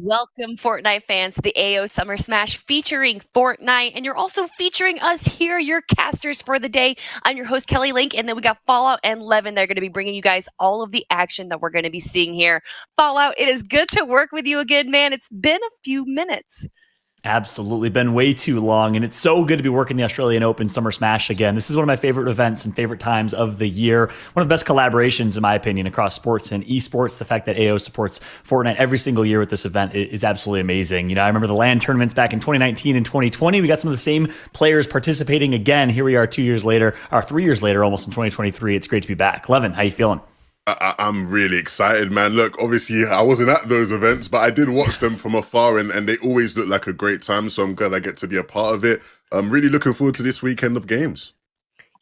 Welcome, Fortnite fans, to the AO Summer Smash featuring Fortnite. And you're also featuring us here, your casters for the day. I'm your host, Kelly Link. And then we got Fallout and Levin. They're going to be bringing you guys all of the action that we're going to be seeing here. Fallout, it is good to work with you again, man. It's been a few minutes. Absolutely. Been way too long. And it's so good to be working the Australian Open Summer Smash again. This is one of my favorite events and favorite times of the year. One of the best collaborations, in my opinion, across sports and esports. The fact that AO supports Fortnite every single year with this event is absolutely amazing. You know, I remember the LAN tournaments back in 2019 and 2020. We got some of the same players participating again. Here we are 2 years later, or 3 years later, almost in 2023. It's great to be back. Levin, how you feeling? I'm really excited, man. Look, obviously, I wasn't at those events, but I did watch them from afar, and they always look like a great time, so I'm glad I get to be a part of it. I'm really looking forward to this weekend of games.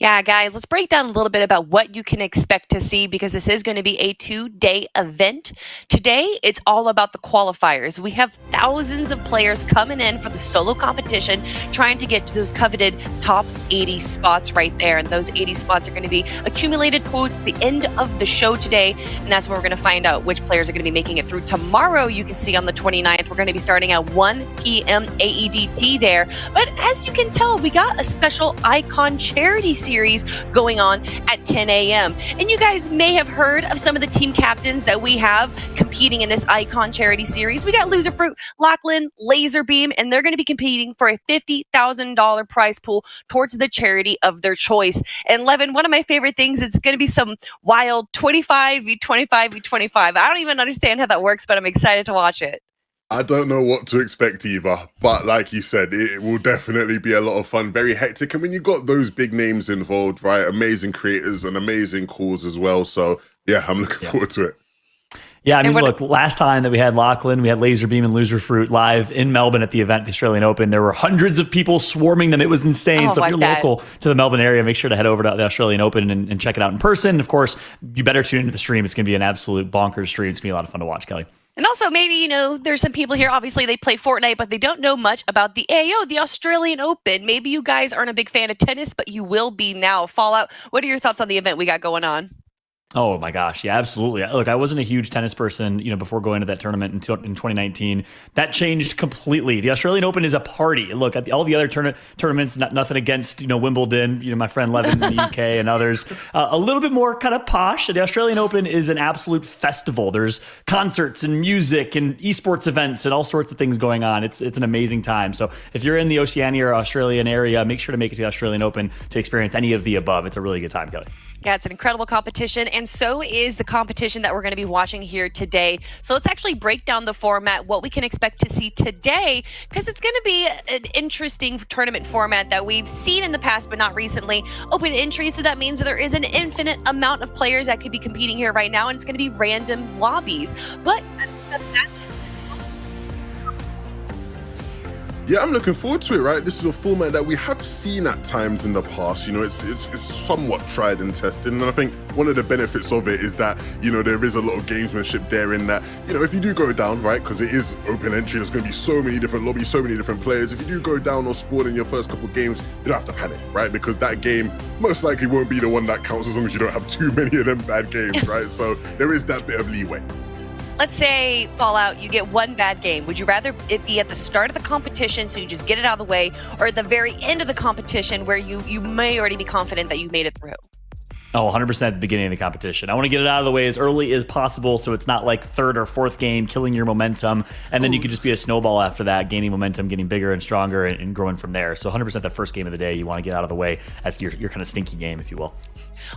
Yeah, guys, let's break down a little bit about what you can expect to see because this is going to be a 2-day event. Today, it's all about the qualifiers. We have thousands of players coming in for the solo competition, trying to get to those coveted top 80 spots right there. And those 80 spots are going to be accumulated towards the end of the show today. And that's where we're going to find out which players are going to be making it through. Tomorrow, you can see on the 29th, we're going to be starting at 1 p.m. AEDT there. But as you can tell, we got a special Icon charity series going on at 10 a.m. And you guys may have heard of some of the team captains that we have competing in this Icon charity series. We got Loserfruit, Lachlan, Laserbeam, and they're going to be competing for a $50,000 prize pool towards the charity of their choice. And Levin, one of my favorite things, it's going to be some wild 25v25v25. I don't even understand how that works, but I'm excited to watch it. I don't know what to expect either, but like you said, it will definitely be a lot of fun, very hectic. And when you got those big names involved, right, amazing creators and amazing calls as well. So yeah, I'm looking forward to it. Yeah, I mean, look, last time that we had Lachlan, we had Laserbeam and Loserfruit live in Melbourne at the event, the Australian Open. There were hundreds of people swarming them. It was insane. So if you're local to the Melbourne area, make sure to head over to the Australian Open and check it out in person. Of course, you better tune into the stream. It's going to be an absolute bonkers stream. It's going to be a lot of fun to watch, Kelly. And also, maybe, you know, there's some people here, obviously, they play Fortnite, but they don't know much about the AO, the Australian Open. Maybe you guys aren't a big fan of tennis, but you will be now. Fallout, what are your thoughts on the event we got going on? Oh my gosh, yeah, absolutely. Look, I wasn't a huge tennis person, you know, before going to that tournament in 2019. That changed completely. The Australian Open is a party. Look, at all the other tournaments, nothing against, you know, Wimbledon, you know, my friend Levin in the UK and others. A little bit more kind of posh. The Australian Open is an absolute festival. There's concerts and music and esports events and all sorts of things going on. It's an amazing time. So if you're in the Oceania or Australian area, make sure to make it to the Australian Open to experience any of the above. It's a really good time, Kelly. Yeah, it's an incredible competition, and so is the competition that we're going to be watching here today. So let's actually break down the format, what we can expect to see today, because it's going to be an interesting tournament format that we've seen in the past, but not recently. Open entry, so that means that there is an infinite amount of players that could be competing here right now, and it's going to be random lobbies. But yeah, I'm looking forward to it, right? This is a format that we have seen at times in the past. You know, it's somewhat tried and tested. And I think one of the benefits of it is that, you know, there is a lot of gamesmanship there in that, you know, if you do go down, right, because it is open entry, there's going to be so many different lobbies, so many different players. If you do go down or spawn in your first couple of games, you don't have to panic, right? Because that game most likely won't be the one that counts as long as you don't have too many of them bad games, right? So there is that bit of leeway. Let's say, Fallout, you get one bad game. Would you rather it be at the start of the competition so you just get it out of the way, or at the very end of the competition where you may already be confident that you've made it through? Oh, 100% at the beginning of the competition. I want to get it out of the way as early as possible so it's not like third or fourth game killing your momentum, and then you could just be a snowball after that, gaining momentum, getting bigger and stronger, and growing from there. So 100% the first game of the day, you want to get out of the way as your kind of stinky game, if you will.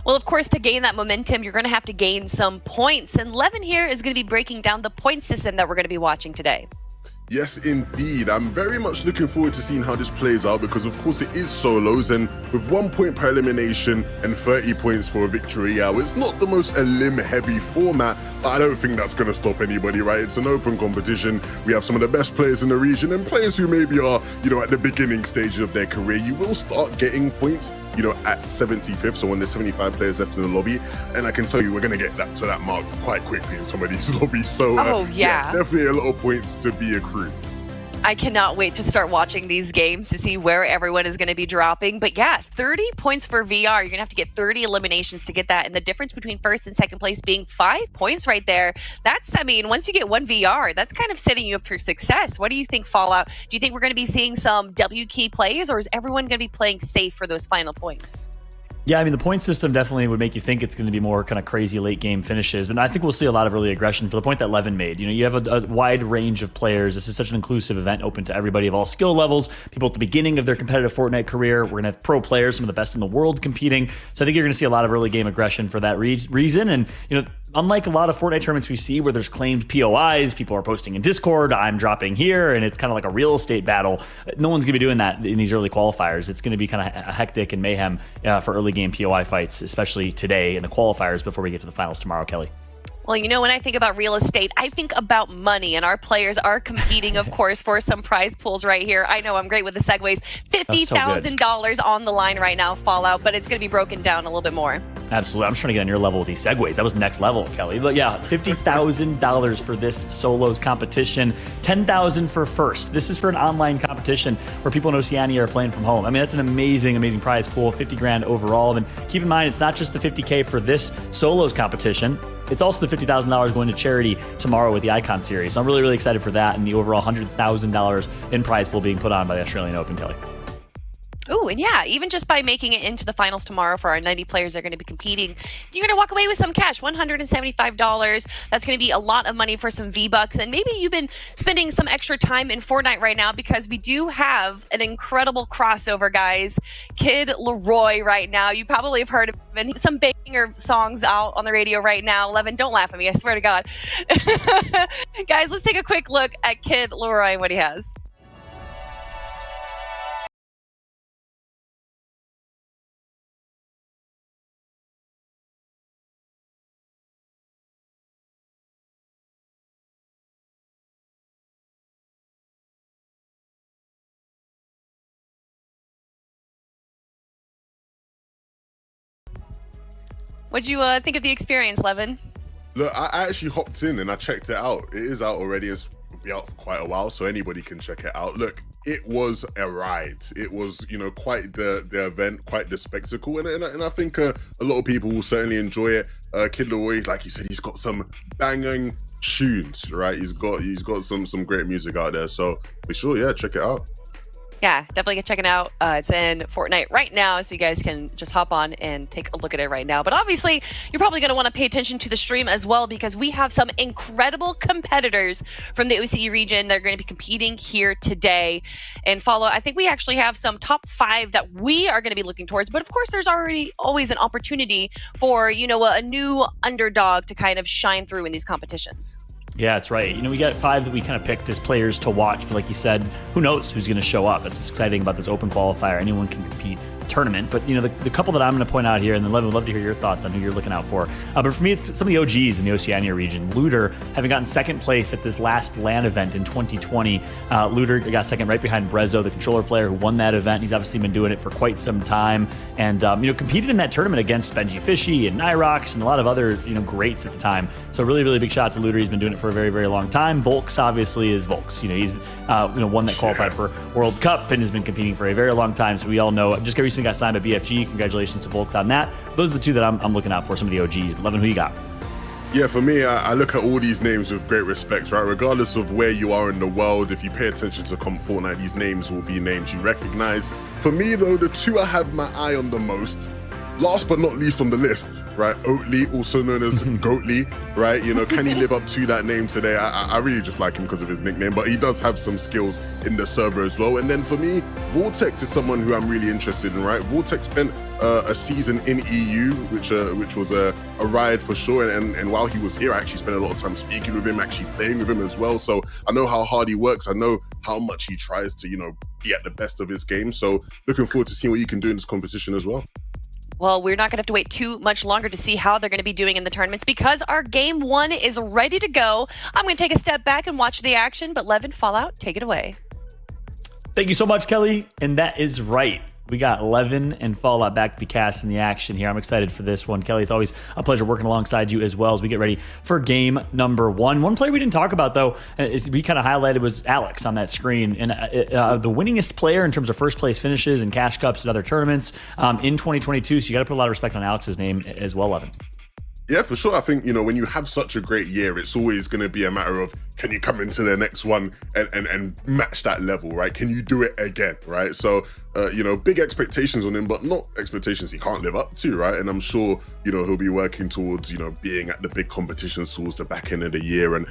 Well, of course, to gain that momentum, you're going to have to gain some points. And Levin here is going to be breaking down the point system that we're going to be watching today. Yes, indeed. I'm very much looking forward to seeing how this plays out because, of course, it is solos, and with 1 point per elimination and 30 points for a victory, it's not the most elim-heavy format, but I don't think that's going to stop anybody, right? It's an open competition. We have some of the best players in the region and players who maybe are, you know, at the beginning stages of their career. You will start getting points, you know, at 75th, so when there's 75 players left in the lobby, and I can tell you we're going to get that to that mark quite quickly in some of these lobbies. So, yeah, definitely a lot of points to be accrued. I cannot wait to start watching these games to see where everyone is going to be dropping. But yeah, 30 points for VR. You're going to have to get 30 eliminations to get that. And the difference between first and second place being 5 points right there. That's, I mean, once you get one VR, that's kind of setting you up for success. What do you think, Fallout? Do you think we're going to be seeing some W key plays, or is everyone going to be playing safe for those final points? Yeah, I mean, the point system definitely would make you think it's going to be more kind of crazy late game finishes, but I think we'll see a lot of early aggression for the point that Levin made. You know, you have a wide range of players. This is such an inclusive event, open to everybody of all skill levels, people at the beginning of their competitive Fortnite career. We're going to have pro players, some of the best in the world competing. So I think you're going to see a lot of early game aggression for that reason. And, you know, unlike a lot of Fortnite tournaments we see where there's claimed POIs, people are posting in Discord, I'm dropping here, and it's kind of like a real estate battle. No one's going to be doing that in these early qualifiers. It's going to be kind of hectic and mayhem for early game POI fights, especially today in the qualifiers before we get to the finals tomorrow, Kelly. Well, you know, when I think about real estate, I think about money, and our players are competing, of course, for some prize pools right here. I know I'm great with the segues. $50,000 on the line right now, Fallout, but it's going to be broken down a little bit more. Absolutely. I'm just trying to get on your level with these segues. That was next level, Kelly. But yeah, $50,000 for this solos competition, $10,000 for first. This is for an online competition where people in Oceania are playing from home. I mean, that's an amazing, amazing prize pool, 50 grand overall. And keep in mind, it's not just the 50K for this solos competition. It's also the $50,000 going to charity tomorrow with the Icon Series. So I'm really, really excited for that and the overall $100,000 in prize pool being put on by the Australian Open, Kelly. Oh, and yeah, even just by making it into the finals tomorrow for our 90 players that are going to be competing, you're going to walk away with some cash, $175. That's going to be a lot of money for some V-Bucks. And maybe you've been spending some extra time in Fortnite right now because we do have an incredible crossover, guys. Kid Leroy right now. You probably have heard of him. Some banger songs out on the radio right now. Levin, don't laugh at me. I swear to God. Guys, let's take a quick look at Kid Leroy and what he has. What'd you think of the experience, Levin? Look, I actually hopped in and I checked it out. It is out already. It's been out for quite a while, so anybody can check it out. Look, it was a ride. It was, you know, quite the event, quite the spectacle, and I think a lot of people will certainly enjoy it. Kid Leroy, like you said, he's got some banging tunes, right? He's got some great music out there. So for sure, yeah, check it out. Yeah, definitely get checking out. It's in Fortnite right now, so you guys can just hop on and take a look at it right now. But obviously, you're probably going to want to pay attention to the stream as well because we have some incredible competitors from the OCE region that are going to be competing here today. And follow, I think we actually have some top 5 that we are going to be looking towards. But of course, there's always an opportunity for, you know, a new underdog to kind of shine through in these competitions. Yeah, that's right. You know, we got 5 that we kind of picked as players to watch, but like you said, who knows who's going to show up. That's what's exciting about this open qualifier. Anyone can compete tournament. But, you know, the couple that I'm going to point out here, and then Levin, would love to hear your thoughts on who you're looking out for. But for me, it's some of the OGs in the Oceania region. Looter, having gotten second place at this last LAN event in 2020. Looter got second right behind Brezzo, the controller player who won that event. He's obviously been doing it for quite some time. And, you know, competed in that tournament against Benji Fishy and Nyrox and a lot of other, you know, greats at the time. So really, really big shout out to Looter. He's been doing it for a very, very long time. Volks obviously is Volks. You know, he's one that qualified for World Cup and has been competing for a very long time. So we all know. Just recently got signed by BFG. Congratulations to Volks on that. Those are the 2 that I'm looking out for. Some of the OGs. Levin, who you got? Yeah, for me, I look at all these names with great respect, right? Regardless of where you are in the world, if you pay attention to Fortnite, these names will be names you recognize. For me, though, the 2 I have my eye on the most, last but not least on the list, right? Oatly, also known as Goatly, right? You know, can he live up to that name today? I really just like him because of his nickname, but he does have some skills in the server as well. And then for me, Vortex is someone who I'm really interested in, right? Vortex spent a season in EU, which was a ride for sure. And while he was here, I actually spent a lot of time speaking with him, actually playing with him as well. So I know how hard he works. I know how much he tries to, you know, be at the best of his game. So looking forward to seeing what you can do in this competition as well. Well, we're not going to have to wait too much longer to see how they're going to be doing in the tournaments because our game 1 is ready to go. I'm going to take a step back and watch the action, but Levin, Fallout, take it away. Thank you so much, Kelly. And that is right. We got 11 and Fallout back to be cast in the action here. I'm excited for this one. Kelly, it's always a pleasure working alongside you as well as we get ready for game number 1. One player we didn't talk about, though, is we kind of highlighted was Alex on that screen. And the winningest player in terms of first place finishes and cash cups and other tournaments in 2022. So you got to put a lot of respect on Alex's name as well, Evan. Yeah, for sure. I think, when you have such a great year, it's always going to be a matter of, can you come into the next one and match that level, right? Can you do it again, right? So, big expectations on him, but not expectations he can't live up to, right? And I'm sure, he'll be working towards, being at the big competitions towards the back end of the year and,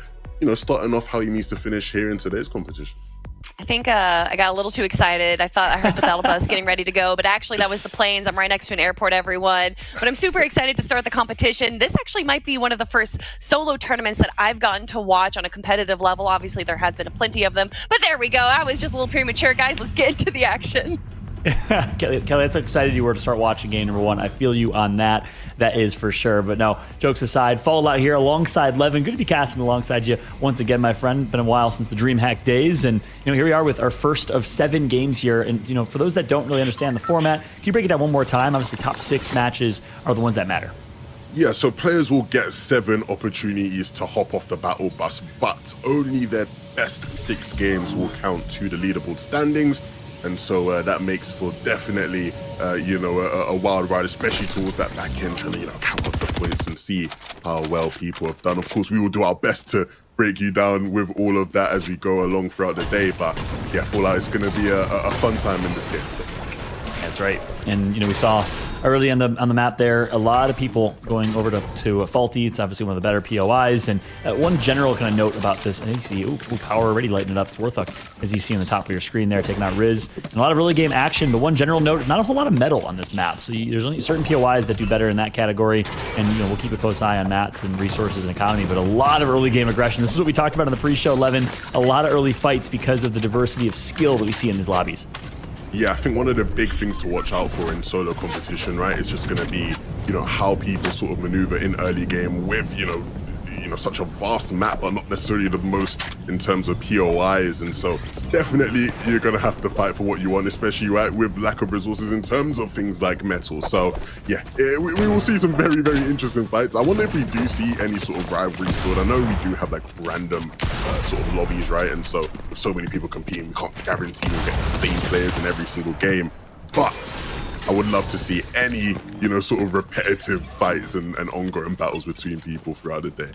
starting off how he needs to finish here in today's competition. I think I got a little too excited. I thought I heard the battle bus getting ready to go, but actually that was the planes. I'm right next to an airport, everyone. But I'm super excited to start the competition. This actually might be one of the first solo tournaments that I've gotten to watch on a competitive level. Obviously, there has been plenty of them, but there we go. I was just a little premature, guys. Let's get into the action. Kelly, that's how excited you were to start watching game number 1. I feel you on that. That is for sure. But no, jokes aside, Fallout here alongside Levin. Good to be casting alongside you once again, my friend. Been a while since the DreamHack days. And, here we are with our first of 7 games here. And, for those that don't really understand the format, can you break it down one more time? Obviously, top 6 matches are the ones that matter. Yeah, so players will get 7 opportunities to hop off the battle bus, but only their best 6 games will count to the leaderboard standings. And so that makes for definitely, a wild ride, especially towards that back end, trying to, count up the points and see how well people have done. Of course, we will do our best to break you down with all of that as we go along throughout the day. But yeah, Fallout is going to be a fun time in this game. That's right. And, we saw early on the map there, a lot of people going over to Faulty. It's obviously one of the better POIs. And one general kind of note about this, and you see, power already lighting it up. Warthog, as you see on the top of your screen there, taking out Riz. And a lot of early game action, but one general note, not a whole lot of metal on this map. So there's only certain POIs that do better in that category. And, we'll keep a close eye on mats and resources and economy, but a lot of early game aggression. This is what we talked about in the pre-show, Levin. A lot of early fights because of the diversity of skill that we see in these lobbies. Yeah, I think one of the big things to watch out for in solo competition, right, is just going to be, how people sort of maneuver in early game with, such a vast map, but not necessarily the most in terms of POIs. And so definitely you're going to have to fight for what you want, especially right with lack of resources in terms of things like metal. So yeah, we will see some very, very interesting fights. I wonder if we do see any sort of rivalry build. I know we do have like random sort of lobbies, right? And so with so many people competing, we can't guarantee we'll get the same players in every single game. But I would love to see any, sort of repetitive fights and ongoing battles between people throughout the day.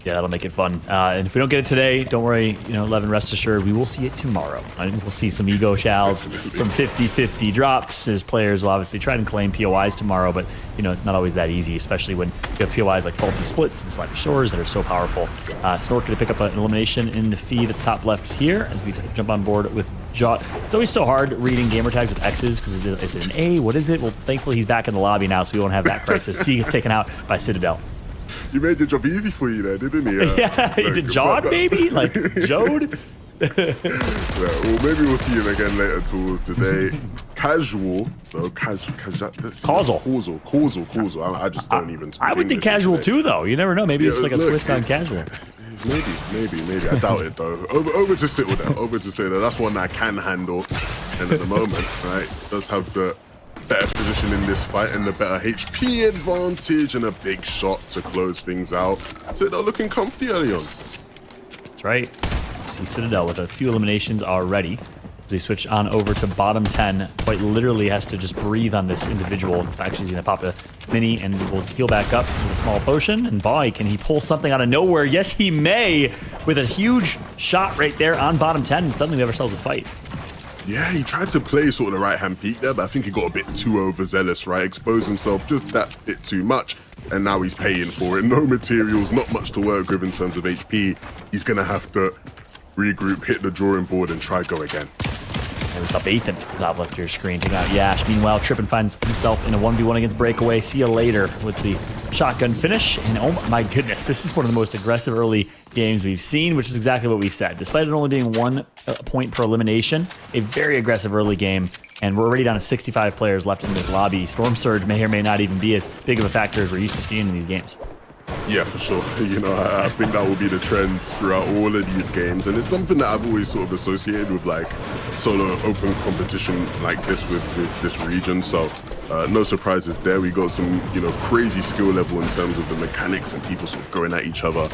Yeah, that'll make it fun. And if we don't get it today, don't worry, Levin, rest assured, we will see it tomorrow. I think we'll see some ego shouts, some 50-50 drops as players will obviously try and claim POIs tomorrow, but, it's not always that easy, especially when you have POIs like Faulty Splits and Slimy Shores that are so powerful. Snork going to pick up an elimination in the feed at the top left here as we jump on board with Jot. It's always so hard reading gamer tags with X's because it's an A. What is it? Well, thankfully, he's back in the lobby now, so we won't have that crisis. He gets taken out by Citadel. You made your job easy for you there, didn't he? Yeah, he did Jod, baby? Like, Jode? Yeah, well, maybe we'll see him again later towards today. Casual. Causal. I just don't even speak I would think casual too, though. You never know. Maybe it's like a twist on casual. Maybe. I doubt it, though. Over to Citadel. That's one that I can handle. And at the moment, right, does have the better position in this fight and the better HP advantage and a big shot to close things out. Citadel looking comfy early on. That's right. You see Citadel with a few eliminations already. As we switch on over to bottom 10, quite literally has to just breathe on this individual. In fact, she's going to pop a mini and will heal back up with a small potion. And boy, can he pull something out of nowhere? Yes, he may, with a huge shot right there on bottom 10. And suddenly we have ourselves a fight. Yeah, he tried to play sort of the right-hand peak there, but I think he got a bit too overzealous, right? Exposed himself just that bit too much, and now he's paying for it. No materials, not much to work with in terms of HP. He's going to have to regroup, hit the drawing board, and try go again. And it's up Ethan, top left of your screen, taking out Yash. Meanwhile, Trippin finds himself in a 1v1 against Breakaway. See you later with the shotgun finish. And oh my goodness, this is one of the most aggressive early games we've seen, which is exactly what we said. Despite it only being 1 point per elimination, a very aggressive early game. And we're already down to 65 players left in this lobby. Storm Surge may or may not even be as big of a factor as we're used to seeing in these games. Yeah, for sure. You know, I think that will be the trend throughout all of these games, and it's something that I've always sort of associated with like solo open competition like this with this region. So no surprises there. We got some, you know, crazy skill level in terms of the mechanics and people sort of going at each other.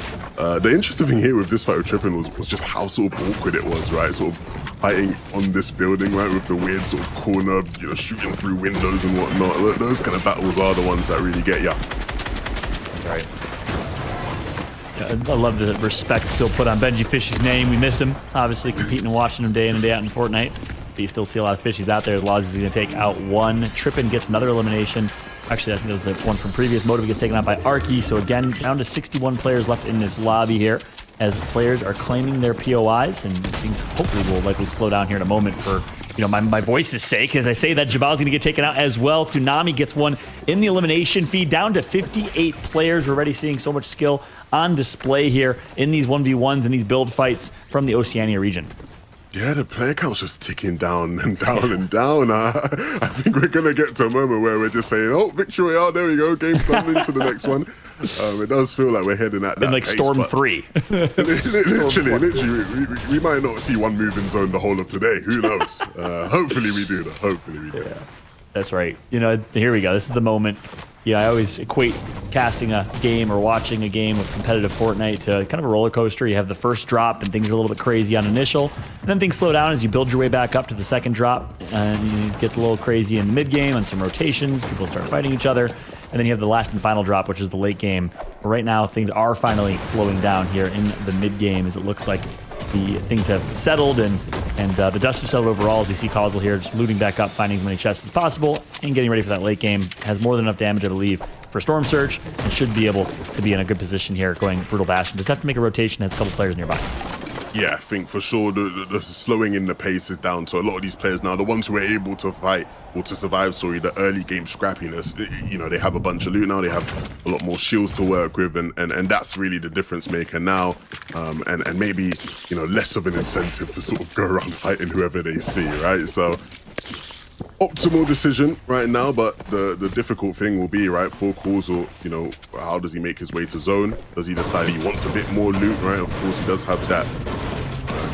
The interesting thing here with this fight with Trippin was just how sort of awkward it was, right? Sort of fighting on this building, right, with the weird sort of corner, you know, shooting through windows and whatnot. Those kind of battles are the ones that really get you. Right. I love the respect still put on Benji Fishy's name. We miss him, obviously, competing and watching him day in and day out in Fortnite. But you still see a lot of Fishies out there as long as he's going to take out one. Trippin gets another elimination. Actually, I think it was the one from previous. Motive gets taken out by Arky. So again, down to 61 players left in this lobby here as players are claiming their POIs, and things hopefully will likely slow down here in a moment for, you know, my voice's sake. As I say that, Jabal's going to get taken out as well. Tsunami gets one in the elimination feed, down to 58 players. We're already seeing so much skill on display here in these 1v1s and these build fights from the Oceania region. Yeah, the player count's just ticking down and down and down. I think we're going to get to a moment where we're just saying, oh, victory out, there we go, game's done, into the next one. It does feel like we're heading at that in like pace, Storm 3. literally, we might not see one moving zone the whole of today. Who knows? Hopefully we do, though. Hopefully we do. Yeah, that's right. You know, here we go. This is the moment. Yeah, I always equate casting a game or watching a game of competitive Fortnite to kind of a roller coaster. You have the first drop and things are a little bit crazy on initial. And then things slow down as you build your way back up to the second drop. And it gets a little crazy in the mid game on some rotations. People start fighting each other. And then you have the last and final drop, which is the late game. But right now, things are finally slowing down here in the mid game as it looks like the things have settled and the dust has settled overall as we see Causal here just looting back up, finding as many chests as possible and getting ready for that late game. Has more than enough damage, I believe, for Storm Surge and should be able to be in a good position here going Brutal Bastion. Just have to make a rotation, has a couple players nearby. Yeah, I think for sure the slowing in the pace is down. So a lot of these players now, the ones who are able to fight or to survive, sorry, the early game scrappiness, you know, they have a bunch of loot now. They have a lot more shields to work with, and that's really the difference maker now. And maybe, you know, less of an incentive to sort of go around fighting whoever they see, right? So optimal decision right now, but the difficult thing will be, right, for Causal, you know, how does he make his way to zone? Does he decide he wants a bit more loot, right? Of course, he does have that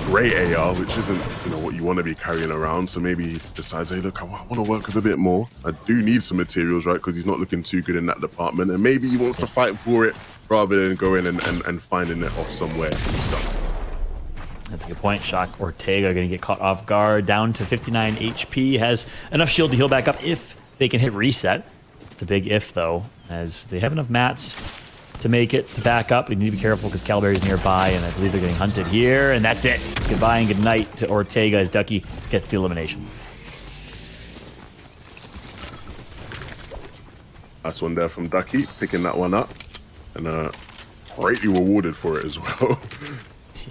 grey AR, which isn't, you know, what you want to be carrying around. So maybe he decides, hey, look, I want to work with a bit more. I do need some materials, right, because he's not looking too good in that department. And maybe he wants to fight for it rather than going and finding it off somewhere himself. That's a good point. Shock Ortega going to get caught off guard, down to 59 HP. Has enough shield to heal back up if they can hit reset. It's a big if, though, as they have enough mats to make it to back up. We need to be careful because Calaberry's nearby, and I believe they're getting hunted here. And that's it. Goodbye and good night to Ortega as Ducky gets the elimination. That's one there from Ducky, picking that one up, and greatly rewarded for it as well.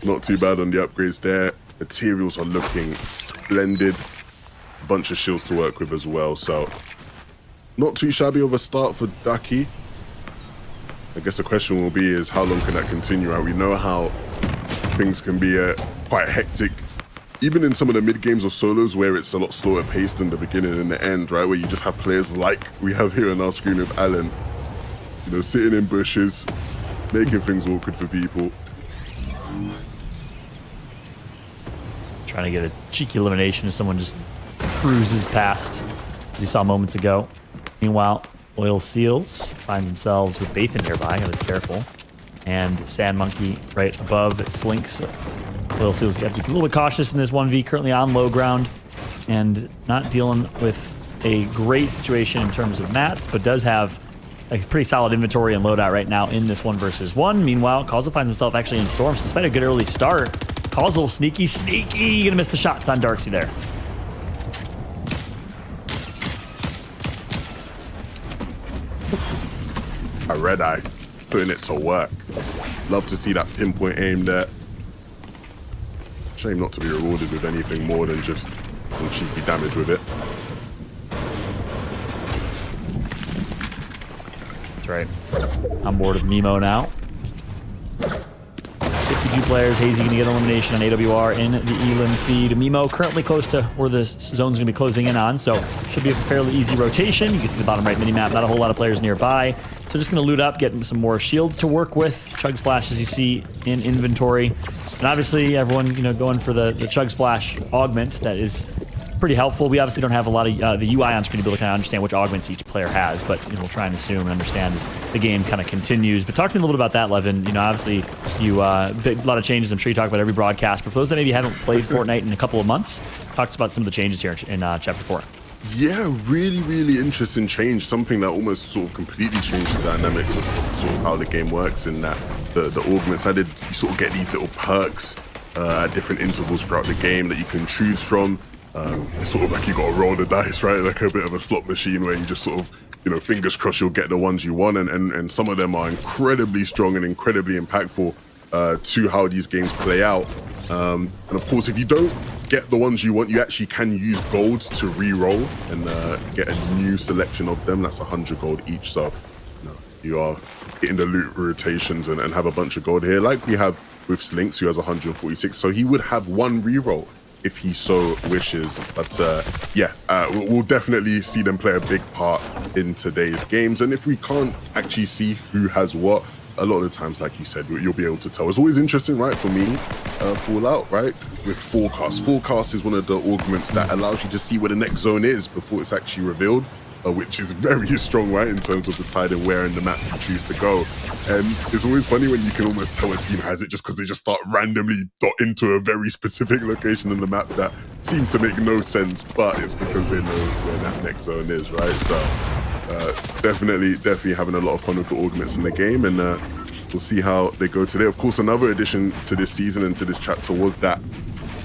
Not too bad on the upgrades there. Materials are looking splendid. A bunch of shields to work with as well, so not too shabby of a start for Ducky. I guess the question will be is how long can that continue? Right? We know how things can be quite hectic, even in some of the mid games of solos where it's a lot slower paced than the beginning and the end, right? Where you just have players like we have here on our screen with Alan, you know, sitting in bushes, making things awkward for people. Trying to get a cheeky elimination as someone just cruises past, as you saw moments ago. Meanwhile, Oil Seals find themselves with Bathan nearby. Gotta be careful. And Sand Monkey right above. It slinks. Oil Seals got to be a little bit cautious in this 1v. Currently on low ground and not dealing with a great situation in terms of mats, but does have a pretty solid inventory and loadout right now in this 1 versus 1. Meanwhile, Causal finds himself actually in Storm. So despite a good early start, Causal, sneaky. Gonna miss the shots on Darksy there. A red eye, putting it to work. Love to see that pinpoint aim there. Shame not to be rewarded with anything more than just some cheeky damage with it. That's right. On board with Mimo now. 52 players. Hazy going to get elimination on AWR in the Elim feed. Mimo currently close to where the zone's going to be closing in on, so should be a fairly easy rotation. You can see the bottom right mini-map, not a whole lot of players nearby. So just going to loot up, get some more shields to work with. Chug Splash, as you see, in inventory. And obviously, everyone, going for the Chug Splash augment. That is pretty helpful. We obviously don't have a lot of the UI on screen to be able to kind of understand which augments each player has, but we'll try and assume and understand as the game kind of continues. But talk to me a little bit about that, Levin. Obviously, you a lot of changes. I'm sure you talk about every broadcast, but for those that maybe haven't played Fortnite in a couple of months, talk to us about some of the changes here in Chapter 4. Yeah, really, really interesting change. Something that almost sort of completely changed the dynamics of sort of how the game works. In that the augments added, you sort of get these little perks at different intervals throughout the game that you can choose from. It's sort of like you got to roll the dice, right? Like a bit of a slot machine where you just sort of, fingers crossed you'll get the ones you want. And some of them are incredibly strong and incredibly impactful to how these games play out. And of course, if you don't get the ones you want, you actually can use golds to re-roll and get a new selection of them. That's 100 gold each. So you are getting the loot rotations and have a bunch of gold here, like we have with Slinks, who has 146. So he would have one re-roll if he so wishes. But we'll definitely see them play a big part in today's games. And if we can't actually see who has what, a lot of the times, like you said, you'll be able to tell. It's always interesting, right, for me, Fallout, right, with Forecast. Forecast is one of the augments that allows you to see where the next zone is before it's actually revealed, which is very strong, right, in terms of the tide and where in the map you choose to go. And it's always funny when you can almost tell a team has it just because they just start randomly dot into a very specific location in the map that seems to make no sense, but it's because they know where that next zone is, right? So definitely having a lot of fun with the augments in the game, and we'll see how they go today. Of course, another addition to this season and to this chapter was that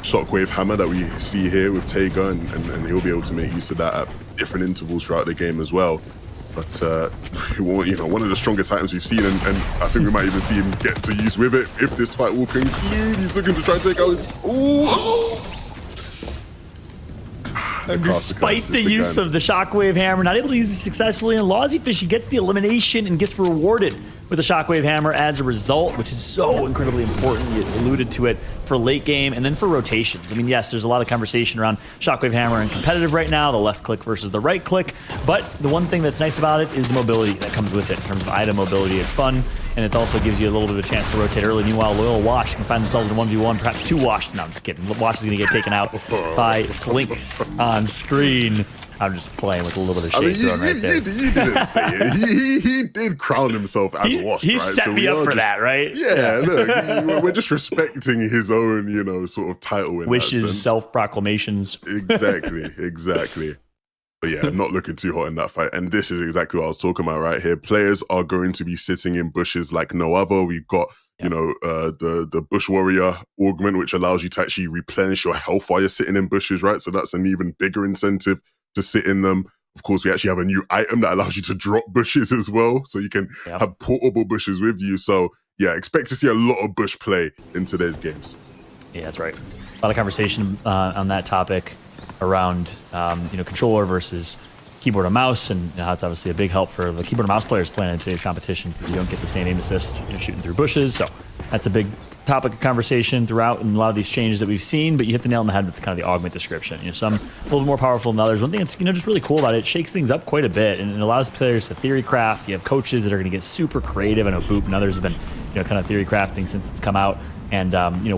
shockwave hammer that we see here with Tega, and he'll be able to make use of that at different intervals throughout the game as well. But one of the strongest items we've seen, and I think we might even see him get to use with it if this fight will conclude. He's looking to try and take out his... And despite the use of the shockwave hammer, not able to use it successfully, and Lawsyfishy gets the elimination and gets rewarded with the shockwave hammer as a result, which is so incredibly important. You alluded to it for late game and then for rotations. I mean, yes, there's a lot of conversation around shockwave hammer and competitive right now, the left click versus the right click, but the one thing that's nice about it is the mobility that comes with it. In terms of item mobility, it's fun, and it also gives you a little bit of a chance to rotate early. Meanwhile, Loyal Wash can find themselves in 1v1, perhaps 2 Wash. No, I'm just kidding. Wash is going to get taken out by Slinks on screen. I'm just playing with a little bit of shade thrown right there. You didn't say it. He did crown himself as Wash, he right? set me up for that, right? Yeah, look, we're just respecting his own, sort of title in wishes, self-proclamations. Exactly. But yeah, not looking too hot in that fight. And this is exactly what I was talking about right here. Players are going to be sitting in bushes like no other. We've got, the Bush Warrior augment, which allows you to actually replenish your health while you're sitting in bushes, right? So that's an even bigger incentive to sit in them. Of course, we actually have a new item that allows you to drop bushes as well. So you can have portable bushes with you. So yeah, expect to see a lot of bush play in today's games. Yeah, that's right. A lot of conversation on that topic around, controller versus keyboard and mouse, and it's obviously a big help for the keyboard and mouse players playing in today's competition because you don't get the same aim assist shooting through bushes. So that's a big topic of conversation throughout and a lot of these changes that we've seen, but you hit the nail on the head with kind of the augment description. Some a little more powerful than others. One thing that's just really cool about it shakes things up quite a bit, and it allows players to theory craft. You have coaches that are going to get super creative. I know Boop and others have been kind of theory crafting since it's come out. And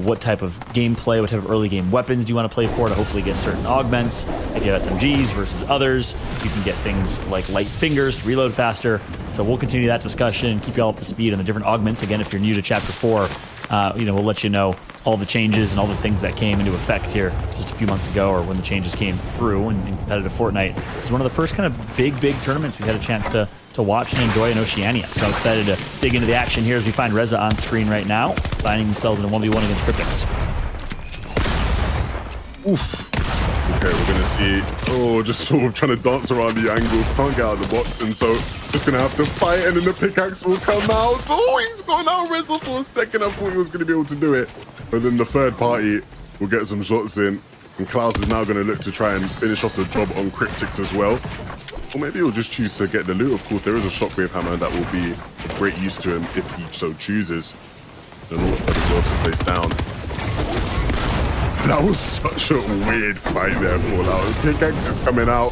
what type of gameplay, what type of early game weapons do you want to play for to hopefully get certain augments. If you have SMGs versus others, you can get things like light fingers to reload faster. So we'll continue that discussion and keep you all up to speed on the different augments. Again, if you're new to Chapter 4, we'll let you know all the changes and all the things that came into effect here just a few months ago, or when the changes came through in competitive Fortnite. It's one of the first kind of big tournaments we've had a chance to watch and enjoy in Oceania. So I'm excited to dig into the action here as we find Reza on screen right now, finding themselves in a 1v1 against Cryptics. Oof. Okay, we're going to see, just sort of trying to dance around the angles, can't get out of the box, and so just going to have to fight, and then the pickaxe will come out. Oh, he's gone out, Reza, for a second. I thought he was going to be able to do it. But then the third party will get some shots in, and Klaus is now going to look to try and finish off the job on Cryptics as well. Or maybe he'll just choose to get the loot. Of course, there is a shockwave hammer that will be of great use to him if he so chooses. the launch pad as well to place down. That was such a weird fight there, Fallout. Pickaxe just coming out.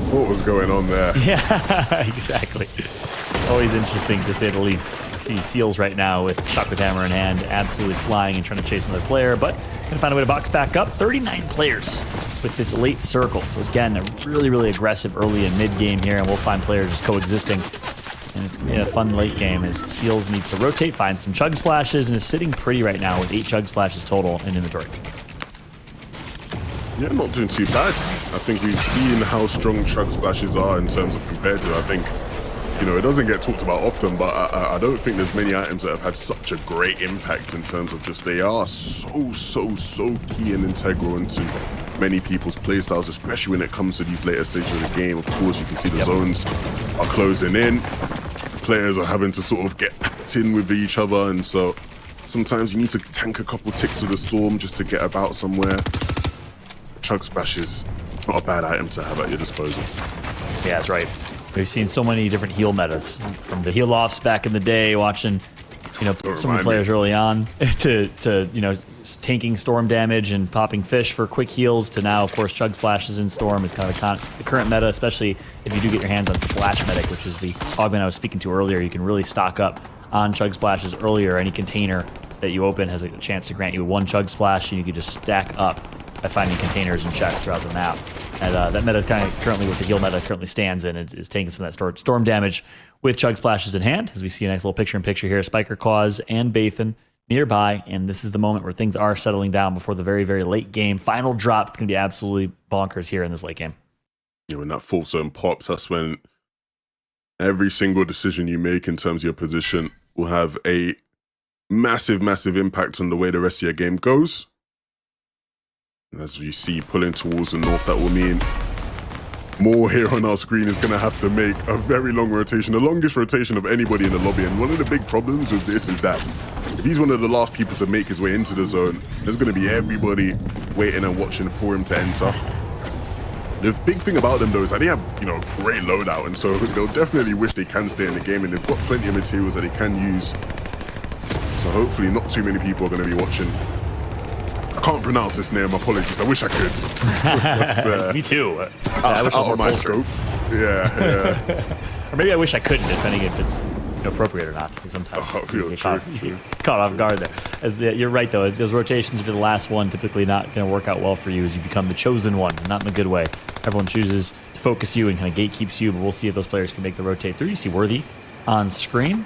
What was going on there? Yeah, exactly. Always interesting to say the least. You see Seals right now with Chocolate Hammer in hand, absolutely flying and trying to chase another player, but gonna find a way to box back up. 39 players with this late circle. So again, a really, really aggressive early and mid game here, and we'll find players just coexisting. And it's gonna be a fun late game as Seals needs to rotate, find some chug splashes, and is sitting pretty right now with 8 chug splashes total in inventory. Yeah, not doing too bad. I think we've seen how strong chug splashes are in terms of competitive. I think, you know, it doesn't get talked about often, but I don't think there's many items that have had such a great impact in terms of just they are so key and integral into many people's playstyles, especially when it comes to these later stages of the game. Of course, you can see the zones are closing in. Players are having to sort of get packed in with each other, and so sometimes you need to tank a couple ticks of the storm just to get about somewhere. Chug splashes, not a bad item to have at your disposal. Yeah, that's right. We've seen so many different heal metas, from the heal offs back in the day, watching, you know, some of the players early on, to you know, tanking storm damage and popping fish for quick heals, to now, of course, chug splashes in storm is kind of the current meta, especially if you do get your hands on Splash Medic, which is the augment I was speaking to earlier. You can really stock up on chug splashes earlier. Any container that you open has a chance to grant you 1 chug splash, and you can just stack up by finding containers and chests throughout the map. And that meta kind of currently, with the heal meta currently stands in, is taking some of that storm damage with chug splashes in hand, as we see a nice little picture-in-picture here. Spiker Claws and Bathan nearby, and this is the moment where things are settling down before the very, very late game. Final drop. It's going to be absolutely bonkers here in this late game. You know, when that full zone pops, that's when every single decision you make in terms of your position will have a massive impact on the way the rest of your game goes. And as you see pulling towards the north, that will mean more here on our screen is going to have to make a very long rotation, the longest rotation of anybody in the lobby. And one of the big problems with this is that if he's one of the last people to make his way into the zone, there's going to be everybody waiting and watching for him to enter. The big thing about them, though, is that they have, you know, great loadout, and so they'll definitely wish they can stay in the game, and they've got plenty of materials that they can use. So hopefully not too many people are going to be watching. I can't pronounce this name, apologies. I wish I could. But, Me too. I wish I had my scope. Yeah. Or maybe I wish I couldn't, depending if it's appropriate or not. Sometimes you get caught off guard there. You're right, though. Those rotations, if you're the last one, typically not going to work out well for you as you become the chosen one, not in a good way. Everyone chooses to focus you and kind of gatekeeps you, but we'll see if those players can make the rotate through. You see Worthy on screen.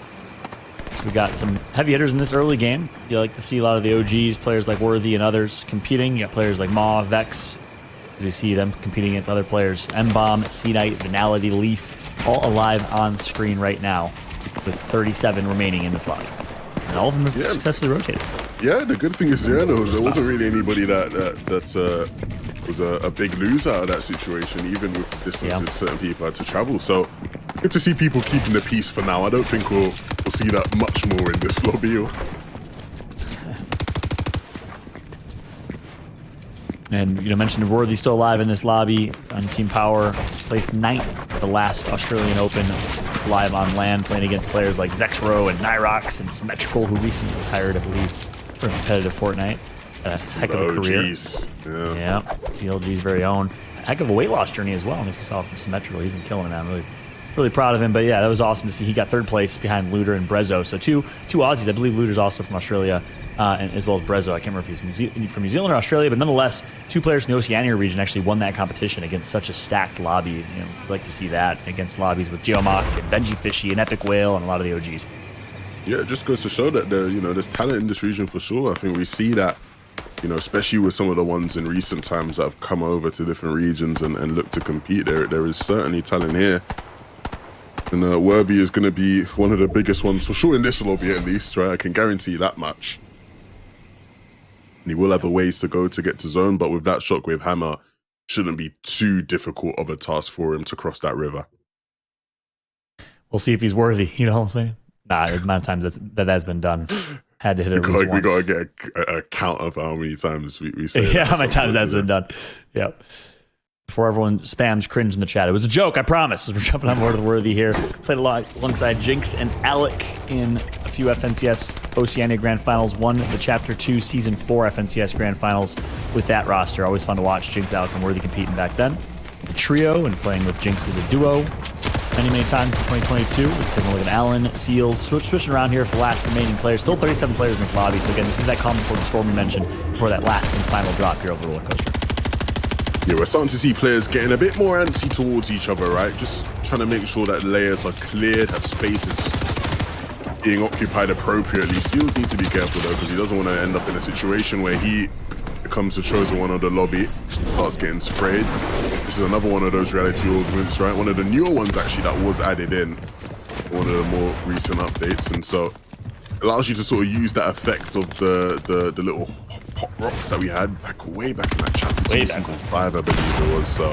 So we got some heavy hitters in this early game. You like to see a lot of the OGs, players like Worthy and others competing. You got players like Maw, Vex. You see them competing against other players. M-Bomb, C-Knight, Venality, Leaf, all alive on screen right now with 37 remaining in this lobby. And all of them have successfully rotated. Yeah, the good thing is, there wasn't really anybody that was a big loser out of that situation, even with the distances certain people had to travel. So good to see people keeping the peace for now. I don't think we'll see that much more in this lobby. And you mentioned Worthy still alive in this lobby on Team Power, placed 9th at the last Australian Open, live on land, playing against players like Zexro and Nyrox and Symmetrical, who recently retired, I believe, for competitive Fortnite. A heck of a career. Yeah, CLG's very own. Heck of a weight loss journey as well. And if you saw from Symmetrical, he's been killing it. I'm really proud of him. But yeah, that was awesome to see. He got 3rd place behind Looter and Brezzo. So two Aussies. I believe Looter's also from Australia, and as well as Brezzo. I can't remember if he's from New Zealand or Australia, but nonetheless, 2 players from the Oceania region actually won that competition against such a stacked lobby. You know, I'd like to see that against lobbies with Geomock and Benji Fishy and Epic Whale and a lot of the OGs. Yeah, it just goes to show that there's talent in this region for sure. I think we see that, you know, especially with some of the ones in recent times that have come over to different regions and look to compete. There is certainly talent here. And Worthy is going to be one of the biggest ones, for sure in this lobby at least, right? I can guarantee that much. And he will have a ways to go to get to zone, but with that Shockwave Hammer, shouldn't be too difficult of a task for him to cross that river. We'll see if he's worthy, you know what I'm saying? Nah, the amount of times that has been done. Had to hit it at least once. We got to get a count of how many times we say. Yeah, how many times that's been done. Yep. before everyone spams cringe in the chat. It was a joke, I promise. We're jumping on board with Worthy here. Played a lot alongside Jinx and Alec in a few FNCS Oceania Grand Finals. Won the Chapter 2 Season 4 FNCS Grand Finals with that roster. Always fun to watch Jinx, Alec, and Worthy competing back then. The trio and playing with Jinx as a duo many times in 2022. We're taking a look at Allen, Seals, switching around here for the last remaining players. Still 37 players in this lobby. So again, this is that common for the storm we mentioned before that last and final drop here over the roller coaster. Yeah, we're starting to see players getting a bit more antsy towards each other, right? Just trying to make sure that layers are cleared, that space is being occupied appropriately. Seals needs to be careful though, because he doesn't want to end up in a situation where he becomes the chosen one of the lobby, starts getting sprayed. This is another one of those reality augments, right? One of the newer ones actually that was added in, one of the more recent updates, and so it allows you to sort of use that effect of the little pop rocks that we had way back in that chapter 2 season 5, I believe it was. So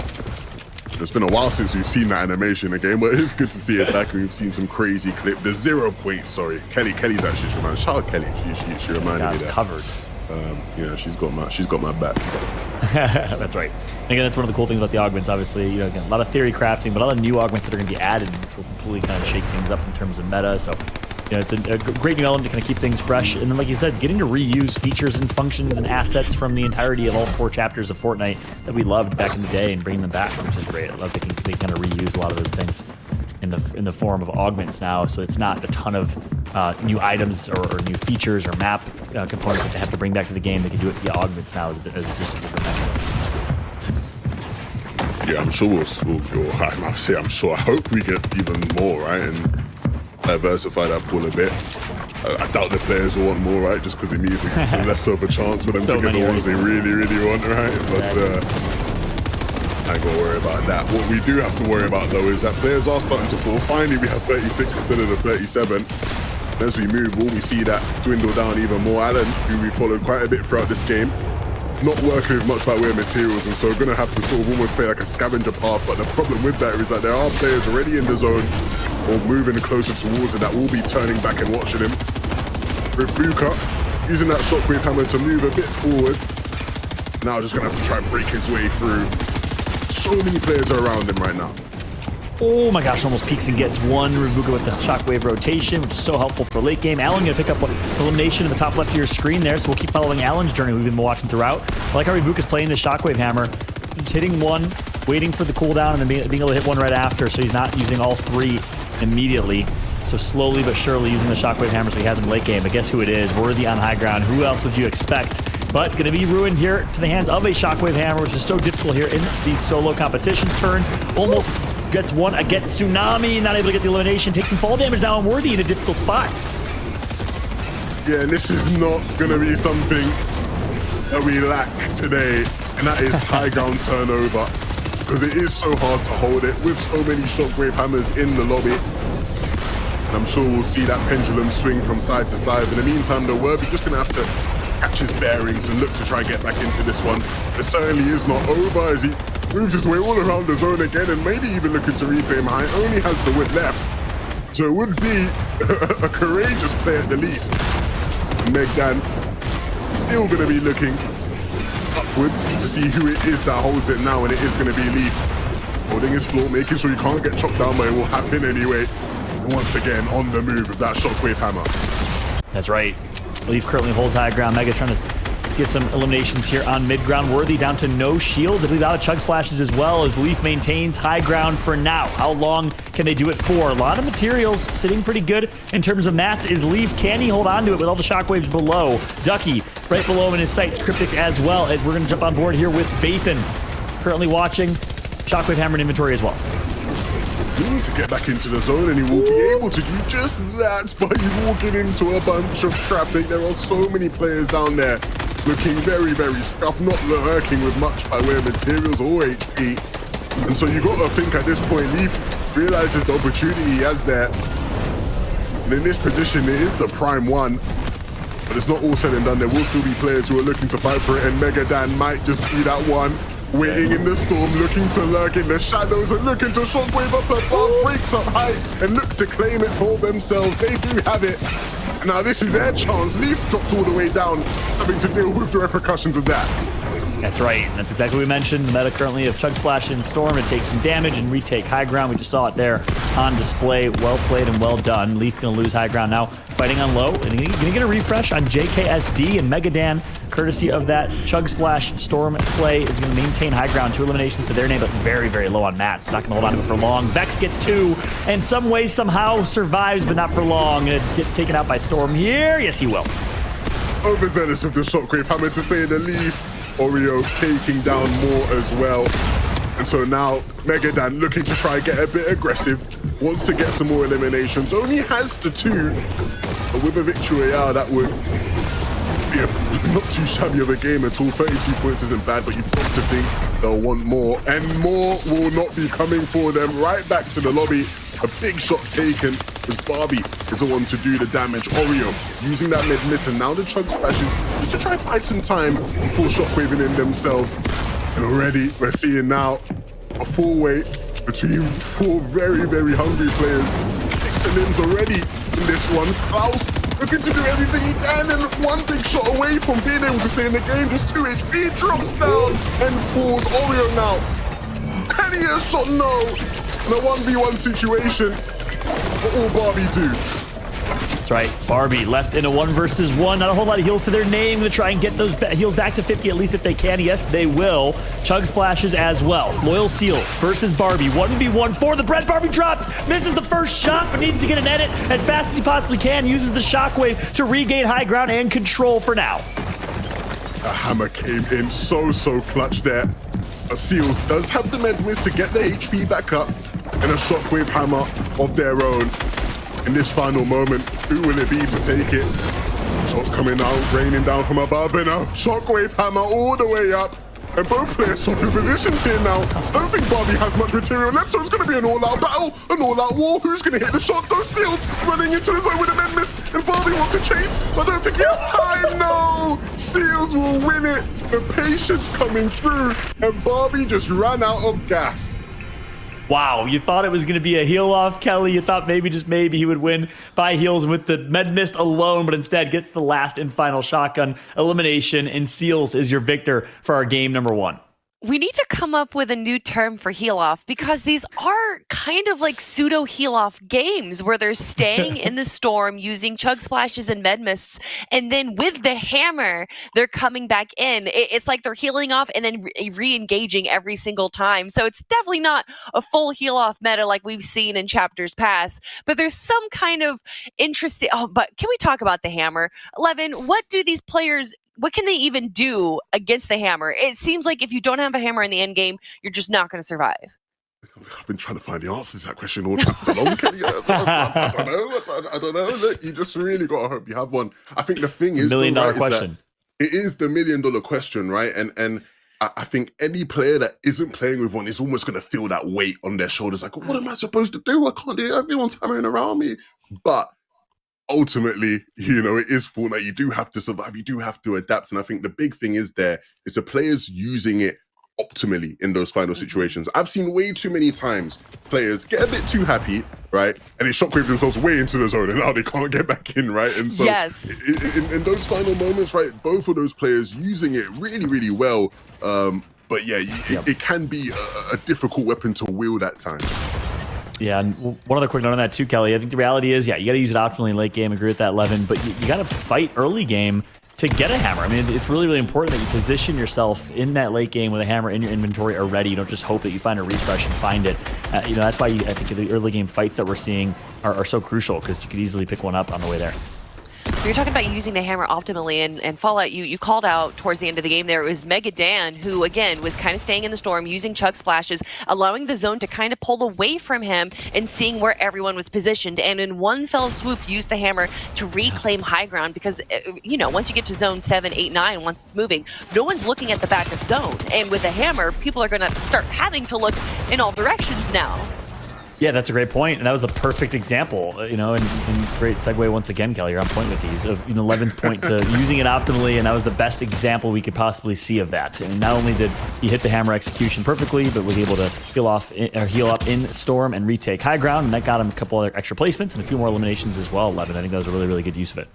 it's been a while since we've seen that animation again, but it's good to see it back, and we've seen some crazy clip. The 0 point, sorry, Kelly's actually reminded. Shout out Kelly, she reminded me that. Covered. Yeah, she's got my back. That's right. And again, that's one of the cool things about the augments. Obviously, again, a lot of theory crafting, but a lot of new augments that are going to be added, which will completely kind of shake things up in terms of meta. So, it's a great new element to kind of keep things fresh. And then, like you said, getting to reuse features and functions and assets from the entirety of all 4 chapters of Fortnite that we loved back in the day and bringing them back, which is great. I love they kind of reuse a lot of those things in the form of augments now. So it's not a ton of new items or new features or map components that they have to bring back to the game. They can do it via augments now as just a different mechanism. Yeah, I'm sure I hope we get even more, right? And diversify that pool a bit. I doubt the players will want more, right? Just because it means it's less of a chance for them to get the ones they really want, right? But I ain't gonna worry about that. What we do have to worry about though is that players are starting to fall. Finally, we have 36 instead of the 37. As we move, will we see that dwindle down even more? Allen, who we followed quite a bit throughout this game, not working with much by way of materials, and so we're gonna have to sort of almost play like a scavenger path. But the problem with that is that there are players already in the zone or moving closer towards it that will be turning back and watching him. Rebuka using that shockwave hammer to move a bit forward. Now just gonna have to try and break his way through. So many players are around him right now. Oh my gosh, almost peeks and gets one. Rebuka with the shockwave rotation, which is so helpful for late game. Allen gonna pick up elimination in the top left of your screen there, so we'll keep following Allen's journey we've been watching throughout. I like how Rebuka's playing the shockwave hammer, just hitting one, waiting for the cooldown, and then being able to hit one right after, so he's not using all 3 immediately. So slowly but surely using the shockwave hammer so he has him late game. But guess who it is? Worthy on high ground. Who else would you expect? But going to be ruined here to the hands of a shockwave hammer, which is so difficult here in these solo competitions. Turns, almost gets one against Tsunami, not able to get the elimination. Takes some fall damage now, and Worthy in a difficult spot. Yeah, and this is not going to be something that we lack today, and that is high ground turnover. Because it is so hard to hold it with so many shockwave hammers in the lobby. And I'm sure we'll see that pendulum swing from side to side. In the meantime, though, Worthy just going to have to catch his bearings and look to try and get back into this one. It certainly is not over as he moves his way all around the zone again and maybe even looking to reclaim high. Only has the whip left. So it would be a courageous play at the least. Megdan still going to be looking upwards to see who it is that holds it now, and it is going to be Leaf. Holding his floor, making sure he can't get chopped down, but it will happen anyway. And once again, on the move with that shockwave hammer. That's right. Leaf currently holds high ground. Mega trying to get some eliminations here on mid ground. Worthy down to no shield. I believe out of chug splashes as well, as Leaf maintains high ground for now. How long can they do it for? A lot of materials sitting pretty good in terms of mats. Is Leaf, can he hold on to it with all the shockwaves below? Ducky right below him in his sights. Cryptics as well, as we're going to jump on board here with Bathan. Currently watching. Shockwave hammer in inventory as well. He needs to get back into the zone, and he will be able to do just that by walking into a bunch of traffic. There are so many players down there looking very, very scuffed, not lurking with much by way of materials or HP. And so you got to think at this point, Leaf realizes the opportunity he has there. And in this position, it is the prime one. But it's not all said and done. There will still be players who are looking to fight for it, and Megadan might just be that one. Waiting in the storm, looking to lurk in the shadows and looking to shockwave up above, breaks up high and looks to claim it for themselves. They do have it. Now this is their chance. Leaf dropped all the way down, having to deal with the repercussions of that. That's right. And that's exactly what we mentioned. The meta currently of Chug Splash and Storm to take some damage and retake high ground. We just saw it there on display. Well played and well done. Leaf going to lose high ground now, fighting on low. And going to get a refresh on JKSD, and Megadan, courtesy of that Chug Splash Storm play, is going to maintain high ground. 2 eliminations to their name, but very, very low on mats. Not going to hold on to it for long. Vex gets 2, and some way, somehow survives, but not for long. Going to get taken out by Storm here. Yes, he will. Overzealous of the Shockwave Hammer, to say the least. Oreo taking down more as well. And so now Megadan looking to try and get a bit aggressive, wants to get some more eliminations, only has the 2, but with a victory royale that would be not too shabby of a game at all. 32 points isn't bad, but you've got to think they'll want more, and more will not be coming for them. Right back to the lobby, a big shot taken as Barbie is the one to do the damage. Oreo using that mid miss, and now the Chug Splashes just to try and find some time before shockwaving in themselves. And already we're seeing now a 4-way between 4 very, very hungry players. 6 limbs already in this one. Klaus looking to do everything he can, and 1 big shot away from being able to stay in the game. Just 2 HP, drops down and falls. Oreo now. Can he a shot? No. In a 1v1 situation, what will Barbie do? That's right. Barbie left in a 1 versus 1. Not a whole lot of heals to their name. Going to try and get those heals back to 50 at least if they can. Yes, they will. Chug Splashes as well. Loyal Seals versus Barbie. 1v1 for the bread. Barbie drops. Misses the first shot, but needs to get an edit as fast as he possibly can. Uses the shockwave to regain high ground and control for now. A hammer came in so clutch there. Seals does have the med miss to get their HP back up, and a shockwave hammer of their own. In this final moment, who will it be to take it? Shots coming out, raining down from above, and a shockwave hammer all the way up. And both players swapping positions here now. I don't think Barbie has much material left, so it's going to be an all-out battle, an all-out war. Who's going to hit the shot? Those Seals running into the zone with a med miss, and Barbie wants to chase. I don't think he has time. No! Seals will win it. The patience coming through, and Barbie just ran out of gas. Wow, you thought it was going to be a heal off, Kelly. You thought maybe, just maybe, he would win by heals with the med mist alone, but instead gets the last and final shotgun elimination, and Seals is your victor for our game number 1. We need to come up with a new term for heal off, because these are kind of like pseudo heal off games where they're staying in the storm using Chug Splashes and med mists, and then with the hammer they're coming back in. It's like they're healing off and then re-engaging every single time. So it's definitely not a full heal off meta like we've seen in chapters past, but there's some kind of interesting. But can we talk about the hammer? 11, what do these players, what can they even do against the hammer? It seems like if you don't have a hammer in the end game, you're just not going to survive. I've been trying to find the answers to that question all chapter long. I don't know. Look, you just really got to hope you have one. I think the thing is, $1 million question. It is the $1 million question, right? And I think any player that isn't playing with one is almost going to feel that weight on their shoulders. Like, what am I supposed to do? I can't do it. Everyone's hammering around me. But ultimately, you know, it is Fortnite. You do have to survive. You do have to adapt. And I think the big thing is the players using it optimally in those final situations. I've seen way too many times players get a bit too happy, right? And they shockwave themselves way into the zone, and now they can't get back in, right? And so yes, in those final moments, right, both of those players using it really, really well. But yeah, it can be a difficult weapon to wield at times. Yeah, and one other quick note on that too, Kelly. I think the reality is, yeah, you got to use it optimally in late game. Agree with that, Levin. But you got to fight early game to get a hammer. I mean, it's really, really important that you position yourself in that late game with a hammer in your inventory already. You don't just hope that you find a refresh and find it. You know, that's why I think the early game fights that we're seeing are so crucial, because you could easily pick one up on the way there. You're talking about using the hammer optimally, and Fallout, you called out towards the end of the game there, it was Megadan, who again was kind of staying in the storm, using Chug Splashes, allowing the zone to kind of pull away from him and seeing where everyone was positioned, and in one fell swoop used the hammer to reclaim high ground, because, you know, once you get to zone 7, 8, 9, once it's moving, no one's looking at the back of zone, and with the hammer, people are going to start having to look in all directions now. Yeah, that's a great point, and that was the perfect example, you know, and great segue once again, Kelly, you're on point with these, of, you know, Levin's point to using it optimally, and that was the best example we could possibly see of that. And not only did he hit the hammer execution perfectly, but was able to heal up in Storm and retake high ground, and that got him a couple other extra placements and a few more eliminations as well, Levin. I think that was a really, really good use of it.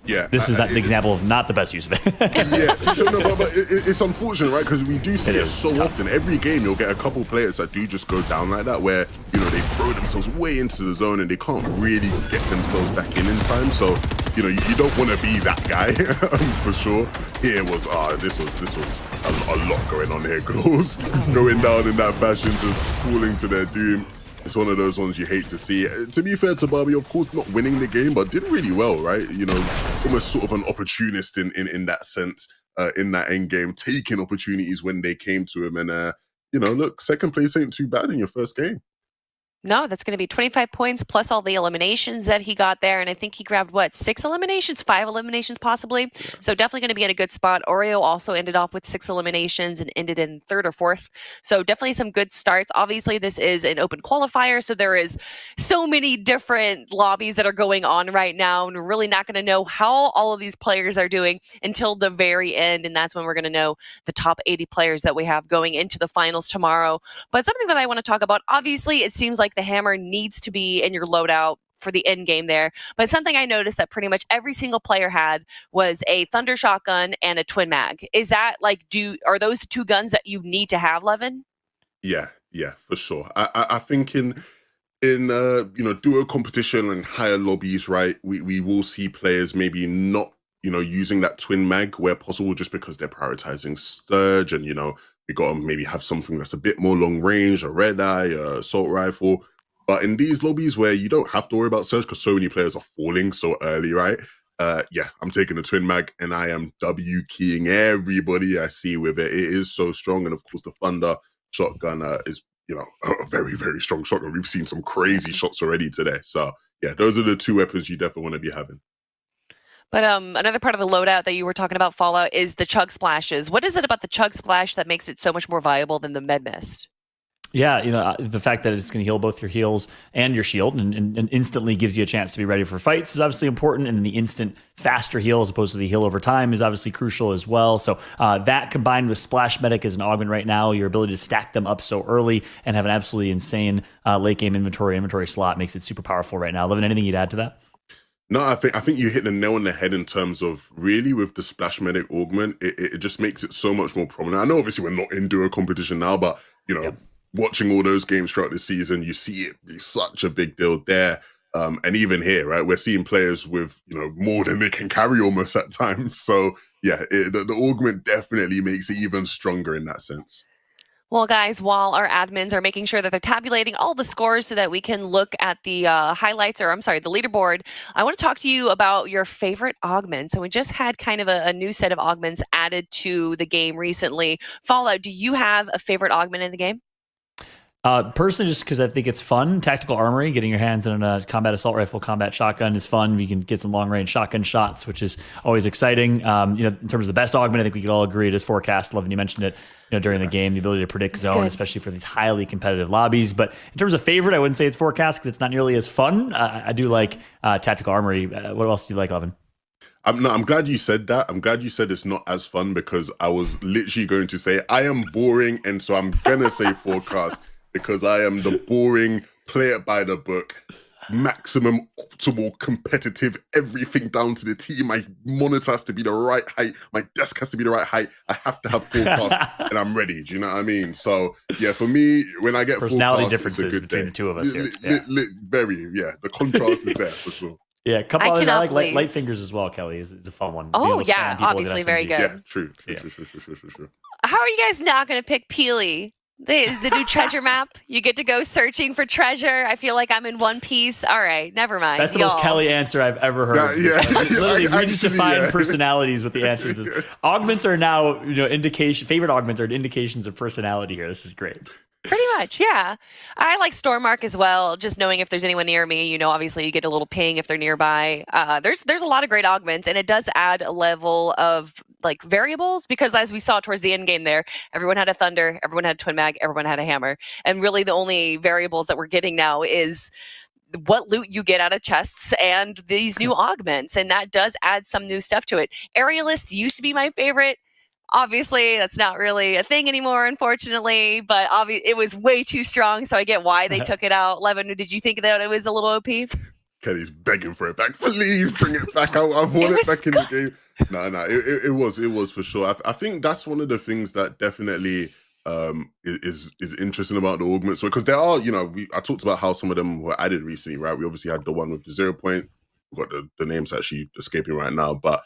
Yeah, This is not the example of not the best use of it. Yeah, so no, but it's unfortunate, right? Because we do see it so often. Every game, you'll get a couple players that do just go down like that, where they throw themselves way into the zone and they can't really get themselves back in time. So you don't want to be that guy for sure. Here was this was a lot going on here. Close going down in that fashion, just falling to their doom. It's one of those ones you hate to see. To be fair to Barbie, of course, not winning the game, but did really well, right? Almost sort of an opportunist in that sense, in that end game, taking opportunities when they came to him. And, look, second place ain't too bad in your first game. No, that's going to be 25 points plus all the eliminations that he got there. And I think he grabbed, 6 eliminations, 5 eliminations possibly. Yeah. So definitely going to be in a good spot. Oreo also ended off with 6 eliminations and ended in 3rd or 4th. So definitely some good starts. Obviously, this is an open qualifier. So there is so many different lobbies that are going on right now. And we're really not going to know how all of these players are doing until the very end. And that's when we're going to know the top 80 players that we have going into the finals tomorrow. But something that I want to talk about, obviously, it seems like the hammer needs to be in your loadout for the end game there. But something I noticed that pretty much every single player had was a thunder shotgun and a twin mag. Is that are those the 2 guns that you need to have, Levin? Yeah, for sure. I think in duo competition and higher lobbies, right, we will see players maybe not using that twin mag where possible, just because they're prioritizing Sturge and we got to maybe have something that's a bit more long range, a red eye, a assault rifle. But in these lobbies where you don't have to worry about Surge because so many players are falling so early, right? I'm taking the twin mag and I am W keying everybody I see with it. It is so strong. And of course, the thunder shotgun is, a very, very strong shotgun. We've seen some crazy shots already today. So yeah, those are the 2 weapons you definitely want to be having. But another part of the loadout that you were talking about, Fallout, is the chug splashes. What is it about the chug splash that makes it so much more viable than the med mist? Yeah, the fact that it's going to heal both your heals and your shield and instantly gives you a chance to be ready for fights is obviously important. And the instant faster heal as opposed to the heal over time is obviously crucial as well. So that combined with Splash Medic as an augment right now, your ability to stack them up so early and have an absolutely insane late game inventory slot makes it super powerful right now. Levin, anything you'd add to that? No, I think you hit the nail on the head in terms of really with the Splash Medic augment, it just makes it so much more prominent. I know obviously we're not in duo competition now, but watching all those games throughout the season, you see it be such a big deal there. And even here, right, we're seeing players with, more than they can carry almost at times. So yeah, the augment definitely makes it even stronger in that sense. Well, guys, while our admins are making sure that they're tabulating all the scores so that we can look at the highlights, the leaderboard, I want to talk to you about your favorite augments. So we just had kind of a new set of augments added to the game recently. Fallout, do you have a favorite augment in the game? Personally, just because I think it's fun. Tactical Armory, getting your hands on a combat assault rifle, combat shotgun is fun. You can get some long range shotgun shots, which is always exciting. In terms of the best augment, I think we could all agree it is Forecast. Levin, you mentioned it during the game, the ability to predict zone, especially for these highly competitive lobbies. But in terms of favorite, I wouldn't say it's Forecast because it's not nearly as fun. I do like Tactical Armory. What else do you like, Levin? I'm glad you said that. I'm glad you said it's not as fun because I was literally going to say I am boring. And so I'm going to say Forecast. Because I am the boring, play it by the book, maximum optimal, competitive, everything down to the T. My monitor has to be the right height. My desk has to be the right height. I have to have Forecast and I'm ready. Do you know what I mean? So yeah, for me, when I get personality Forecast, differences it's a good between day. The 2 of us here. The contrast is there for sure. Yeah, a couple others. I like Light Fingers as well, Kelly. Is a fun one. Oh, yeah, obviously very good. Yeah, true. How are you guys not going to pick Peely? The new treasure map. You get to go searching for treasure. I feel like I'm in One Piece. All right, never mind. That's the most Kelly answer I've ever heard. Literally, we just define personalities with the answer to this. Augments are now, favorite augments are indications of personality here. This is great. Pretty much, yeah. I like Stormmark as well, just knowing if there's anyone near me. Obviously you get a little ping if they're nearby. There's a lot of great augments, and it does add a level of variables because as we saw towards the end game there, everyone had a thunder, everyone had twin mag, everyone had a hammer. And really the only variables that we're getting now is what loot you get out of chests and these new augments, and that does add some new stuff to it. Aerialist used to be my favorite. Obviously, that's not really a thing anymore, unfortunately, but it was way too strong, so I get why they took it out. Levin, did you think that it was a little OP? Kelly's begging for it back. Please bring it back. I want it back in the game. No, it was for sure. I think that's one of the things that definitely is interesting about the augments, because there are, I talked about how some of them were added recently, right? We obviously had the one with the 0 point. We've got the names actually escaping right now, but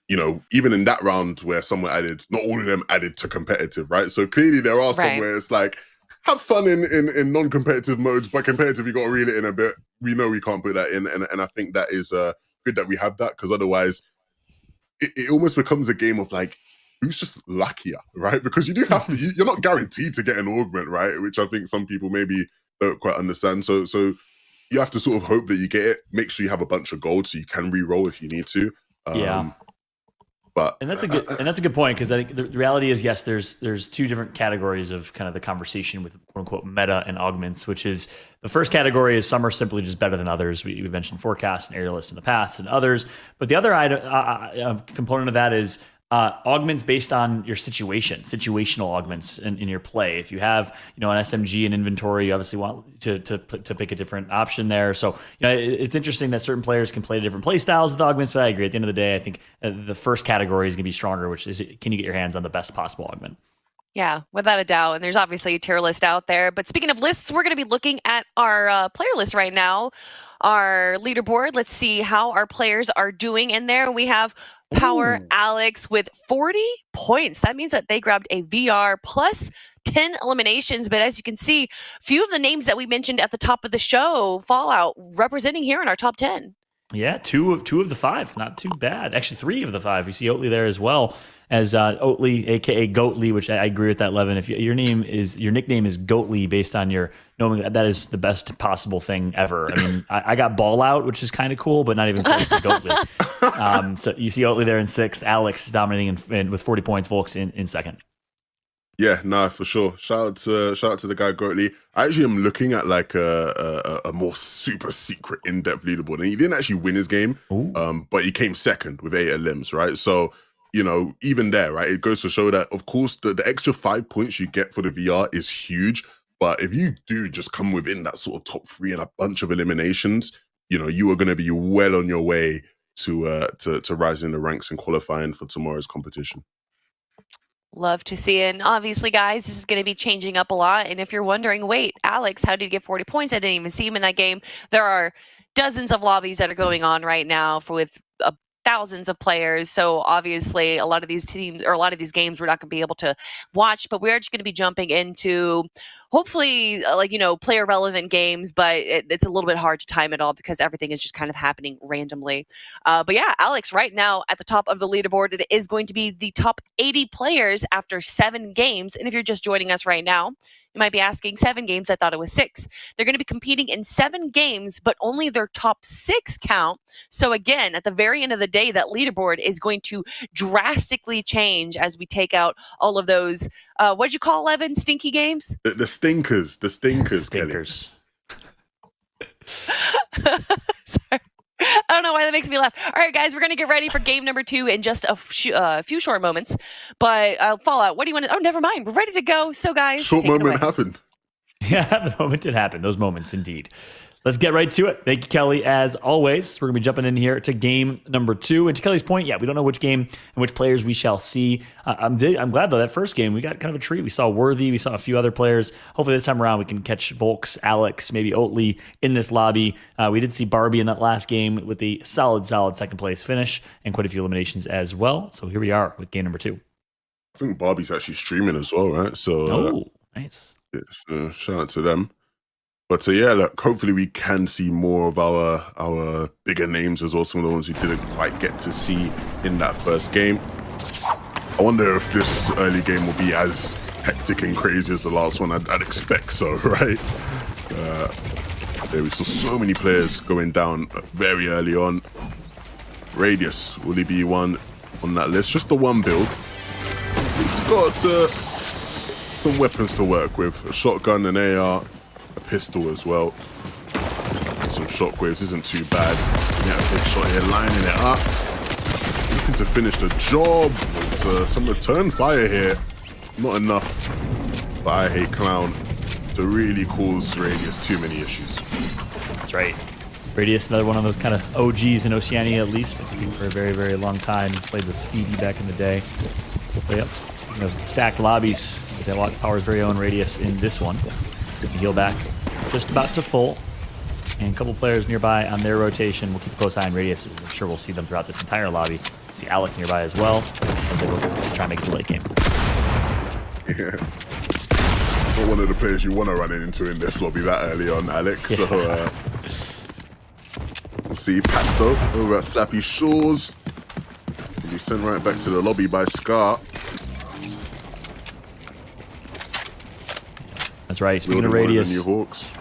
even in that round where some were added, not all of them added to competitive, right? So clearly there are some where it's like, have fun in non-competitive modes, but competitive, you got to reel it in a bit. We know we can't put that in, and I think that is good that we have that, because otherwise it almost becomes a game of like, who's just luckier, right? Because you do have to, you're not guaranteed to get an augment, right? Which I think some people maybe don't quite understand. So you have to sort of hope that you get it. Make sure you have a bunch of gold so you can re-roll if you need to. But that's a good point, because I think the reality is, yes, there's two different categories of kind of the conversation with quote unquote meta and augments, which is the first category is some are simply just better than others. We mentioned forecast and aerialist in the past and others, but the other component of that is augments based on your situational augments in your play. If you have, an SMG in inventory, you obviously want to pick a different option there. So, it's interesting that certain players can play different play styles with augments, but I agree. At the end of the day, I think the first category is going to be stronger, which is, can you get your hands on the best possible augment? Yeah, without a doubt. And there's obviously a tier list out there. But speaking of lists, we're going to be looking at our player list right now, our leaderboard. Let's see how our players are doing in there. We have Power Alex with 40 points. That means that they grabbed a VR plus 10 eliminations. But as you can see, few of the names that we mentioned at the top of the show, Fallout, representing here in our top 10. Yeah, two of the five. Not too bad. Actually, 3 of the 5. We see Oatley there as well as Oatley, aka Goatley, which I agree with that, Levin. If your nickname is Goatley based on your knowing, that is the best possible thing ever. I mean, I got Ball Out, which is kind of cool, but not even close to Goatley. So you see Oatley there in 6th, Alex dominating with 40 points, Volks in 2nd. Yeah, no, for sure. Shout out to the guy Goatley. I actually am looking at like a more super secret in-depth leaderboard, and he didn't actually win his game, but he came 2nd with 8 limbs, right? So even there, right, it goes to show that, of course, the extra 5 points you get for the VR is huge, but if you do just come within that sort of top 3 and a bunch of eliminations, you are going to be well on your way to rising the ranks and qualifying for tomorrow's competition. Love to see it. And obviously, guys, this is going to be changing up a lot. And if you're wondering, wait, Alex, how did he get 40 points? I didn't even see him in that game. There are dozens of lobbies that are going on right now with thousands of players. So obviously, a lot of these teams or a lot of these games we're not going to be able to watch, but we're just going to be jumping into hopefully player relevant games, but it's a little bit hard to time it all because everything is just kind of happening randomly. But yeah, Alex, right now at the top of the leaderboard, it is going to be the top 80 players after 7 games. And if you're just joining us right now, you might be asking, 7 games? I thought it was 6. They're going to be competing in 7 games, but only their top 6 count. So again, at the very end of the day, that leaderboard is going to drastically change as we take out all of those, what'd you call 11 stinky games? The stinkers, Stinkers. Sorry. I don't know why that makes me laugh. All right, guys, we're going to get ready for game number 2 in just a few short moments. But Fallout, what do you want to... Oh, never mind. We're ready to go. So, guys, short moment happened. Yeah, the moment did happen. Those moments, indeed. Let's get right to it. Thank you, Kelly, as always. We're going to be jumping in here to game number 2. And to Kelly's point, yeah, we don't know which game and which players we shall see. I'm glad, though, that first game, we got kind of a treat. We saw Worthy. We saw a few other players. Hopefully this time around we can catch Volks, Alex, maybe Oatley in this lobby. We did see Barbie in that last game with the solid second place finish and quite a few eliminations as well. So here we are with game number 2. I think Barbie's actually streaming as well, right? So nice. Yeah, shout out to them. But yeah, look, hopefully we can see more of our bigger names as well, some of the ones we didn't quite get to see in that first game. I wonder if this early game will be as hectic and crazy as the last one. I'd expect so, right? We saw so many players going down very early on. Radius, will he be one on that list? Just the one build. He's got some weapons to work with. A shotgun, an AR, a pistol as well. Some shockwaves isn't too bad. Yeah, a big shot here, lining it up. Looking to finish the job. With some return fire here. Not enough, but I hate Clown to really cause Radius too many issues. That's right. Radius, another one of those kind of OGs in Oceania, at least. Been playing for a very, very long time. Played with Speedy back in the day. But yep, speaking of stacked lobbies, that Watch Power's very own Radius in this one. Heal back, just about to full. And a couple players nearby on their rotation. We'll keep a close eye on Radius. I'm sure we'll see them throughout this entire lobby. See Alec nearby as well, as they look to try and make it to late game. Yeah. Not one of the players you want to run into in this lobby that early on, Alex. Yeah. So, we'll see Paxo over at Slappy Shores. He'll be sent right back to the lobby by Scar. That's right. Speaking of Radius. New Hawks.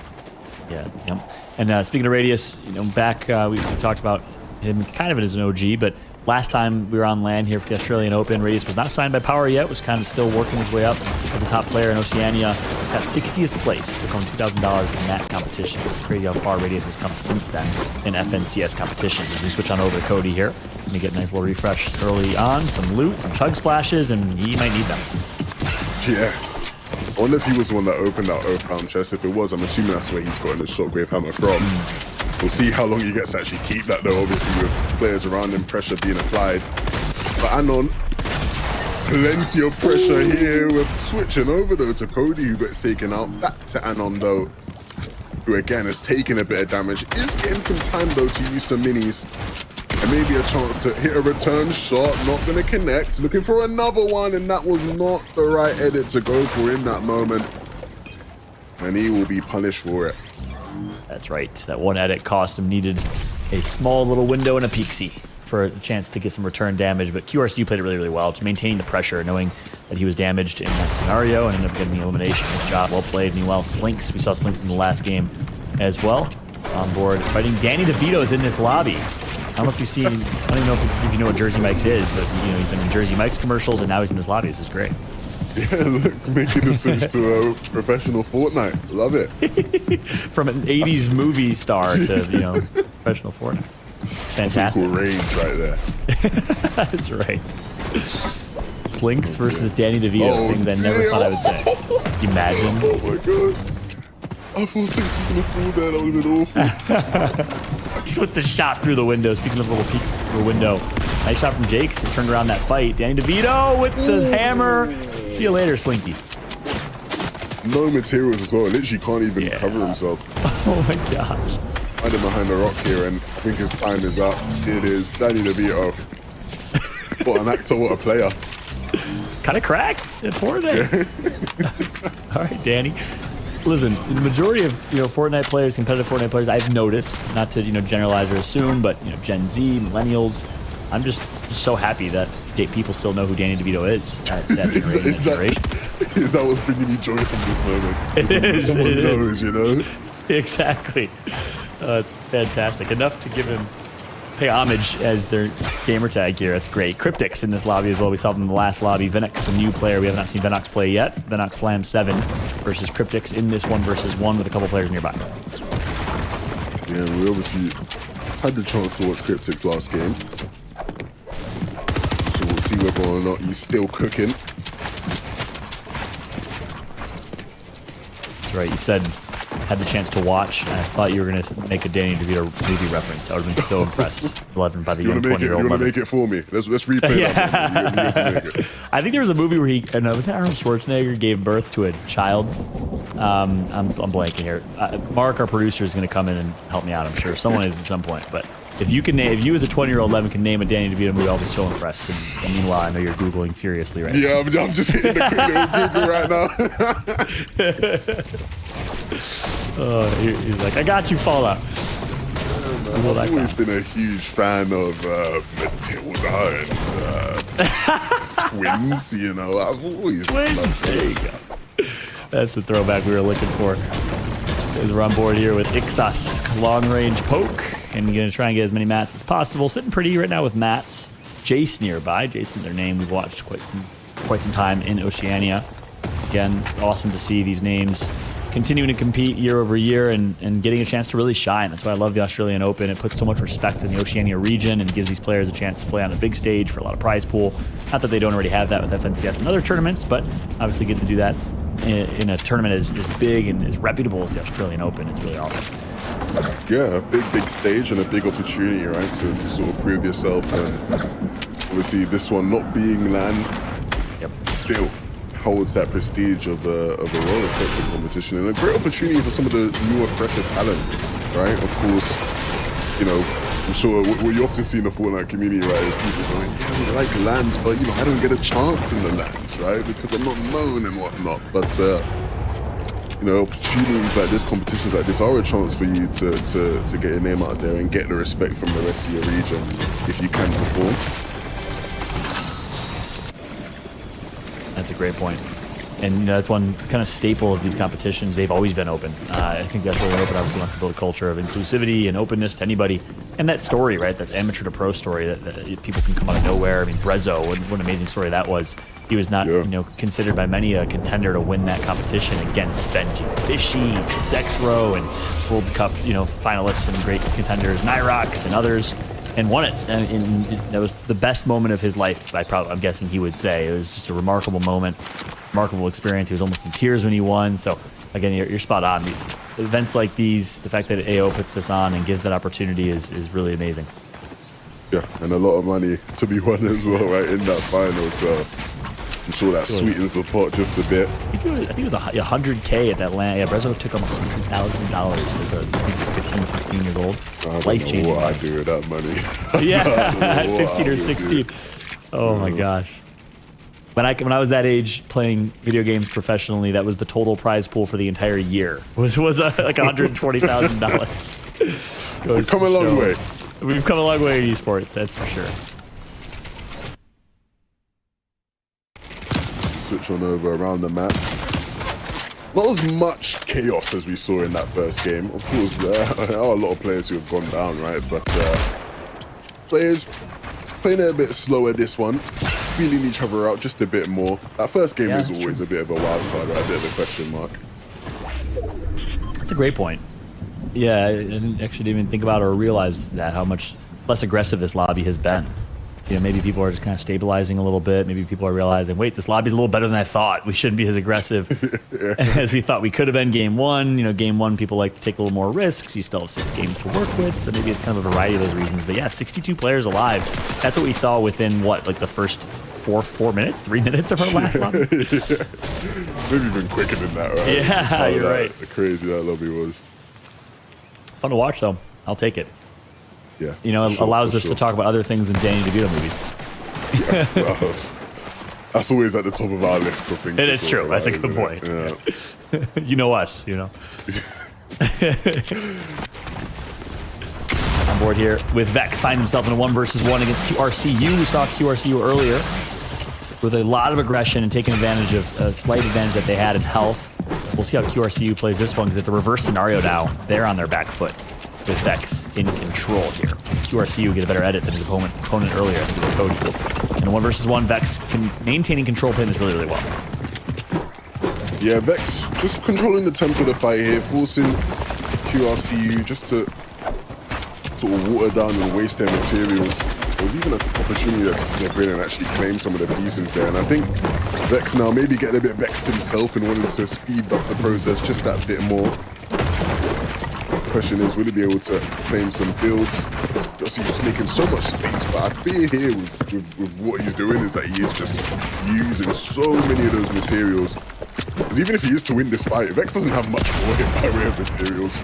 Yeah, yep. And speaking of Radius, back we talked about him kind of as an OG, but last time we were on land here for the Australian Open, Radius was not signed by Power yet, was kind of still working his way up as a top player in Oceania. Got 60th place, took home $2,000 in that competition. It's crazy how far Radius has come since then in FNCS competitions. As we switch on over to Cody here, and we get a nice little refresh early on, some loot, some chug splashes, and he might need them. Yeah. I wonder if he was the one that opened that Earthbound chest. If it was, I'm assuming that's where he's gotten his shockwave hammer from. We'll see how long he gets to actually keep that, though, obviously, with players around him, pressure being applied. But Anon, plenty of pressure here. We're switching over, though, to Cody, who gets taken out. Back to Anon, though, who, again, has taken a bit of damage. Is getting some time, though, to use some minis. And maybe a chance to hit a return shot. Not going to connect. Looking for another one, and that was not the right edit to go for in that moment. And he will be punished for it. That's right. That one edit cost him needed a small little window and a Pixie for a chance to get some return damage. But QRC played it really, really well, just maintaining the pressure, knowing that he was damaged in that scenario and ended up getting the elimination. Good job. Well played. Meanwhile, Slinks. We saw Slinks in the last game as well. On board fighting. Danny DeVito's in this lobby. I don't know if you've seen, I don't even know if you know what Jersey Mike's is, but he's been in Jersey Mike's commercials and now he's in this lobby. This is great. Yeah, look, making the switch to a professional Fortnite. Love it. From an 80s movie star to, professional Fortnite. Fantastic. Cool range right there. That's right. Slinks versus Danny DeVito, things I never thought I would say. Imagine. Oh my god. I thought Slinks was going to fall there. That would have been awful. Just with the shot through the window. Speaking of a little peek through the window. Nice shot from Jakes. It turned around that fight. Danny DeVito with the hammer. See you later, Slinky. No materials as well. Literally can't even cover himself. Oh my gosh. Hiding behind the rock here, and I think his time is up. It is Danny DeVito. What an actor, what a player. Kind of cracked at 4 there. All right, Danny. Listen, the majority of Fortnite players, competitive Fortnite players, I've noticed, not to generalize or assume, but Gen Z, millennials, I'm just so happy that people still know who Danny DeVito is at that generation. Is that what's bringing you joy from this moment? It is. Someone knows, Exactly. It's fantastic. Enough to give him pay homage as their gamer tag here. That's great. Cryptics in this lobby as well. We saw them in the last lobby. Venox, a new player. We have not seen Venox play yet. Venox Slam 7 versus Cryptics in this 1-versus-1 with a couple players nearby. Yeah, we obviously had the chance to watch Cryptics last game. So we'll see whether or not he's still cooking. That's right. You said had the chance to watch, and I thought you were going to make a Danny DeVito movie reference. I would have been so impressed. 11 by the young 20-year-old. You want to make it for me? Let's replay that. I think there was a movie where was that Arnold Schwarzenegger gave birth to a child? I'm blanking here. Mark, our producer, is going to come in and help me out. I'm sure someone is at some point. But if you as a 20-year-old 11 can name a Danny DeVito movie, I'll be so impressed. And meanwhile, I know you're googling furiously right now. Yeah, I'm just hitting the Google right now. He's like, I got you, Fallout. I've always been a huge fan of Matilda and twins, I've always loved There you go. That's the throwback we were looking for. As we're on board here with Ixas, long-range poke, and going to try and get as many mats as possible. Sitting pretty right now with mats. Jace nearby. Jason, their name we've watched quite some time in Oceania. Again, it's awesome to see these names continuing to compete year over year and getting a chance to really shine. That's why I love the Australian Open. It puts so much respect in the Oceania region and gives these players a chance to play on the big stage for a lot of prize pool. Not that they don't already have that with FNCS and other tournaments, but obviously get to do that in a tournament as big and as reputable as the Australian Open. It's really awesome. Yeah, a big stage and a big opportunity, right, to sort of prove yourself. And obviously, this one not being land, still holds that prestige of a well-respected competition and a great opportunity for some of the newer, fresher talent, right? Of course, you know, I'm sure what you often see in the Fortnite community, right, is people going, yeah, we like lands, but, you know, I don't get a chance in the lands, right, because I'm not known and whatnot. But, you know, opportunities like this, competitions like this are a chance for you to get your name out there and get the respect from the rest of your region if you can perform. That's a great point. And you know, that's one kind of staple of these competitions. They've always been open. I think that's really open. Obviously wants to build a culture of inclusivity and openness to anybody. And that story, right, that amateur to pro story that people can come out of nowhere. I mean, Brezzo, what an amazing story that was. He was not, you know, considered by many a contender to win that competition against Benji Fishy, Zexro, and World Cup, you know, finalists and great contenders, Nyrox and others, and won it. And that was the best moment of his life, I'm guessing he would say. It was just a remarkable moment, remarkable experience. He was almost in tears when he won. So, again, you're spot on. Events like these, the fact that AO puts this on and gives that opportunity is really amazing. Yeah, and a lot of money to be won as well, right, in that final. So I'm sure that sweetens the pot just a bit. I think it was 100K at that land. Yeah, Brezzo took him $100,000 as I think he was 15, 16 years old. Life-changing. What I do with that money. Yeah, 15 or 16. Oh my gosh. When I was that age playing video games professionally, that was the total prize pool for the entire year. Was like $120,000. We've come a long way. We've come a long way in esports, that's for sure. Switch on over around the map. Not as much chaos as we saw in that first game. Of course, there are a lot of players who have gone down, right? But players playing it a bit slower this one, feeling each other out just a bit more. That first game is always a bit of a wild card, right? A bit of a question mark. That's a great point. Yeah, I didn't even think about or realize that how much less aggressive this lobby has been. You know, maybe people are just kind of stabilizing a little bit. Maybe people are realizing, wait, this lobby's a little better than I thought. We shouldn't be as aggressive as we thought we could have been game one. You know, game one, people like to take a little more risks. You still have 6 games to work with, so maybe it's kind of a variety of those reasons. But yeah, 62 players alive. That's what we saw within, what, like the first 4 minutes, 3 minutes of our last lobby? Maybe even quicker than that, right? Yeah, you're right. Crazy that lobby was. It's fun to watch, though. I'll take it. Yeah, you know, it allows us to talk about other things than Danny DeVito movies. Yeah, well, that's always at the top of our list of things. It is true. That's a good point. Yeah. You know us, you know. On board here with Vex, finds himself in a 1 versus 1 against QRCU. We saw QRCU earlier with a lot of aggression and taking advantage of a slight advantage that they had in health. We'll see how QRCU plays this one because it's a reverse scenario now. They're on their back foot with Vex in control here. QRCU get a better edit than his opponent earlier. I think it was Cody. In a 1 versus 1, Vex maintaining control playing this really, really well. Yeah, Vex just controlling the tempo of the fight here, forcing QRCU just to sort of water down and waste their materials. There was even an opportunity to step in and actually claim some of the pieces there. And I think Vex now maybe getting a bit vexed himself and wanting to speed up the process just that bit more. Question is, will he be able to claim some builds? Obviously, just making so much space, but I fear here with what he's doing is that he is just using so many of those materials. Because even if he is to win this fight, Vex doesn't have much for him by way of materials.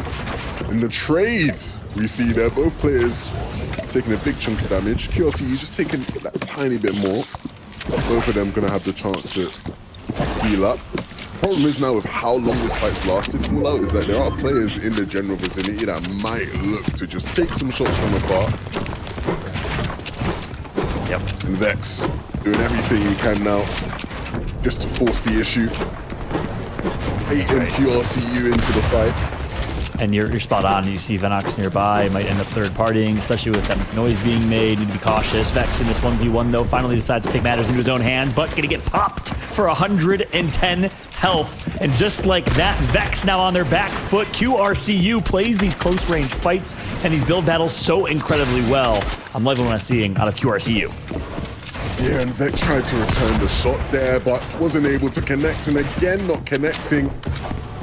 In the trade, we see there both players taking a big chunk of damage. QRC is just taking that tiny bit more. But both of them gonna have the chance to heal up. Problem is now with how long this fight's lasted, Fallout, is that there are players in the general vicinity that might look to just take some shots from afar. Yep. And Vex doing everything he can now just to force the issue. Baiting QRCU into the fight. And you're spot on. You see Venox nearby, might end up third partying, especially with that noise being made. Need to be cautious. Vex in this 1v1 though finally decides to take matters into his own hands, but gonna get popped for 110 health. And just like that, Vex now on their back foot. QRCU plays these close range fights and these build battles so incredibly well. I'm loving what I'm seeing out of QRCU. Yeah, and Vex tried to return the shot there, but wasn't able to connect, and again not connecting.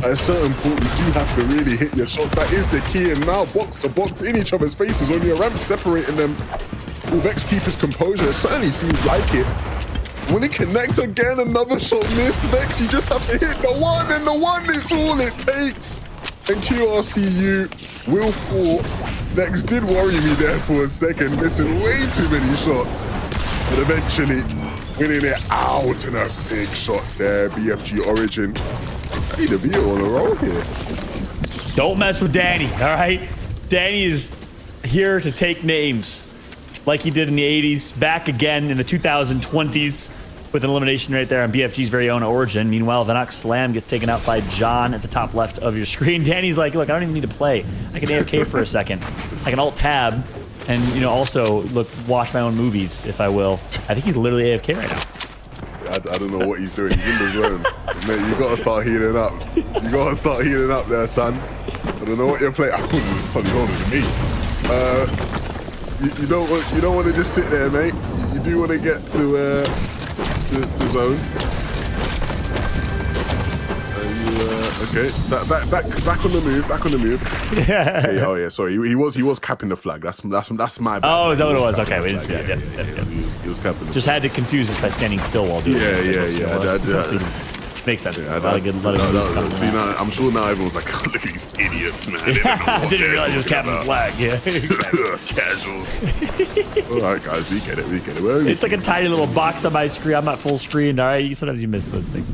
At a certain point, you do have to really hit your shots. That is the key. And now box to box in each other's faces. Only a ramp separating them. Will Vex keep his composure? It certainly seems like it. When it connects again, another shot missed. Vex, you just have to hit the one, and the one is all it takes. And QRCU will fall. Vex did worry me there for a second, missing way too many shots. But eventually winning it out, and a big shot there. BFG Origin. Hey, to be on a roll here. Don't mess with Danny, all right? Danny is here to take names like he did in the 80s, back again in the 2020s with an elimination right there on BFG's very own Origin. Meanwhile, Venox Slam gets taken out by John at the top left of your screen. Danny's like, look, I don't even need to play. I can AFK for a second. I can Alt-Tab and, you know, also, look, watch my own movies, if I will. I think he's literally AFK right now. I don't know what he's doing. He's in the zone. Mate, you gotta start healing up. You gotta start healing up there, son. I don't know what you're playing. I couldn't son older than me. You don't want to just sit there, mate. You do want to get to zone. Okay, back on the move. Back on the move. Hey, oh yeah, sorry. He was capping the flag. That's my bad. Oh, is that what it was? Okay, we didn't see that. Yeah. He was capping. Just had to confuse us by standing still while doing it. Yeah. Makes sense. Yeah, see, now I'm sure now everyone's like, oh, look at these idiots, man. I didn't realize it was capping the flag. Yeah, casuals. All right, guys, we get it. Well, it's like a tiny little box on my screen. I'm not full screen. All right, sometimes you miss those things.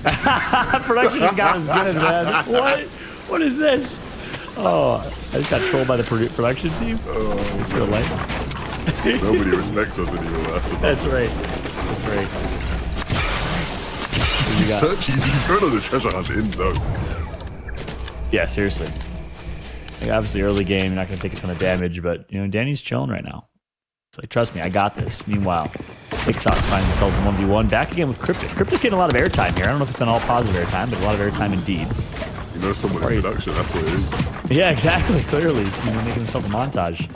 Production just got us good, man. What is this? Oh, I just got trolled by the production team. Oh, it's real life. Nobody respects us anymore. That's right. He's going on the treasure hunt in zone. Yeah, seriously. Like, obviously, early game, you're not going to take a ton of damage, but, you know, Danny's chilling right now. It's like, trust me, I got this. Meanwhile, Big Sox find themselves in 1v1. Back again with Cryptic. Cryptic's getting a lot of airtime here. I don't know if it's been all positive airtime, but a lot of airtime indeed. You know someone in production, that's what it is. Yeah, exactly. Clearly. You know, making himself a montage.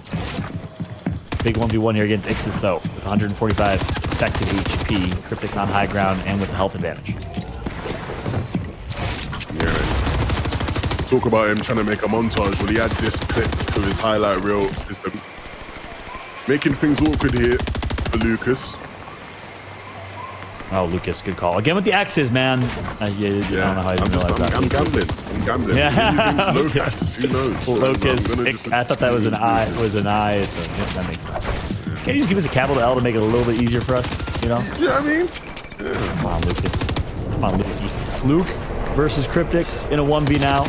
Big 1v1 here against Ixis, though, with 145 effective HP. Cryptic's on high ground and with the health advantage. Yeah. Talk about him trying to make a montage. Well, he had this clip of his highlight reel. Making things awkward here for Lucas. Oh, Lucas, good call. Again with the X's, man. I don't know how you realize that. I'm gambling. Yeah. Locus. Who knows? Locus. I thought that was an I. That makes sense. Can't you just give us a capital L to make it a little bit easier for us? You know? Yeah, I mean. Yeah. Come on, Lucas. Come on, Luke. Luke versus Cryptics in a 1v now.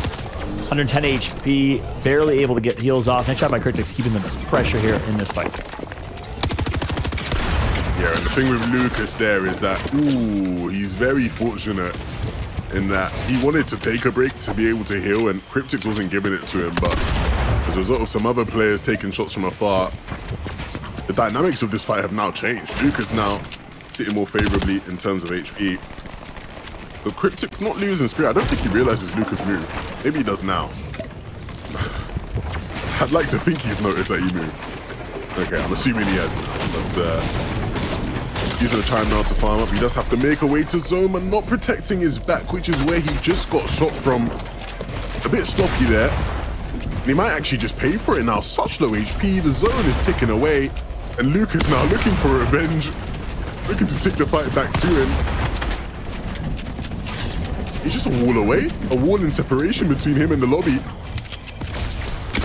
110 HP. Barely able to get heals off. Nice shot by Cryptics, keeping the pressure here in this fight. Yeah, and the thing with Lucas there is that, he's very fortunate in that he wanted to take a break to be able to heal, and Cryptic wasn't giving it to him, but as a result of some other players taking shots from afar, the dynamics of this fight have now changed. Lucas now sitting more favorably in terms of HP. But Cryptic's not losing spirit. I don't think he realizes Lucas moved. Maybe he does now. I'd like to think he's noticed that he moved. Okay, I'm assuming he has now, but using the time now to farm up. He does have to make a way to zone, and not protecting his back, which is where he just got shot from. A bit sloppy there. And he might actually just pay for it now. Such low HP, the zone is ticking away, and Lucas now looking for revenge, looking to take the fight back to him. He's just a wall away, a wall in separation between him and the lobby.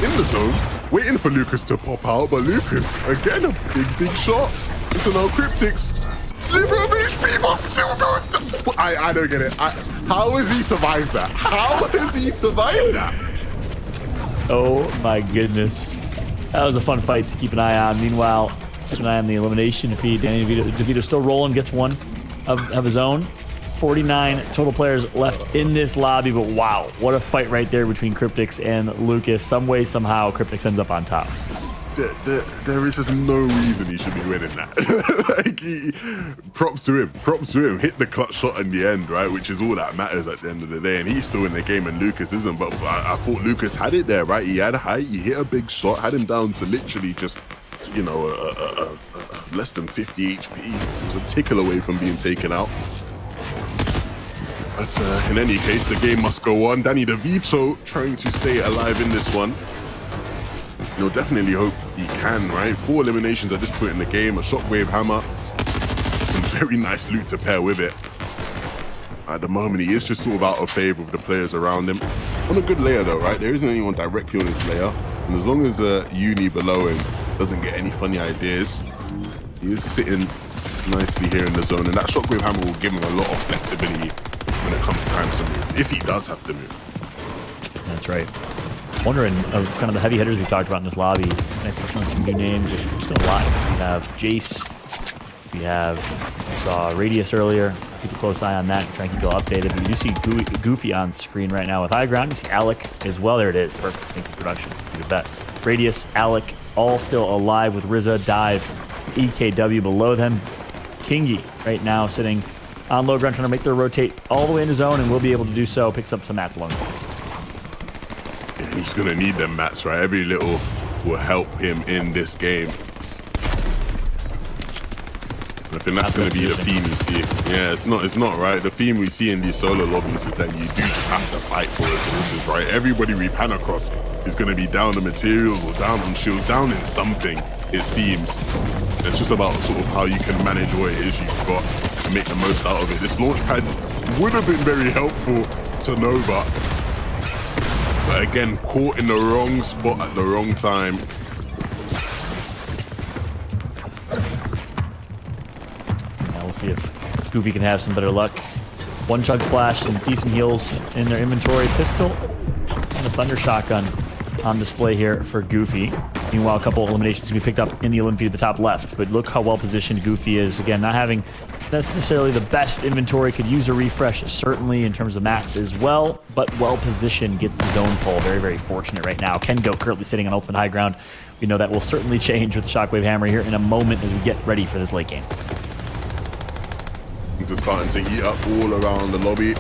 In the zone, waiting for Lucas to pop out, but Lucas, again, a big shot. So now Cryptics, sliver of HP, but still goes. I don't get it. How has he survived that? How has he survived that? Oh my goodness. That was a fun fight to keep an eye on. Meanwhile, keep an eye on the elimination feed. Danny DeVito still rolling, gets one of his own. 49 total players left in this lobby, but wow, what a fight right there between Cryptics and Lucas. Some way, somehow, Cryptics ends up on top. There is just no reason he should be winning that. Props to him. Hit the clutch shot in the end, right? Which is all that matters at the end of the day. And he's still in the game and Lucas isn't. But I thought Lucas had it there, right? He had a height, he hit a big shot, had him down to literally just, you know, less than 50 HP. It was a tickle away from being taken out. But in any case, the game must go on. Danny DeVito trying to stay alive in this one. You know, definitely hope he can, right? 4 eliminations at this point in the game. A shockwave hammer. Some very nice loot to pair with it. At the moment, he is just sort of out of favor with the players around him. On a good layer though, right? There isn't anyone directly on his layer. And as long as Uni below him doesn't get any funny ideas, he is sitting nicely here in the zone. And that shockwave hammer will give him a lot of flexibility when it comes time to move, if he does have to move. That's right. Wondering of kind of the heavy hitters we talked about in this lobby. Unfortunately, some new names, but still a lot. We have Jace. We saw Radius earlier. Keep a close eye on that. Try and keep you all updated. We do see Goofy on screen right now with high ground. You see Alec as well. There it is. Perfect. Thank you, production. You're the best. Radius, Alec, all still alive with Rizza, Dive, EKW below them. Kingy right now sitting on low ground trying to make their rotate all the way into zone and will be able to do so. Picks up some mats along the way. Yeah, he's going to need them mats, right? Every little will help him in this game. I think that's going to be the theme you see. Yeah, it's not right. The theme we see in these solo lobbies is that you do just have to fight for resources, right? Everybody we pan across is going to be down on materials or down on shields, down in something, it seems. It's just about sort of how you can manage what it is you've got and make the most out of it. This launch pad would have been very helpful to Nova. But again, caught in the wrong spot at the wrong time. See if Goofy can have some better luck. One chug splash, some decent heals in their inventory. Pistol and a thunder shotgun on display here for Goofy. Meanwhile, a couple eliminations can be picked up in the elim feed at the top left. But look how well positioned Goofy is. Again, not having necessarily the best inventory. Could use a refresh, certainly, in terms of mats as well. But well positioned, gets the zone pull. Very, very fortunate right now. Kengo currently sitting on open high ground. We know that will certainly change with the shockwave hammer here in a moment as we get ready for this late game. Things are starting to heat up all around the lobby.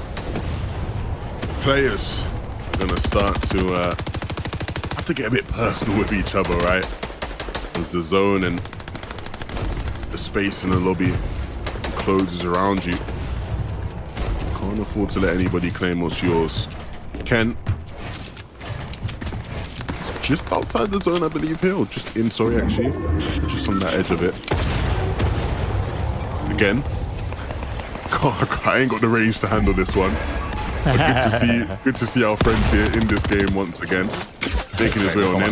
Players are going to start to have to get a bit personal with each other, right? As the zone and the space in the lobby closes around you. Can't afford to let anybody claim what's yours. Ken, just outside the zone, I believe here, or just in, sorry, actually. Just on that edge of it. Again. I ain't got the range to handle this one. But good to see our friends here in this game once again. Making his way on in.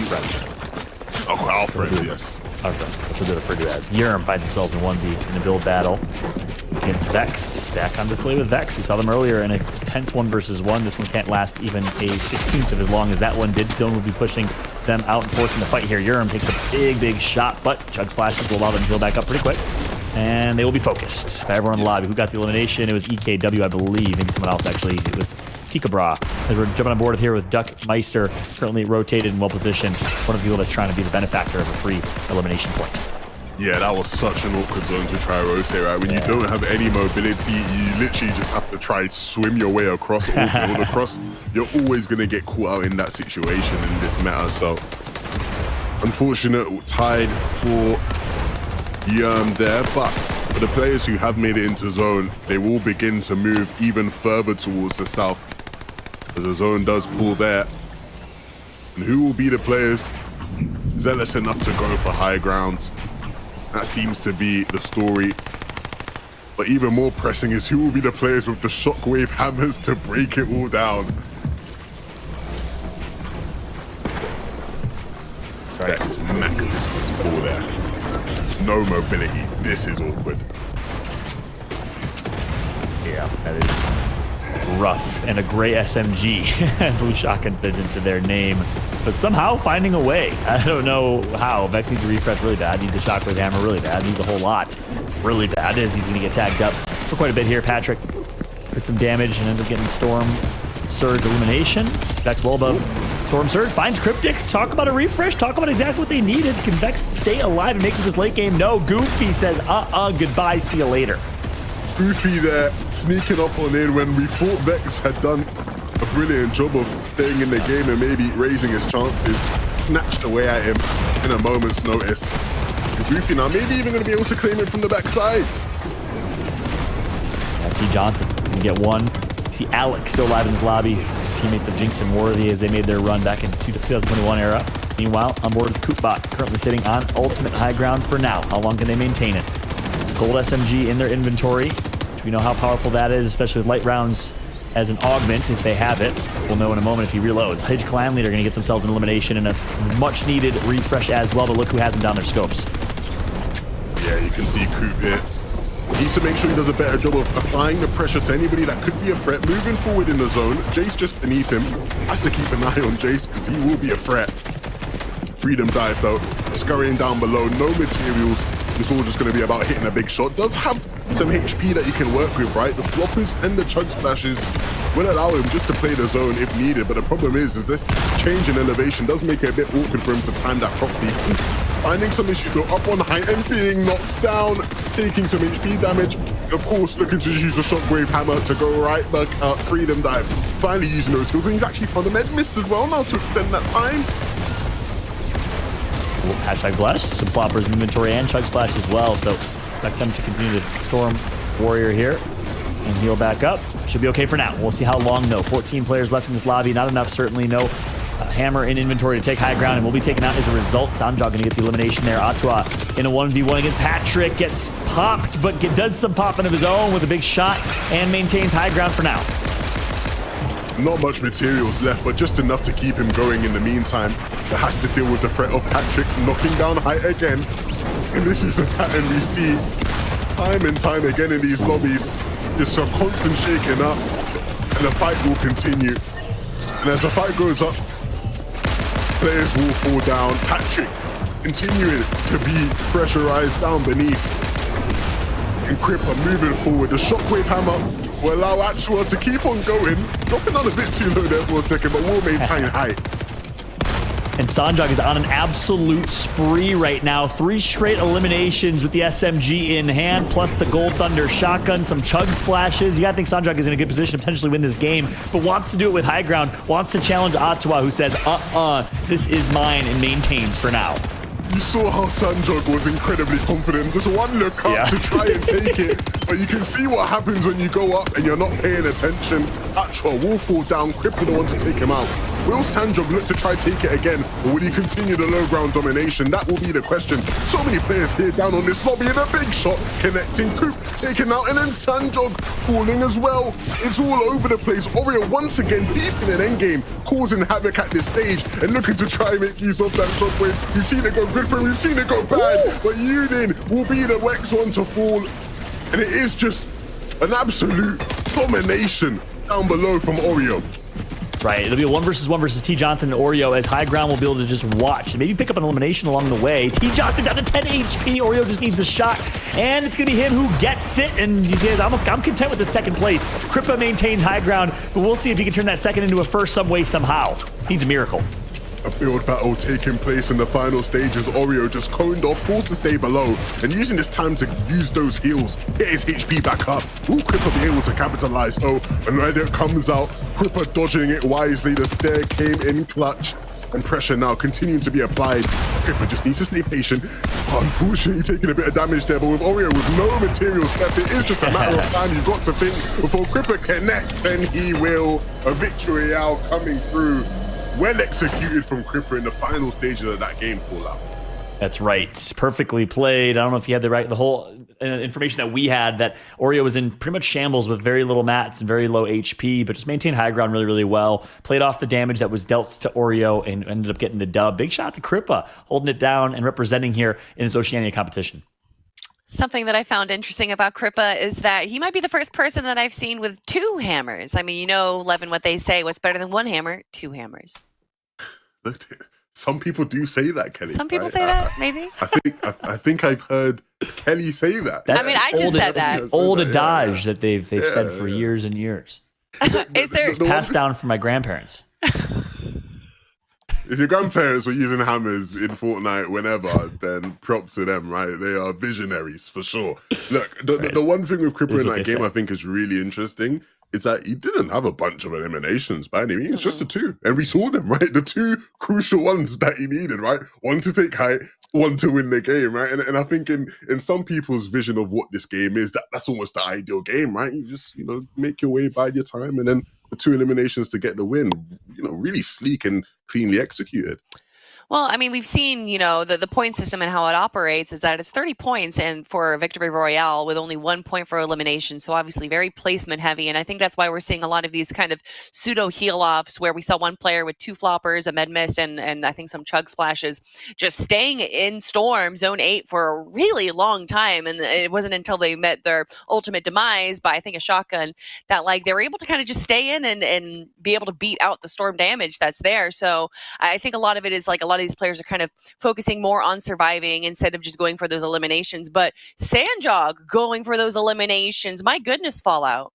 Oh, our friends, yes. Our friends. That's what they're referred to as. Yerm find themselves in 1v in a build battle against Vex. Back on display with Vex. We saw them earlier in a tense 1v1. This one can't last even a 16th of as long as that one did. Zone will be pushing them out and forcing the fight here. Yerm takes a big shot, but chug splashes will allow them to heal back up pretty quick. And they will be focused by everyone in the lobby. Who got the elimination? It was EKW, I believe. Maybe someone else, actually. It was Tikabra. As we're jumping on board here with Duck Meister, currently rotated and well-positioned. One of the people that's trying to be the benefactor of a free elimination point. Yeah, that was such an awkward zone to try to rotate, right? When you don't have any mobility, you literally just have to try swim your way across or build across. You're always going to get caught out in that situation in this meta. So, unfortunate tied for there, but for the players who have made it into zone, they will begin to move even further towards the south as the zone does pull there. And who will be the players zealous enough to go for high grounds? That seems to be the story. But even more pressing is who will be the players with the shockwave hammers to break it all down. That's max distance pull there. No mobility. This is awkward. Yeah, that is rough. And a gray SMG. Blue shotgun fit into their name. But somehow finding a way. I don't know how. Vex needs a refresh really bad. Needs a shockwave hammer really bad. Needs a whole lot really bad as he's going to get tagged up for quite a bit here. Patrick with some damage and ends up getting Storm Surge elimination. Vex well above Storm Surge. Finds Cryptics. Talk about a refresh. Talk about exactly what they needed. Can Vex stay alive and make it to this late game? No. Goofy says, goodbye. See you later. Goofy there, sneaking up on in when we thought Vex had done a brilliant job of staying in the game and maybe raising his chances. Snatched away at him in a moment's notice. And Goofy now maybe even going to be able to claim it from the backside. T. Johnson can get one See Alex still alive in this lobby. Teammates of Jinx and Worthy as they made their run back in the 2021 era. Meanwhile, on board with Koopbot, currently sitting on ultimate high ground for now. How long can they maintain it? Gold SMG in their inventory, which we know how powerful that is, especially with light rounds as an augment if they have it. We'll know in a moment if he reloads. Hedge Clan Leader going to get themselves an elimination and a much needed refresh as well, but look who has them down their scopes. Yeah, you can see Coop here. Needs to make sure he does a better job of applying the pressure to anybody that could be a threat. Moving forward in the zone. Jace just beneath him. Has to keep an eye on Jace because he will be a threat. Freedom dive though. Scurrying down below. No materials. It's all just going to be about hitting a big shot. Does have some HP that you can work with, right? The floppers and the chug splashes will allow him just to play the zone if needed. But the problem is this change in elevation does make it a bit awkward for him to time that properly. Finding some issues though, up on height and being knocked down, taking some HP damage. Of course, looking to use the shockwave hammer to go right back up. Freedom dive. Finally using those skills, and he's actually found the med mist as well now to extend that time. Cool. Hashtag blessed. Some floppers in inventory and chug splash as well. So expect them to continue to storm Warrior here and heal back up. Should be okay for now. We'll see how long though. 14 players left in this lobby. Not enough, certainly. No hammer in inventory to take high ground, and will be taken out as a result. Sanjog going to get the elimination there. Atua in a 1v1 against Patrick. Gets popped, but does some popping of his own with a big shot and maintains high ground for now. Not much materials left, but just enough to keep him going in the meantime. That has to deal with the threat of Patrick knocking down height again. And this is a pattern we see time and time again in these lobbies. Just a constant shaking up, and the fight will continue. And as the fight goes up, players will fall down. Patrick continuing to be pressurized down beneath. And Cripper moving forward. The shockwave hammer will allow Atsua to keep on going. Dropping on a bit too low there for a second, but will maintain height. And Sanjog is on an absolute spree right now. 3 straight eliminations with the SMG in hand, plus the Gold Thunder shotgun, some chug splashes. You gotta think Sanjog is in a good position to potentially win this game, but wants to do it with high ground, wants to challenge Atua, who says, this is mine, and maintains for now. You saw how Sanjog was incredibly confident. Just one look up to try and take it. But you can see what happens when you go up and you're not paying attention. Atua will fall down. Cripper the one to take him out. Will Sanjog look to try take it again, or will he continue the low ground domination? That will be the question. So many players here down on this lobby, and a big shot connecting. Coop taken out, and then Sanjog falling as well. It's all over the place. Oreo once again deep in an endgame, causing havoc at this stage and looking to try and make use of that shockwave. You've seen it go good for him, you've seen it go bad, but Yudin will be the next one to fall. And it is just an absolute domination down below from Oreo. Right, it'll be a 1 versus 1 versus T. Johnson and Oreo, as high ground will be able to just watch and maybe pick up an elimination along the way. T. Johnson down to 10 HP. Oreo just needs a shot, and it's going to be him who gets it. And he says, I'm content with the second place. Crippa maintains high ground, but we'll see if he can turn that second into a first some way, somehow. Needs a miracle. A build battle taking place in the final stages. Oreo just coned off, forced to stay below, and using this time to use those heals, get his HP back up. Will Cripper be able to capitalize though? And when it comes out, Cripper dodging it wisely. The stare came in clutch, and pressure now continuing to be applied. Cripper just needs to stay patient. Unfortunately, taking a bit of damage there, but with Oreo with no materials left, it is just a matter of time. You've got to think before Cripper connects, and he will. A victory out coming through. Well executed from Cripper in the final stages of that game fallout. That's right. Perfectly played. I don't know if you had the whole information that we had, that Oreo was in pretty much shambles with very little mats and very low HP, but just maintained high ground really, really well. Played off the damage that was dealt to Oreo and ended up getting the dub. Big shot to Crippa, holding it down and representing here in his Oceania competition. Something that I found interesting about Crippa is that he might be the first person that I've seen with 2 hammers. I mean, you know, Levin, what they say, what's better than 1 hammer? 2 hammers. Some people do say that, Kelly. Some people say that, maybe. I think I've heard Kelly say that. I mean, I just said that. Old adage that they've said for years and years. Is there passed down from my grandparents? If your grandparents were using hammers in Fortnite whenever, then props to them, right? They are visionaries for sure. Look, the one thing with Cripper in that game I think is really interesting is that he didn't have a bunch of eliminations by any means, just the 2. And we saw them, right? The 2 crucial ones that he needed, right? One to take height, want to win the game, right? And I think in some people's vision of what this game is, that's almost the ideal game, right? You just, make your way, bide your time, and then the 2 eliminations to get the win, really sleek and cleanly executed. Well, I mean, we've seen, the point system and how it operates is that it's 30 points and for Victory Royale with only 1 point for elimination. So obviously very placement heavy. And I think that's why we're seeing a lot of these kind of pseudo heal offs where we saw one player with 2 floppers, a med mist, and I think some chug splashes just staying in Storm Zone 8 for a really long time. And it wasn't until they met their ultimate demise by, I think, a shotgun that they were able to kind of just stay in and be able to beat out the Storm damage that's there. So I think a lot of it is a lot of these players are kind of focusing more on surviving instead of just going for those eliminations. But Sanjog going for those eliminations, my goodness, Fallout.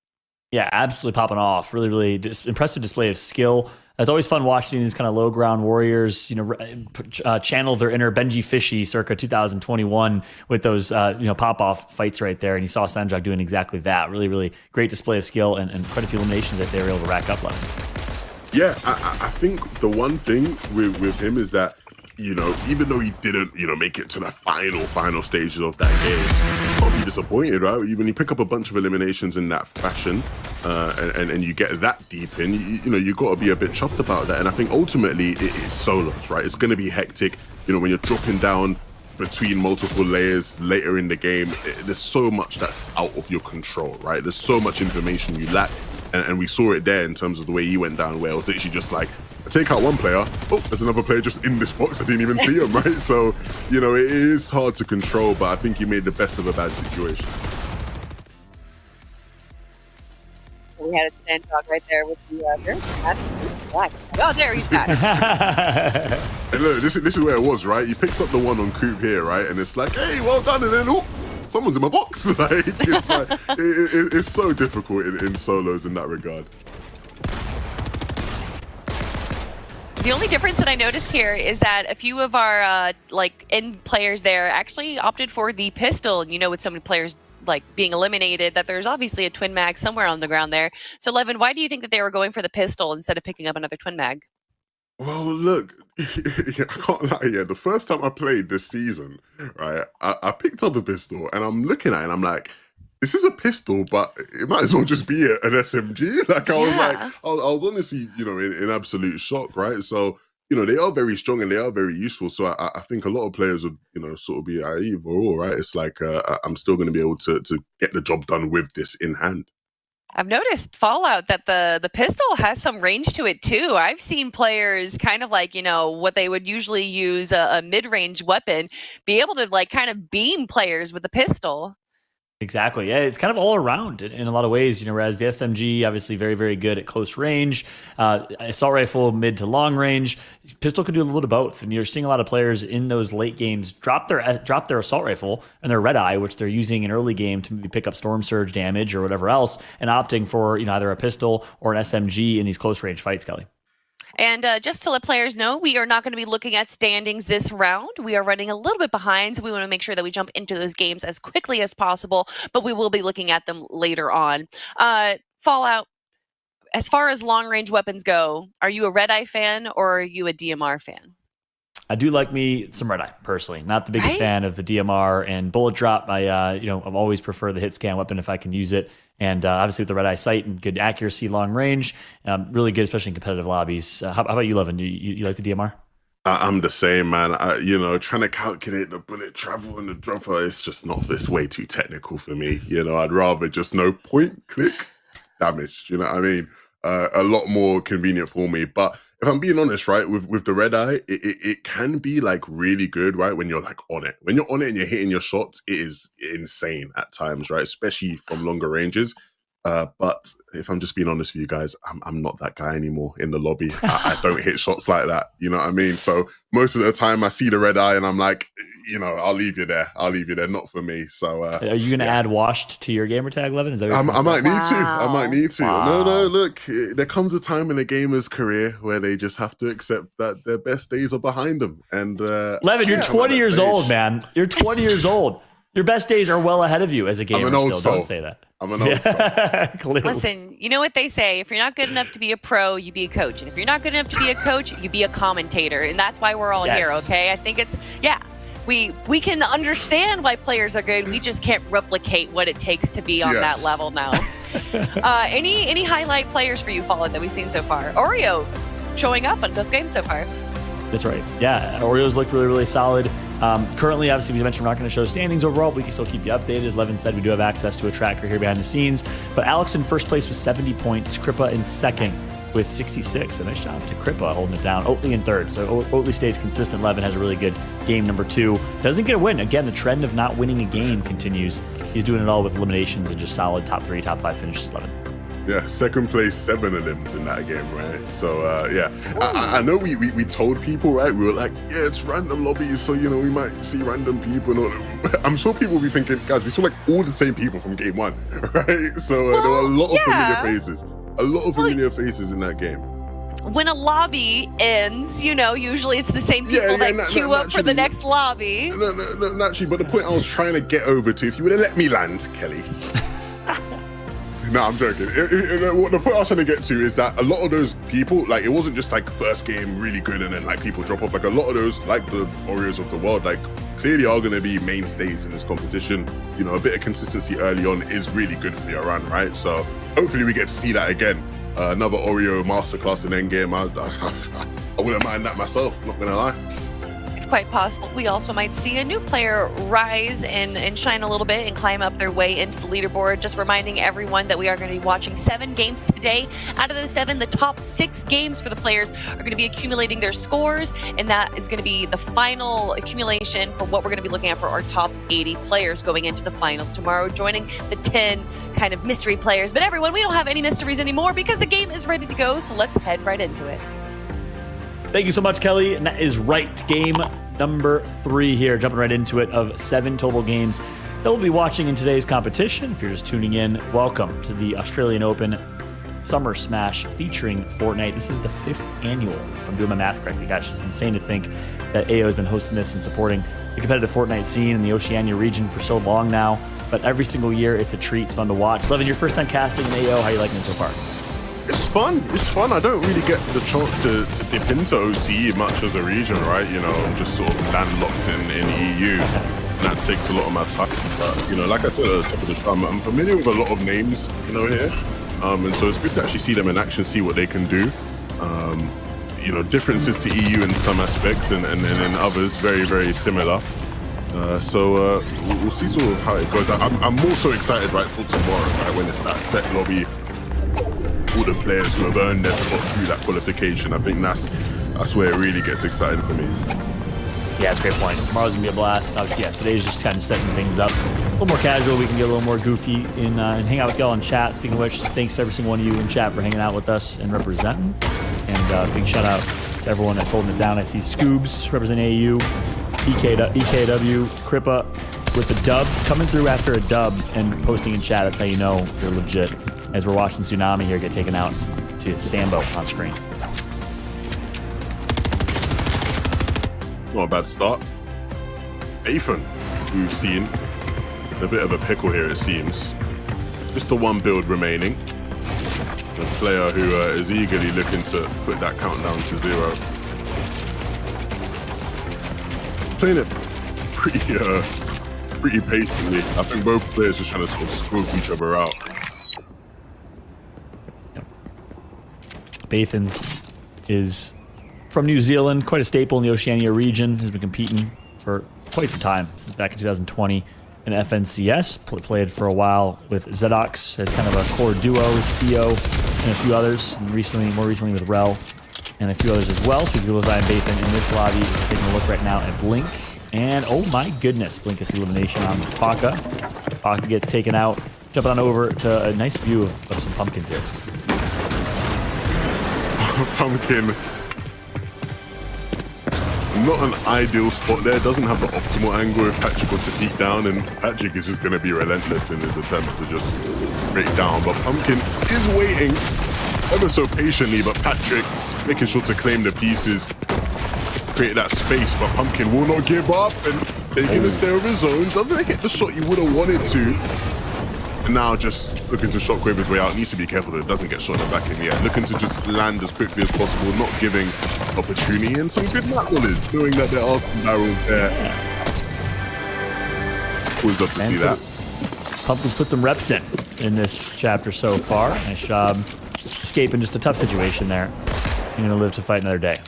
Yeah, absolutely popping off. Really, really impressive display of skill. It's always fun watching these kind of low ground warriors, channel their inner Benji Fishy circa 2021 with those, pop off fights right there. And you saw Sanjog doing exactly that. Really, really great display of skill and quite a few eliminations that they were able to rack up on. Yeah, I think the one thing with him is that, even though he didn't, make it to the final stages of that game, I'll be disappointed, right? When you pick up a bunch of eliminations in that fashion, and you get that deep in, you got to be a bit chuffed about that. And I think ultimately it is solos, right? It's going to be hectic, when you're dropping down between multiple layers later in the game. There's so much that's out of your control, right? There's so much information you lack. And we saw it there in terms of the way he went down, where it was literally just like, I take out one player, oh, there's another player just in this box, I didn't even see him, right? So, it is hard to control, but I think he made the best of a bad situation. We had a Sandhog right there with the oh, there he's back. And look, this is where it was, right? He picks up the one on Coop here, right? And it's like, hey, well done, and then, someone's in my box. It's so difficult in solos in that regard. The only difference that I noticed here is that a few of our end players there actually opted for the pistol. With so many players being eliminated, that there's obviously a twin mag somewhere on the ground there. So Levin, why do you think that they were going for the pistol instead of picking up another twin mag? Well, look, I can't lie. Yeah, the first time I played this season, right, I picked up a pistol and I'm looking at it and I'm like, this is a pistol, but it might as well just be an SMG. I was honestly, in absolute shock, right? So, they are very strong and they are very useful. So I think a lot of players would, sort of be either or, right? It's like, I'm still going to be able to get the job done with this in hand. I've noticed Fallout that the pistol has some range to it too. I've seen players kind of what they would usually use a mid-range weapon, be able to kind of beam players with the pistol. Exactly. Yeah, it's kind of all around in a lot of ways, whereas the SMG, obviously very, very good at close range, assault rifle, mid to long range, pistol can do a little bit of both. And you're seeing a lot of players in those late games drop their assault rifle and their red eye, which they're using in early game to maybe pick up storm surge damage or whatever else, and opting for, either a pistol or an SMG in these close range fights, Kelly. And just to let players know, we are not going to be looking at standings this round. We are running a little bit behind, so we want to make sure that we jump into those games as quickly as possible, but we will be looking at them later on. Fallout, as far as long-range weapons go, are you a Red Eye fan or are you a DMR fan? I do like me some Red Eye, personally. Not the biggest fan of the DMR and bullet drop. I've always preferred the hit scan weapon if I can use it. And obviously with the Red Eye sight and good accuracy, long range, really good, especially in competitive lobbies. How about you, Levin? You like the DMR? I'm the same, man. Trying to calculate the bullet travel and the dropper, it's just not, it's way too technical for me. I'd rather just know point, click, damage. You know what I mean? A lot more convenient for me. But if I'm being honest, right, with the Red Eye, it can be really good, right, when you're on it. When you're on it and you're hitting your shots, it is insane at times, right, especially from longer ranges. But if I'm just being honest with you guys, I'm not that guy anymore in the lobby. I don't hit shots like that. You know what I mean? So most of the time I see the Red Eye and I'm like, I'll leave you there. Not for me. So are you going to add washed to your gamer tag, Levin? Is that I might need to. I might need to. Wow. No, look, there comes a time in a gamer's career where they just have to accept that their best days are behind them. And Levin, you're 20 years old, man. You're 20 years old. Your best days are well ahead of you as a gamer. I'm an old soul. Don't say that. I'm an old soul. Listen, you know what they say? If you're not good enough to be a pro, you be a coach. And if you're not good enough to be a coach, you be a commentator. And that's why we're all here, okay? I think we can understand why players are good. We just can't replicate what it takes to be on that level now. Any highlight players for you, Fallen, that we've seen so far? Oreo showing up on both games so far. That's right. Yeah, Oreos looked really, really solid. Currently, obviously, we mentioned we're not going to show standings overall, but we can still keep you updated. As Levin said, we do have access to a tracker here behind the scenes. But Alex in first place with 70 points, Kripa in second with 66. A nice job to Kripa holding it down. Oatly in third. So Oatly stays consistent. Levin has a really good game number 2. Doesn't get a win. Again, the trend of not winning a game continues. He's doing it all with eliminations and just solid top 3, top 5 finishes, Levin. Yeah, second place, 7 elims in that game, right? So, yeah, I know we told people, right? We were like, yeah, it's random lobbies, so, you know, we might see random people and all. I'm sure people will be thinking, guys, we saw like all the same people from game 1, right? So there were a lot of familiar faces. A lot of familiar faces in that game. When a lobby ends, you know, usually it's the same people that queue up for the next lobby. No, naturally, but the point I was trying to get over to, if you would have let me land, Kelly. No, I'm joking. What the point I was trying to get to is that a lot of those people, like, it wasn't just like first game really good and then like people drop off. Like a lot of those, like the Oreos of the world, like clearly are going to be mainstays in this competition. You know, a bit of consistency early on is really good for your run, right? So hopefully we get to see that again. Another Oreo masterclass in endgame. I wouldn't mind that myself, not gonna lie. It's quite possible we also might see a new player rise and shine a little bit and climb up their way into the leaderboard. Just reminding everyone that we are going to be watching 7 games today. Out of those 7, the top 6 games for the players are going to be accumulating their scores, and that is going to be the final accumulation for what we're going to be looking at for our top 80 players going into the finals tomorrow, joining the 10 kind of mystery players. But everyone, we don't have any mysteries anymore because the game is ready to go, so let's head right into it. Thank you so much, Kelly. And that is right. Game number 3 here, jumping right into it, of 7 total games that we'll be watching in today's competition. If you're just tuning in, welcome to the Australian Open Summer Smash featuring Fortnite. This is the 5th annual. If I'm doing my math correctly. Gosh, it's insane to think that AO has been hosting this and supporting the competitive Fortnite scene in the Oceania region for so long now. But every single year, it's a treat. It's fun to watch. Levin, your first time casting in AO. How are you liking it so far? It's fun. It's fun. I don't really get the chance to dip into OCE much as a region, right? You know, I'm just sort of landlocked in EU. And that takes a lot of my time. But, you know, like I said at the top of the show, I'm familiar with a lot of names, you know, here. And so it's good to actually see them in action, see what they can do. You know, differences to EU in some aspects and in others, very, very similar. So we'll see sort of how it goes. I'm more so excited, right, for tomorrow, right, when it's that set lobby. All the players who have earned their spot through that qualification. I think that's where it really gets exciting for me. Yeah, it's a great point. Tomorrow's going to be a blast. Obviously, yeah, today's just kind of setting things up. A little more casual. We can get a little more goofy and hang out with y'all in chat. Speaking of which, thanks to every single one of you in chat for hanging out with us and representing. And big shout out to everyone that's holding it down. I see Scoobs representing AU, EKW, Kripa with the dub, coming through after a dub and posting in chat. That's how you know you're legit. As we're watching Tsunami here get taken out to Sambo on screen. Not a bad start. Ethan, we've seen a bit of a pickle here, it seems. Just the one build remaining. A player who is eagerly looking to put that countdown to 0. Playing it pretty patiently. I think both players are trying to sort of scope each other out. Bathan is from New Zealand, quite a staple in the Oceania region, has been competing for quite some time, since back in 2020 in FNCS, played for a while with Zedox as kind of a core duo with CO and a few others, and more recently with Rel and a few others as well. So we can go Zion Bathan in this lobby, taking a look right now at Blink, and oh my goodness, Blink gets the elimination on Paka. Paka gets taken out, jumping on over to a nice view of some pumpkins here. Pumpkin, not an ideal spot there, doesn't have the optimal angle if Patrick was to peek down, and Patrick is just going to be relentless in his attempt to just break down. But Pumpkin is waiting ever so patiently, but Patrick making sure to claim the pieces, create that space, but Pumpkin will not give up and taking a stare of his own. Doesn't get the shot he would have wanted to. And now just looking to shockwave his way out. Needs to be careful that it doesn't get shot in the back in the air. Looking to just land as quickly as possible, not giving opportunity, and some good mat knowledge, knowing that there are some barrels there. Always love to see that. Pumpkin's put some reps in this chapter so far. Nice job escaping just a tough situation there. You're going to live to fight another day.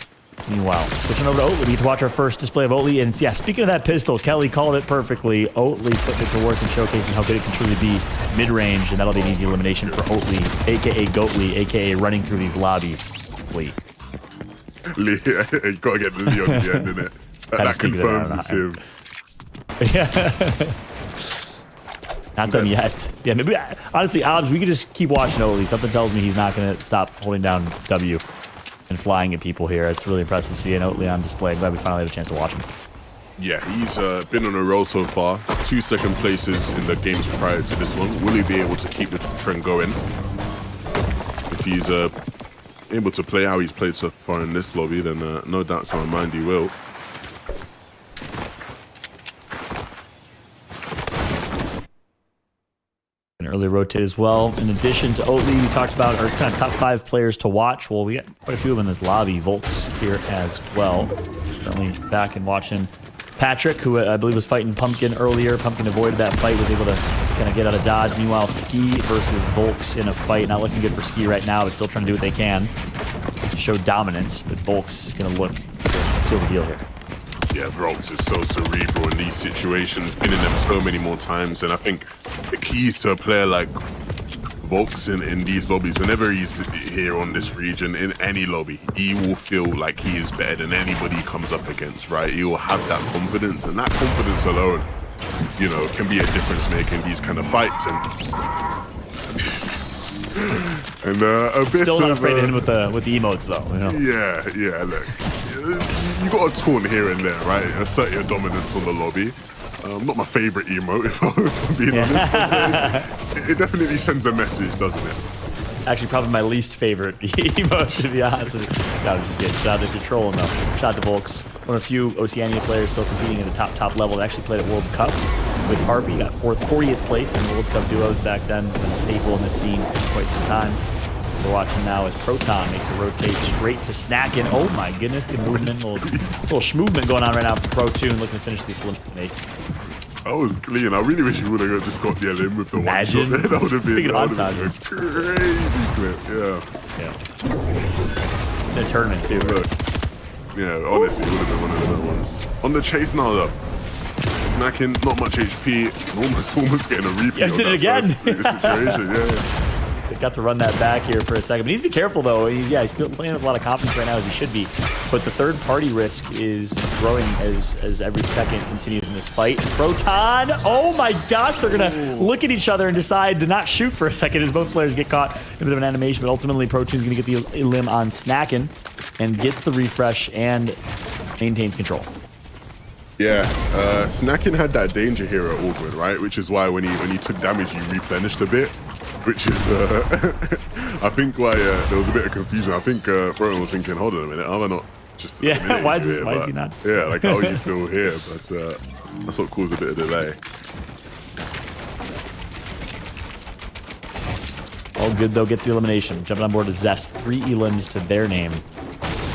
Meanwhile, switching over to Oatly, we get to watch our first display of Oatly. And yeah, speaking of that pistol, Kelly called it perfectly. Oatly putting it to work and showcasing how good it can truly be mid-range, and that'll be an easy elimination for Oatly, a.k.a. Goatly, a.k.a. running through these lobbies. Lee. You gotta get the Lee on the end, innit? That confirms it's him. Yeah. Not done yet. Yeah, maybe, honestly, Obs, we could just keep watching Oatly. Something tells me he's not going to stop holding down W and flying at people here. It's really impressive seeing Oatly on display. I'm glad we finally have a chance to watch him. Yeah, he's been on a roll so far. 2 second places in the games prior to this one. Will he be able to keep the trend going? If he's able to play how he's played so far in this lobby, then no doubts in my mind he will. An early rotate as well. In addition to Oatly, we talked about our kind of top 5 players to watch. Well, we got quite a few of them in this lobby. Volks here as well. Certainly back and watching Patrick, who I believe was fighting Pumpkin earlier. Pumpkin avoided that fight, was able to kind of get out of dodge. Meanwhile, Ski versus Volks in a fight. Not looking good for Ski right now, but still trying to do what they can to show dominance. But Volks going to look to seal the deal here. Yeah, Volks is so cerebral in these situations. Been in them so many more times. And I think the keys to a player like Volks in these lobbies, whenever he's here on this region, in any lobby, he will feel like he is better than anybody he comes up against, right? He will have that confidence, and that confidence alone, you know, can be a difference maker in these kind of fights. And a bit still not afraid of him with the emotes, though. You know? Yeah, look, you got a taunt here and there, right? Assert your dominance on the lobby. Not my favorite emote, if I'm being honest. But, it definitely sends a message, doesn't it? Actually, probably my least favorite emote, to be honest with you. Gotta just get shot at control enough. Shout out to Volks. One of the few Oceania players still competing at the top level. They actually played at World Cup with Harpy. Got 40th place in the World Cup duos back then. Been a staple in this scene for quite some time. We're watching now as Proton makes a rotate straight to Snackin'. Oh my goodness, good movement. Little schmovement going on right now for Protoon, looking to finish this eliminate. That was clean. I really wish you would have just got the LM with the one shot there. That would have been a crazy clip. Yeah. In a tournament too. Yeah, honestly, it would have been one of the better ones. On the chase now though. Snacking, not much HP, almost getting a repeat. Yeah, did it again. Situation, yeah. They got to run that back here for a second. But he needs to be careful, though. He's playing with a lot of confidence right now, as he should be. But the third-party risk is growing as every second continues in this fight. Proton! Oh, my gosh! They're going to look at each other and decide to not shoot for a second as both players get caught in a bit of an animation. But ultimately, Proton's going to get the elim on Snackin' and gets the refresh and maintains control. Yeah, Snackin' had that danger here at Auckland, right? Which is why when he took damage, he replenished a bit. Which is, I think why there was a bit of confusion. I think Proton was thinking, hold on a minute, am I not just why is he not? Yeah, like, how are you still here? But that's what caused a bit of delay. All good, though. Get the elimination. Jumping on board to Zest. 3 elims to their name.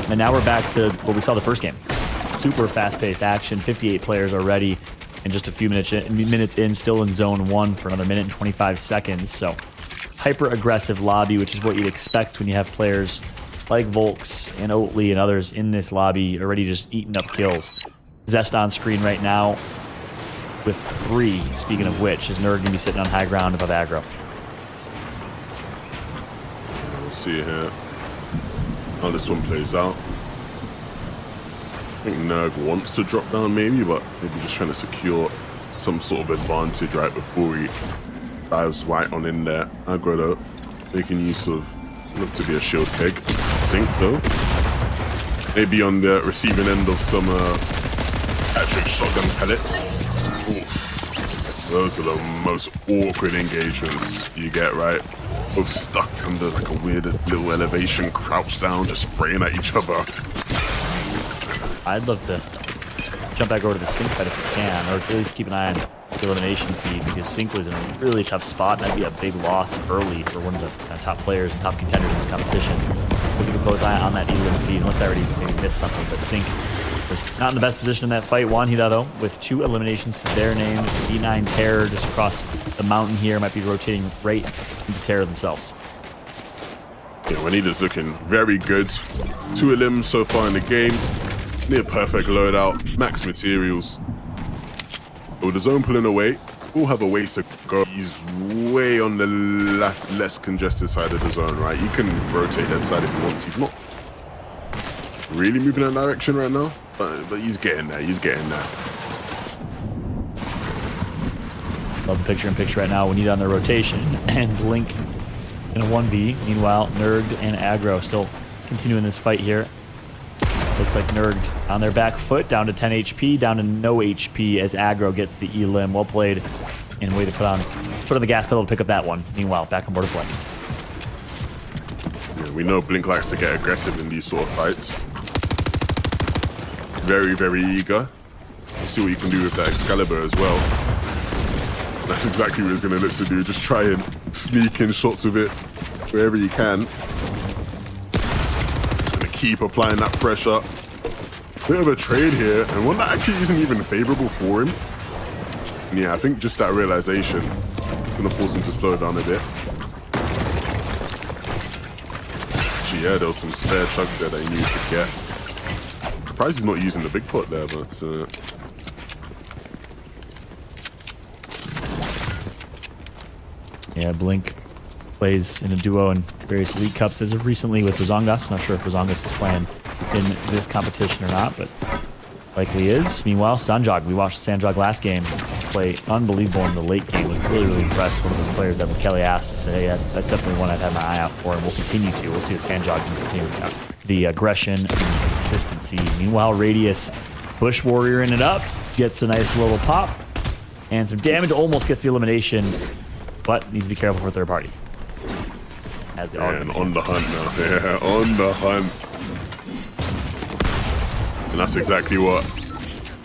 And now we're back to what we saw the first game. Super fast-paced action. 58 players already. And just a few minutes in, still in zone 1 for another minute and 25 seconds. So hyper-aggressive lobby, which is what you'd expect when you have players like Volks and Oatly and others in this lobby already just eating up kills. Zest on screen right now with 3, speaking of which, is Nerd going to be sitting on high ground above aggro. We'll see here how this one plays out. I think Nerg wants to drop down maybe, but maybe just trying to secure some sort of advantage right before he dives right on in there. Aggro though, making use of, look to be a shield keg. Sync though. Maybe on the receiving end of some Patrick shotgun pellets. Oof. Those are the most awkward engagements you get, right? Both stuck under like a weird little elevation, crouched down, just spraying at each other. I'd love to jump back over to the Sync fight if we can, or at least keep an eye on the elimination feed, because Sync was in a really tough spot, and that'd be a big loss early for one of the kind of top players and top contenders in this competition. We'll keep a close eye on that elim feed, unless I already maybe missed something, but Sync Was not in the best position in that fight. Wanhida, though, with 2 eliminations to their name. D9 Terror just across the mountain here. Might be rotating right into Terror themselves. Yeah, Wanida's looking very good. 2 elims so far in the game. Near perfect loadout. Max materials. But with the zone pulling away, we'll have a ways to go. He's way on the less congested side of the zone, right? He can rotate that side if he wants. He's not really moving in that direction right now, but he's getting there. He's getting there. Love the picture-in-picture right now. We need on their rotation. And Blink in a 1v. Meanwhile, Nerg and Aggro still continuing this fight here. Looks like Nerg on their back foot, down to 10 HP, down to no HP as Aggro gets the elim. Well played, and way to put on the gas pedal to pick up that one. Meanwhile, back on board of Blink. Yeah, we know Blink likes to get aggressive in these sort of fights. Very, very eager. We'll see what you can do with that Excalibur as well. That's exactly what he's going to look to do. Just try and sneak in shots with it wherever you can. Keep applying that pressure. Bit of a trade here, and one that actually isn't even favorable for him. And yeah, I think just that realization is going to force him to slow down a bit. Actually, yeah, there was some spare chugs there that he needed to get. Surprised he's not using the big pot there, but yeah, Blink plays in a duo in various League Cups as of recently with Razongas. Not sure if Razongas is playing in this competition or not, but likely is. Meanwhile, Sanjog, we watched Sanjog last game play unbelievable in the late game. Was really, really impressed. One of those players that Kelly asked to say, hey, that's definitely one I'd have my eye out for, and we'll continue to. We'll see if Sanjog can continue the aggression and consistency. Meanwhile, Radius, Bush Warrior in it up, gets a nice little pop, and some damage, almost gets the elimination, but needs to be careful for third party. And on the hunt now. Yeah, on the hunt. And that's exactly what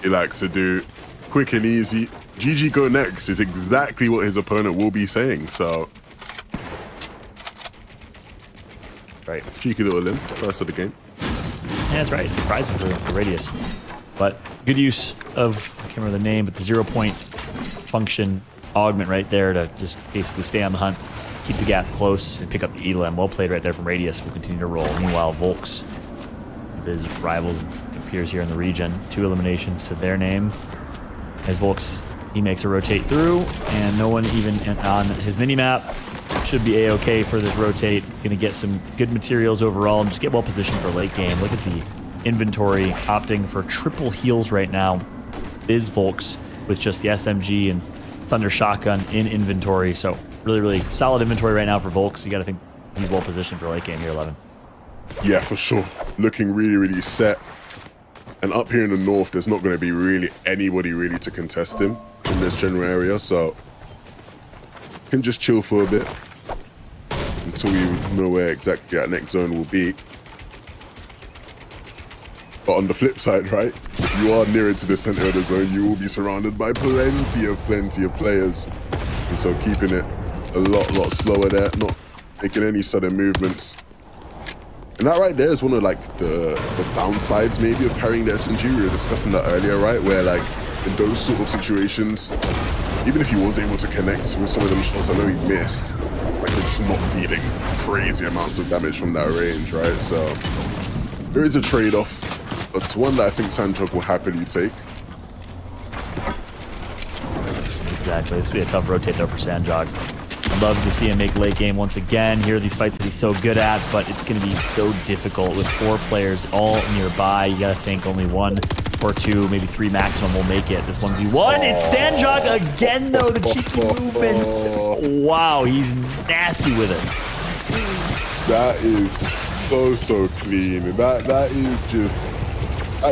he likes to do. Quick and easy. GG go next is exactly what his opponent will be saying, so. Right. Cheeky little limb, first of the game. Yeah, that's right. Surprising for Radius. But good use of, I can't remember the name, but the 0-point function augment right there to just basically stay on the hunt. Keep the gap close and pick up the elim. Well played right there from Radius. Will continue to roll. Meanwhile, Volks, his rivals, appears here in the region. 2 eliminations to their name. As Volks, he makes a rotate through, and no one even on his mini-map. Should be a-okay for this rotate. Going to get some good materials overall and just get well positioned for late game. Look at the inventory, opting for triple heals right now. Is Volks with just the SMG and Thunder Shotgun in inventory. So really, really solid inventory right now for Volks. You got to think he's well positioned for late game here, 11. Yeah, for sure. Looking really, really set. And up here in the north, there's not going to be really anybody really to contest him in this general area. So can just chill for a bit until we know where exactly that next zone will be. But on the flip side, right, if you are nearer to the center of the zone, you will be surrounded by plenty of players. And so keeping it a lot slower there, not making any sudden movements. And that right there is one of like the downsides maybe of carrying the SMG. We were discussing that earlier, right? Where like in those sort of situations, even if he was able to connect with some of them shots I know he missed, like they're just not dealing crazy amounts of damage from that range, right? So there is a trade-off, but it's one that I think Sanjog will happily take. Exactly. This could be a tough rotate though for Sanjog. Love to see him make late game once again. Here are these fights that he's so good at, but it's going to be so difficult with 4 players all nearby. You got to think only 1 or 2, maybe 3 maximum will make it. This 1v1. It's Sanjog again, though. The cheeky movement. Wow, he's nasty with it. That is so clean. That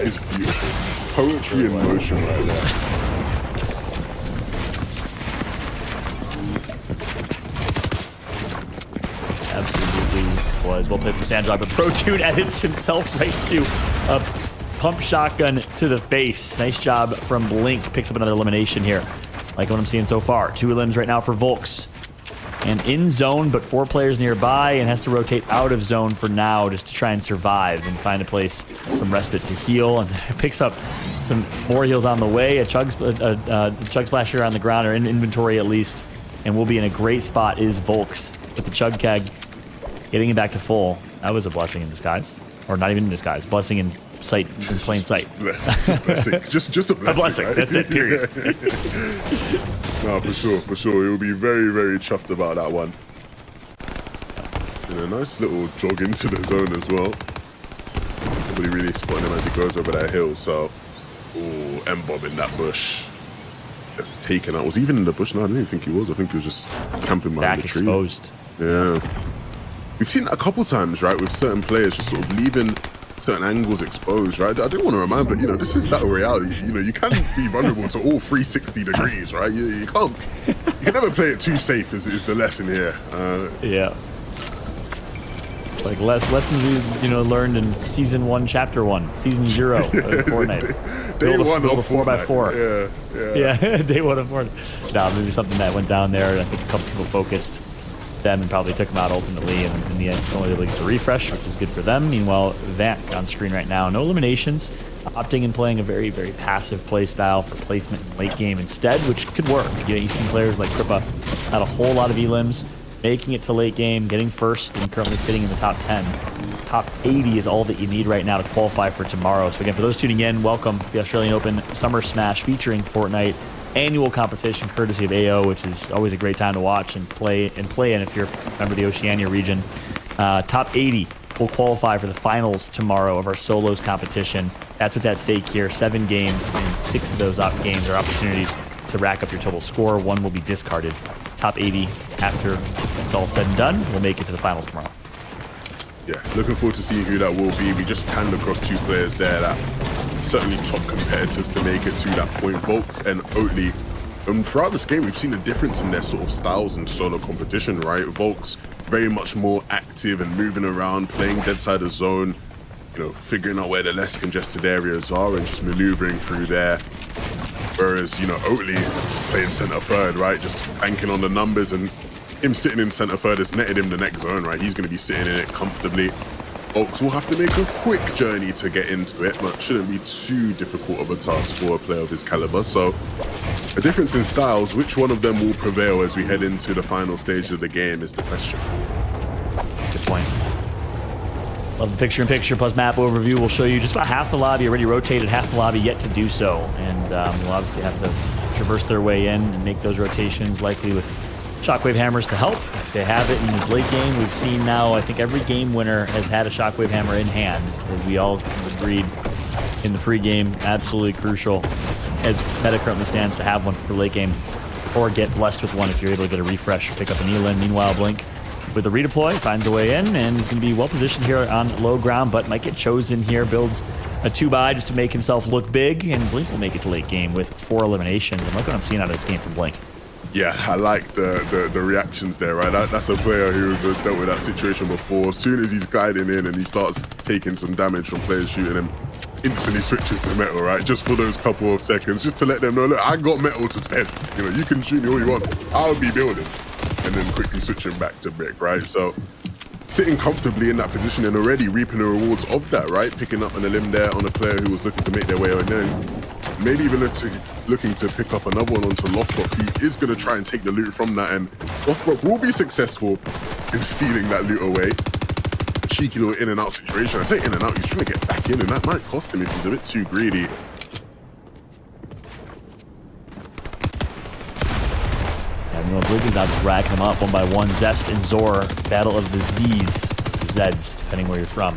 is beautiful. Poetry in motion right there. Absolutely was. Well played from Sanjog, but ProTune edits himself right to a pump shotgun to the face. Nice job from Blink. Picks up another elimination here. Like what I'm seeing so far. 2 elims right now for Volks. and in zone, but 4 players nearby, and has to rotate out of zone for now just to try and survive and find a place, some respite to heal, and picks up some more heals on the way. A chug splash here on the ground, or in inventory at least, and we'll be in a great spot is Volks with the chug keg, getting him back to full. That was a blessing in disguise, or not even in disguise, blessing in sight, in plain sight. Blessing. Just a blessing. A blessing. Right? That's it. Period. No, for sure. He'll be very, very chuffed about that one. And a nice little jog into the zone as well. Nobody really spotting him as he goes over that hill. So, oh, M-Bob in that bush. Just taken out. Was he even in the bush? No, I didn't even think he was. I think he was just camping behind the tree. Back exposed. Yeah. We've seen that a couple times, right, with certain players just sort of leaving certain angles exposed, right? I do want to remind, but this is battle royale. You can be vulnerable to all 360 degrees, right? You can't. You can never play it too safe. Is the lesson here? Yeah. Like lessons we learned in season 1, chapter 1, season 0 of Fortnite. Day one build of a 4x4. Yeah. Day 1 of Fortnite. No, maybe something that went down there. I think a couple people focused them and probably took them out ultimately, and in the end it's only able to get to refresh, which is good for them. Meanwhile, Vant on screen right now, no eliminations, opting and playing a very, very passive play style for placement in late game instead, which could work. You've seen players like Kripa had a whole lot of elims, making it to late game, getting first, and currently sitting in the top 10. Top 80 is all that you need right now to qualify for tomorrow. So again, for those tuning in, welcome to the Australian Open Summer Smash featuring Fortnite. Annual competition courtesy of AO, which is always a great time to watch and play in if you're a member of the Oceania region. Top 80 will qualify for the finals tomorrow of our solos competition. That's what's at stake here. 7 games, and 6 of those games are opportunities to rack up your total score. 1 will be discarded. Top 80, after it's all said and done, will make it to the finals tomorrow. Yeah, looking forward to seeing who that will be. We just panned across 2 players there that certainly top competitors to make it to that point. Volks and Oatley. Throughout this game, we've seen a difference in their sort of styles in solo competition, right? Volks very much more active and moving around, playing dead side of zone, figuring out where the less congested areas are and just maneuvering through there. Whereas, Oatley just playing center third, right? Just banking on the numbers, and him sitting in center third has netted him the next zone, right? He's going to be sitting in it comfortably. Volks will have to make a quick journey to get into it, but shouldn't be too difficult of a task for a player of his caliber. So a difference in styles, which one of them will prevail as we head into the final stage of the game is the question. That's a good point. Love the picture-in-picture plus map overview. We'll show you just about half the lobby already rotated, half the lobby yet to do so. And we'll obviously have to traverse their way in and make those rotations, likely with Shockwave hammers to help if they have it in this late game. We've seen now, I think every game winner has had a Shockwave hammer in hand, as we all agreed in the pregame. Absolutely crucial, as meta currently stands, to have one for late game, or get blessed with one if you're able to get a refresh, pick up an Elan. Meanwhile, Blink with the redeploy finds a way in, and he's going to be well positioned here on low ground, but might get chosen here. Builds a 2-buy just to make himself look big, and Blink will make it to late game with 4 eliminations. And look what I'm seeing out of this game from Blink. Yeah, I like the reactions there, right? That's a player who's dealt with that situation before. As soon as he's gliding in and he starts taking some damage from players shooting him, instantly switches to metal, right? Just for those couple of seconds, just to let them know, look, I got metal to spend. You can shoot me all you want. I'll be building. And then quickly switching back to brick, right? So sitting comfortably in that position and already reaping the rewards of that, right? Picking up an elim there on a player who was looking to make their way on in. Maybe even looking to pick up another one onto Lothbrok, who is going to try and take the loot from that, and Lothbrok will be successful in stealing that loot away. A cheeky little in and out situation. I say in and out, he's trying to get back in, and that might cost him if he's a bit too greedy. Bridges now just racking them up one by one. Zest and Zor, battle of the Zeds, depending where you're from.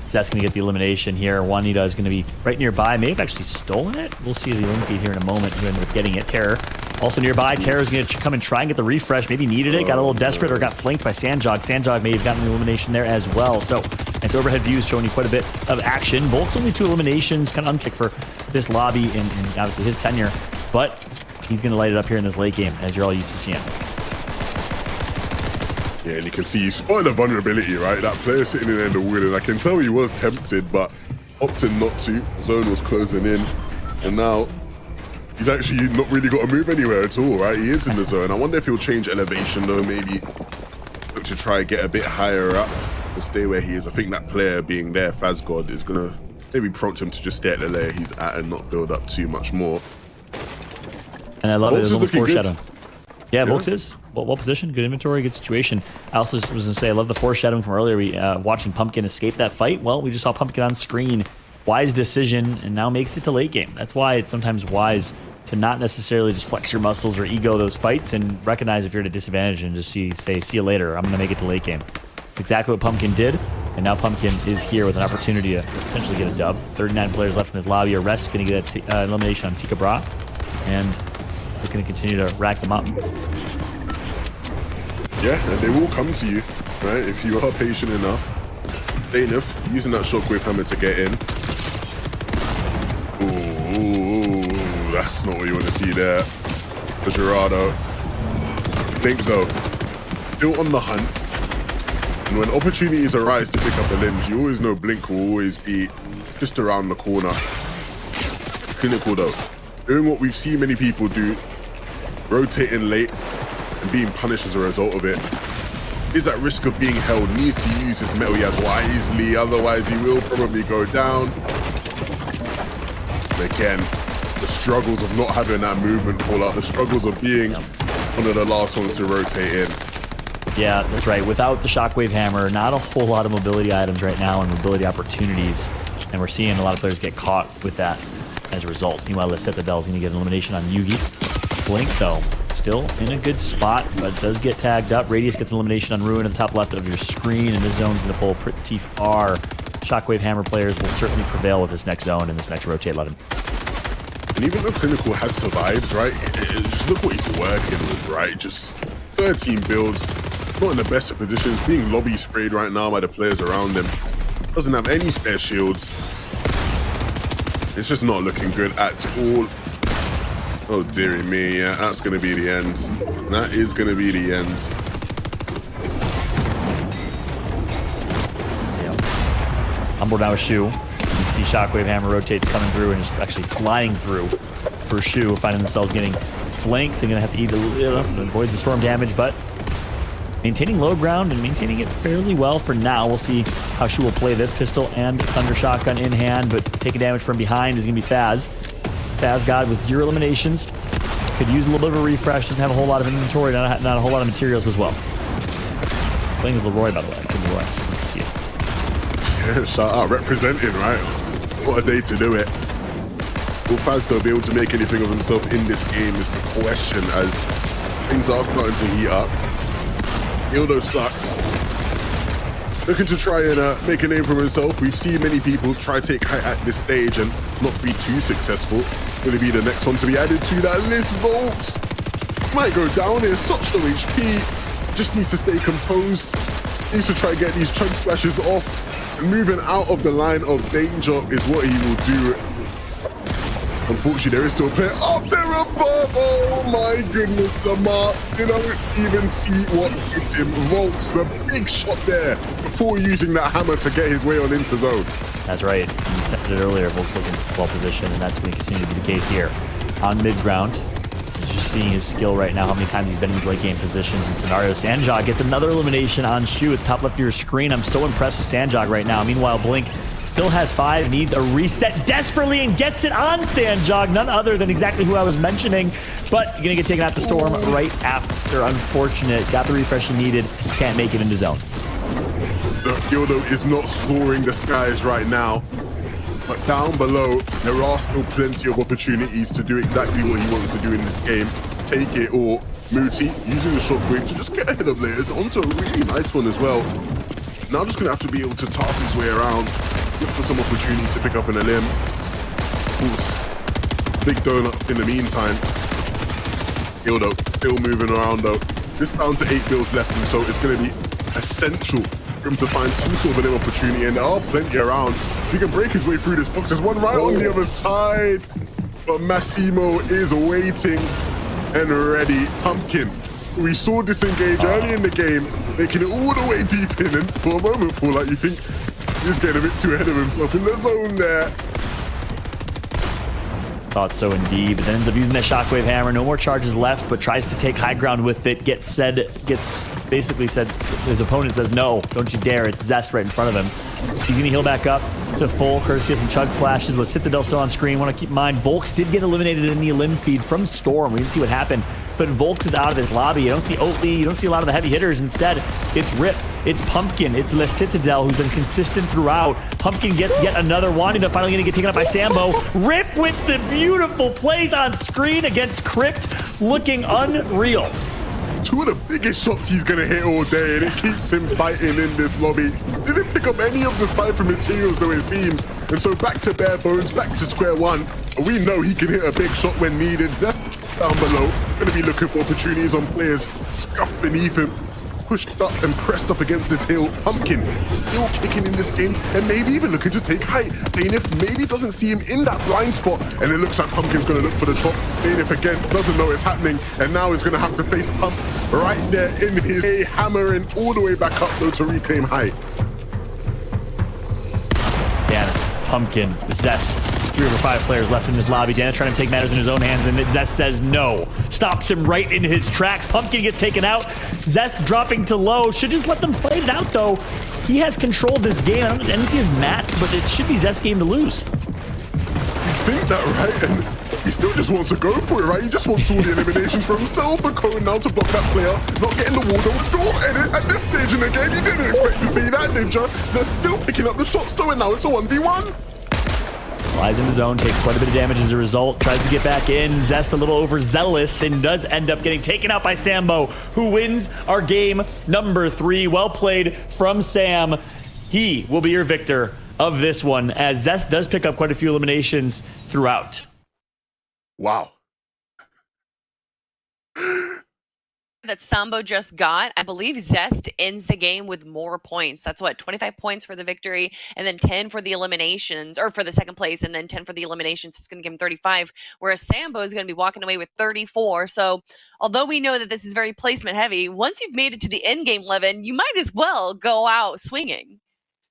Zest's going to get the elimination here. Juanita is going to be right nearby. May have actually stolen it. We'll see the elim feed here in a moment. Who ended up getting it. Terror also nearby. Terror's going to come and try and get the refresh. Maybe needed it. Got a little desperate or got flanked by Sanjog. Sanjog may have gotten the elimination there as well. So it's overhead views showing you quite a bit of action. Volk's only 2 eliminations. Kind of unpicked for this lobby and obviously his tenure. But he's going to light it up here in this late game, as you're all used to seeing. Yeah, and you can see he spotted a vulnerability, right? That player sitting in there in the wood, and I can tell he was tempted, but opted not to. Zone was closing in, and now He's actually not really got to move anywhere at all, right? He is in the zone. I wonder if he'll change elevation, though, maybe look to try and get a bit higher up to stay where he is. I think that player being there, Fazgod, is going to maybe prompt him to just stay at the layer he's at and not build up too much more. And I love it. It's almost foreshadowing. Yeah, Yeah. Volks is well positioned, good inventory, good situation. I also was going to say, I love the foreshadowing from earlier. We watching Pumpkin escape that fight. Well, we just saw Pumpkin on screen. Wise decision, and now makes it to late game. That's why it's sometimes wise to not necessarily just flex your muscles or ego those fights and recognize if you're at a disadvantage and just say, see you later. I'm going to make it to late game. It's exactly what Pumpkin did, and now Pumpkin is here with an opportunity to potentially get a dub. 39 players left in this lobby. Arrest going to get an elimination on Tika Bra, and they're going to continue to rack them up. Yeah, and they will come to you, right? If you are patient enough. Enough, using that shockwave hammer to get in. Ooh, that's not what you want to see there. For Gerardo. Blink, though, still on the hunt. And when opportunities arise to pick up the limbs, you always know Blink will always be just around the corner. Clinical, though. Doing what we've seen many people do, rotating late and being punished as a result of it. Is at risk of being held, needs to use his metal yaz wisely, otherwise he will probably go down. And again, the struggles of not having that movement pull out, the struggles of being one of the last ones to rotate in. Yeah, that's right. Without the shockwave hammer, not a whole lot of mobility items right now and mobility opportunities, and we're seeing a lot of players get caught with that as a result. Meanwhile, Lisette is going to get an elimination on Yugi. Blink, though, still in a good spot, but does get tagged up. Radius gets an elimination on Ruin at the top left of your screen, and this zone's going to pull pretty far. Shockwave hammer players will certainly prevail with this next zone and this next rotate. Let him. And even though Clinical has survived, right, just look what he's working with, right? Just 13 builds, not in the best of positions, being lobby sprayed right now by the players around him. Doesn't have any spare shields. It's just not looking good at all. Oh dearie me, yeah, that's going to be the end. That is going to be the end. Humbled now with Shu. You see Shockwave Hammer rotates coming through and just actually flying through for Shu, finding themselves getting flanked. They're going to have to eat a little, avoid the storm damage, but maintaining low ground and maintaining it fairly well for now. We'll see how Shu will play this pistol and Thunder Shotgun in hand, but taking damage from behind is going to be Faz. Faz God with 0 eliminations. Could use a little bit of a refresh, doesn't have a whole lot of inventory, not a whole lot of materials as well. Playing as Leroy, by the way. Good Leroy. See it. Yeah, shout out, representing, right? What a day to do it. Will Faz, though, be able to make anything of himself in this game is the question, as things are starting to heat up. Ildo sucks. Looking to try and make a name for himself. We've seen many people try to take height at this stage and not be too successful. Going to be the next one to be added to that list. Volks might go down here, such low HP. Just needs to stay composed. Needs to try and get these chug splashes off. And moving out of the line of danger is what he will do. Unfortunately, there is still a player up there above. Oh my goodness, Lamar didn't even see what hit him. Volks with a big shot there before using that hammer to get his way on into zone. That's right. You said it earlier, Volks looking well positioned, and that's going to continue to be the case here. On mid-ground, just seeing his skill right now, how many times he's been in these late-game positions and scenarios. Sanjog gets another elimination on Shu at the top left of your screen. I'm so impressed with Sanjog right now. Meanwhile, Blink still has 5, needs a reset desperately and gets it on Sanjog. None other than exactly who I was mentioning, but you're going to get taken out the storm right after. Unfortunate. Got the refresh he needed. Can't make it into zone. The Gildo is not soaring the skies right now, but down below, there are still plenty of opportunities to do exactly what he wants to do in this game. Take it or Muti using the shockwave to just get ahead of layers onto a really nice one as well. Now just going to have to be able to tarp his way around, look for some opportunities to pick up in a limb. Of course, big donut in the meantime. Gildo still moving around though. Just down to 8 bills left, and so it's going to be essential for him to find some sort of an opportunity, and there are plenty around. He can break his way through this box. There's one right on the other side, but Massimo is waiting and ready. Pumpkin, we saw disengage early in the game, making it all the way deep in, and for a moment, for like you think he's getting a bit too ahead of himself in the zone there. thought so indeed, but then ends up using that shockwave hammer. No more charges left, but tries to take high ground with it. Gets basically said, his opponent says, no, don't you dare. It's Zest right in front of him. He's gonna heal back up to full, courtesy from Chug Splashes. Let's Citadel still on screen. Want to keep in mind, Volks did get eliminated in the elim feed from Storm. We didn't see what happened, but Volks is out of this lobby. You don't see Oatly, you don't see a lot of the heavy hitters. Instead, it's Rip, it's Pumpkin, it's Le Citadel, who's been consistent throughout. Pumpkin gets yet another one, and finally gonna get taken up by Sambo. Rip with the beautiful plays on screen against Crypt, looking unreal. Two of the biggest shots he's gonna hit all day, and it keeps him fighting in this lobby. Didn't pick up any of the Cypher materials, though, it seems. And so back to bare bones, back to square one. We know he can hit a big shot when needed. Zest down below, gonna be looking for opportunities on players scuffed beneath him. Pushed up and pressed up against this hill. Pumpkin still kicking in this game, and maybe even looking to take height. Dainif maybe doesn't see him in that blind spot, and it looks like Pumpkin's going to look for the chop. Dainif again doesn't know it's happening, and now he's going to have to face Pump right there in his A, hammering all the way back up though to reclaim height. Dana, Pumpkin, Zest. 3 over 5 players left in this lobby. Dana trying to take matters in his own hands, and Zest says no. Stops him right in his tracks. Pumpkin gets taken out. Zest dropping to low. Should just let them fight it out, though. He has controlled this game. I didn't see his mats, but it should be Zest's game to lose. You think that, right? And he still just wants to go for it, right? He just wants all the eliminations for himself. But Cain now to block that player, not getting the wall door. And at this stage in the game, you didn't expect to see that, Ninja. Zest still picking up the shots, though, and now it's a 1v1. Flies in the zone, takes quite a bit of damage as a result, tries to get back in. Zest a little overzealous and does end up getting taken out by Sambo, who wins our game number 3. Well played from Sam. He will be your victor of this one, as Zest does pick up quite a few eliminations throughout. Wow. That Sambo just got, I believe Zest ends the game with more points. That's what, 25 points for the victory, and then 10 for the eliminations, or for the second place, and then 10 for the eliminations. It's going to give him 35, whereas Sambo is going to be walking away with 34. So, although we know that this is very placement heavy, once you've made it to the end game, Levin, you might as well go out swinging.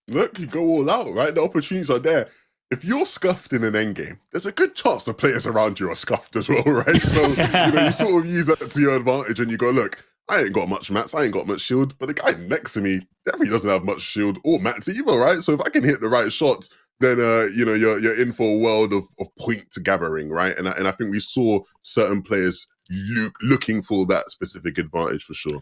Look, you go all out, right? The opportunities are there. If you're scuffed in an endgame, there's a good chance the players around you are scuffed as well, right? So, you sort of use that to your advantage and you go, look, I ain't got much mats, I ain't got much shield, but the guy next to me definitely doesn't have much shield or mats either, right? So if I can hit the right shots, then, you're in for a world of point gathering, right? And I think we saw certain players looking for that specific advantage for sure.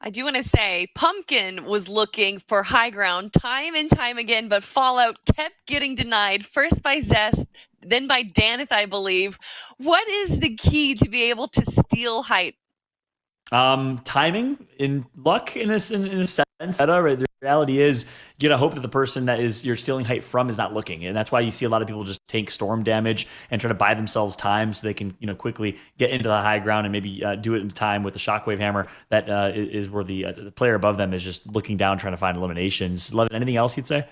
I do want to say Pumpkin was looking for high ground time and time again, but Fallout kept getting denied, first by Zest, then by Danith, I believe. What is the key to be able to steal height? Timing and luck in a sense. The reality is, you gotta hope that the person that you're stealing height from is not looking, and that's why you see a lot of people just take storm damage and try to buy themselves time so they can quickly get into the high ground and maybe do it in time with the shockwave hammer. That is where the player above them is just looking down trying to find eliminations. Levin, anything else you'd say?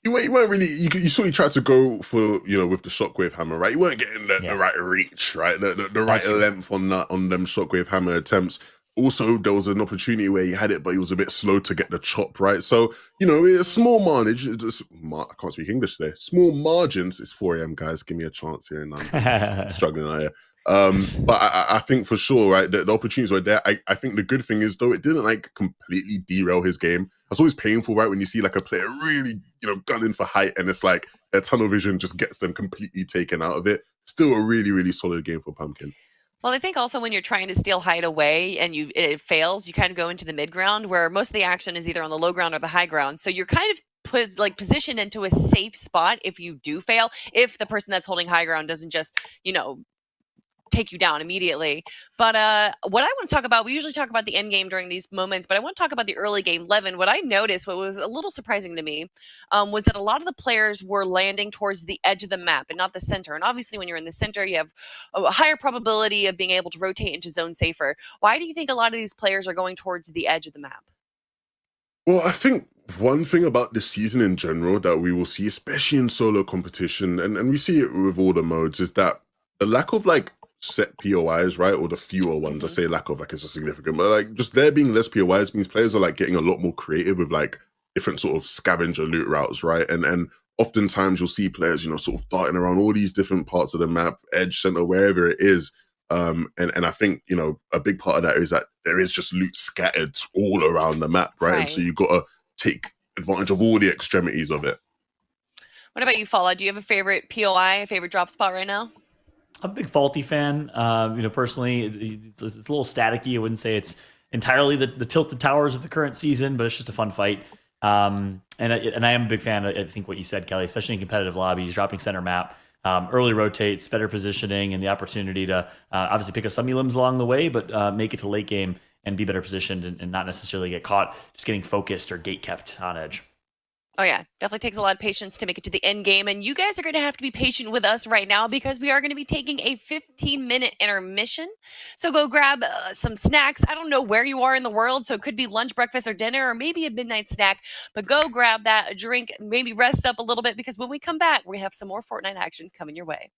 You weren't really. You saw you tried to go for with the shockwave hammer, right? You weren't getting the right reach, right? The right length on them shockwave hammer attempts. Also, there was an opportunity where he had it, but he was a bit slow to get the chop, right? So, a small margin. I can't speak English today. Small margins. It's 4 a.m., guys. Give me a chance here, and I'm struggling out here. But I think for sure, right, the opportunities were there. I think the good thing is, though, it didn't completely derail his game. It's always painful, right, when you see a player really, gunning for height, and it's like their tunnel vision just gets them completely taken out of it. Still a really, really solid game for Pumpkin. Well, I think also when you're trying to steal height away and it fails, you kind of go into the mid ground where most of the action is either on the low ground or the high ground. So you're kind of positioned into a safe spot if you do fail, if the person that's holding high ground doesn't just, take you down immediately. But what I want to talk about, we usually talk about the end game during these moments, but I want to talk about the early game. Levin, what I noticed, what was a little surprising to me, was that a lot of the players were landing towards the edge of the map and not the center. And obviously when you're in the center, you have a higher probability of being able to rotate into zone safer. Why do you think a lot of these players are going towards the edge of the map? Well, I think one thing about this season in general that we will see, especially in solo competition, and we see it with all the modes, is that the lack of set POIs, right? Or the fewer ones. I say lack of it's a significant, but just there being less POIs means players are getting a lot more creative with different sort of scavenger loot routes, right? And oftentimes you'll see players, sort of darting around all these different parts of the map, edge, center, wherever it is. And I think, a big part of that is that there is just loot scattered all around the map, right? And so you've got to take advantage of all the extremities of it. What about you, Fallout? Do you have a favorite POI, a favorite drop spot right now? I'm a big Faulty fan. Personally, it's a little staticky. I wouldn't say it's entirely the tilted towers of the current season, but it's just a fun fight. And I am a big fan of, I think, what you said, Kelly, especially in competitive lobbies, dropping center map, early rotates, better positioning, and the opportunity to obviously pick up some elims along the way, but make it to late game and be better positioned and not necessarily get caught just getting focused or gate kept on edge. Oh yeah, definitely takes a lot of patience to make it to the end game. And you guys are going to have to be patient with us right now because we are going to be taking a 15-minute intermission. So go grab some snacks. I don't know where you are in the world, so it could be lunch, breakfast, or dinner, or maybe a midnight snack. But go grab that, a drink, maybe rest up a little bit because when we come back, we have some more Fortnite action coming your way.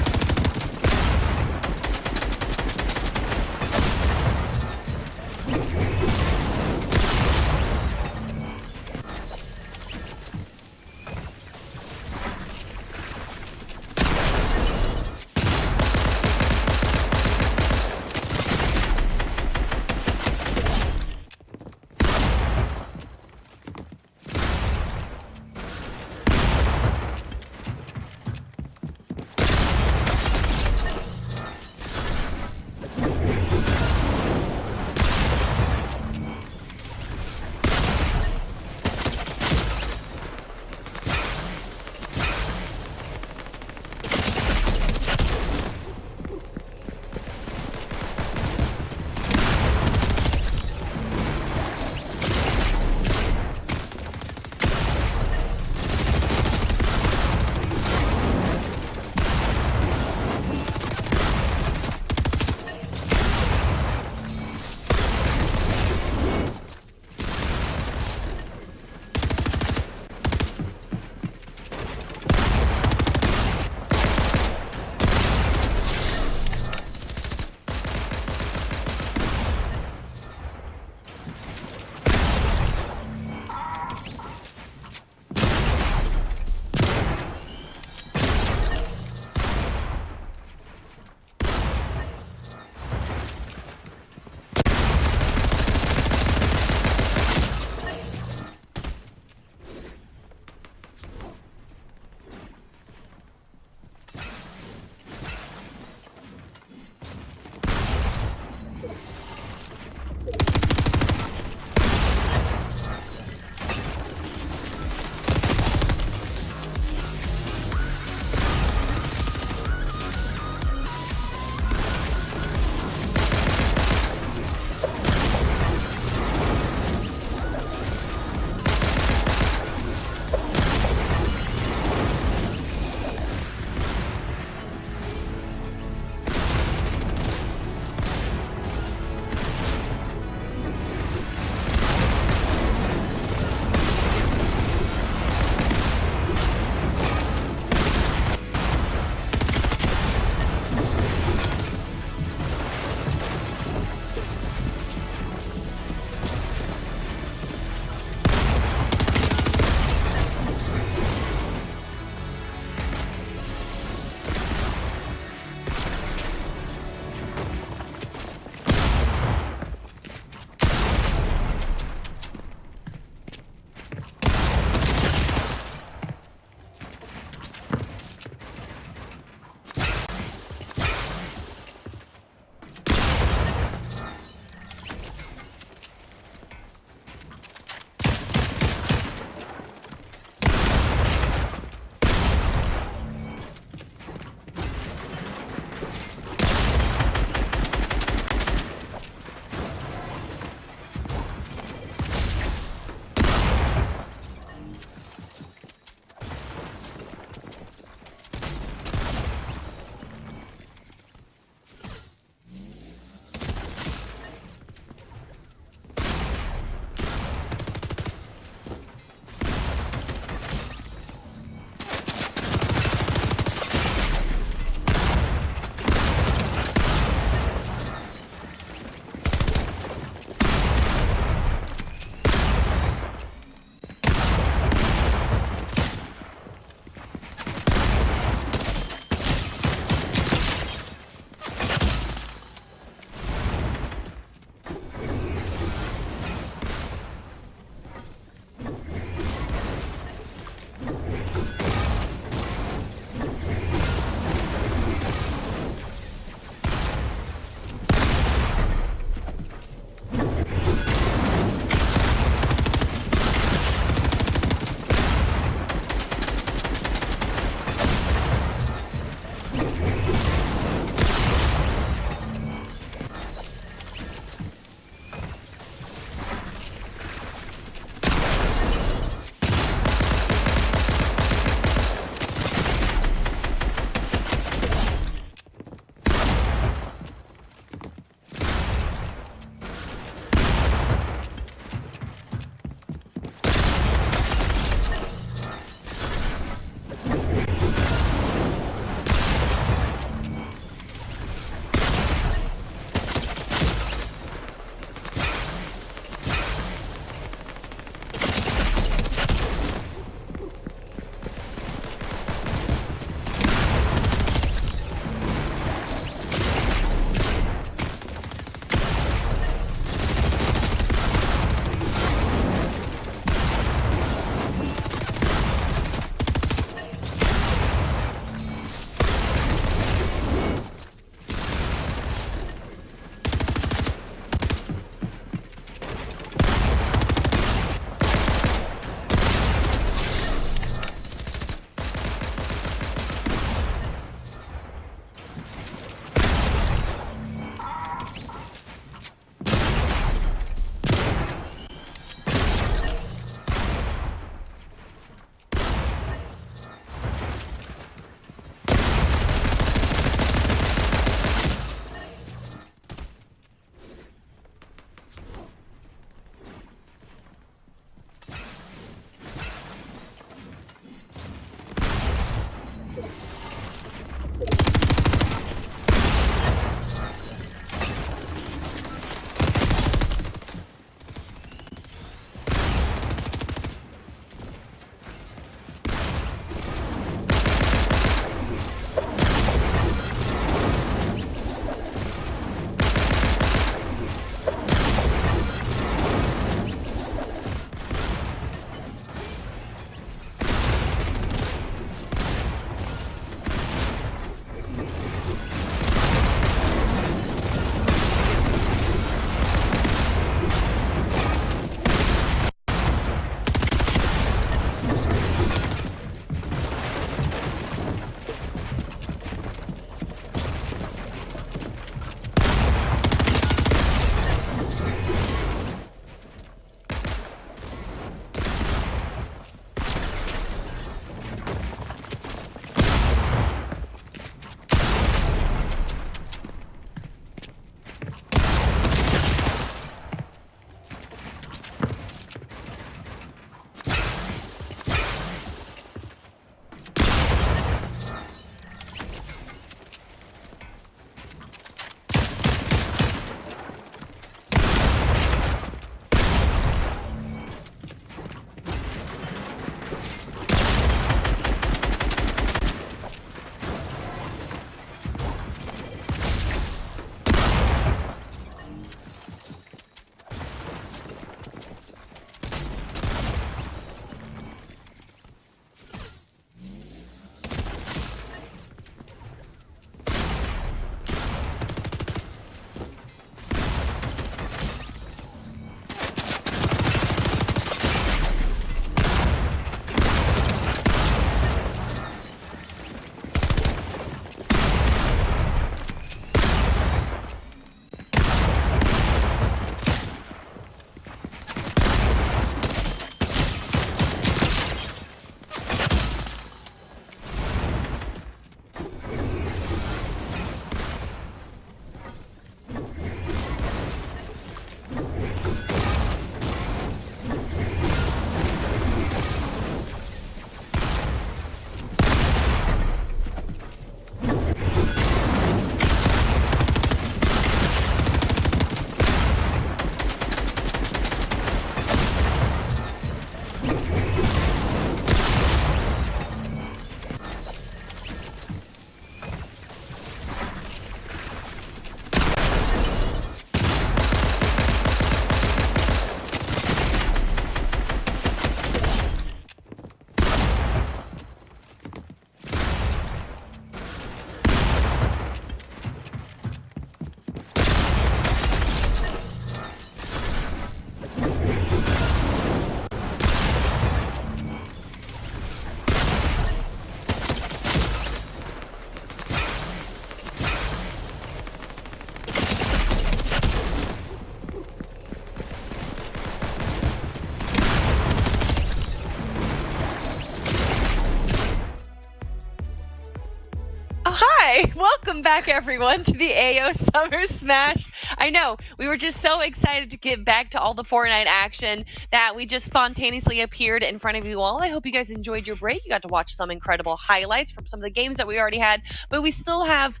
Okay, welcome back everyone to the AO Summer Smash. I know, we were just so excited to get back to all the Fortnite action that we just spontaneously appeared in front of you all. I hope you guys enjoyed your break. You got to watch some incredible highlights from some of the games that we already had, but we still have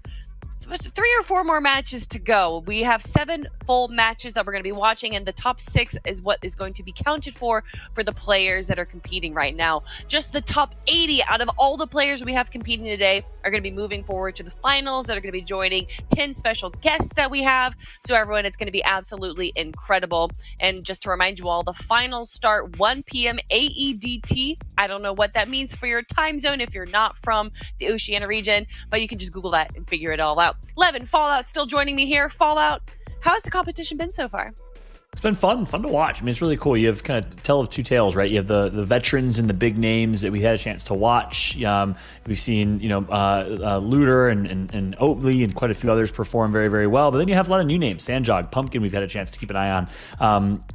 3 or 4 more matches to go. We have 7 full matches that we're going to be watching, and the top 6 is what is going to be counted for the players that are competing right now. Just the top 80 out of all the players we have competing today are going to be moving forward to the finals that are going to be joining 10 special guests that we have. So everyone, it's going to be absolutely incredible. And just to remind you all, the finals start 1 p.m. AEDT. I don't know what that means for your time zone if you're not from the Oceania region, but you can just Google that and figure it all out. Levin, Fallout still joining me here. Fallout, how has the competition been so far? It's been fun to watch. I mean, it's really cool. You have kind of tell of two tales, right? You have the veterans and the big names that we had a chance to watch. We've seen, Looter and Oatley and quite a few others perform very, very well. But then you have a lot of new names. Sandjog, Pumpkin, we've had a chance to keep an eye on.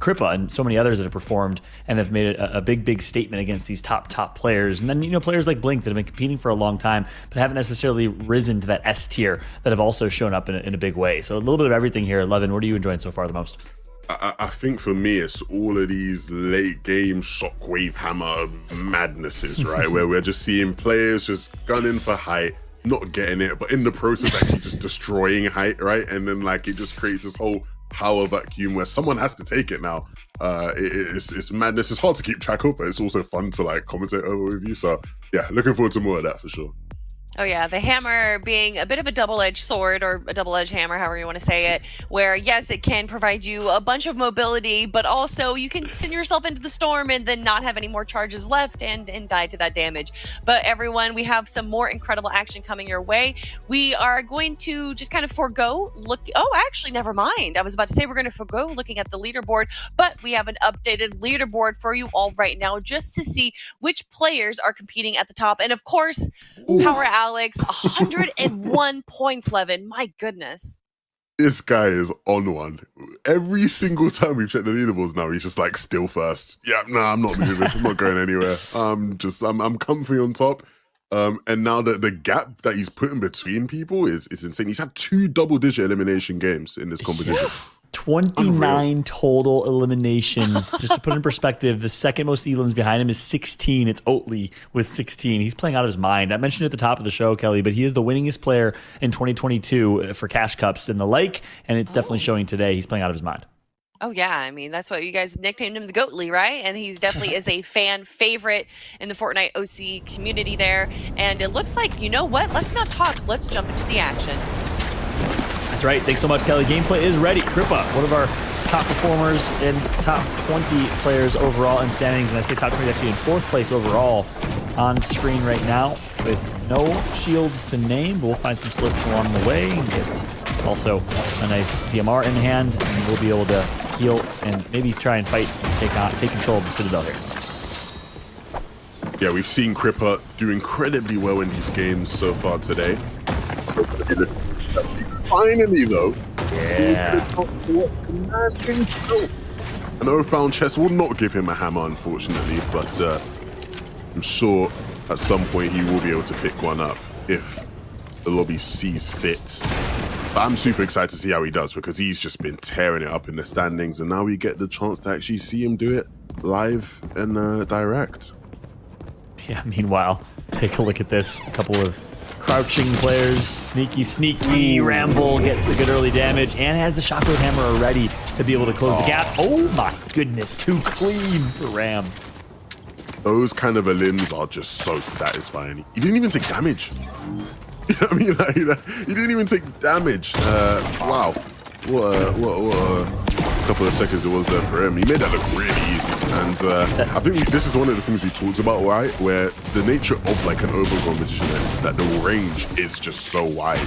Crippa and so many others that have performed and have made a big statement against these top players. And then, players like Blink that have been competing for a long time, but haven't necessarily risen to that S tier that have also shown up in a big way. So a little bit of everything here. Levin, what are you enjoying so far the most? I think for me, it's all of these late game shockwave hammer madnesses, right? Where we're just seeing players just gunning for height, not getting it, but in the process actually just destroying height, right? And then it just creates this whole power vacuum where someone has to take it now. It's madness. It's hard to keep track of, but it's also fun to commentate over with you. So yeah, looking forward to more of that for sure. Oh yeah, the hammer being a bit of a double-edged sword, or a double-edged hammer, however you want to say it, where yes, it can provide you a bunch of mobility, but also you can send yourself into the storm and then not have any more charges left and die to that damage. But everyone, we have some more incredible action coming your way. We are going to just kind of actually, never mind. I was about to say we're going to forgo looking at the leaderboard, but we have an updated leaderboard for you all right now just to see which players are competing at the top. And of course, Power Alex, 101 points, Levin. My goodness. This guy is on one. Every single time we've checked the leaderboards now, he's just still first. Yeah, I'm not moving. I'm not going anywhere. I'm comfy on top. And now the gap that he's putting between people is insane. He's had 2 double-digit elimination games in this competition. Yeah. 29 total eliminations. Just to put in perspective, the second most elims behind him is 16. It's Oatley with 16. He's playing out of his mind. I mentioned it at the top of the show, Kelly, but he is the winningest player in 2022 for Cash Cups and the like, and it's definitely showing today. He's playing out of his mind. Oh yeah, I mean, that's what you guys nicknamed him, the Goatly, right? And he definitely is a fan favorite in the Fortnite OC community there. And it looks like, you know what? Let's not talk. Let's jump into the action. That's right. Thanks so much, Kelly. Gameplay is ready. Crippa, one of our top performers and top 20 players overall in standings. And I say top 20 actually in 4th place overall on screen right now with no shields to name. But we'll find some slips along the way. And gets also a nice DMR in hand. And we'll be able to heal and maybe try and fight and take control of the Citadel here. Yeah, we've seen Crippa do incredibly well in these games so far today. So finally, though, yeah, an Oathbound chest will not give him a hammer, unfortunately, but I'm sure at some point he will be able to pick one up if the lobby sees fit. But I'm super excited to see how he does, because he's just been tearing it up in the standings, and now we get the chance to actually see him do it live and direct. Yeah, meanwhile, take a look at this. A couple of crouching players, sneaky. Ramble gets the good early damage and has the shockwave hammer already to be able to close the gap. Oh my goodness, too clean for Ram. Those kind of limbs are just so satisfying. He didn't even take damage. You know what I mean? He didn't even take damage. Wow. What a couple of seconds it was there for him. He made that look really easy. And I think this is one of the things we talked about, right? Where the nature of an open competition is that the range is just so wide,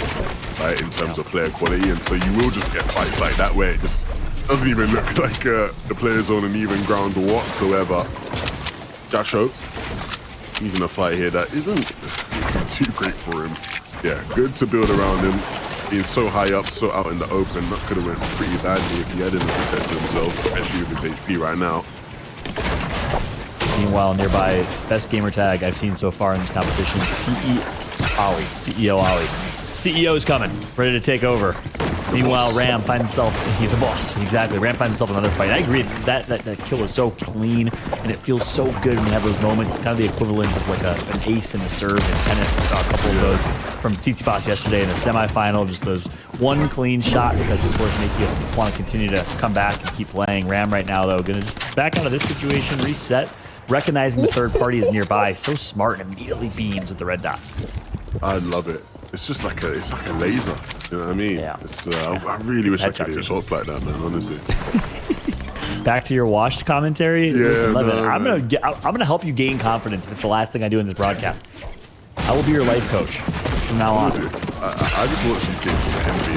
right? In terms of player quality. And so you will just get fights like that where it just doesn't even look like the player's on an even ground whatsoever. Jasho, he's in a fight here that isn't too great for him. Yeah, good to build around him. Being so high up, so out in the open, that could have went pretty badly if he hadn't protected himself, especially with his HP right now. Meanwhile, nearby, best gamer tag I've seen so far in this competition, CEO Ollie. CEO's coming, ready to take over. Meanwhile, Ram finds himself, he's the boss, exactly. Ram finds himself another fight. I agree, that kill was so clean, and it feels so good when you have those moments. It's kind of the equivalent of like an ace in the serve in tennis. I saw a couple of those from Tsitsipas yesterday in the semifinal, just those one clean shot that of course make you want to continue to come back and keep playing. Ram right now, though, gonna just back out of this situation, reset, recognizing the third party is nearby, so smart, and immediately beams with the red dot. I love it. It's just like a laser. You know what I mean? Yeah. I really wish I could hit shots like that, man. Honestly. Back to your washed commentary. Yeah, Listen, no, I'm gonna help you gain confidence. If it's the last thing I do in this broadcast, I will be your life coach from now on. Honestly, I just watch these games with envy,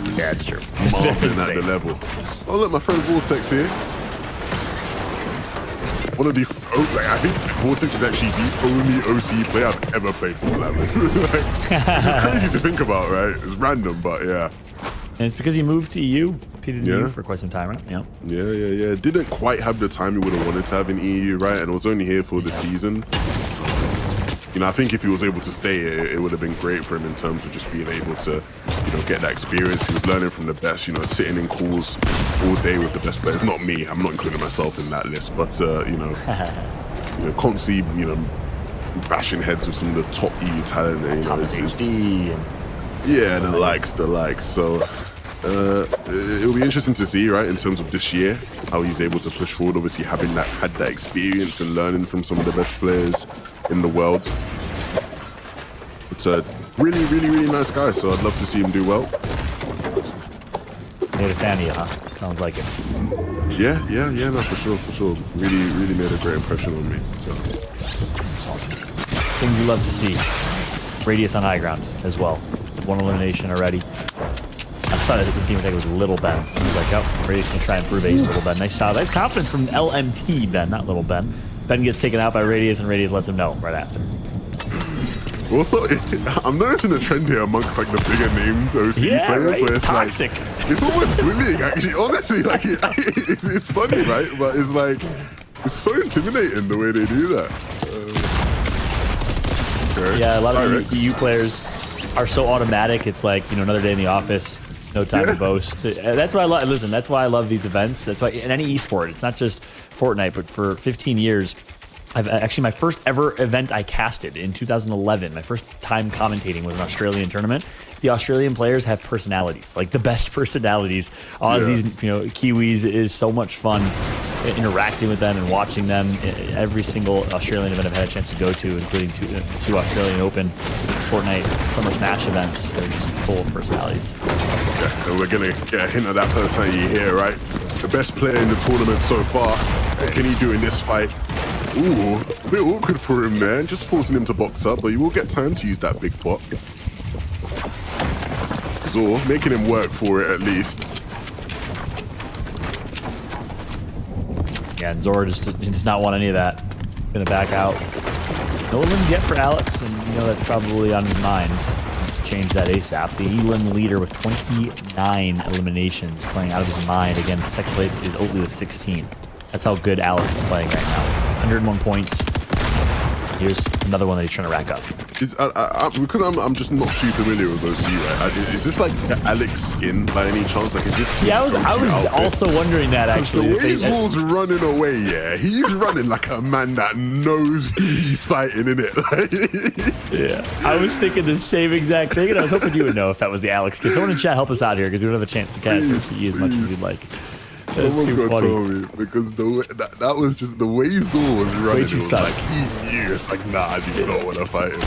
man. Yeah, it's true. Marveling at the level. Oh look, my friend Vortex here. One of the, I think Vortex is actually the only OC player I've ever played for level. It's crazy to think about, right? It's random, but yeah. And it's because he moved to EU, competed in EU for quite some time, right? Yeah. Yeah. Didn't quite have the time he would have wanted to have in EU, right? And was only here for the season. You know, I think if he was able to stay, it would have been great for him in terms of just being able to, get that experience. He was learning from the best, sitting in calls all day with the best players. Not me, I'm not including myself in that list, but, constantly, bashing heads with some of the top EU talent. And, yeah, the likes. So it'll be interesting to see, right, in terms of this year, how he's able to push forward. Obviously, having had that experience and learning from some of the best players in the world. It's a really, really, really nice guy. So I'd love to see him do well. Made a fan of you, huh? Sounds like it. Yeah, no, for sure. Really, really made a great impression on me. So. Things you love to see. Radius on high ground as well. One elimination already. I thought this game was Little Ben. I was like, oh, Radius can try and prove ace Little Ben. Nice shot. Nice confidence from LMT Ben, not Little Ben. Ben gets taken out by Radius, and Radius lets him know right after. Also, I'm noticing a trend here amongst like the bigger named OC players, right? where it's toxic. It's almost bullying. Actually, honestly, like it's funny, right? But it's like it's so intimidating the way they do that. Okay. Yeah, a lot of EU players are so automatic. It's like another day in the office, no time to boast. That's why I love. Listen, that's why I love these events. That's why in any esport, it's not just Fortnite, but for 15 years. I've actually, my first ever event I casted in 2011, my first time commentating was an Australian tournament. The Australian players have personalities, like the best personalities. Aussies, Kiwis, is so much fun interacting with them and watching them. Every single Australian event I've had a chance to go to, including two Australian Open, Fortnite, Summer Smash events, they're just full of personalities. Yeah, and we're going to get a hint of that personality here, right? The best player in the tournament so far. What can he do in this fight? Ooh, a bit awkward for him there, just forcing him to box up, but you will get time to use that big pot. Zor, making him work for it at least. Yeah, and Zor just does not want any of that. Gonna back out. No wins yet for Alex, and that's probably on his mind. Wants to change that ASAP. The Elim leader with 29 eliminations, playing out of his mind. Again, second place is Oatley with 16. That's how good Alex is playing right now. 101 points. Here's another one that he's trying to rack up. Because I'm just not too familiar with OC, right? Is this like the Alex skin by any chance? Like, is this? Yeah, I was also wondering that actually. The way Zor's running away, he's running like a man that knows who he's fighting, innit? Yeah, I was thinking the same exact thing, and I was hoping you would know if that was the Alex skin. Someone in chat help us out here because we don't have a chance to cast OC as much as we'd like. Someone's got to tell me, because that was just the way Zor was running. It was like he knew. It's like, nah, I do not want to fight him.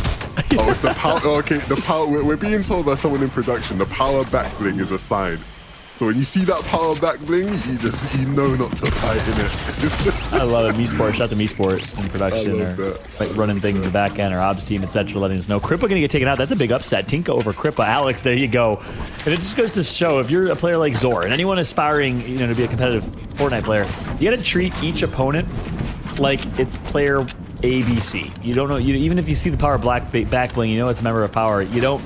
Oh, it's the power. Okay, the power. We're being told by someone in production the power back bling is a sign. So when you see that power back bling, you know not to fight in it. I love it. MeSport, shout out to MeSport in production, or like running things in the back end, or Obs team, etc., letting us know. Crippa gonna get taken out. That's a big upset. Tinka over Crippa. Alex, there you go. And it just goes to show, if you're a player like Zor and anyone aspiring, to be a competitive Fortnite player, you gotta treat each opponent like it's player ABC. You don't know. Even if you see the power back bling, it's a member of power. You don't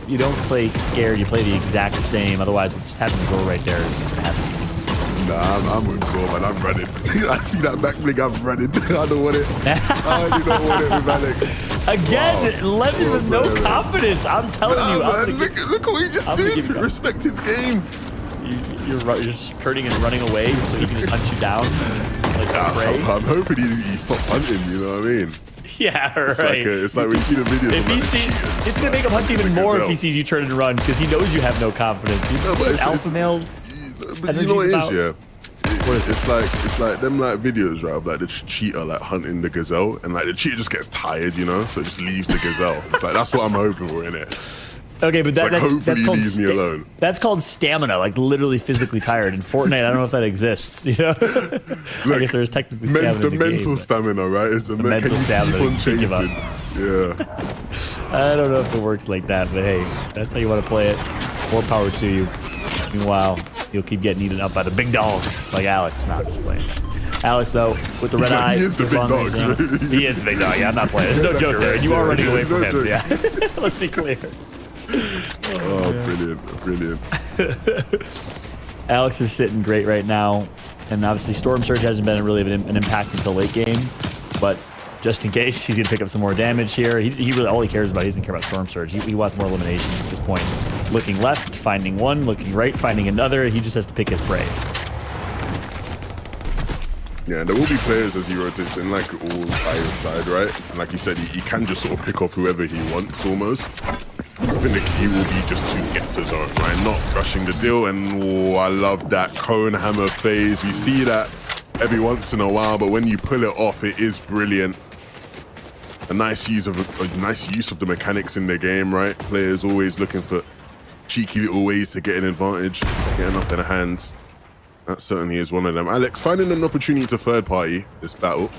play scared. You play the exact same. Otherwise, what just happens Zor right there is just gonna happen. Nah, I'm with Zor, man. I'm running. I see that back bling, I'm running. I don't want it. I do not want it with Alex. Again, Levin with no confidence. I'm telling you. Nah, man, look what he just did. Respect his game. You're just turning and running away so he can just hunt you down like a prey. I'm hoping he stops hunting, you know what I mean? Yeah, right. It's like when you see the videos. If he sees, it's gonna make him hunt even more if he sees you turn and run because he knows you have no confidence. You know what alpha male. But you know what it is, yeah. It's like them like videos, right? Of like the cheetah like hunting the gazelle, and like the cheetah just gets tired, you know, so it just leaves the gazelle. It's like that's what I'm hoping for, innit? Okay, but that's called leaves me alone. That's called stamina, like literally physically tired. In Fortnite, I don't know if that exists. You know, I guess there's technically stamina. The mental stamina, right? It's the mental stamina. Keep on chasing. Yeah. I don't know if it works like that, but hey, that's how you want to play it. More power to you. Meanwhile, you'll keep getting eaten up by the big dogs like Alex. Not just playing. Alex, though, with the red eye. He is the big dog. He is the big dog. Yeah, I'm not playing. There's no joke there. You are running away from him. Yeah. Let's be clear. Oh, brilliant. Alex is sitting great right now. And obviously, Storm Surge hasn't been really an impact until late game. But just in case, he's going to pick up some more damage here. He really, all he cares about, he doesn't care about Storm Surge. He wants more elimination at this point. Looking left, finding one. Looking right, finding another. He just has to pick his prey. Yeah, there will be players as he rotates in, like all by his side, right? And like you said, he can just sort of pick off whoever he wants almost. I think the key will be just to get to zone, right? Not rushing the deal. And I love that cone hammer phase. We see that every once in a while, but when you pull it off, it is brilliant. A nice use of the mechanics in the game, right? Players always looking for cheeky little ways to get an advantage, getting up in the hands. That certainly is one of them. Alex finding an opportunity to third party this battle.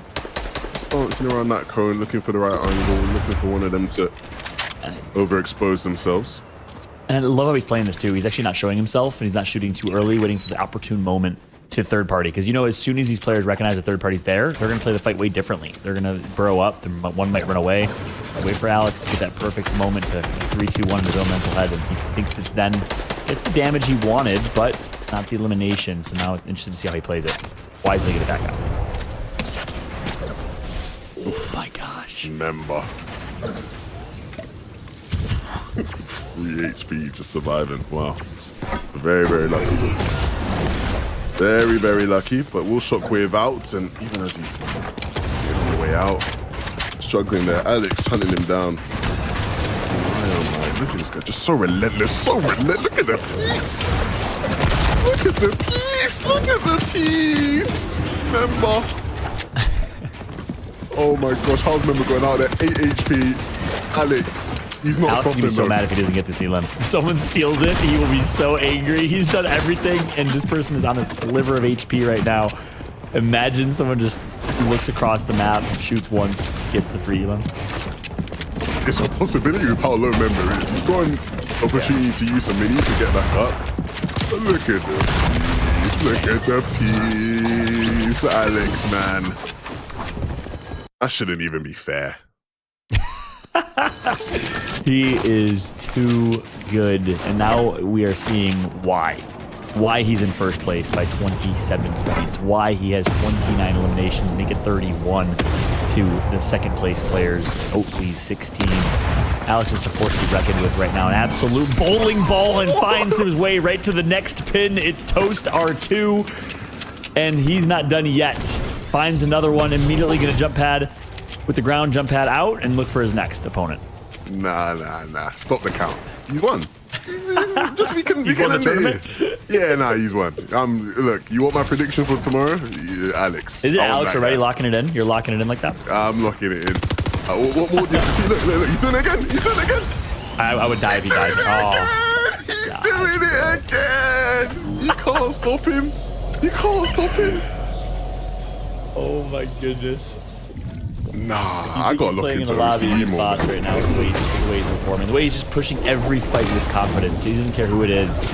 Just dancing around that cone, looking for the right angle, looking for one of them to overexpose themselves. And I love how he's playing this too. He's actually not showing himself, and he's not shooting too early, waiting for the opportune moment to third party. Because you know, as soon as these players recognize that third party's there, they're going to play the fight way differently. They're going to burrow up. One might run away. So wait for Alex to get that perfect moment to 3-2-1 in his own mental head, and he thinks it's then gets the damage he wanted, but not the elimination. So now it's interesting to see how he plays it. Wisely get it back out. Oh my gosh. Remember. 3 HP just surviving. Wow. Very, very lucky. Very, very lucky, but will shockwave out, and even as he's getting on the way out, struggling there, Alex hunting him down. Oh my, look at this guy, just so relentless, so relentless. Look at the piece. Look at the piece. Look at the piece. Remember. Oh my gosh, how's Member going out there? 8 HP. Alex. He's not Alex is going to be so mad if he doesn't get this elim. If someone steals it, he will be so angry. He's done everything, and this person is on a sliver of HP right now. Imagine someone just looks across the map, shoots once, gets the free elim. It's a possibility with how low Member is. He's got an opportunity to use some mini to get back up. But look at the piece. Look at the piece. Alex, man. That shouldn't even be fair. He is too good, and now we are seeing why he's in first place by 27 points, why he has 29 eliminations, make it 31 to the second place players, Oakley's 16. Alex is a force to be reckoned with right now, an absolute bowling ball, and finds his way right to the next pin. It's Toast R2, and he's not done yet. Finds another one, immediately gonna jump pad with the ground, jump pad out, and look for his next opponent. Nah. Stop the count. He's won. Just we can won the tournament? Yeah, nah, he's won. Look, you want my prediction for tomorrow? Yeah, Alex. Is it Alex already locking it in? You're locking it in like that? I'm locking it in. What more did you see? Look, he's doing it again. He's doing it again. I would die if he died. Oh, he's doing it again. You can't stop him. You can't stop him. Oh my goodness. Nah, I got to look into him spots right now. The way he's performing, the way he's just pushing every fight with confidence. He doesn't care who it is.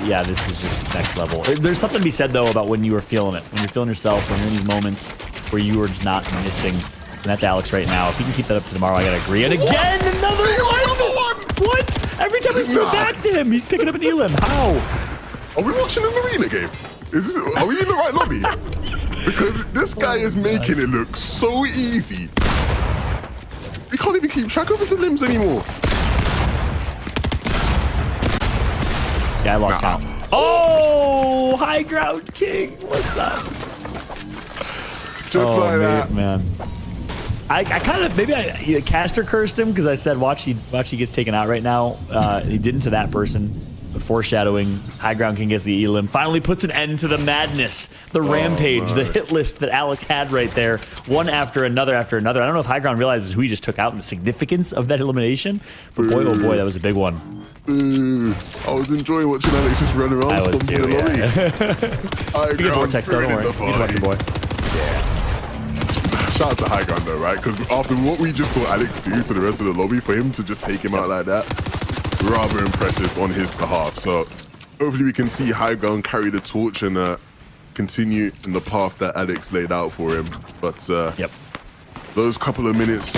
Yeah, this is just next level. There's something to be said though about when you are feeling it, when you're feeling yourself, when you're in these moments where you are just not missing. And that's Alex right now. If he can keep that up to tomorrow, I gotta agree. And again, another one. What? Every time we throw it back to him, he's picking up an elim. How? Are we watching an arena game? Are we in the right lobby? Because this guy is making it look so easy. We can't even keep track of his limbs anymore. Yeah, I lost count. Oh, high ground king. What's that? Just like that. Man. I kind of, maybe I caster cursed him because I said, watch he gets taken out right now. He didn't to that person. But foreshadowing, high ground king gets the elim. Finally puts an end to the madness, the rampage, the hit list that Alex had right there. One after another after another. I don't know if high ground realizes who he just took out and the significance of that elimination. But boy, oh boy, that was a big one. I was enjoying watching Alex just run around. I was too, yeah. You get Vortex though, don't worry. He's watching boy. Yeah. Shout out to High Ground though, right? Because after what we just saw Alex do to the rest of the lobby, for him to just take him out like that, rather impressive on his behalf. So hopefully we can see High Ground carry the torch and continue in the path that Alex laid out for him. But those couple of minutes,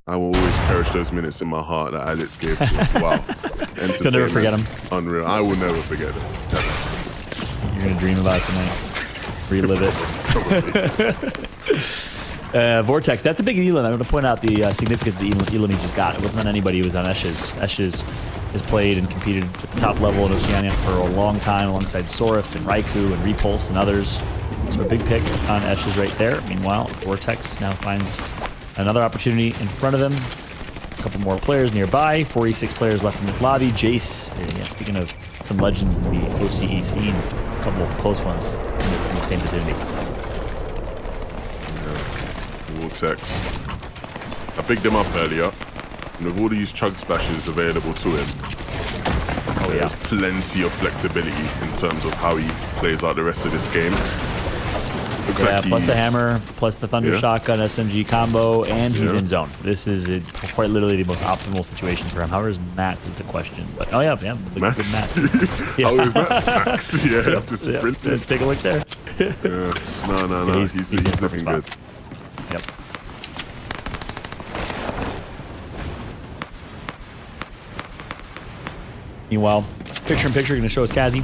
I will always cherish those minutes in my heart that Alex gave to us. Wow. You'll never forget them. Unreal. I will never forget it. You're going to dream about it tonight. Relive it. Vortex, that's a big elim. I want to point out the significance of the elim he just got. It wasn't on anybody. It was on Eshes. Eshes has played and competed at the top level in Oceania for a long time alongside Sorif and Raikou and Repulse and others. So a big pick on Eshes right there. Meanwhile, Vortex now finds another opportunity in front of him. A couple more players nearby. 46 players left in this lobby. Jace, speaking of some legends in the OCE scene, a couple of close ones in the same vicinity. Vortex. I bigged him up earlier, and with all these chug splashes available to him, there's plenty of flexibility in terms of how he plays out the rest of this game. Looks like plus the hammer, plus the thunder shotgun SMG combo, and he's in zone. This is quite literally the most optimal situation for him. However, his Mats is the question. But Max? Good Mats. How is Mats? Max? Yeah, let's take a look there. No. He's looking good. Yep. Meanwhile, picture-in-picture going to show us Kazi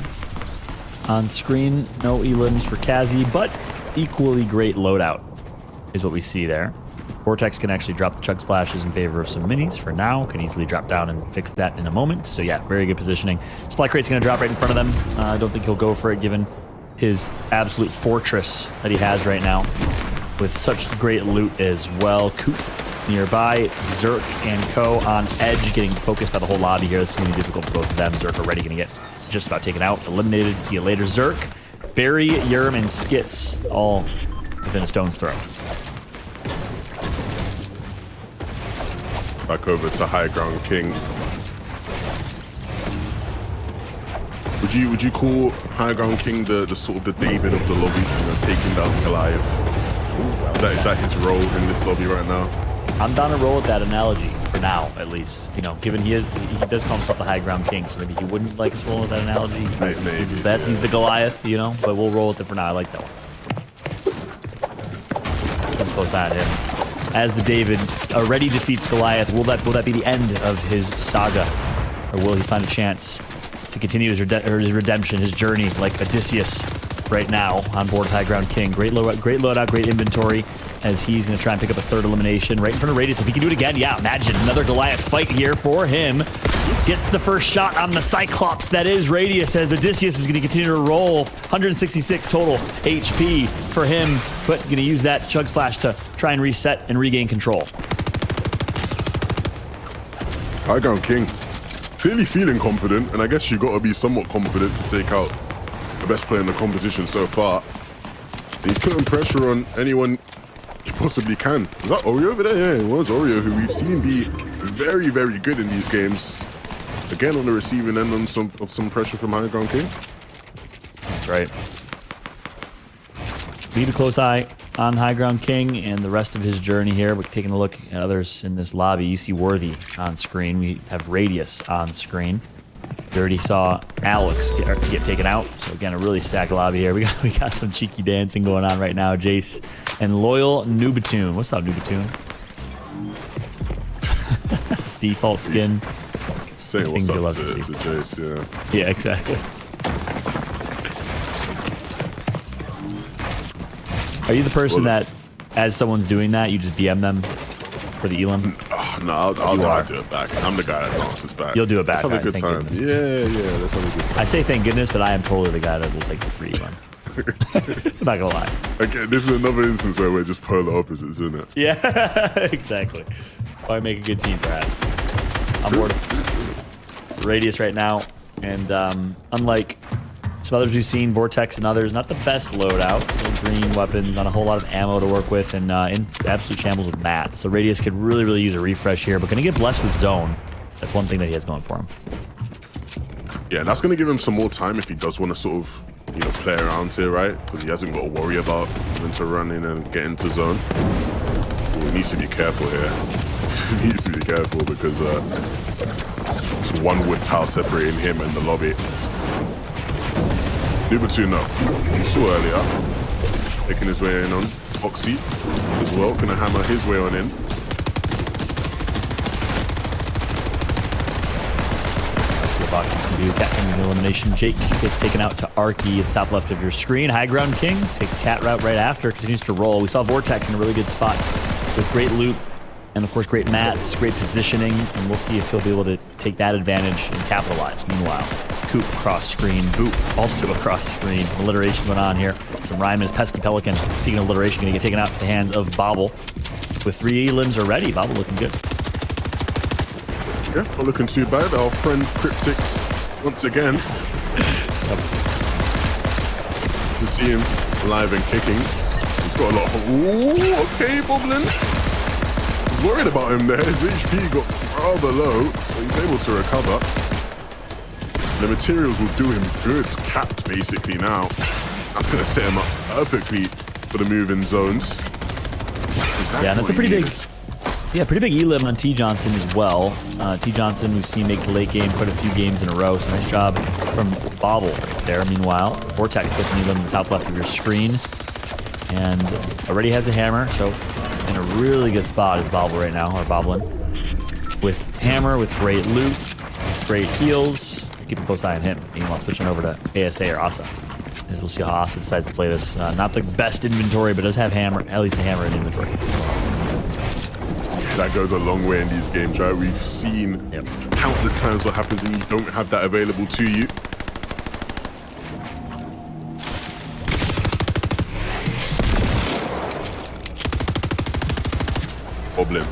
on screen. No elims for Kazi, but equally great loadout is what we see there. Vortex can actually drop the chug splashes in favor of some minis for now. Can easily drop down and fix that in a moment. So yeah, very good positioning. Supply crate's going to drop right in front of them. I don't think he'll go for it given his absolute fortress that he has right now with such great loot as well. Coop nearby, Zerk and Co on edge, getting focused by the whole lobby here. This is going to be difficult for both of them. Zerk already going to get just about taken out, eliminated. See you later, Zerk. Barry, Yerm, and Skits all within a stone's throw. Back over to High Ground King. Would you call High Ground King the sort of the David of the lobby, taking down Goliath? Is that his role in this lobby right now? I'm down to roll with that analogy for now, at least. Given he does call himself the High Ground King, so maybe he wouldn't like us rolling with that analogy. Maybe, he's the Goliath, but we'll roll with it for now. I like that one. Keep a close eye on him. As the David already defeats Goliath, will that be the end of his saga, or will he find a chance to continue his redemption, his journey, like Odysseus right now on board High Ground King? Great loadout, great inventory, as he's going to try and pick up a third elimination right in front of Radius. If he can do it again, imagine another Goliath fight here for him. Gets the first shot on the Cyclops that is Radius, as Odysseus is going to continue to roll. 166 total HP for him, but going to use that chug splash to try and reset and regain control. High Ground King clearly feeling confident, and I guess you got to be somewhat confident to take out the best player in the competition so far. He's putting pressure on anyone he possibly can. Is that Oreo over there? Yeah, it was Oreo, who we've seen be very, very good in these games. Again, on the receiving end of some pressure from High Ground King. That's right. Keep a close eye on High Ground King and the rest of his journey here. We're taking a look at others in this lobby. You see Worthy on screen. We have Radius on screen. We already saw Alex get taken out. So again, a really stacked lobby here. We got some cheeky dancing going on right now. Jace and Loyal Nubatoon. What's up, Nubatoon? Default skin. Say what's up to Jace, yeah. Yeah, exactly. Are you the person that, as someone's doing that, you just BM them for the elim? No, I'll do it back. I'm the guy that dances back. You'll do it back. Let's have a good time. Yeah, let's have a good time. I say thank goodness, but I am totally the guy that will take the free one. I'm not gonna lie. Okay, this is another instance where we're just polar opposites, isn't it? Yeah, exactly. Why make a good team, perhaps? I'm bored of Radius right now, and unlike some others we've seen, Vortex and others, not the best loadout. So green weapon, not a whole lot of ammo to work with, and in absolute shambles with mats. So Radius could really use a refresh here, but gonna get blessed with zone. That's one thing that he has going for him. Yeah, that's gonna give him some more time if he does want to sort of, play around here, right? Because he hasn't got to worry about when to run in and get into zone. Well, he needs to be careful here. He needs to be careful because it's one wood tile separating him and the lobby. Number 2, no. You saw earlier. Making his way in on Foxy as well. Gonna hammer his way on in. Foxy's can do captain elimination. Jake gets taken out to Arky at the top left of your screen. High ground King takes cat route right after, continues to roll. We saw Vortex in a really good spot with great loot and of course great mats, great positioning, and we'll see if he'll be able to take that advantage and capitalize. Meanwhile, Coop across screen, Boop also across screen. Alliteration going on here. Some rhyme is Pesky Pelican. Speaking of alliteration, gonna get taken out at the hands of Bobble. With 3 limbs already, Bobble looking good. Yeah, not looking too bad. Our friend Cryptix, once again. To see him alive and kicking. He's got a lot of... Ooh, okay, Boblin. I was worried about him there. His HP got rather low, but he's able to recover. The materials will do him good. It's capped, basically, now. That's going to set him up perfectly for the moving zones. That's exactly that's a pretty big... Yeah, pretty big elim on T. Johnson as well. T. Johnson, we've seen make the late game quite a few games in a row, so nice job from Bobble right there. Meanwhile, Vortex gets an elim in the top left of your screen, and already has a hammer, so in a really good spot is Bobble right now, or Boblin. With hammer, with great loot, great heals. Keep a close eye on him. Meanwhile, switching over to ASA or Asa. As we'll see how Asa decides to play this. Not the best inventory, but does have hammer, at least a hammer in inventory. That goes a long way in these games, right? We've seen countless times what happens when you don't have that available to you. Boblin.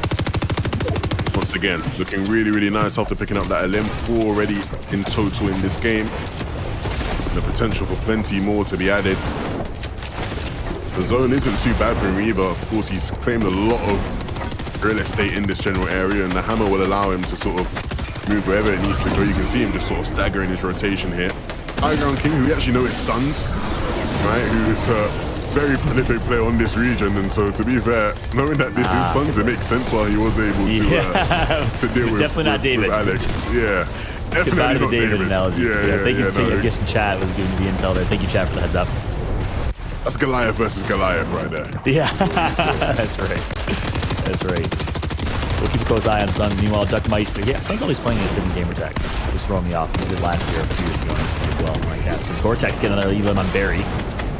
Once again, looking really nice after picking up that LM. 4 already in total in this game. And the potential for plenty more to be added. The zone isn't too bad for him either. Of course, he's claimed a lot of real estate in this general area, and the hammer will allow him to sort of move wherever it needs to go. You can see him just sort of staggering his rotation here. High ground King, who we actually know his sons, right? Who is a very prolific player on this region, and so to be fair, knowing that this is sons, it makes sense why he was able to deal with, definitely not David. With Alex. Yeah, definitely not David. Thank you. I guess in chat was giving me the intel there. Thank you, chat, for the heads up. That's Goliath versus Goliath right there. Yeah, that's right. That's right. We'll keep a close eye on Sun. Meanwhile, Duckmeister. Yeah, Sun's always playing a different gamer tag. Just throwing me off. He did last year, a few years ago, as well. My casting. Vortex getting another elim on Barry.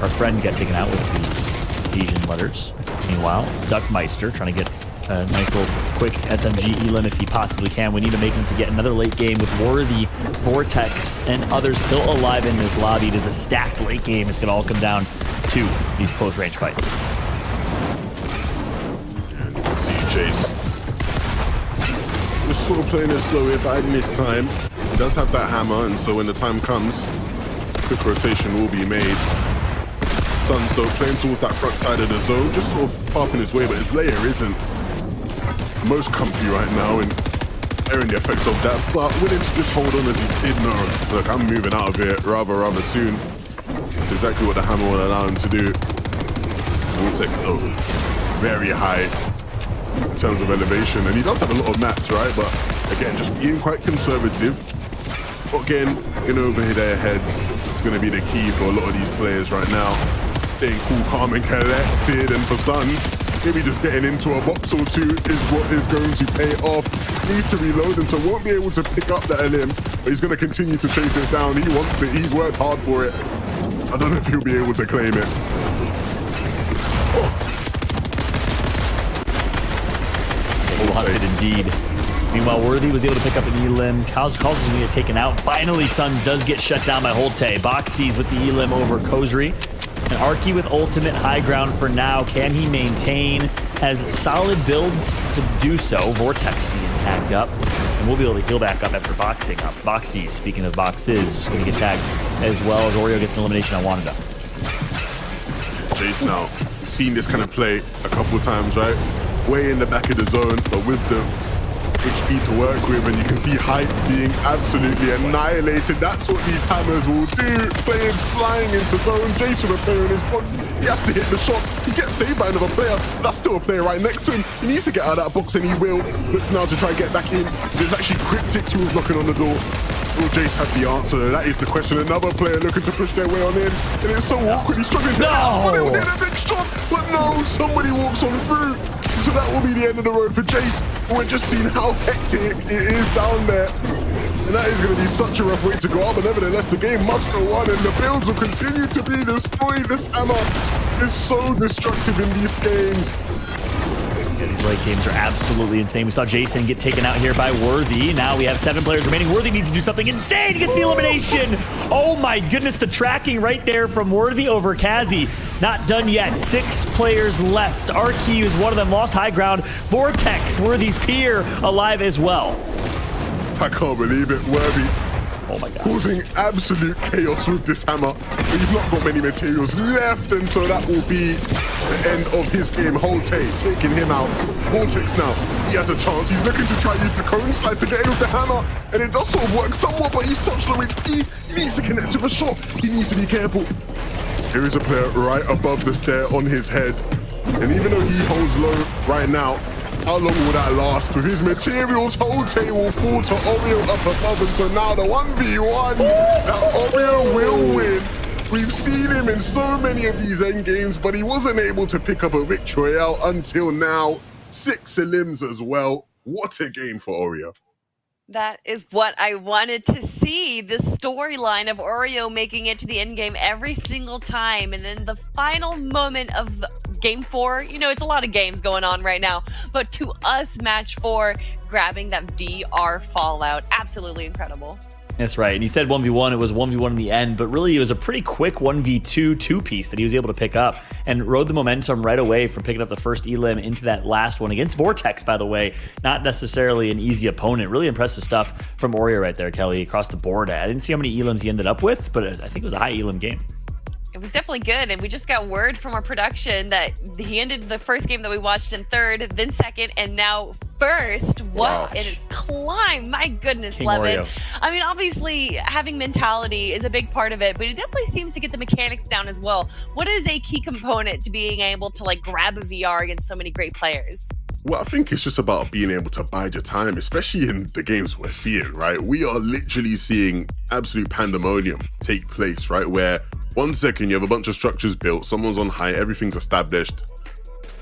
Our friend got taken out with the Asian letters. Meanwhile, Duckmeister trying to get a nice little quick SMG elim if he possibly can. We need to make him to get another late game with Worthy, Vortex, and others still alive in this lobby. It is a stacked late game. It's going to all come down to these close range fights. Chase. Just sort of playing it slow here, biding his time. He does have that hammer, and so when the time comes, quick rotation will be made. Sun's though playing towards that front side of the zone, just sort of popping his way, but his layer isn't most comfy right now, and airing the effects of that, but willing to just hold on as he did know. Look, I'm moving out of here rather soon. That's exactly what the hammer will allow him to do. Vortex though, very high in terms of elevation, and he does have a lot of mats, right? But again, just being quite conservative, not getting in over their heads. It's going to be the key for a lot of these players right now. Staying cool, calm, and collected, and for Suns, maybe just getting into a box or two is what is going to pay off. Needs to reload, and so won't be able to pick up that LM, but he's going to continue to chase it down. He wants it. He's worked hard for it. I don't know if he'll be able to claim it. indeed. Meanwhile, Worthy was able to pick up an elim. Calls is going to get taken out. Finally, Suns does get shut down by Holte. Boxies with the elim over Kozri. And Arky with ultimate high ground for now. Can he maintain? Has solid builds to do so. Vortex being tagged up. And we'll be able to heal back up after boxing up. Boxies, speaking of boxes, going to get tagged as well as Oreo gets an elimination on Wanda. Jace now, we've seen this kind of play a couple of times, right? Way in the back of the zone, but with the HP to work with, and you can see height being absolutely annihilated. That's what these hammers will do. Players flying into zone. Jace with a player in his box. He has to hit the shots. He gets saved by another player. That's still a player right next to him. He needs to get out of that box, and he will. Looks now to try and get back in. There's actually Cryptics who was knocking on the door. Will Jace have the answer? That is the question. Another player looking to push their way on in, and it's so awkward. He's struggling to hit a big shot, but no, somebody walks on through. So that will be the end of the road for Jace. We're just seeing how hectic it is down there. And that is going to be such a rough way to go up. But nevertheless, the game must go on, and the builds will continue to be destroyed. This hammer is so destructive in these games. Yeah, these late games are absolutely insane. We saw Jason get taken out here by Worthy. Now we have 7 players remaining. Worthy needs to do something insane to get the elimination. Oh my goodness, the tracking right there from Worthy over Kazi. Not done yet. 6 players left. Arky is one of them, lost high ground. Vortex, Worthy's peer, alive as well. I can't believe it. Worthy, oh my God, causing absolute chaos with this hammer. But he's not got many materials left, and so that will be the end of his game. Holte taking him out. Vortex now, he has a chance. He's looking to try and use the cone slide to get in with the hammer, and it does sort of work somewhat, but he's such low HP. He needs to connect to the shot. He needs to be careful. Here is a player right above the stair on his head. And even though he holds low right now, how long will that last? With his materials, Holte will fall to Oreo up above. And so now the 1v1 that Oreo will win. We've seen him in so many of these end games, but he wasn't able to pick up a victory out until now. 6 elims as well. What a game for Oreo. That is what I wanted to see. The storyline of Oreo making it to the end game every single time. And then the final moment of game 4, you know, it's a lot of games going on right now. But to us, match 4, grabbing that VR Fallout. Absolutely incredible. That's right. And he said 1v1. It was 1v1 in the end, but really it was a pretty quick 1v2 two-piece that he was able to pick up and rode the momentum right away from picking up the first elim into that last one against Vortex, by the way. Not necessarily an easy opponent. Really impressive stuff from Oreo right there, Kelly, across the board. I didn't see how many elims he ended up with, but I think it was a high elim game. It was definitely good, and we just got word from our production that he ended the first game that we watched in 3rd, then 2nd, and now 1st. What a climb! My goodness, King Levin. Oreo. I mean, obviously, having mentality is a big part of it, but it definitely seems to get the mechanics down as well. What is a key component to being able to like grab a VR against so many great players? Well, I think it's just about being able to bide your time, especially in the games we're seeing, right? We are literally seeing absolute pandemonium take place, right? Where 1 second you have a bunch of structures built, someone's on high, everything's established,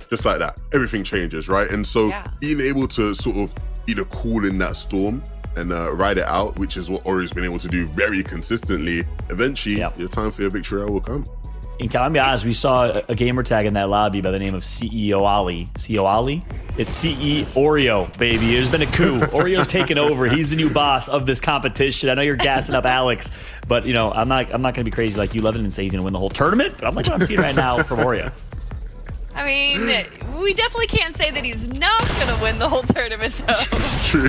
just like that. Everything changes, right? And so being able to sort of be the cool in that storm and ride it out, which is what Ori's been able to do very consistently, eventually your time for your victory will come. And can I be honest, we saw a gamer tag in that lobby by the name of CEO Ali. CEO Ali? It's CE Oreo, baby. There's been a coup. Oreo's taken over. He's the new boss of this competition. I know you're gassing up Alex, but you know, I'm not gonna be crazy like you, Levin, and say he's gonna win the whole tournament. But I'm like what I'm seeing right now from Oreo. I mean, we definitely can't say that he's not going to win the whole tournament, though.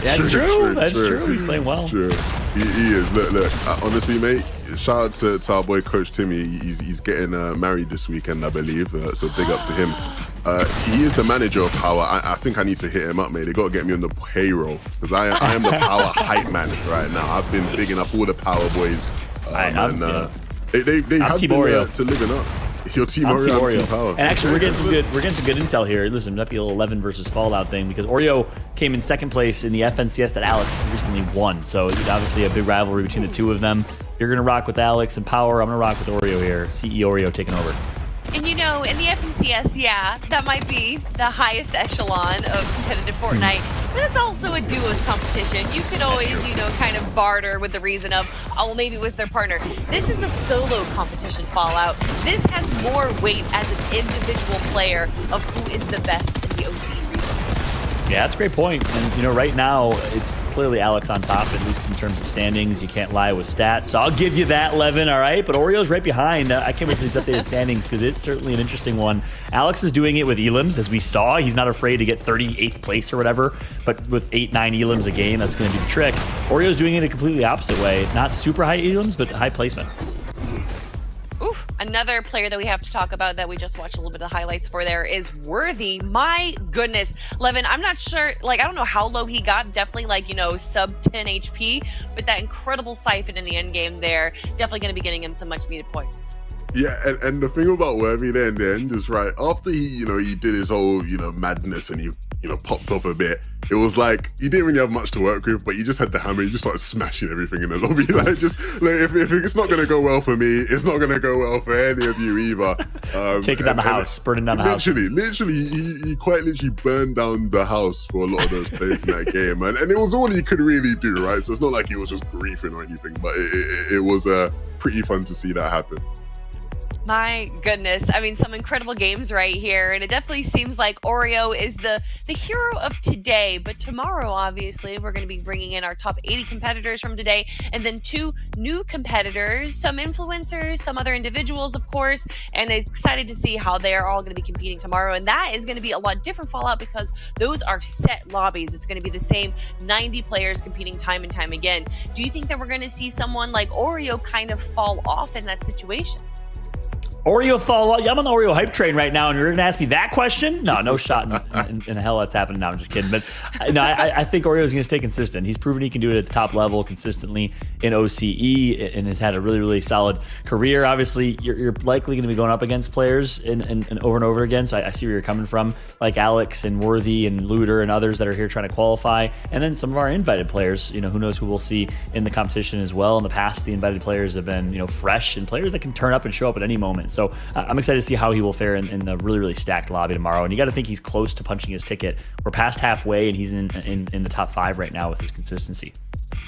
That's true. He's playing well. True. He is. Look, honestly, mate, shout out to our boy, Coach Timmy. He's getting married this weekend, I believe. So big up to him. He is the manager of Power. I think I need to hit him up, mate. They got to get me on the payroll because I am the Power hype man right now. I've been bigging up all the Power boys. They have been to living up. Your team Oreo. Power. And actually, we're getting some good intel here. Listen, might be a little 11 versus Fallout thing because Oreo came in 2nd place in the FNCS that Alex recently won. So it's obviously a big rivalry between the two of them. You're gonna rock with Alex and Power. I'm gonna rock with Oreo here. CE Oreo taking over. And you know, in the FNCS, that might be the highest echelon of competitive Fortnite, but it's also a duos competition. You could always, you know, kind of barter with the reason of, oh, well, maybe it was their partner. This is a solo competition, Fallout. This has more weight as an individual player of who is the best in the OC region. Yeah, that's a great point. And, right now, it's clearly Alex on top, at least in terms of standings. You can't lie with stats. So I'll give you that, Levin, all right? But Oreo's right behind. I can't wait for these updated standings because it's certainly an interesting one. Alex is doing it with elims, as we saw. He's not afraid to get 38th place or whatever, but with 8-9 elims a game, that's going to be the trick. Oreo's doing it a completely opposite way. Not super high elims, but high placement. Oof. Another player that we have to talk about that we just watched a little bit of the highlights for there is Worthy. My goodness. Levin, I'm not sure, I don't know how low he got. Definitely sub 10 HP, but that incredible siphon in the end game there, definitely going to be getting him some much needed points. Yeah, and the thing about Worthy there in the end is right after he did his whole madness and he popped off a bit. It was like he didn't really have much to work with, but you just had the hammer. You just started smashing everything in the lobby. If it's not gonna go well for me, it's not gonna go well for any of you either. Taking down the house, burning down the house. Literally, he quite literally burned down the house for a lot of those players in that game, and it was all he could really do, right? So it's not like he was just griefing or anything, but it was pretty fun to see that happen. My goodness. I mean, some incredible games right here. And it definitely seems like Oreo is the hero of today. But tomorrow, obviously, we're going to be bringing in our top 80 competitors from today. And then 2 new competitors, some influencers, some other individuals, of course. And excited to see how they're all going to be competing tomorrow. And that is going to be a lot different Fallout because those are set lobbies. It's going to be the same 90 players competing time and time again. Do you think that we're going to see someone like Oreo kind of fall off in that situation? Oreo fall off. I'm on the Oreo hype train right now, and you're going to ask me that question? No shot in hell that's happening. No, I'm just kidding. But no, I think Oreo is going to stay consistent. He's proven he can do it at the top level consistently in OCE and has had a really, really solid career. Obviously, you're likely going to be going up against players and over again. So I see where you're coming from, like Alex and Worthy and Looter and others that are here trying to qualify. And then some of our invited players, who knows who we'll see in the competition as well. In the past, the invited players have been, fresh and players that can turn up and show up at any moment. So I'm excited to see how he will fare in the really, really stacked lobby tomorrow. And you got to think he's close to punching his ticket. We're past halfway, and he's in the top 5 right now with his consistency.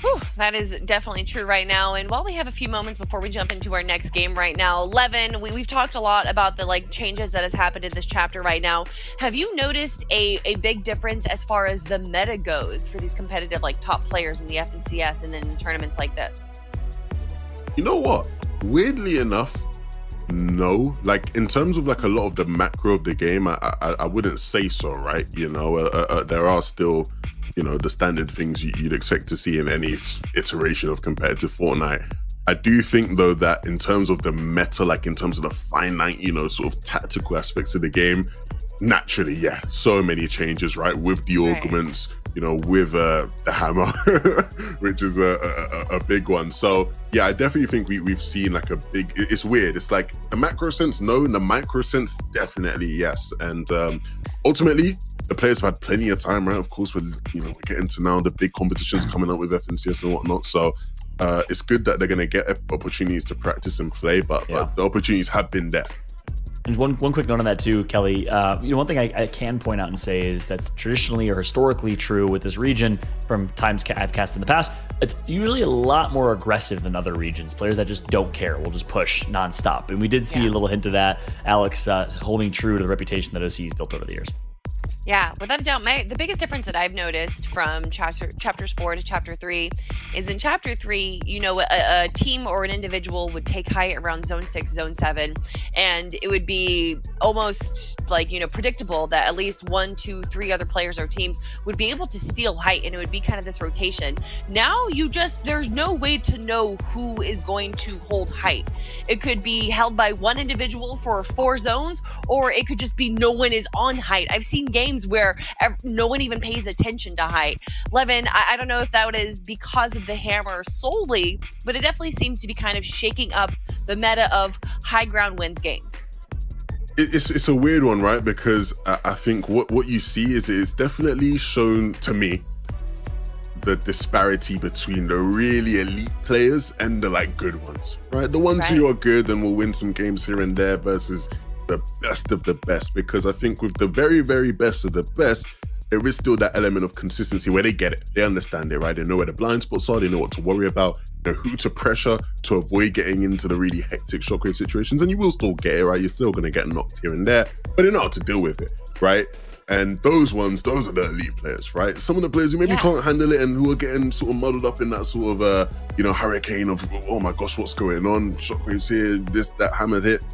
Whew, that is definitely true right now. And while we have a few moments before we jump into our next game right now, Levin, we've talked a lot about the changes that has happened in this chapter right now. Have you noticed a big difference as far as the meta goes for these competitive top players in the FNCS and then in tournaments like this? You know what? Weirdly enough, no. In terms of a lot of the macro of the game, I wouldn't say so, right? There are still the standard things you'd expect to see in any iteration of competitive Fortnite. I do think though that in terms of the meta, in terms of the finite, sort of tactical aspects of the game, naturally, yeah, so many changes, right? With the augments, with the hammer, which is a big one. So yeah, I definitely think we've seen a big, it's weird. It's the macro sense, no, in the micro sense, definitely yes. And ultimately, the players have had plenty of time, right? Of course, we're getting to now the big competitions coming up with FNCS and whatnot. So it's good that they're going to get opportunities to practice and play, but the opportunities have been there. And one quick note on that too, Kelly. One thing I can point out and say is that's traditionally or historically true with this region from times I've cast in the past. It's usually a lot more aggressive than other regions. Players that just don't care will just push nonstop. And we did see a little hint of that. Alex holding true to the reputation that OC's built over the years. Yeah, without a doubt. The biggest difference that I've noticed from chapters 4 to chapter 3 is in chapter 3, a team or an individual would take height around zone 6, zone 7, and it would be almost predictable that at least 1, 2, 3 other players or teams would be able to steal height, and it would be kind of this rotation. Now there's no way to know who is going to hold height. It could be held by one individual for 4 zones, or it could just be no one is on height. I've seen games where no one even pays attention to height. Levin, I don't know if that is because of the hammer solely, but it definitely seems to be kind of shaking up the meta of high ground wins games. It's a weird one, right? Because I think what you see is it's definitely shown to me the disparity between the really elite players and the good ones, right? The ones who are good and will win some games here and there versus the best of the best, because I think with the very, very best of the best, there is still that element of consistency where they get it. They understand it, right? They know where the blind spots are. They know what to worry about. They know who to pressure to avoid getting into the really hectic shockwave situations. And you will still get it, right? You're still going to get knocked here and there, but they know how to deal with it, right? And those are the elite players, right? Some of the players who maybe can't handle it and who are getting sort of muddled up in that sort of, hurricane of, oh my gosh, what's going on? Shockwaves here, this, that, hammered hit.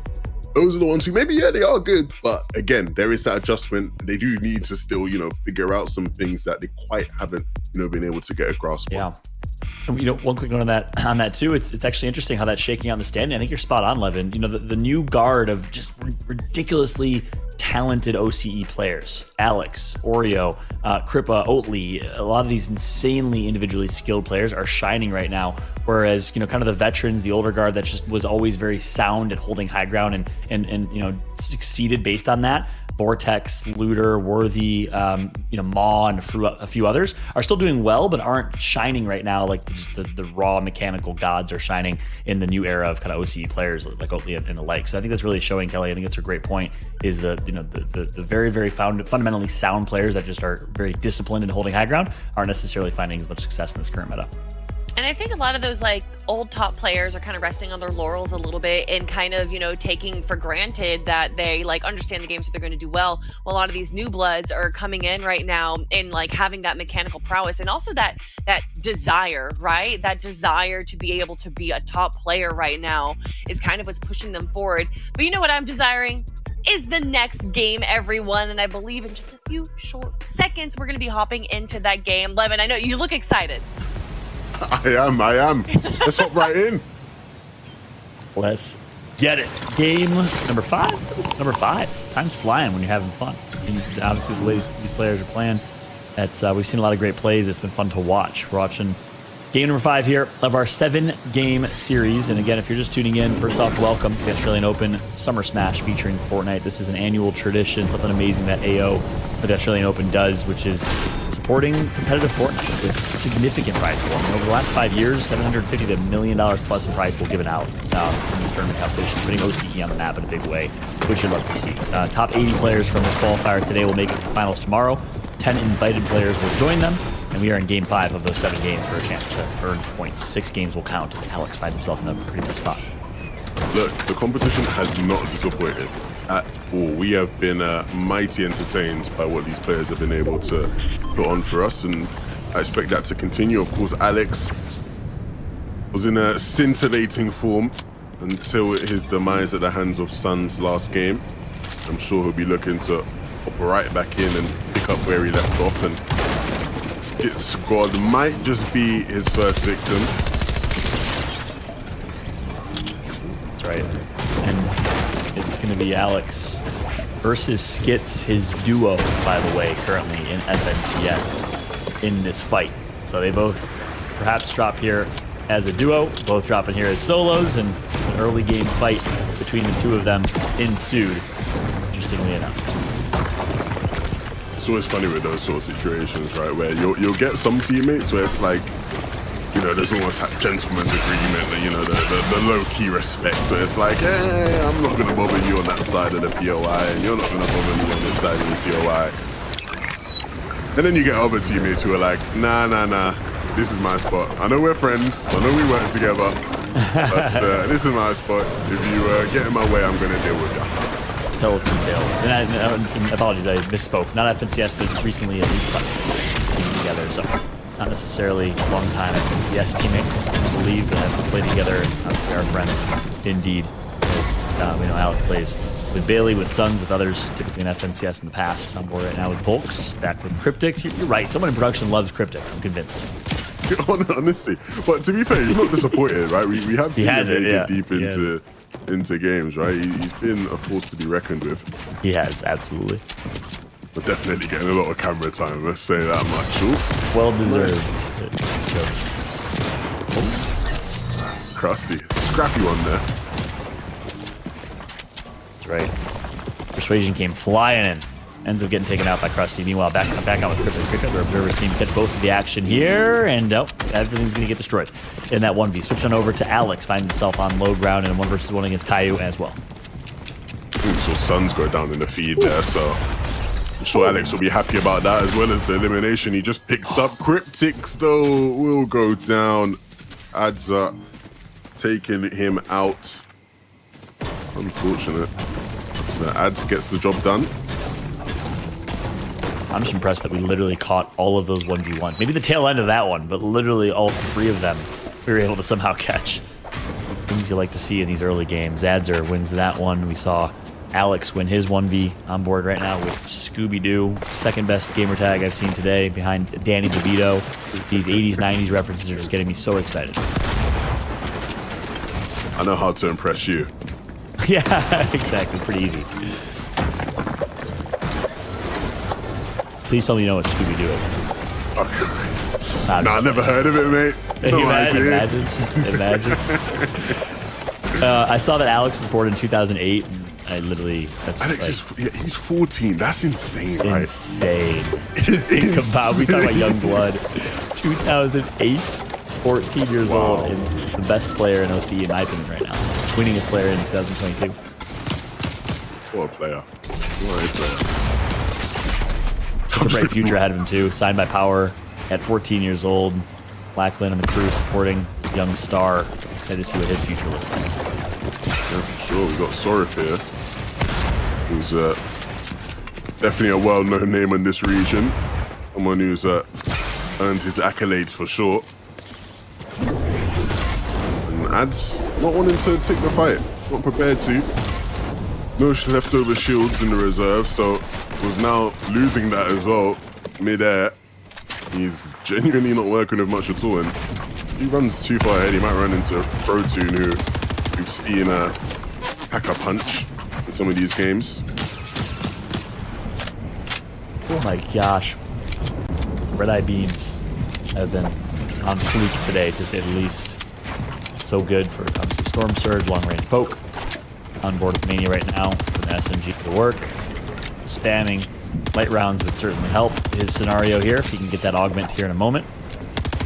Those are the ones who maybe, they are good. But again, there is that adjustment. They do need to still, figure out some things that they quite haven't, been able to get a grasp on. And, one quick note on that too. It's actually interesting how that's shaking out in the standing. I think you're spot on, Levin. The new guard of just ridiculously talented OCE players, Alex, Oreo, Kripa, Oatly, a lot of these insanely individually skilled players are shining right now. Whereas, kind of the veterans, the older guard that just was always very sound at holding high ground and succeeded based on that. Vortex, Looter, Worthy, Maw, and a few others are still doing well, but aren't shining right now like just the raw mechanical gods are shining in the new era of kind of OCE players like Oatly and the like. So I think that's really showing, Kelly. I think that's a great point. Is the very, very fundamentally sound players that just are very disciplined in holding high ground aren't necessarily finding as much success in this current meta. And I think a lot of those like old top players are kind of resting on their laurels a little bit and kind of, taking for granted that they like understand the game, so they're going to do well. Well, a lot of these new bloods are coming in right now and like having that mechanical prowess and also that desire, right? That desire to be able to be a top player right now is kind of what's pushing them forward. But you know what I'm desiring? Is the next game, everyone. And I believe in just a few short seconds, we're going to be hopping into that game. Levin, I know you look excited. I am. Let's hop right in. Let's get it. Game number 5. Number 5. Time's flying when you're having fun. And obviously, the way these players are playing, we've seen a lot of great plays. It's been fun to watch. We're watching game number 5 here of our 7-game series. And again, if you're just tuning in, first off, welcome to the Australian Open Summer Smash featuring Fortnite. This is an annual tradition, something amazing that AO or the Australian Open does, which is supporting competitive Fortnite with significant prize pool. Over the last 5 years, $750 to $1 million plus in prize pool given out from these tournament competitions, putting OCE on the map in a big way, which you'd love to see. Top 80 players from this qualifier today will make it to the finals tomorrow. 10 invited players will join them, and we are in game 5 of those 7 games for a chance to earn points. 6 games will count as Alex finds himself in a pretty good spot. Look, the competition has not disappointed at all. We have been mighty entertained by what these players have been able to put on for us, and I expect that to continue. Of course, Alex was in a scintillating form until his demise at the hands of Sun's last game. I'm sure he'll be looking to hop right back in and pick up where he left off, and Skit's squad might just be his first victim. That's right. And it's going to be Alex versus Skits, his duo, by the way, currently in FNCS in this fight. So they both perhaps drop here as a duo, both dropping here as solos, and an early game fight between the two of them ensued, interestingly enough. It's always funny with those sort of situations, right, where you'll get some teammates where it's like, there's almost that gentleman's agreement, the low-key respect, where it's like, hey, I'm not going to bother you on that side of the POI, and you're not going to bother me on this side of the POI. And then you get other teammates who are like, nah, this is my spot. I know we're friends, I know we work together, but this is my spot. If you get in my way, I'm going to deal with you. Tell of details. And apologies, I misspoke. Not FNCS, but recently Elite Club together, so not necessarily long-time FNCS teammates, I believe, but have played together, and obviously our friends, indeed. As we know, Alec plays with Bailey, with Suns, with others, typically in FNCS in the past. He's on board right now with Bulks, back with Cryptic. You're right, someone in production loves Cryptic, I'm convinced. Honestly, but to be fair, he's not disappointed, right? We have seen him make it deep into games, right? He's been a force to be reckoned with. He has, absolutely. But definitely getting a lot of camera time, let's say that much. Ooh. Well deserved. Crusty. Scrappy one there. That's right. Persuasion came flying in. Ends up getting taken out by Krusty. Meanwhile, back out with Cryptic. The Observers team catch both of the action here, and everything's going to get destroyed in that 1v. Switch on over to Alex, finds himself on low ground in a 1v1 against Caillou as well. So Suns go down in the feed there, so I'm sure Alex will be happy about that, as well as the elimination he just picked up. Cryptics, though, will go down. Adds up, taking him out. Unfortunate. So Ads gets the job done. I'm just impressed that we literally caught all of those 1v1. Maybe the tail end of that one, but literally all 3 of them we were able to somehow catch. Things you like to see in these early games. Adzer wins that one. We saw Alex win his 1v on board right now with Scooby-Doo. Second best gamer tag I've seen today behind Danny DeVito. These 80s, 90s references are just getting me so excited. I know how to impress you. Yeah, exactly. Pretty easy. Please tell me you know what Scooby-Doo is. Okay. Nah, I never heard of it, mate. No idea. Imagine. I saw that Alex was born in 2008. And I literally, that's Alex like, he's 14. That's insane, right? Insane. Think about, we talk about young blood. 2008, 14 years old, and the best player in OC in my opinion right now. Winningest player in 2022. What a player. What a player. A bright future ahead of him too. Signed by Power at 14 years old. Blackland and the crew supporting this young star. Excited to see what his future looks like. Yeah, for sure. We got Sorif here, who's definitely a well-known name in this region. Someone who's earned his accolades for sure. And Ads not wanting to take the fight, not prepared to. No leftover shields in the reserve, so with now losing that as well, mid-air, he's genuinely not working with much at all. And if he runs too far ahead, he might run into Protoon, who we've seen pack a punch in some of these games. Oh my gosh. Red Eye Beams have been on fleek today, to say the least. So good for obviously Storm Surge, long range poke. On board with Mania right now for the SMG to work. Spamming light rounds would certainly help his scenario here if he can get that augment here in a moment,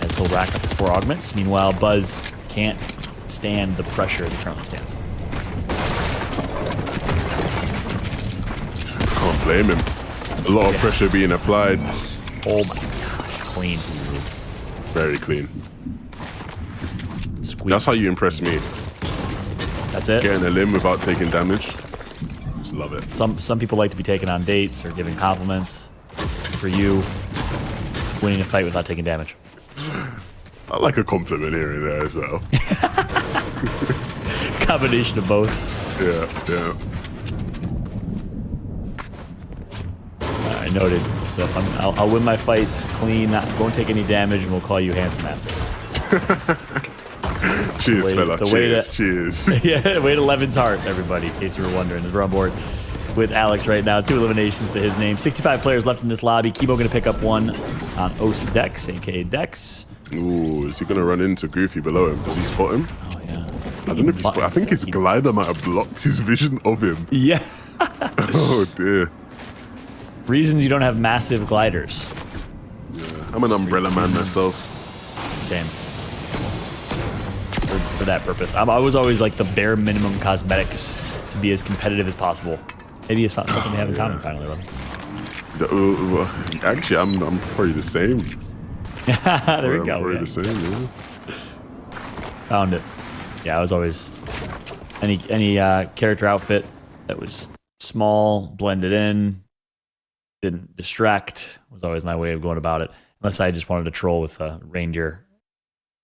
as he'll rack up his 4 augments. Meanwhile, Buzz can't stand the pressure that he currently stands. Can't blame him. A lot of pressure being applied. Oh my god, clean. Very clean. Squeeze. That's how you impress me. That's it? Getting a limb without taking damage. Just love it. Some people like to be taken on dates or giving compliments. For you, winning a fight without taking damage. I like a compliment here and there as well. Combination of both. Yeah. I noted. So I'll win my fights clean, won't take any damage, and we'll call you handsome after. Cheers, fella. Cheers. Yeah, way to Levin's heart, everybody, in case you were wondering. We're on board with Alex right now. 2 eliminations to his name. 65 players left in this lobby. Kibo going to pick up one on Os Dex, a.k.a. Dex. Ooh, is he going to run into Goofy below him? Does he spot him? Oh, yeah. I don't know if he spot. I think his glider might have blocked his vision of him. Yeah. Oh, dear. Reasons you don't have massive gliders. Yeah, I'm an umbrella man myself. Same. For that purpose. I was always like the bare minimum cosmetics to be as competitive as possible. Maybe it's something they have in common finally, Levin. Actually, I'm probably the same. There we go. Probably the same, yeah. Found it. Yeah, I was always any character outfit that was small, blended in, didn't distract, was always my way of going about it. Unless I just wanted to troll with a reindeer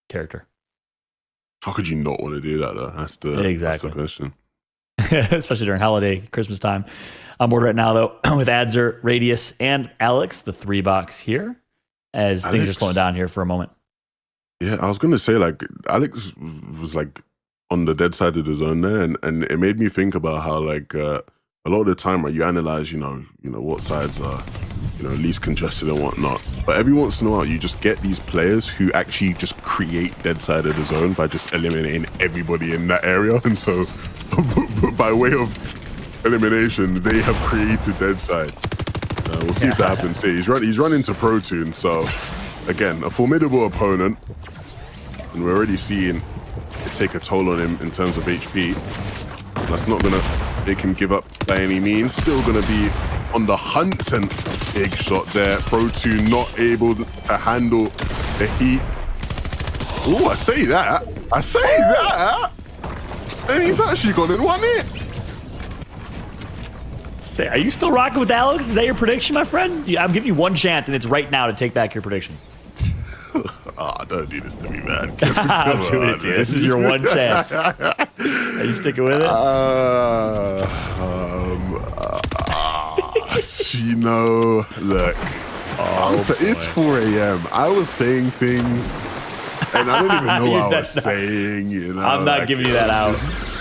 character. How could you not want to do that, though? That's the question. Especially during holiday, Christmas time. On board right now, though, with Adzer, Radius, and Alex, the 3-box here, as things are slowing down here for a moment. Yeah, I was going to say, like, Alex was, like, on the dead side of the zone there, and it made me think about how, like, a lot of the time, right, you analyze, you know what sides are, least congested and whatnot. But every once in a while, you just get these players who actually just create dead side of the zone by just eliminating everybody in that area. And so, by way of elimination, they have created dead side. We'll see if that happens. See, he's run into Protoon, so again, a formidable opponent, and we're already seeing it take a toll on him in terms of HP. That's not gonna make him give up by any means. Still gonna be on the hunt, and big shot there. Protoon not able to handle the heat. Oh, I say that. And he's actually gone in 1 hit. Say, are you still rocking with Alex? Is that your prediction, my friend? I'm giving you one chance, and it's right now to take back your prediction. Oh, don't do this to me, man. I'm doing it to you. This is your one chance. Are you sticking with it? You know, look. It's 4 a.m. I was saying things, and I don't even know what I was saying. You know, I'm not giving you that out.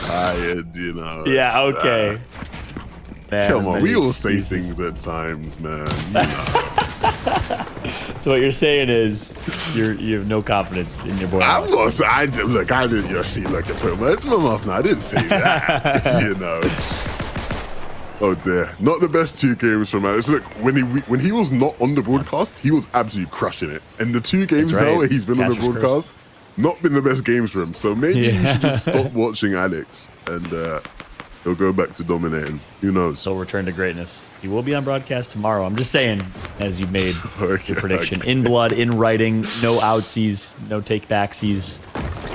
Tired, you know. Yeah. Okay. Man, come on, we all say things at times, man. You know. So what you're saying is you have no confidence in your boy. I'm not. I didn't. You see, look, I put my mouth now. I didn't say that. You know. Oh dear, not the best 2 games from Alex. Look, when he was not on the broadcast, he was absolutely crushing it. And the 2 games now where he's been on the broadcast, not been the best games for him. So maybe you should just stop watching Alex and he'll go back to dominating. Who knows? He'll return to greatness. He will be on broadcast tomorrow. I'm just saying, as you made your prediction. In blood, in writing, no outsies, no take backsies,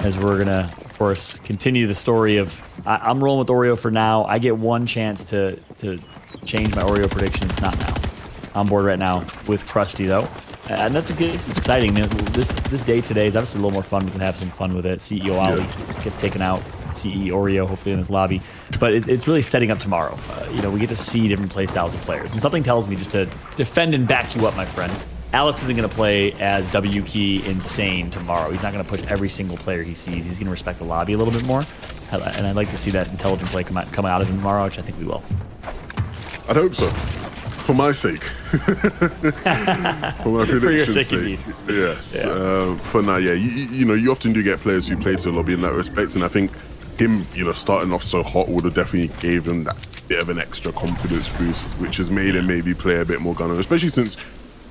as we're going to, of course, continue the story of I'm rolling with Oreo for now. I get one chance to change my Oreo prediction. It's not now. On board right now with Krusty, though. And that's it's exciting. This day today is obviously a little more fun. We can have some fun with it. CEO Ollie gets taken out. CE Oreo, hopefully in this lobby. But it's really setting up tomorrow. We get to see different play styles of players. And something tells me, just to defend and back you up, my friend, Alex isn't going to play as W Key insane tomorrow. He's not going to push every single player he sees. He's going to respect the lobby a little bit more. And I'd like to see that intelligent play come out of him tomorrow, which I think we will. I'd hope so. For my sake. For my prediction's sake. Yes. Yeah. For now, yeah. You often do get players who play to the lobby in that respect. And I think him, starting off so hot would have definitely gave him that bit of an extra confidence boost, which has made him maybe play a bit more gunner, especially since,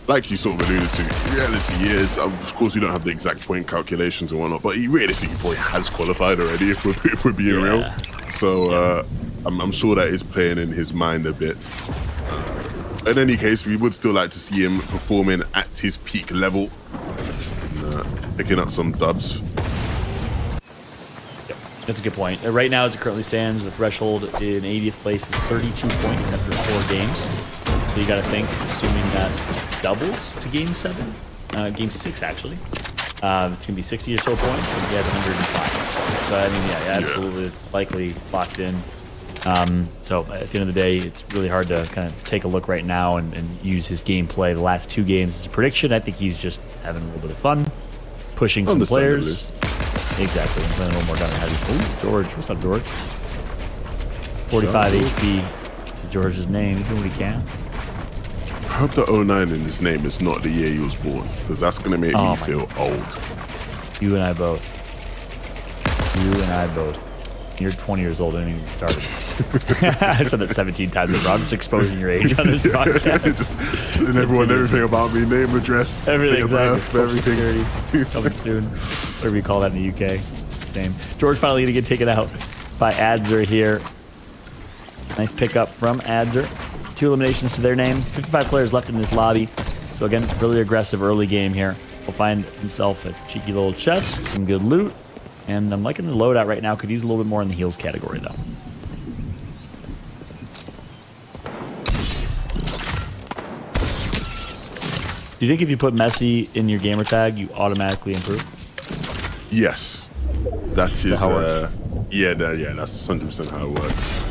like you sort of alluded to, reality is, of course, we don't have the exact point calculations and whatnot, but he realistically probably has qualified already, if we're being real. So I'm sure that is playing in his mind a bit. In any case, we would still like to see him performing at his peak level, and, picking up some dubs. That's a good point. Right now, as it currently stands, the threshold in 80th place is 32 points after 4 games. So you got to think, assuming that doubles to game 7, game 6 actually, it's going to be 60 or so points, and he has 105. So I mean, yeah, absolutely likely locked in. So at the end of the day, it's really hard to kind of take a look right now and use his gameplay the last 2 games as a prediction. I think he's just having a little bit of fun, pushing some players. Exactly. I'm playing a little more gunner heavy. Oh, George. What's up, George? 45 HP to George's name. He's doing what he can. I hope the 09 in his name is not the year he was born, because that's going to make me feel old. You and I both. You and I both. You're 20 years old and even started. I've said that 17 times, bro. I'm just exposing your age on this podcast. Just telling everyone everything about me, name, address, everything, birth, everything. Security, coming soon. Whatever you call that in the UK. Same. George finally going to get taken out by Adzer here. Nice pickup from Adzer. 2 eliminations to their name. 55 players left in this lobby. So again, really aggressive early game here. Will find himself a cheeky little chest, some good loot. And I'm liking the loadout right now. Could use a little bit more in the heals category, though. Do you think if you put Messi in your gamer tag, you automatically improve? Yes. That is how it works? Yeah, that's 100% how it works.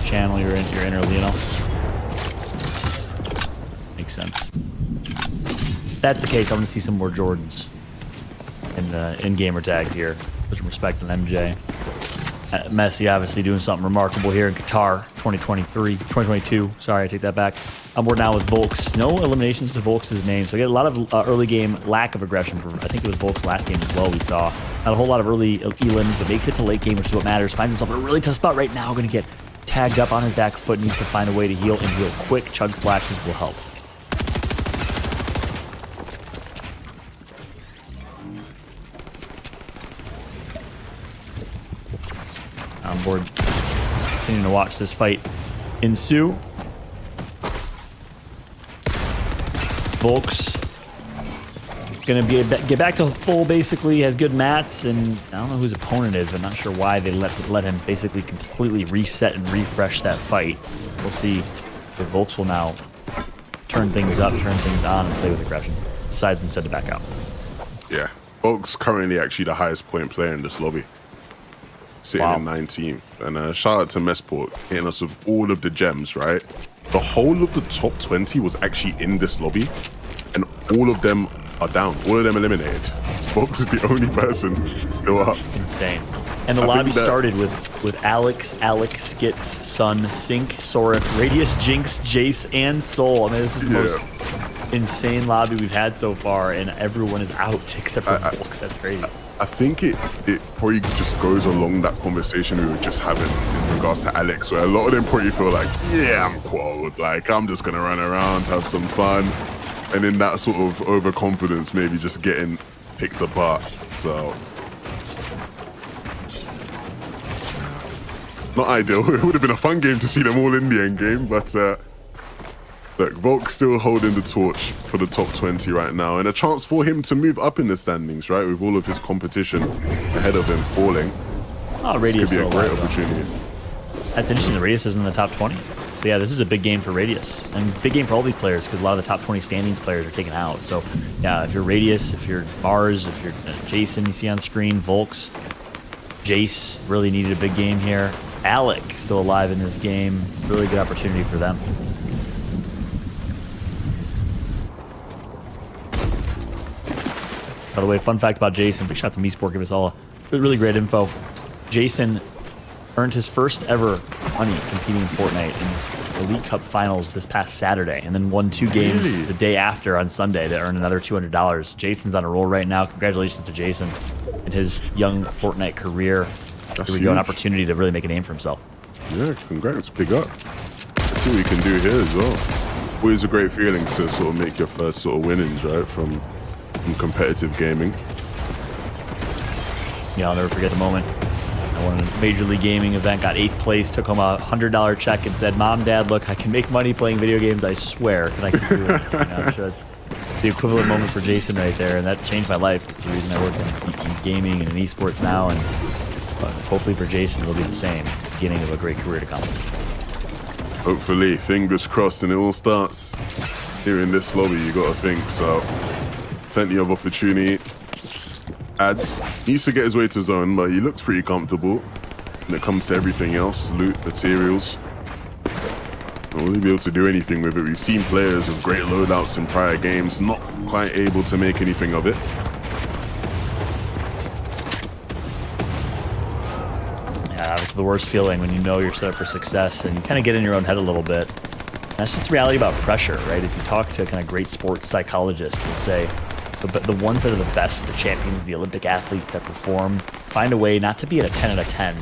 Channel your inner Lionel. Makes sense. If that's the case, I want to see some more Jordans in gamer tags here. Put some respect on MJ. Messi obviously doing something remarkable here in Qatar 2022. Sorry, I take that back. I'm board now with Volks. No eliminations to Volks' name. So I get a lot of early game lack of aggression from, I think it was Volks' last game as well we saw. Not a whole lot of early elims, but makes it to late game, which is what matters. Finds himself in a really tough spot right now. Going to get tagged up on his back foot. Needs to find a way to heal, and heal quick. Chug splashes will help. On board, continuing to watch this fight ensue. Volks Gonna get back to full, basically. Has good mats, and I don't know who his opponent is. I'm not sure why they let him basically completely reset and refresh that fight. We'll see if Volks will now turn things up, turn things on, and play with aggression. Decides instead to back out. Yeah. Volks currently actually the highest point player in this lobby. Sitting in 19th. And shout out to Messport, hitting us with all of the gems, right? The whole of the top 20 was actually in this lobby, and all of them are down. All of them eliminated. Volks is the only person still up. Insane. And the lobby started with Alex, Skits, Sun, Sync, Sorif, Radius, Jinx, Jace, and Soul. I mean, this is the most insane lobby we've had so far, and everyone is out except for Volks. That's crazy. I think it probably just goes along that conversation we were just having in regards to Alex, where a lot of them probably feel like, yeah, I'm quad, like I'm just gonna run around, have some fun, and in that sort of overconfidence, maybe just getting picked apart. So not ideal. It would have been a fun game to see them all in the end game, but look, Volk still holding the torch for the top 20 right now, and a chance for him to move up in the standings, right? With all of his competition ahead of him falling. Oh, Radius could be a great opportunity. That's interesting. The Radius is in the top 20. So yeah, this is a big game for Radius, and big game for all these players because a lot of the top 20 standings players are taken out. So yeah, if you're Radius, if you're Mars, if you're Jason, you see on screen, Volks, Jace really needed a big game here. Alec still alive in this game. Really good opportunity for them. By the way, fun fact about Jason, big shout out to MeSport, give us all really great info. Jason earned his first ever money competing in Fortnite in his Elite Cup finals this past Saturday, and then won 2 games the day after on Sunday to earn another $200. Jason's on a roll right now. Congratulations to Jason in his young Fortnite career. Here we go, an opportunity to really make a name for himself. Yeah, congrats, big up. Let's see what we can do here as well. Always a great feeling to sort of make your first sort of winnings, right, from competitive gaming. Yeah, I'll never forget the moment. I won a Major League Gaming event, got 8th place, took home a $100 check and said, Mom, Dad, look, I can make money playing video games, I swear. Can I keep doing this? I'm sure that's the equivalent moment for Jason right there, and that changed my life. It's the reason I work in gaming and in esports now, and hopefully for Jason it'll be the same. Beginning of a great career to come. Hopefully, fingers crossed, and it all starts here in this lobby, you gotta think, so plenty of opportunity. Ads needs to get his way to zone, but he looks pretty comfortable when it comes to everything else, loot, materials. Not really be able to do anything with it. We've seen players with great loadouts in prior games not quite able to make anything of it. Yeah, that's the worst feeling when you know you're set up for success and you kind of get in your own head a little bit. That's just the reality about pressure, right? If you talk to a kind of great sports psychologist, they'll say the ones that are the best, the champions, the Olympic athletes that perform, find a way not to be at a 10 out of 10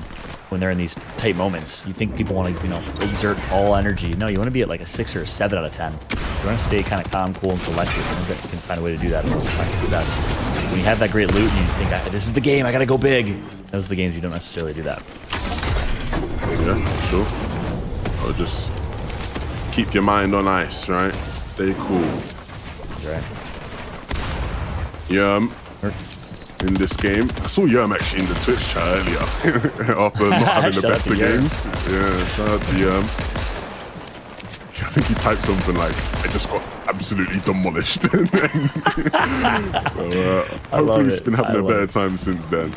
when they're in these tight moments. You think people want to, exert all energy. No, you want to be at like a 6 or a 7 out of 10. You want to stay kind of calm, cool, and collected. And that you can find a way to do that and find success. When you have that great loot and you think, this is the game, I got to go big. Those are the games you don't necessarily do that. Yeah, sure. Or just keep your mind on ice, right? Stay cool. Right. Yerm in this game. I saw Yerm actually in the Twitch chat earlier after not having the best of games. Yeah, shout out to Yerm. I think he typed something like, I just got absolutely demolished. So hopefully he's been having a better time since then.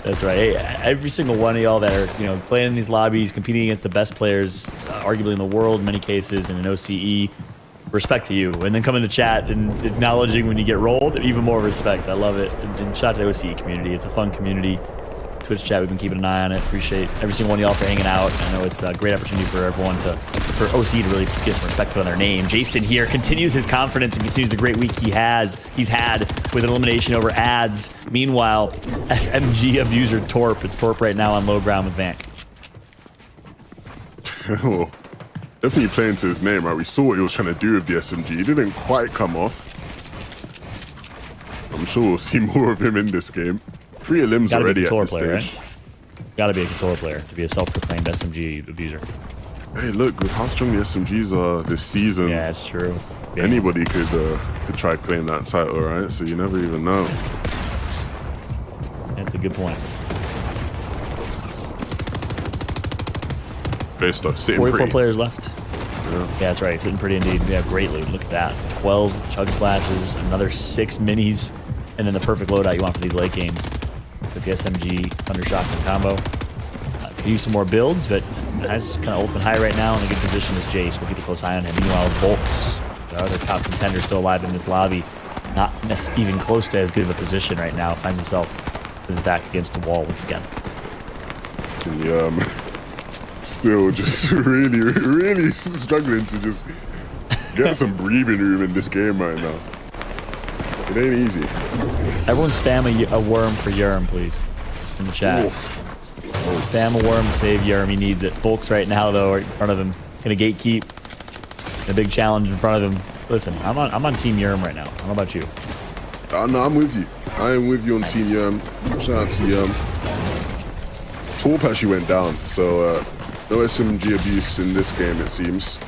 That's right. Hey, every single one of y'all that are, playing in these lobbies, competing against the best players, arguably in the world in many cases, in an OCE, respect to you. And then coming to chat and acknowledging when you get rolled, even more respect. I love it. And shout out to the OCE community. It's a fun community. Twitch chat, we've been keeping an eye on it. Appreciate every single one of y'all for hanging out. I know it's a great opportunity for everyone for OCE to really get some respect put on their name. Jason here continues his confidence and continues the great week he's had with an elimination over Ads. Meanwhile, SMG abuser Torp. It's Torp right now on low ground with Vank. Oh, definitely playing to his name, right? We saw what he was trying to do with the SMG. He didn't quite come off. I'm sure we'll see more of him in this game. 3 elims already at this stage. Right? Gotta be a controller player to be a self-proclaimed SMG abuser. Hey, look, with how strong the SMGs are this season. Yeah, it's true. Anybody could could try claim that title, right? So you never even know. That's a good point. They start sitting 44 pretty. players left. Yeah. That's right. Sitting pretty indeed. We have great loot. Look at that. 12 chug splashes, another 6 minis, and then the perfect loadout you want for these late games with the SMG Thunder Shotgun combo. Could use some more builds, but has kind of open high right now in a good position is Jace. We'll keep a close eye on him. Meanwhile, Volks, the other top contender, still alive in this lobby. Not even close to as good of a position right now. Finds himself with his back against the wall once again. Yeah, still just really struggling to just get some breathing room in this game right now. It ain't easy. Everyone spam a worm for Yerm, please, in the chat. Oof. Spam a worm to save Yerm. He needs it. Folks right now, though, are in front of him. Gonna gatekeep. A big challenge in front of him. Listen, I'm on Team Yerm right now. I don't know about you. No, I'm with you. I am with you on Team Yerm. Shout out to Yerm. Torp actually went down, so no SMG abuse in this game, it seems.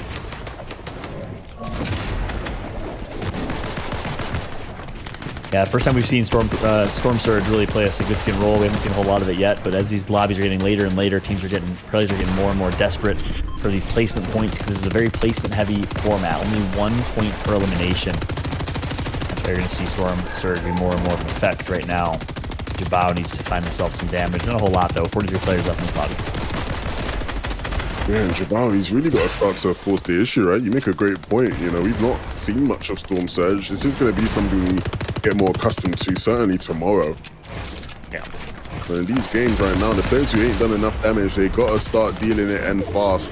Yeah, first time we've seen Storm Surge really play a significant role. We haven't seen a whole lot of it yet, but as these lobbies are getting later and later, players are getting more and more desperate for these placement points because this is a very placement-heavy format. Only 1 point per elimination. That's why you're going to see Storm Surge be more and more of an effect right now. Jabao needs to find himself some damage. Not a whole lot, though. 43 players left in the lobby. Man, Jabal, he's really got to start to force the issue, right? You make a great point. You know, we've not seen much of Storm Surge. This is going to be something we get more accustomed to, certainly tomorrow. Yeah. But in these games right now, the players who ain't done enough damage, they got to start dealing it and fast.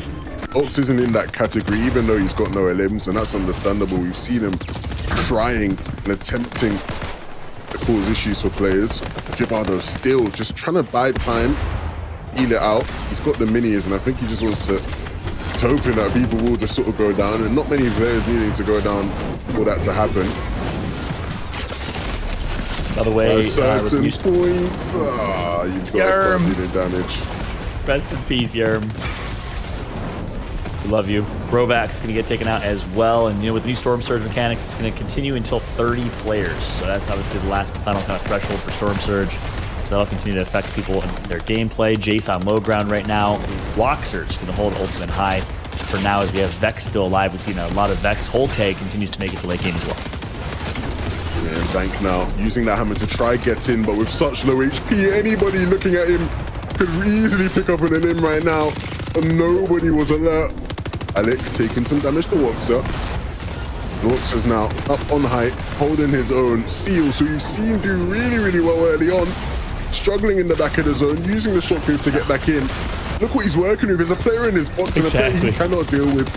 Ox isn't in that category, even though he's got no limbs, and that's understandable. We've seen him trying and attempting to cause issues for players. Jabado still just trying to buy time, heal it out. He's got the minis, and I think he just wants to hoping that people will just sort of go down, and not many players needing to go down for that to happen. By the way, certain points. You've got to start dealing damage. Rest in peace, Yerm. We love you. Rovak's going to get taken out as well, and you know, with the new Storm Surge mechanics, it's going to continue until 30 players. So that's obviously the last final kind of threshold for Storm Surge. So that'll continue to affect people in their gameplay. Jace on low ground right now. Woxer's going to hold ultimate high for now as we have Vex still alive. We've seen a lot of Vex. Holte continues to make it to late game as well. Yeah, and Bank now using that hammer to try get in, but with such low HP, anybody looking at him could easily pick up an limb right now, and nobody was alert. Alec taking some damage to Woxer. Woxer's now up on height, holding his own. Seals, who you've seen do really well early on, struggling in the back of the zone, using the shotguns to get back in. Look what he's working with. There's a player in his box and a player he cannot deal with.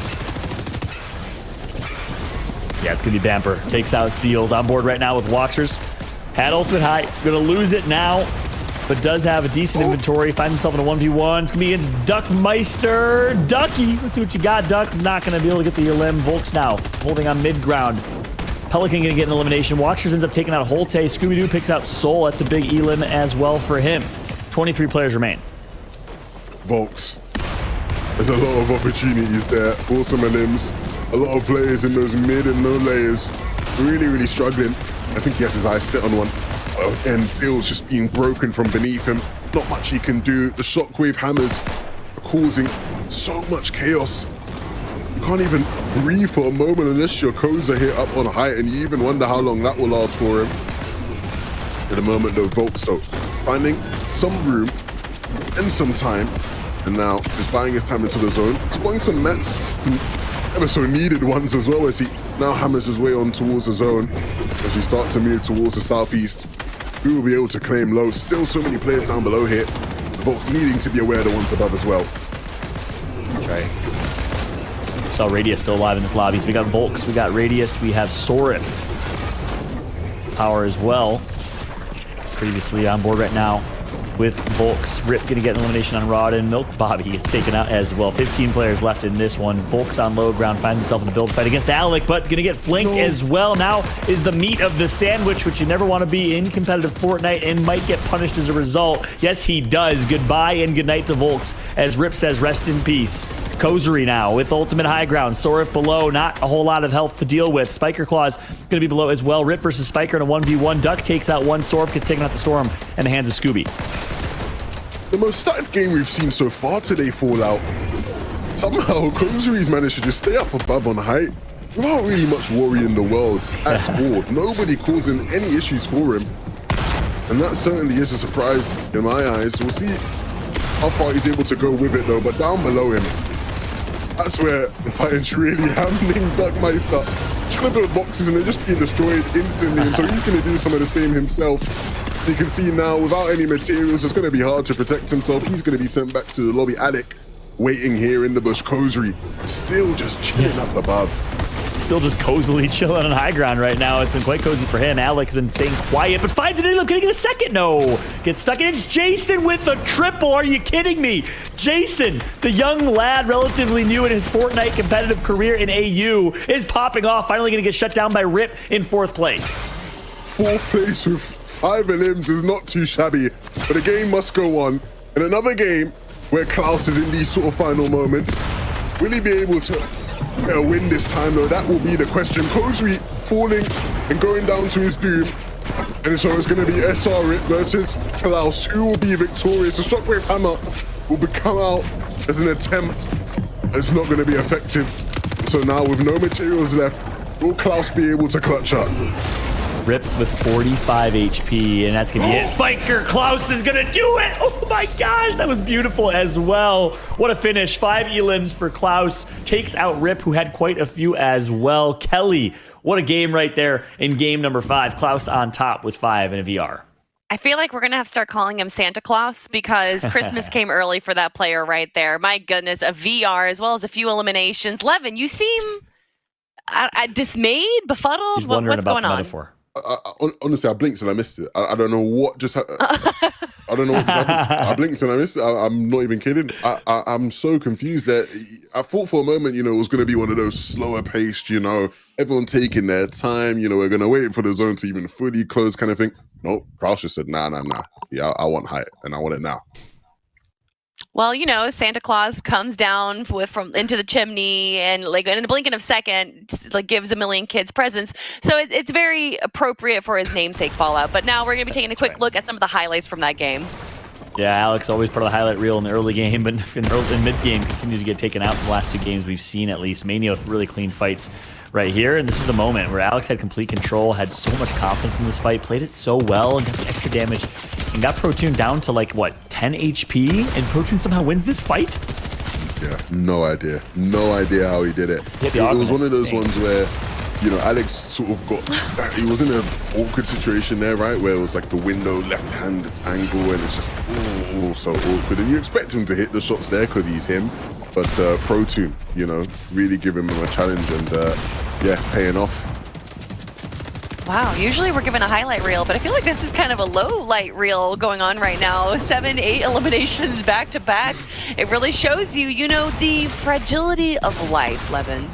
Yeah, it's going to be Bamper. Takes out Seals on board right now with Woxers. Had ultimate high. Going to lose it now, but does have a decent inventory. Finds himself in a 1v1. It's going to be against Duckmeister. Ducky, let's see what you got, Duck. Not going to be able to get the limb. Volks now holding on mid-ground. Pelican going to get an elimination. Woxers ends up taking out Holte. Scooby-Doo picks out Soul. That's a big elim as well for him. 23 players remain. Volks. There's a lot of opportunities there for some limbs. A lot of players in those mid and low layers really struggling. I think he has his eyes set on one. And Bill's just being broken from beneath him. Not much he can do. The shockwave hammers are causing so much chaos. You can't even breathe for a moment unless your codes are here up on height, and you even wonder how long that will last for him. At the moment though, Volks though finding some room and some time, and now just buying his time into the zone, spawning some mets, ever so needed ones as well, as he now hammers his way on towards the zone. As we start to move towards the southeast, who will be able to claim low? Still so many players down below here. Volks needing to be aware of the ones above as well. That's right. We saw Radius still alive in this lobby. So we got Volks, we got Radius, we have Sorif. Power as well. Previously on board right now with Volks. Rip gonna get an elimination on Rod, and Milk Bobby is taken out as well. 15 players left in this one. Volks on low ground finds himself in a build fight against Alec, but gonna get flanked as well. Now is the meat of the sandwich, which you never want to be in competitive Fortnite, and might get punished as a result. Yes, he does. Goodbye and good night to Volks, as Rip says, rest in peace. Kozuri now with ultimate high ground. Sorif below, not a whole lot of health to deal with. Spiker Claws going to be below as well. Rip versus Spiker in a 1v1. Duck takes out one. Sorif gets taken out the Storm in the hands of Scooby. The most stacked game we've seen so far today, Fallout. Somehow, Kozuri's managed to just stay up above on height without really much worry in the world at all. Nobody causing any issues for him. And that certainly is a surprise in my eyes. We'll see how far he's able to go with it though, but down below him, that's where the fighting's really happening. Duckmeister just gonna build boxes and they're just being destroyed instantly, and so he's gonna do some of the same himself. You can see now, without any materials, it's gonna be hard to protect himself. He's gonna be sent back to the lobby. Alec waiting here in the bush. Kozuri still just chilling up above. Still just cozily chilling on high ground right now. It's been quite cozy for him. Alex has been staying quiet, but finds it in. Can he get a second? No. Gets stuck in. It's Jason with a triple. Are you kidding me? Jason, the young lad, relatively new in his Fortnite competitive career in AU, is popping off. Finally going to get shut down by Rip in 4th place. 4th place with 5 elims is not too shabby, but the game must go on. In another game where Klaus is in these sort of final moments, will he be able to get a win this time though? That will be the question. Kozuri falling and going down to his doom. And so it's going to be SR Rip versus Klaus. Who will be victorious? The Shockwave Hammer will come out as an attempt. It's not going to be effective. So now with no materials left, will Klaus be able to clutch up? Rip with 45 HP, and that's going to be it. Spiker Klaus is going to do it. Oh my gosh, that was beautiful as well. What a finish. 5 elims for Klaus. Takes out Rip, who had quite a few as well. Kelly, what a game right there in game number 5. Klaus on top with 5 in a VR. I feel like we're going to have to start calling him Santa Claus because Christmas came early for that player right there. My goodness, a VR as well as a few eliminations. Levin, you seem dismayed, befuddled? He's wondering What's about going the on? metaphor. Honestly, I blinked and I missed it. I don't know what just happened. I don't know what just happened. I blinked and I missed it. I'm not even kidding. I'm so confused that I thought for a moment, it was going to be one of those slower paced, everyone taking their time, we're going to wait for the zone to even fully close kind of thing. No, Klaus just said, nah. Yeah, I want height and I want it now. Well, Santa Claus comes down from into the chimney and in a blink of a second, gives a million kids presents. So it's very appropriate for his namesake Fallout. But now we're going to be taking a quick look at some of the highlights from that game. Yeah, Alex always part of the highlight reel in the early game, but in mid-game continues to get taken out in the last 2 games we've seen at least. Mania with really clean fights right here, and this is the moment where Alex had complete control, had so much confidence in this fight, played it so well, and got some extra damage, and got Protoon down to 10 HP, and Protoon somehow wins this fight? Yeah, no idea how he did it. It was one of those ones where, Alex sort of he was in an awkward situation there, right? Where it was the window left-hand angle and it's just so awkward. And you expect him to hit the shots there because he's him. But Protoon, really giving him a challenge and, paying off. Wow, usually we're given a highlight reel, but I feel like this is kind of a low light reel going on right now. 7, 8 eliminations back to back. It really shows you, the fragility of life, Levin.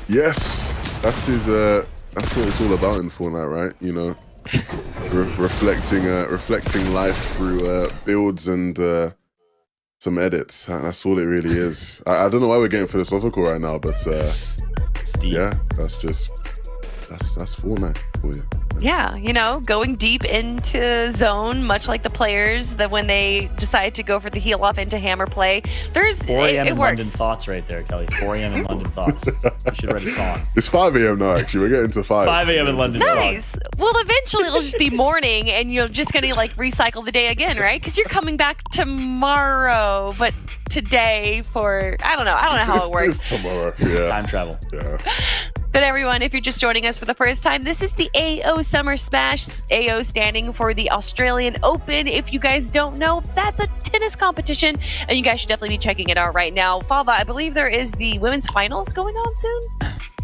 Yes, that's what it's all about in Fortnite, right? Reflecting life through builds and some edits. That's all it really is. I don't know why we're getting philosophical right now, but yeah, that's Fortnite for you. Yeah, going deep into zone, much like the players that when they decide to go for the heel off into hammer play, 4 a.m. it in works. London thoughts right there, Kelly. 4 a.m. in London thoughts. You should write a song. It's 5 a.m. now, actually. We're getting to 5. 5 a.m. in London Nice. thoughts. Well, eventually it'll just be morning and you're just going to recycle the day again, right? Because you're coming back tomorrow, but today for, I don't know how it works. It's tomorrow, yeah. Time travel. Yeah. But everyone, if you're just joining us for the first time, this is the AO Summer Smash. AO standing for the Australian Open. If you guys don't know, that's a tennis competition, and you guys should definitely be checking it out right now. Fava, I believe there is the women's finals going on soon.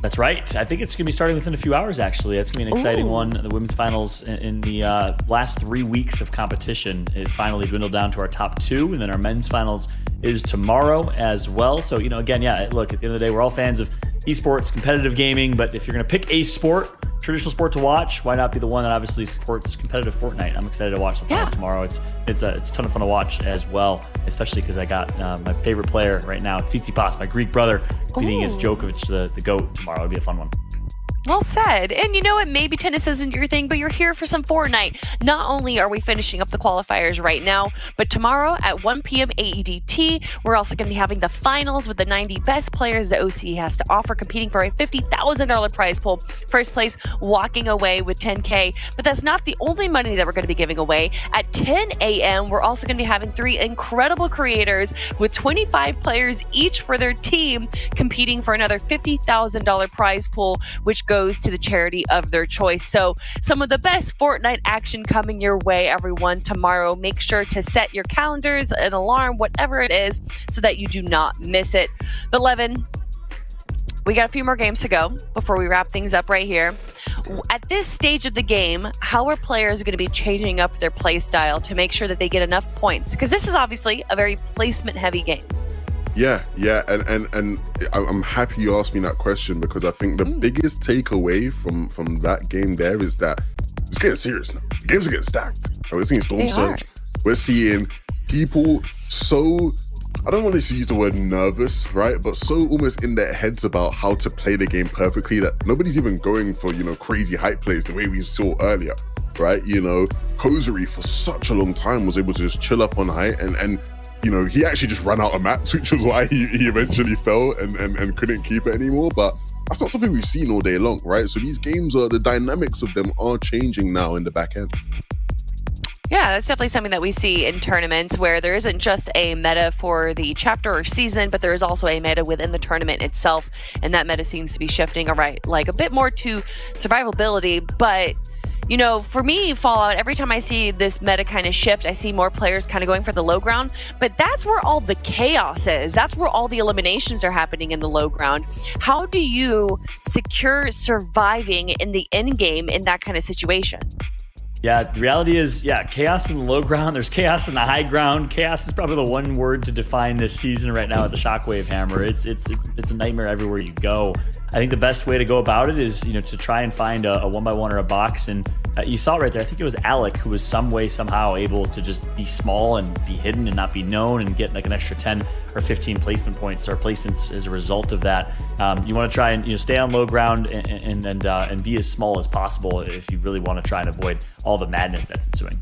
That's right. I think it's going to be starting within a few hours, actually. That's going to be an exciting one. The women's finals in the last 3 weeks of competition, it finally dwindled down to our top 2, and then our men's finals is tomorrow as well. So, again, look, at the end of the day, we're all fans of esports, competitive gaming, but if you're going to pick a sport traditional sport to watch, why not be the one that obviously supports competitive Fortnite? I'm excited to watch the finals tomorrow. It's a ton of fun to watch as well, especially because I got my favorite player right now, Tsitsipas, my Greek brother, beating against Djokovic, the GOAT, tomorrow. It'll be a fun one. Well said. And you know what? Maybe tennis isn't your thing, but you're here for some Fortnite. Not only are we finishing up the qualifiers right now, but tomorrow at 1 p.m. AEDT, we're also going to be having the finals with the 90 best players that OCE has to offer, competing for a $50,000 prize pool. First place walking away with $10K. But that's not the only money that we're going to be giving away. At 10 a.m., we're also going to be having 3 incredible creators with 25 players each for their team, competing for another $50,000 prize pool, which goes to the charity of their choice. So some of the best Fortnite action coming your way, everyone, tomorrow. Make sure to set your calendars, an alarm, whatever it is, so that you do not miss it. But Levin, we got a few more games to go before we wrap things up right here. At this stage of the game, how are players going to be changing up their play style to make sure that they get enough points? Because this is obviously a very placement-heavy game. Yeah, and I'm happy you asked me that question, because I think the biggest takeaway from that game there is that it's getting serious now. The games are getting stacked. We're seeing Storm Surge. We're seeing people so, I don't want to use the word nervous, right? But so almost in their heads about how to play the game perfectly that nobody's even going for, crazy hype plays the way we saw earlier, right? Kozuri for such a long time was able to just chill up on height and he actually just ran out of mats, which was why he eventually fell and couldn't keep it anymore. But that's not something we've seen all day long, right? So these games the dynamics of them are changing now in the back end. Yeah, that's definitely something that we see in tournaments where there isn't just a meta for the chapter or season, but there is also a meta within the tournament itself. And that meta seems to be shifting, like a bit more to survivability, but for me, Fallout, every time I see this meta kind of shift, I see more players kind of going for the low ground, but that's where all the chaos is. That's where all the eliminations are happening in the low ground. How do you secure surviving in the end game in that kind of situation? Yeah, the reality is, chaos in the low ground. There's chaos in the high ground. Chaos is probably the one word to define this season right now at the Shockwave Hammer. It's a nightmare everywhere you go. I think the best way to go about it is, to try and find a 1x1 or a box. And you saw it right there. I think it was Alec who was some way, somehow able to just be small and be hidden and not be known and get like an extra 10 or 15 placement points or placements as a result of that. You want to try and stay on low ground and be as small as possible if you really want to try and avoid all the madness that's ensuing.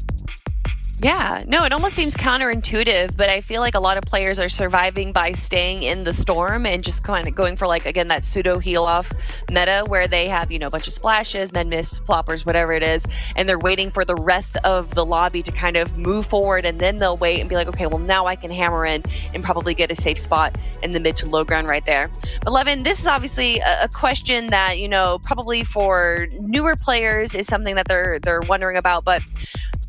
Yeah, no, it almost seems counterintuitive, but I feel like a lot of players are surviving by staying in the storm and just kind of going for that pseudo heal off meta where they have, a bunch of splashes, med miss, floppers, whatever it is, and they're waiting for the rest of the lobby to kind of move forward, and then they'll wait and be like, okay, well now I can hammer in and probably get a safe spot in the mid to low ground right there. But Levin, this is obviously a question that, probably for newer players is something that they're wondering about, but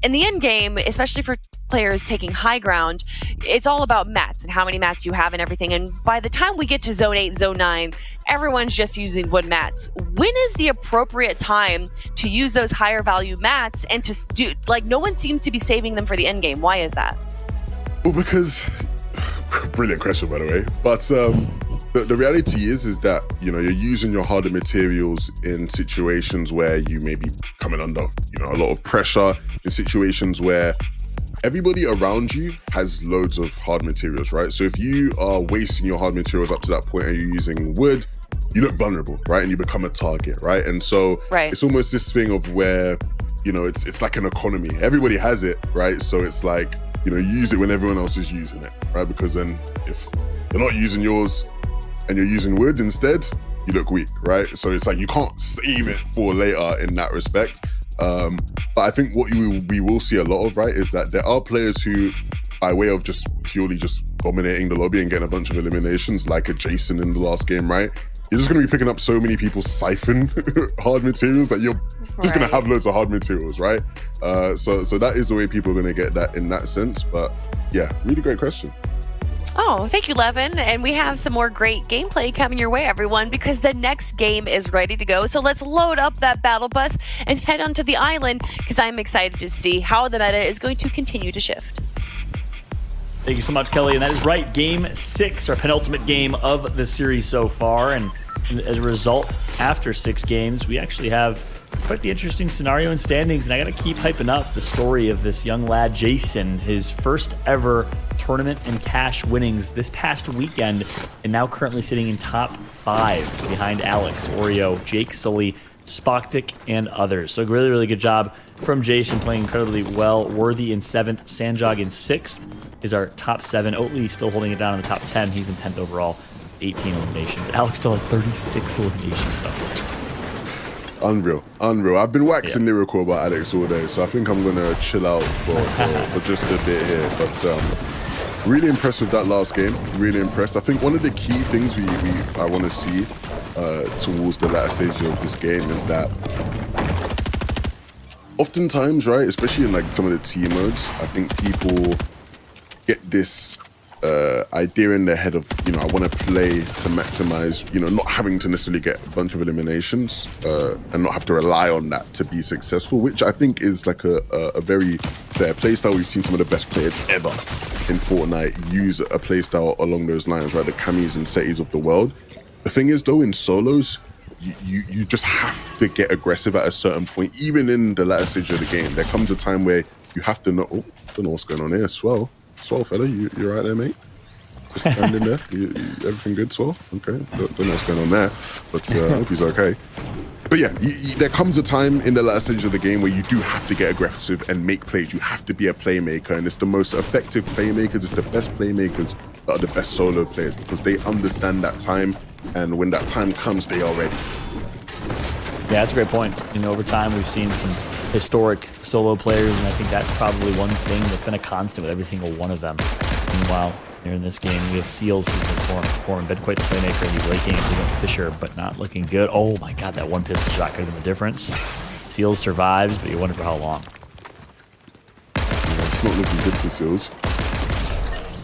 in the end game, especially for players taking high ground, it's all about mats and how many mats you have and everything. And by the time we get to Zone 8, Zone 9, everyone's just using wood mats. When is the appropriate time to use those higher value mats and to do, no one seems to be saving them for the end game? Why is that? Well, because, brilliant question, by the way. But the reality is that, you're using your harder materials in situations where you may be coming under, a lot of pressure, in situations where everybody around you has loads of hard materials, right? So if you are wasting your hard materials up to that point and you're using wood, you look vulnerable, right? And you become a target, right? And so it's almost this thing of where, it's like an economy. Everybody has it, right? So it's like, you use it when everyone else is using it, right? Because then if they're not using yours, and you're using wood instead, you look weak, right? So it's like you can't save it for later in that respect. But I think what we will see a lot of, right, is that there are players who, by way of just purely just dominating the lobby and getting a bunch of eliminations, like a Jason in the last game, right? You're just going to be picking up so many people's siphon hard materials that you're just going to have loads of hard materials, right? So that is the way people are going to get that in that sense. But yeah, really great question. Oh, thank you, Levin. And we have some more great gameplay coming your way, everyone, because the next game is ready to go. So let's load up that battle bus and head onto the island, because I'm excited to see how the meta is going to continue to shift. Thank you so much, Kelly. And that is right. Game 6, our penultimate game of the series so far. And as a result, after 6 games, we actually have quite the interesting scenario in standings, and I got to keep hyping up the story of this young lad, Jason, his first ever tournament and cash winnings this past weekend, and now currently sitting in top 5 behind Alex, Oreo, Jake Sully, Spoctic, and others. So really, really good job from Jason, playing incredibly well. Worthy in 7th, Sanjog in 6th is our top 7. Oatly still holding it down in the top 10. He's in 10th overall, 18 eliminations. Alex still has 36 eliminations though. Unreal. I've been waxing lyrical about Alex all day, so I think I'm gonna chill out for just a bit here. But really impressed with that last game. Really impressed. I think one of the key things I want to see towards the latter stage of this game is that oftentimes, right, especially in like some of the team modes, I think people get this idea in their head of, I want to play to maximize, not having to necessarily get a bunch of eliminations and not have to rely on that to be successful, which I think is like a very fair playstyle. We've seen some of the best players ever in Fortnite use a playstyle along those lines, right? The Camis and Setis of the world. The thing is, though, in solos, you just have to get aggressive at a certain point, even in the latter stage of the game. There comes a time where you have to know, don't know what's going on here. Swell, fella, you right there, mate? Just standing there. Everything good, Swell? Okay, don't know what's going on there, but I hope he's okay. But yeah, there comes a time in the latter stage of the game where you do have to get aggressive and make plays. You have to be a playmaker, and it's the most effective playmakers, it's the best playmakers that are the best solo players, because they understand that time, and when that time comes, they are ready. Yeah, that's a great point. Over time, we've seen some historic solo players, and I think that's probably one thing that's been a constant with every single one of them. Meanwhile, here in this game, we have Seals who's been quite the playmaker in these late games against Fisher, but not looking good. Oh my god, that one pistol shot could have been the difference. Seals survives, but you wonder for how long. Yeah, it's not looking good for Seals.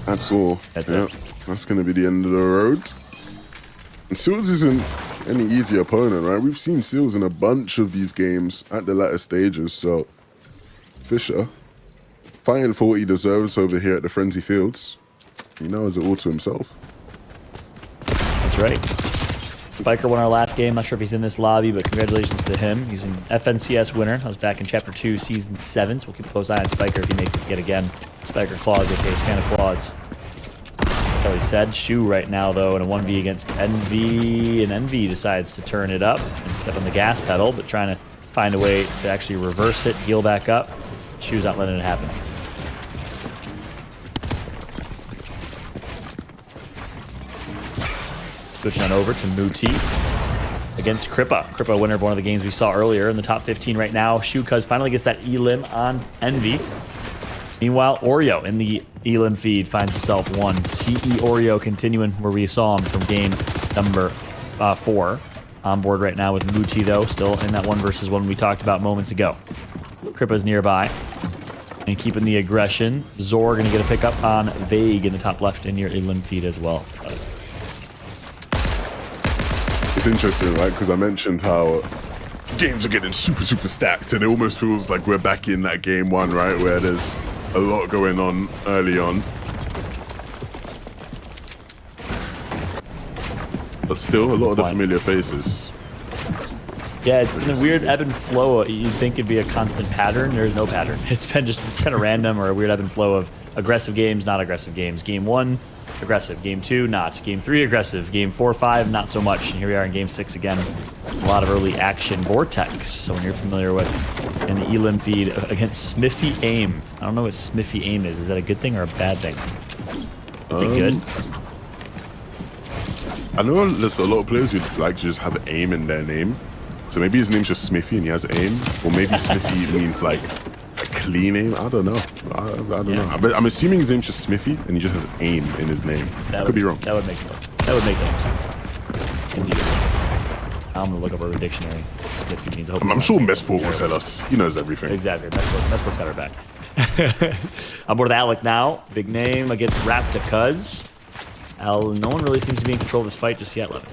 That's all. That's it. That's going to be the end of the road. And Seals isn't any easy opponent, right? We've seen Seals in a bunch of these games at the latter stages, so Fisher fighting for what he deserves over here at the Frenzy Fields. He knows it all to himself. That's right. Spiker won our last game. Not sure if he's in this lobby, but congratulations to him. He's an FNCS winner. That was back in Chapter 2, Season 7, so we'll keep a close eye on Spiker if he makes it yet again. Spiker Claus, aka Santa Claus. Kelly said. Shu right now, though, in a 1v against Envy, and Envy decides to turn it up and step on the gas pedal, but trying to find a way to actually reverse it, heal back up. Shu's not letting it happen. Switching on over to Muti against Kripa. Kripa, winner of one of the games we saw earlier in the top 15 right now. Shukuz finally gets that elim on Envy. Meanwhile, Oreo in the elim feed finds himself one. CE Oreo continuing where we saw him from game number 4. On board right now with Muti, though, still in that 1 versus 1 we talked about moments ago. Kripa's nearby. And keeping the aggression. Zor going to get a pickup on Vague in the top left in your elim feed as well. It's interesting, right? Because I mentioned how games are getting super stacked, and it almost feels like we're back in that game 1, right? Where there's a lot going on early on. But still, a lot of the familiar faces. Yeah, it's been a weird ebb and flow. You'd think it'd be a constant pattern. There's no pattern. It's kind of random, or a weird ebb and flow of aggressive games, not aggressive games. Game 1, aggressive. Game 2, not. Game 3, aggressive. Game 4, 5, not so much. And here we are in Game 6 again. A lot of early action. Vortex, someone you're familiar with in the elim feed against Smithy Aim. I don't know what Smithy Aim is. Is that a good thing or a bad thing? Is it good? I know there's a lot of players who like to just have aim in their name. So maybe his name's just Smithy and he has aim. Or maybe Smithy means like a clean aim. I don't know. I don't know. But I'm assuming his name's just Smithy and he just has aim in his name. I could be wrong. That would make sense. Indeed. I'm gonna look up Urban Dictionary. Smithy means. I'm sure Messport will tell us. He knows everything. Exactly. Messport's got our back. I'm board with Alec now. Big name against Rapticuz. No one really seems to be in control of this fight just yet, Levin.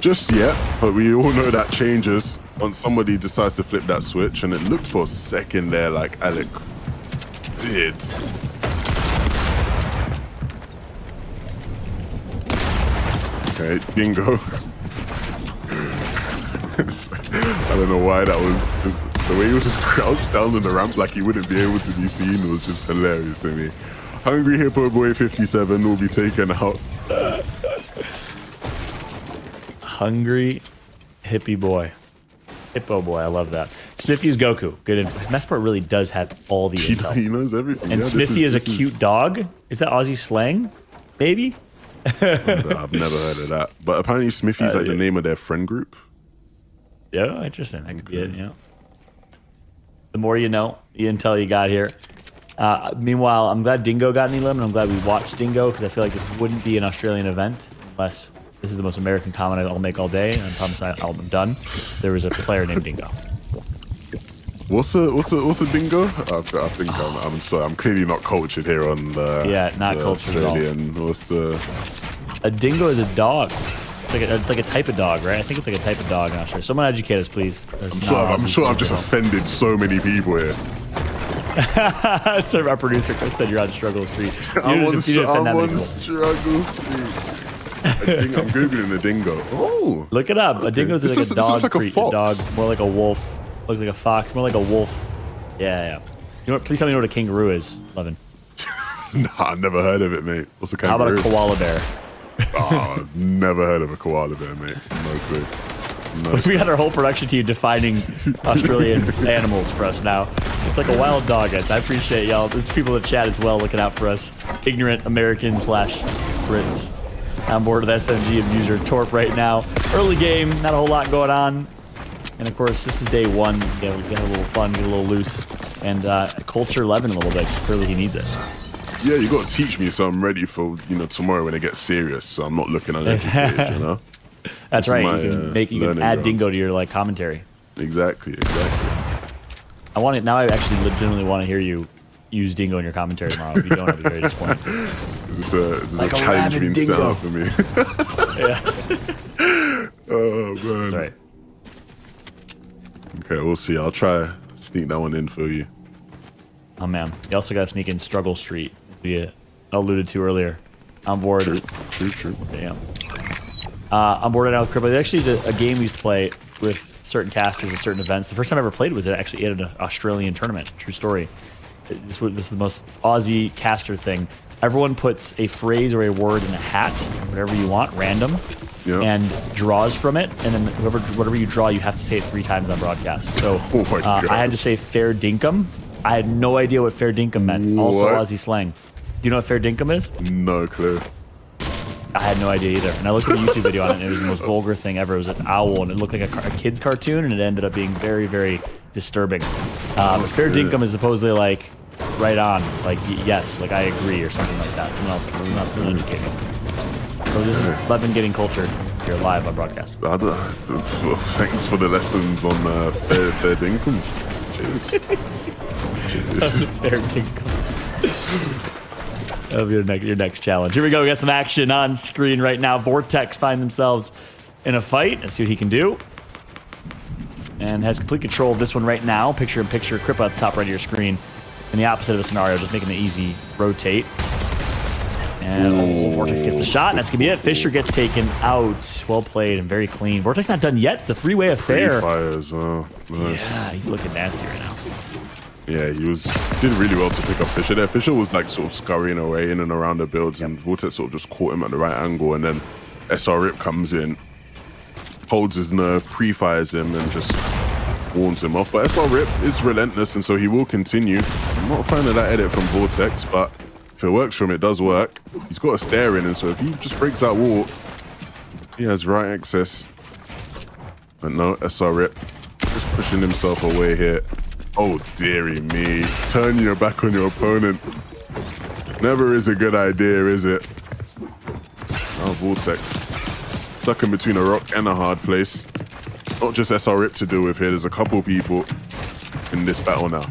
Just yet, but we all know that changes once somebody decides to flip that switch, and it looked for a second there like Alec did. Okay, bingo. I don't know why that was, because the way he was just crouched down on the ramp like he wouldn't be able to be seen was just hilarious to me. Hungry Hippo Boy 57 will be taken out. Hungry Hippie Boy. Hippo Boy, I love that. Smithy's Goku. Good info. Mesport really does have all the intel. He knows everything. And yeah, Smithy is a cute dog? Is that Aussie slang? Maybe? I've never heard of that. But apparently Smithy's like the name of their friend group. Yeah, interesting. That could be it, you know. The more you know, the intel you got here. Meanwhile, I'm glad Dingo got an elim, and I'm glad we watched Dingo, because I feel like this wouldn't be an Australian event unless this is the most American comment I'll make all day, and I promise I'm done. There was a player named Dingo. What's a dingo? I think I'm sorry. I'm clearly not cultured here on the not the cultured at all. Australian. What's the? A dingo is a dog. It's like a type of dog, right? I think it's like a type of dog in Australia. Someone educate us, please. I'm sure I've just offended so many people here. So our producer Chris said you're on Struggle Street. I'm on Struggle Street. I'm googling a dingo. Oh, look it up. A dingo is like a dog like breed. A dog, more like a wolf. Looks like a fox, more like a wolf. Yeah. You know what? Please tell me what a kangaroo is, Levin. Nah, I never heard of it, mate. What's a kangaroo? How about a koala bear? Oh, never heard of a koala bear, mate. No clue. No. We got our whole production team defining Australian animals for us now. It's like a wild dog. I appreciate y'all. There's people in the chat as well looking out for us. Ignorant Americans / Brits. On board with SMG and user Torp right now. Early game, not a whole lot going on. And of course, this is day one. Yeah, we get a little fun, get a little loose, and culture Levin a little bit. Clearly, he needs it. Yeah, you got to teach me so I'm ready for tomorrow when it gets serious. So I'm not looking at it, you know. That's right. You can add ground. Dingo to your commentary. Exactly. I want it now. I actually legitimately want to hear you use Dingo in your commentary tomorrow. If you don't, I'll be very disappointed. It's a challenge being set up for me. Yeah. Oh man. That's right. Okay, we'll see. I'll try sneak that one in for you. Oh man, you also got to sneak in Struggle Street. We alluded to earlier. On board. True. Yeah. On board right now with Cripple. It actually is a game we used to play with certain casters at certain events. The first time I ever played was actually at an Australian tournament. True story. This is the most Aussie caster thing. Everyone puts a phrase or a word in a hat, whatever you want, random, and draws from it. And then whatever you draw, you have to say it 3 times on broadcast. So I had to say fair dinkum. I had no idea what fair dinkum meant. Also Aussie slang. Do you know what fair dinkum is? No clue. I had no idea either. And I looked at a YouTube video on it, and it was the most vulgar thing ever. It was an owl, and it looked like a kid's cartoon, and it ended up being very, very disturbing. But fair dinkum is supposedly like right on, like yes, like I agree, or something like that. Someone else will educate me. So this is Levin getting cultured here live on broadcast. Thanks for the lessons on fair dinkums. Cheers. Fair dinkum. That'll be your next challenge. Here we go. We got some action on screen right now. Vortex find themselves in a fight. Let's see what he can do. And has complete control of this one right now. Picture-in-picture. Crippa at the top right of your screen. In the opposite of the scenario, just making the easy rotate. And Vortex gets the shot, and that's going to be it. Fisher gets taken out. Well played and very clean. Vortex not done yet. It's a 3-way affair. 3 fires. Oh, nice. Yeah, he's looking nasty right now. Yeah, he did really well to pick up Fisher there. Fisher was like sort of scurrying away in and around the builds, and Vortex sort of just caught him at the right angle, and then SR Rip comes in, holds his nerve, pre-fires him, and just warns him off. But SR Rip is relentless, and so he will continue. I'm not a fan of that edit from Vortex, but if it works for him, it does work. He's got a stare in, and so if he just breaks that wall, he has right access. But no, SR Rip just pushing himself away here. Oh, dearie me. Turn your back on your opponent. Never is a good idea, is it? Now Vortex stuck in between a rock and a hard place. Not just SR Rip to deal with here. There's a couple people in this battle now.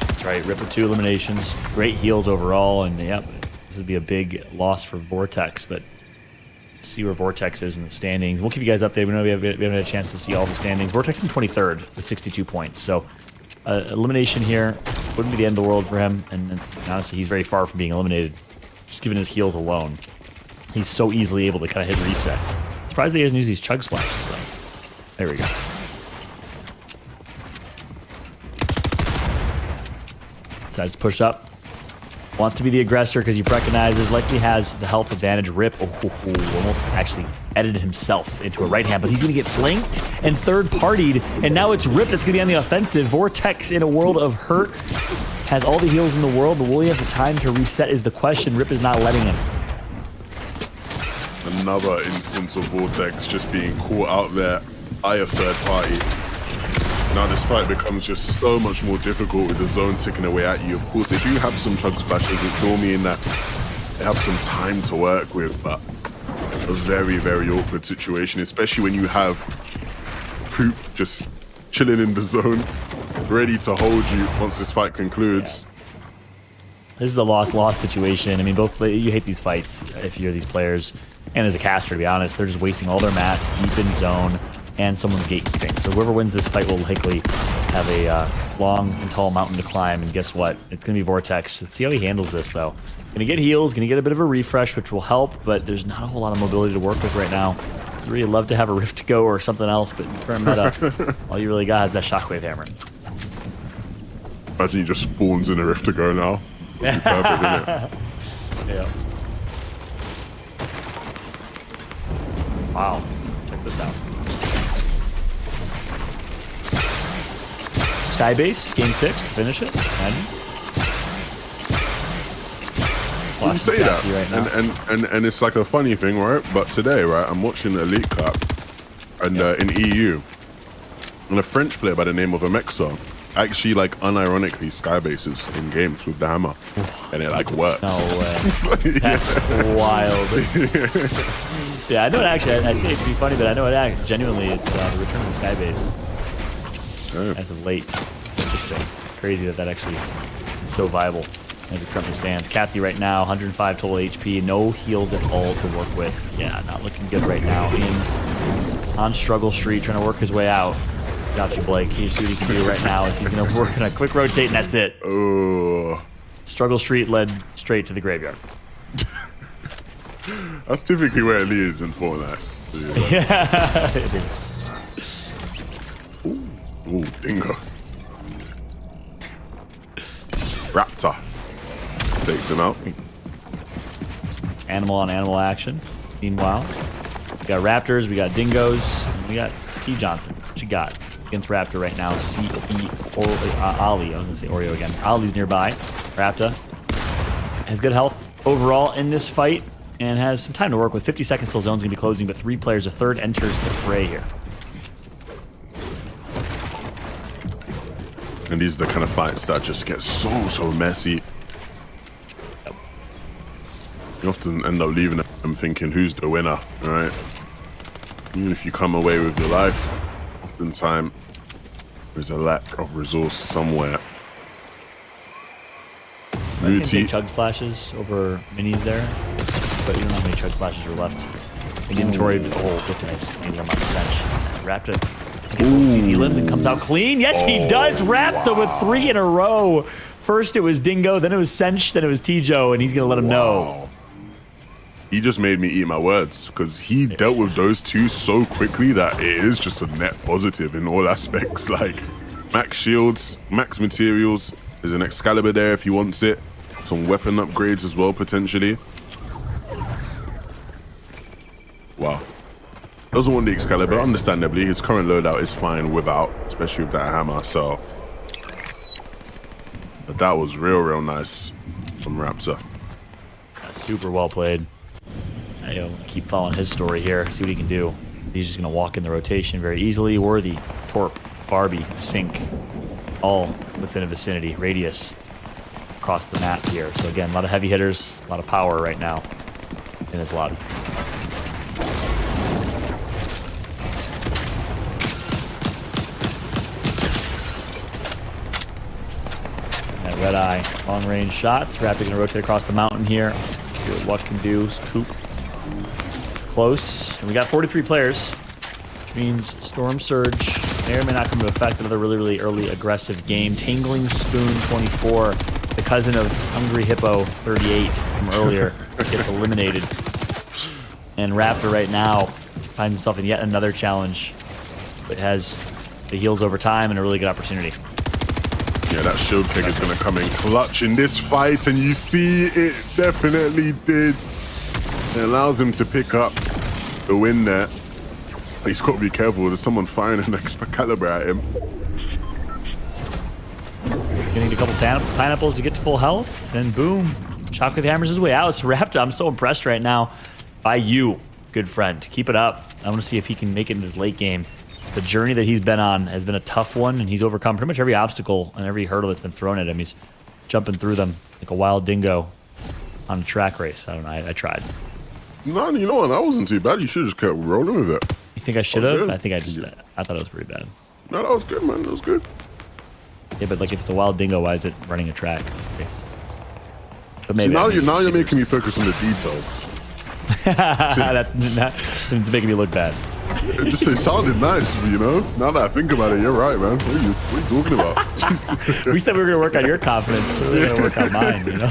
That's right. Rip with 2 eliminations. Great heals overall. And, yep, this would be a big loss for Vortex. But see where Vortex is in the standings. We'll keep you guys updated. We know we haven't had a chance to see all the standings. Vortex in 23rd with 62 points. So elimination here wouldn't be the end of the world for him. And honestly, he's very far from being eliminated. Just given his heals alone, he's so easily able to kind of hit reset. Surprised that he doesn't use these chug splashes though. There we go. Decides to push up. Wants to be the aggressor because he recognizes, likely has the health advantage. Rip, almost actually edited himself into a right hand, but he's going to get flanked and third-partied, and now it's Rip that's going to be on the offensive. Vortex, in a world of hurt, has all the heals in the world, but will he have the time to reset is the question. Rip is not letting him. Another instance of Vortex just being caught out there by a third party. Now this fight becomes just so much more difficult with the zone ticking away at you. Of course, they do have some chug splashes, which all mean that they have some time to work with, but a very, very awkward situation, especially when you have Poop just chilling in the zone, ready to hold you once this fight concludes. This is a loss-loss situation. I mean, you hate these fights if you're these players, and as a caster, to be honest, they're just wasting all their mats deep in zone, and someone's gatekeeping. So whoever wins this fight will likely have a long and tall mountain to climb, and guess what? It's going to be Vortex. Let's see how he handles this, though. Going to get heals, going to get a bit of a refresh, which will help, but there's not a whole lot of mobility to work with right now. I'd really love to have a Rift to go or something else, but in current meta, all you really got is that Shockwave Hammer. Imagine he just spawns in a Rift to go now. That'd be perfect, isn't it? Yeah. Wow. Check this out. Skybase, game 6 to finish it. Imagine. You say that, right and it's like a funny thing, right? But today, right, I'm watching the Elite Cup, and in EU, and a French player by the name of Amexa actually, like, unironically skybases in games with the hammer, and it like works. No way. That's wild. Yeah, I know it actually. I say it to be funny, but I know it genuinely. It's the return of the skybase. As of late. Interesting. Crazy that actually is so viable as it currently stands. Kathy right now, 105 total HP, no heals at all to work with. Yeah, not looking good right now. On struggle street, trying to work his way out. Got you, Blake. Here's what he can do right now is he's going to work on a quick rotate, and that's it. Struggle street led straight to the graveyard. That's typically where it leads in Fortnite. Yeah, it is. Ooh, dingo. Raptor takes him out. Animal on animal action. Meanwhile, we got raptors, we got dingoes, and we got T. Johnson. What you got against Raptor right now? Ali. I was gonna say Oreo again. Ali's nearby. Raptor has good health overall in this fight and has some time to work with. 50 seconds till zone's gonna be closing, but 3 players. A third enters the fray here. And these are the kind of fights that just get so messy. Yep. You often end up leaving them thinking, who's the winner, right? Even if you come away with your life, oftentimes there's a lack of resource somewhere. Big chug splashes over minis there, but you don't know how many chug splashes are left. Big inventory. Oh, that's a nice angle on the Sench. Raptor to get both easy limbs and comes out clean. Yes, he does. Raptor with 3 in a row. First it was Dingo, then it was Sench, then it was T-Joe, and he's gonna let him know. He just made me eat my words because he dealt with those 2 so quickly that it is just a net positive in all aspects. Like max shields, max materials. There's an Excalibur there if he wants it. Some weapon upgrades as well, potentially. Wow. Doesn't want the Excalibur, understandably. His current loadout is fine without, especially with that hammer, so. But that was real nice from Raptor. Super well played. I'll keep following his story here, see what he can do. He's just going to walk in the rotation very easily. Worthy, Torp, Barbie, Sync, all within a vicinity, radius across the map here. So again, a lot of heavy hitters, a lot of power right now in this lobby. That red eye, long range shots. Raptor going to rotate across the mountain here. See what Luck can do. Scoop. Close. And we got 43 players, which means Storm Surge may or may not come into effect. Another really early aggressive game. Tangling Spoon 24, the cousin of Hungry Hippo 38 from earlier, gets eliminated. And Raptor right now finds himself in yet another challenge but has the heals over time and a really good opportunity. Yeah, that shield keg is going to come in clutch in this fight, and you see it definitely did. It allows him to pick up the win there. He's got to be careful. There's someone firing an Excalibur at him. Getting a couple pineapples to get to full health, and boom. Shockwave hammers his way out. So Raptor, I'm so impressed right now by you, good friend. Keep it up. I want to see if he can make it in this late game. The journey that he's been on has been a tough one, and he's overcome pretty much every obstacle and every hurdle that's been thrown at him. He's jumping through them like a wild dingo on a track race. I don't know. I tried. No, you know what? That wasn't too bad. You should have just kept rolling with it. You think I should have? I think I just... I thought it was pretty bad. No, that was good, man. That was good. Yeah, but like if it's a wild dingo, why is it running a track race? But maybe See, now you're making me focus on the details. That's making me look bad. It sounded nice, you know? Now that I think about it, you're right, man. What are you talking about? We said we were going to work on your confidence, but we're going to work on mine, you know?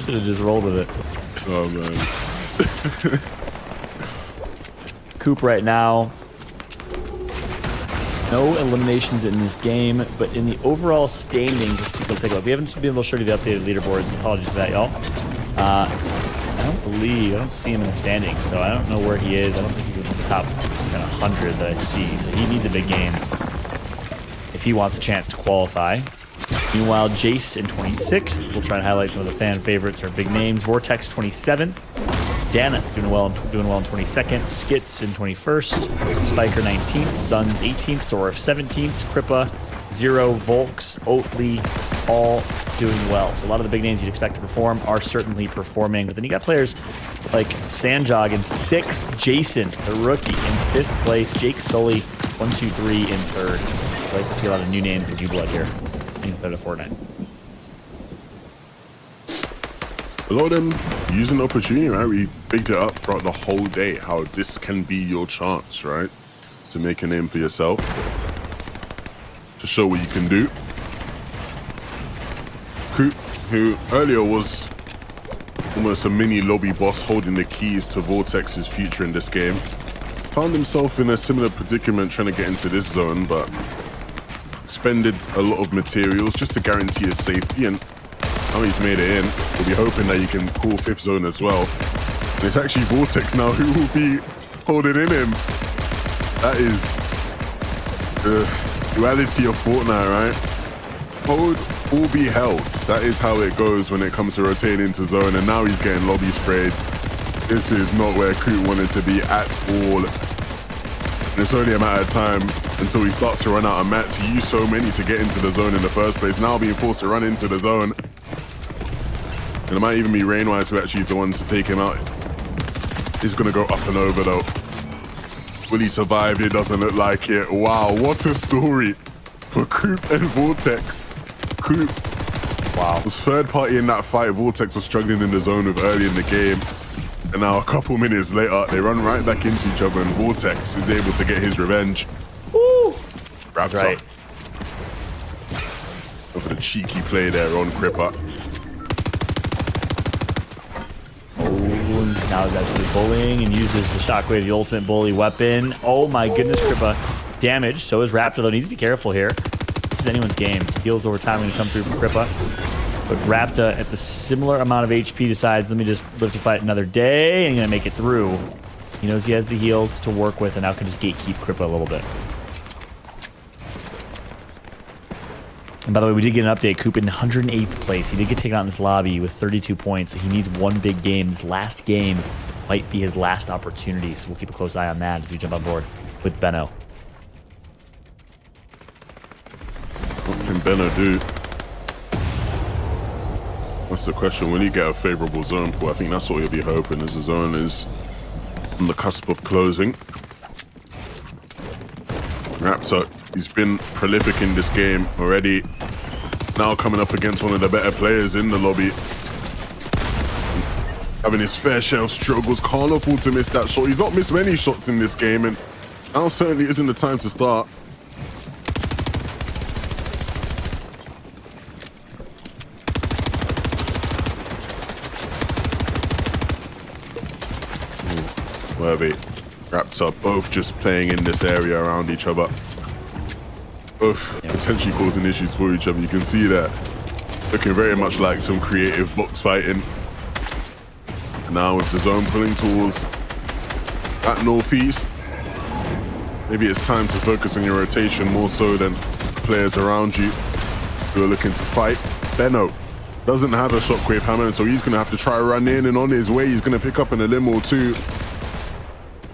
Should have just rolled with it. Oh, man. Coop right now. No eliminations in this game, but in the overall standings, let's take a look. We haven't been able to show you the updated leaderboards. Apologies for that, y'all. I don't see him in the standings, so I don't know where he is. I don't think he's in the top kind of 100 that I see, so he needs a big game if he wants a chance to qualify. Meanwhile, Jace in 26th. We'll try and highlight some of the fan favorites or big names. Vortex 27th. Dana doing well in 22nd. Skits in 21st. Spiker 19th. Suns 18th. Sorif 17th. Krippa, Zero, Volks, Oatly, all doing well. So a lot of the big names you'd expect to perform are certainly performing. But then you got players like Sanjog in 6th. Jason, the rookie, in 5th place. Jake Sully, 1, 2, 3 in 3rd. I like to see a lot of new names in New Blood here. Instead of Fortnite. A lot of them using the opportunity, right? We picked it up throughout the whole day, how this can be your chance, right? To make a name for yourself. To show what you can do. Coop, who earlier was almost a mini lobby boss holding the keys to Vortex's future in this game, found himself in a similar predicament trying to get into this zone, but expended a lot of materials just to guarantee his safety, and now he's made it in. We'll be hoping that he can call 5th zone as well. And it's actually Vortex now who will be holding in him. That is the duality of Fortnite, right? Hold or be held. That is how it goes when it comes to rotating into zone, and now he's getting lobby sprayed. This is not where Coot wanted to be at all. And it's only a matter of time until he starts to run out of mats. He used so many to get into the zone in the first place, now being forced to run into the zone. And it might even be Rainwise who actually is the one to take him out. He's gonna go up and over though. Will he survive? It doesn't look like it. Wow, what a story for Coop and Vortex. Coop, wow, was third party in that fight. Vortex was struggling in the zone with early in the game. And now a couple minutes later, they run right back into each other, and Vortex is able to get his revenge. Woo! Grabs right. Go for the cheeky play there on Krippa. Oh, now he's actually bullying and uses the Shockwave, the ultimate bully weapon. Oh my goodness, Krippa. Damage. So is Raptor, though. Needs to be careful here. This is anyone's game. Heals over time when you come through from Krippa. But Raptor, at the similar amount of HP, decides, let me just live to fight another day, and gonna make it through. He knows he has the heals to work with, and now can just gatekeep Krippa a little bit. And by the way, we did get an update. Coop in 108th place. He did get taken out in this lobby with 32 points, so he needs one big game. This last game might be his last opportunity, so we'll keep a close eye on that as we jump on board with Benno. What can Benno do? That's the question. Will he get a favorable zone pull? I think that's what he'll be hoping, as the zone is on the cusp of closing. Raptor, he's been prolific in this game already. Now coming up against one of the better players in the lobby. Having his fair share of struggles. Can't afford to miss that shot. He's not missed many shots in this game, and now certainly isn't the time to start. Worthy. Raptor both just playing in this area around each other. Both potentially causing issues for each other. You can see that looking very much like some creative box fighting. And now with the zone pulling towards that northeast, maybe it's time to focus on your rotation more so than players around you who are looking to fight. Benno doesn't have a shockwave hammer, so he's going to have to try run in, and on his way, he's going to pick up an elim or two.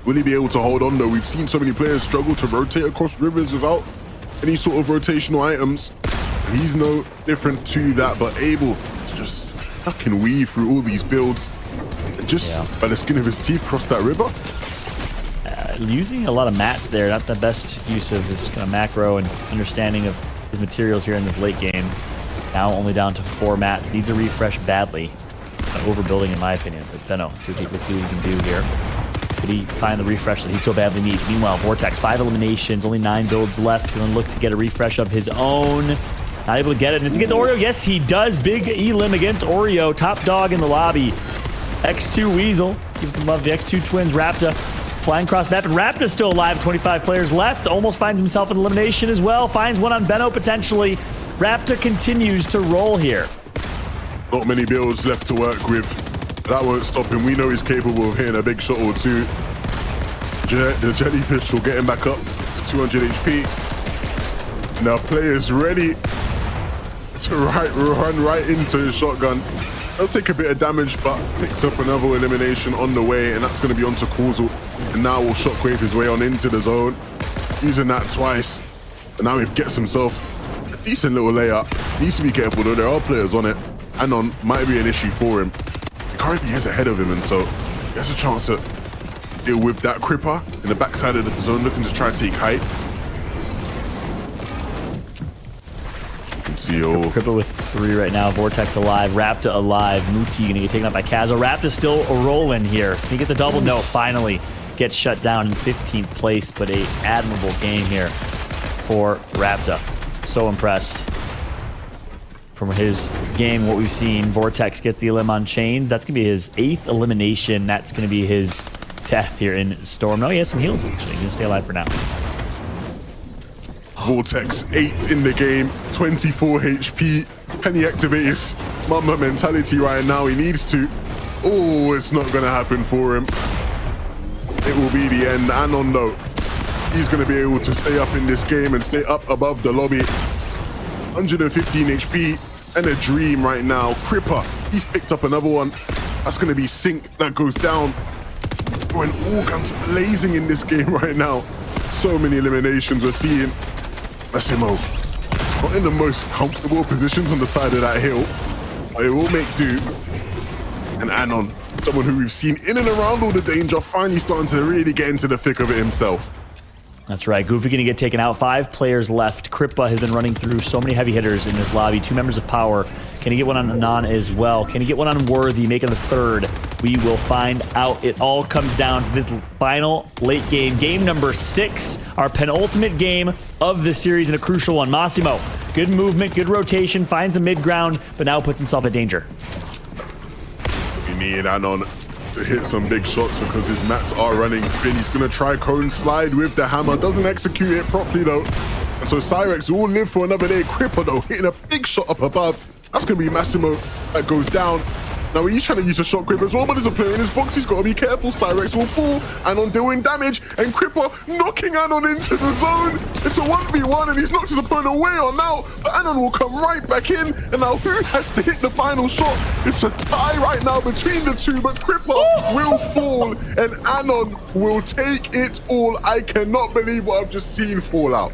Will he be able to hold on, though? We've seen so many players struggle to rotate across rivers without any sort of rotational items. And he's no different to that, but able to just fucking weave through all these builds and just by the skin of his teeth cross that river. Using a lot of mats there, not the best use of his kind of macro and understanding of his materials here in this late game. Now only down to 4 mats. Needs a refresh badly. Overbuilding in my opinion, but Benno, let's see what he can do here. Could he find the refresh that he so badly needs? Meanwhile, Vortex, 5 eliminations, only 9 builds left. Going to look to get a refresh of his own. Not able to get it. And it's against Oreo. Yes, he does. Big elim against Oreo. Top dog in the lobby. X2 Weasel. Give some love. The X2 twins. Raptor flying across map. And Raptor's still alive. 25 players left. Almost finds himself an elimination as well. Finds one on Benno potentially. Raptor continues to roll here. Not many builds left to work with. That won't stop him. We know he's capable of hitting a big shot or two. The jellyfish will get him back up to 200 HP. Now players ready to run right into his shotgun. Does take a bit of damage, but picks up another elimination on the way, and that's going to be onto Causal. And now will shockwave his way on into the zone, using that twice. And now he gets himself a decent little layup. Needs to be careful though, there are players on it. Anon might be an issue for him. Currently is ahead of him, and so he has a chance to deal with that Cripper in the backside of the zone, looking to try to take height. You can see Cripper with 3 right now. Vortex alive, Raptor alive. Muti gonna get taken out by Kazo. Raptor still rolling here. Can he get the double? No, finally gets shut down in 15th place, but a admirable game here for Raptor. So impressed from his game, what we've seen. Vortex gets the elim on chains. That's gonna be his 8th elimination. That's gonna be his death here in Storm. No, he has some heals actually. He's gonna stay alive for now. Vortex 8 in the game, 24 HP. Can he activate his Mamba mentality right now? He needs to. Oh, it's not gonna happen for him. It will be the end. Anon though, he's gonna be able to stay up in this game and stay up above the lobby. 115 HP and a dream right now. Cripper, he's picked up another one. That's going to be Sync that goes down. When all guns blazing in this game right now. So many eliminations we're seeing. Massimo, not in the most comfortable positions on the side of that hill, but it will make do. And Anon, someone who we've seen in and around all the danger, finally starting to really get into the thick of it himself. That's right. Goofy going to get taken out. 5 players left. Crippa has been running through so many heavy hitters in this lobby. 2 members of Power. Can he get one on Anon as well? Can he get one on Worthy, making the 3rd? We will find out. It all comes down to this final late game. Game number 6. Our penultimate game of the series and a crucial one. Massimo, good movement, good rotation, finds a mid-ground, but now puts himself in danger. We need Anon to hit some big shots because his mats are running thin. He's going to try cone slide with the hammer. Doesn't execute it properly though. And so Cyrex will live for another day. Cripper though, hitting a big shot up above. That's going to be Massimo that goes down. Now he's trying to use a shockwave as well, but there's a player in his box. He's got to be careful. Cyrex will fall. Anon doing damage, and Cripper knocking Anon into the zone. It's a 1v1, and he's knocked his opponent away on now. But Anon will come right back in, and now who has to hit the final shot? It's a tie right now between the two, but Cripper will fall, and Anon will take it all. I cannot believe what I've just seen fall out.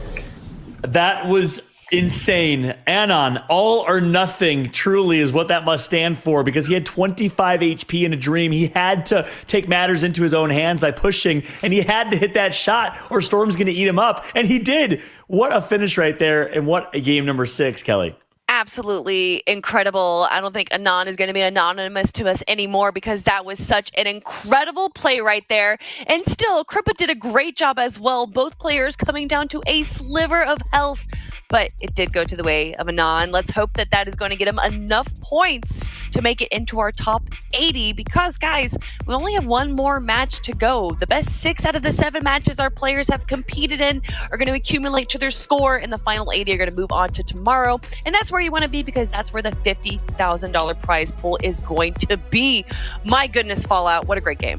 That was insane. Anon, all or nothing, truly is what that must stand for, because he had 25 HP in a dream. He had to take matters into his own hands by pushing, and he had to hit that shot or Storm's going to eat him up, and he did. What a finish right there, and what a game number 6, Kelly. Absolutely incredible. I don't think Anon is going to be anonymous to us anymore because that was such an incredible play right there. And still, Crippa did a great job as well. Both players coming down to a sliver of health. but it did go to the way of Anon. Let's hope that that is going to get him enough points to make it into our top 80 because, guys, we only have one more match to go. The best 6 out of the 7 matches our players have competed in are going to accumulate to their score, and the final 80 are going to move on to tomorrow. And that's where you want to be because that's where the $50,000 prize pool is going to be. My goodness, Fallout, what a great game.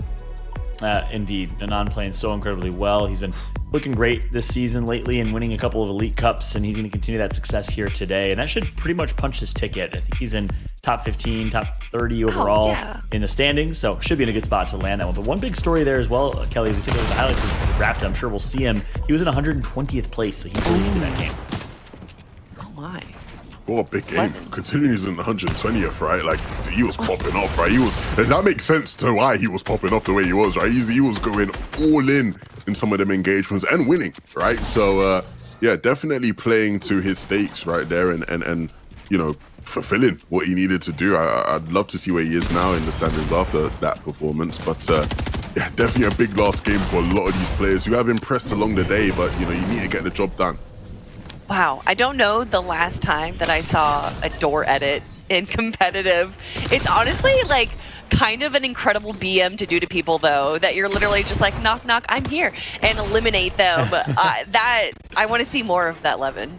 Indeed, Anon playing so incredibly well. He's been looking great this season lately and winning a couple of Elite Cups, and he's going to continue that success here today. And that should pretty much punch his ticket. I think he's in top 15, top 30 overall in the standings, so should be in a good spot to land that one. But one big story there as well, Kelly, as we take a look at the highlights of his draft, I'm sure we'll see him. He was in 120th place, so he's really into that game. Oh my. What a big game, considering he's in the 120th, right? Like, he was popping off, right? That makes sense to why he was popping off the way he was, right? He was going all in some of them engagements and winning, right? So, yeah, definitely playing to his stakes right there and you know, fulfilling what he needed to do. I'd love to see where he is now in the standings after that performance, but yeah, definitely a big last game for a lot of these players who have impressed along the day, but, you know, you need to get the job done. Wow, I don't know the last time that I saw a door edit in competitive. It's honestly like kind of an incredible BM to do to people though, that you're literally just like, knock, knock, I'm here, and eliminate them. That I want to see more of that, Levin.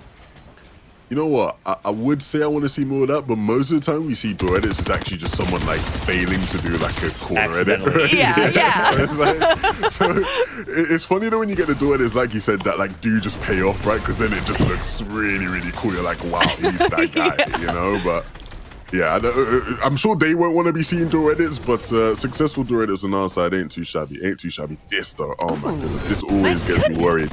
You know what? I would say I want to see more of that, but most of the time we see door edits is actually just someone like failing to do like a corner edit. Right? Yeah. It's like, so it's funny though when you get the door edits, like you said, that like do just pay off, right? Because then it just looks really, really cool. You're like, wow, he's that guy, you know? But yeah, I'm sure they won't want to be seeing door edits, but successful door edits on our side ain't too shabby. This though, oh my goodness, this always gets me worried.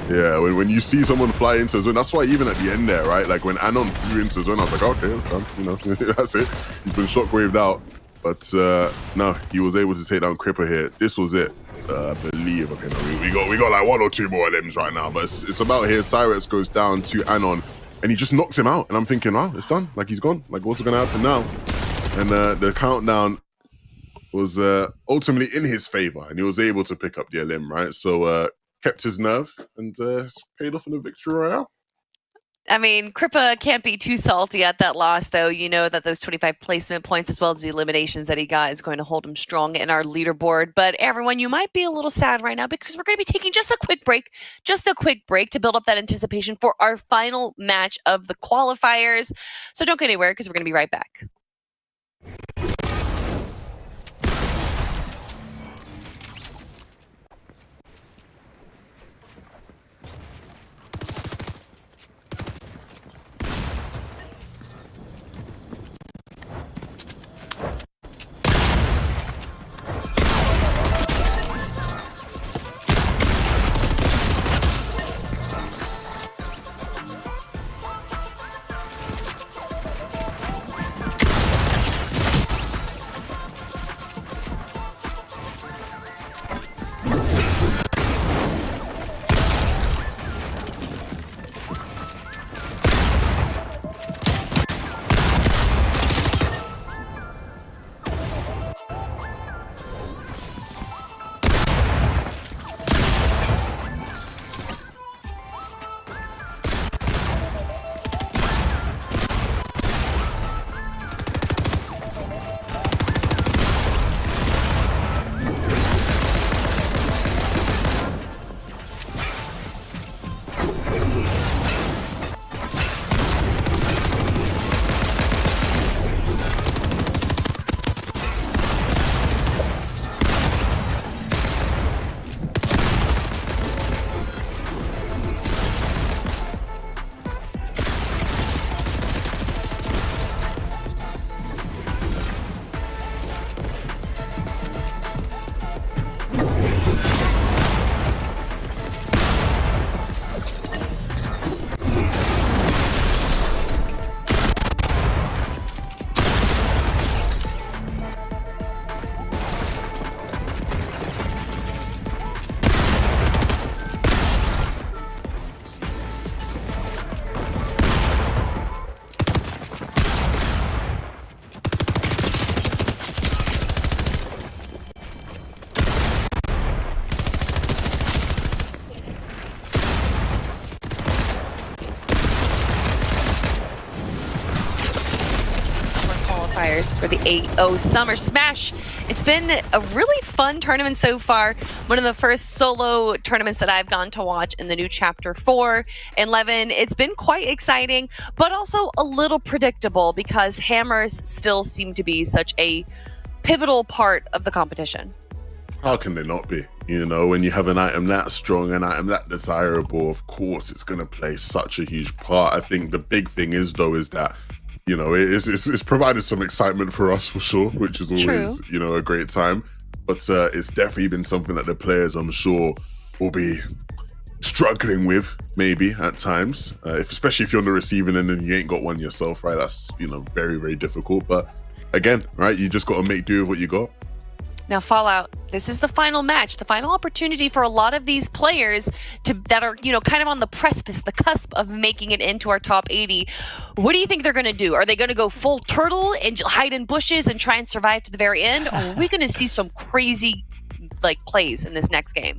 Yeah, when you see someone fly into a zone, that's why even at the end there, right? Like when Anon flew into a zone, I was like, okay, that's done. You know, that's it. He's been shockwaved out. But no, he was able to take down Cripper here. This was it. I believe. Okay, no, we got like 1 or 2 more limbs right now, but it's about here. Cyrex goes down to Anon, and he just knocks him out. And I'm thinking, wow, it's done. Like he's gone. Like what's gonna happen now? And the countdown was ultimately in his favor, and he was able to pick up the limb, right? So kept his nerve and paid off in a victory royale. I mean, Crippa can't be too salty at that loss, though. You know that those 25 placement points as well as the eliminations that he got is going to hold him strong in our leaderboard. But everyone, you might be a little sad right now because we're going to be taking just a quick break to build up that anticipation for our final match of the qualifiers. So don't go anywhere because we're going to be right back. qualifiers for the AO Summer Smash. It's been a really fun tournament so far. One of the first solo tournaments that I've gone to watch in the new Chapter 4 and 11. It's been quite exciting, but also a little predictable because hammers still seem to be such a pivotal part of the competition. How can they not be? You know, when you have an item that strong, an item that desirable, of course, it's going to play such a huge part. I think the big thing is, though, is that, you know, it's provided some excitement for us for sure, which is always, you know, a great time. But it's definitely been something that the players, I'm sure, will be struggling with maybe at times, especially if you're on the receiving end and you ain't got one yourself, right? That's, you know, very, very difficult. But again, right, you just got to make do with what you got. Now, Fallout, this is the final match, the final opportunity for a lot of these players that are, you know, kind of on the precipice, the cusp of making it into our top 80. What do you think they're going to do? Are they going to go full turtle and hide in bushes and try and survive to the very end? Or are we going to see some crazy, like, plays in this next game?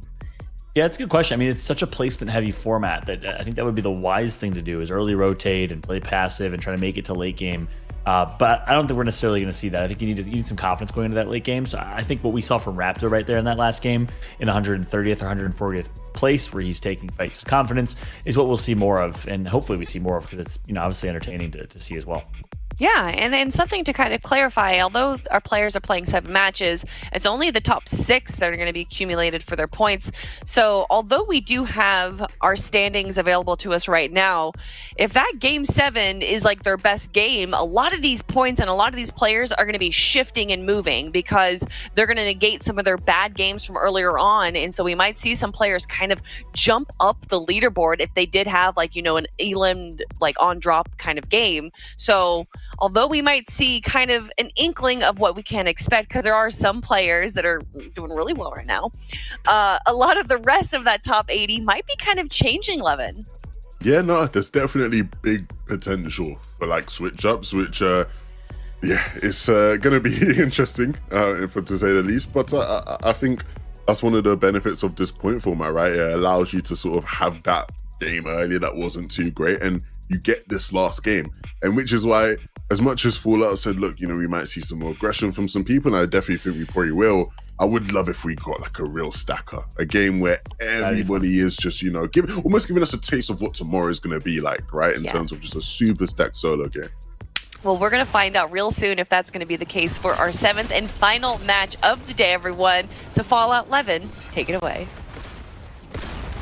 Yeah, it's a good question. I mean, it's such a placement-heavy format that I think that would be the wise thing to do is early rotate and play passive and try to make it to late game. But I don't think we're necessarily going to see that. I think you need some confidence going into that late game. So I think what we saw from Raptor right there in that last game in 130th or 140th place, where he's taking fights with confidence, is what we'll see more of, and hopefully we see more of, because it's, you know, obviously entertaining to see as well. Yeah, and then something to kind of clarify, although our players are playing 7 matches, it's only the top 6 that are going to be accumulated for their points. So although we do have our standings available to us right now, if that game 7 is like their best game, a lot of these points and a lot of these players are going to be shifting and moving because they're going to negate some of their bad games from earlier on. And so we might see some players kind of jump up the leaderboard if they did have, like, you know, an elim, like, on drop kind of game. So although we might see kind of an inkling of what we can expect, because there are some players that are doing really well right now, a lot of the rest of that top 80 might be kind of changing, Levin. Yeah, no, there's definitely big potential for, like, switch ups, which, yeah, it's going to be interesting, to say the least. But I think that's one of the benefits of this point format, right? It allows you to sort of have that game earlier that wasn't too great, and you get this last game. And which is why, as much as Fallout said, look, you know, we might see some more aggression from some people, and I definitely think we probably will. I would love if we got, like, a real stacker, a game where everybody is just, you know, almost giving us a taste of what tomorrow is going to be like, right? In terms of just a super stacked solo game. Well, we're going to find out real soon if that's going to be the case for our 7th and final match of the day, everyone. So Fallout 11, take it away.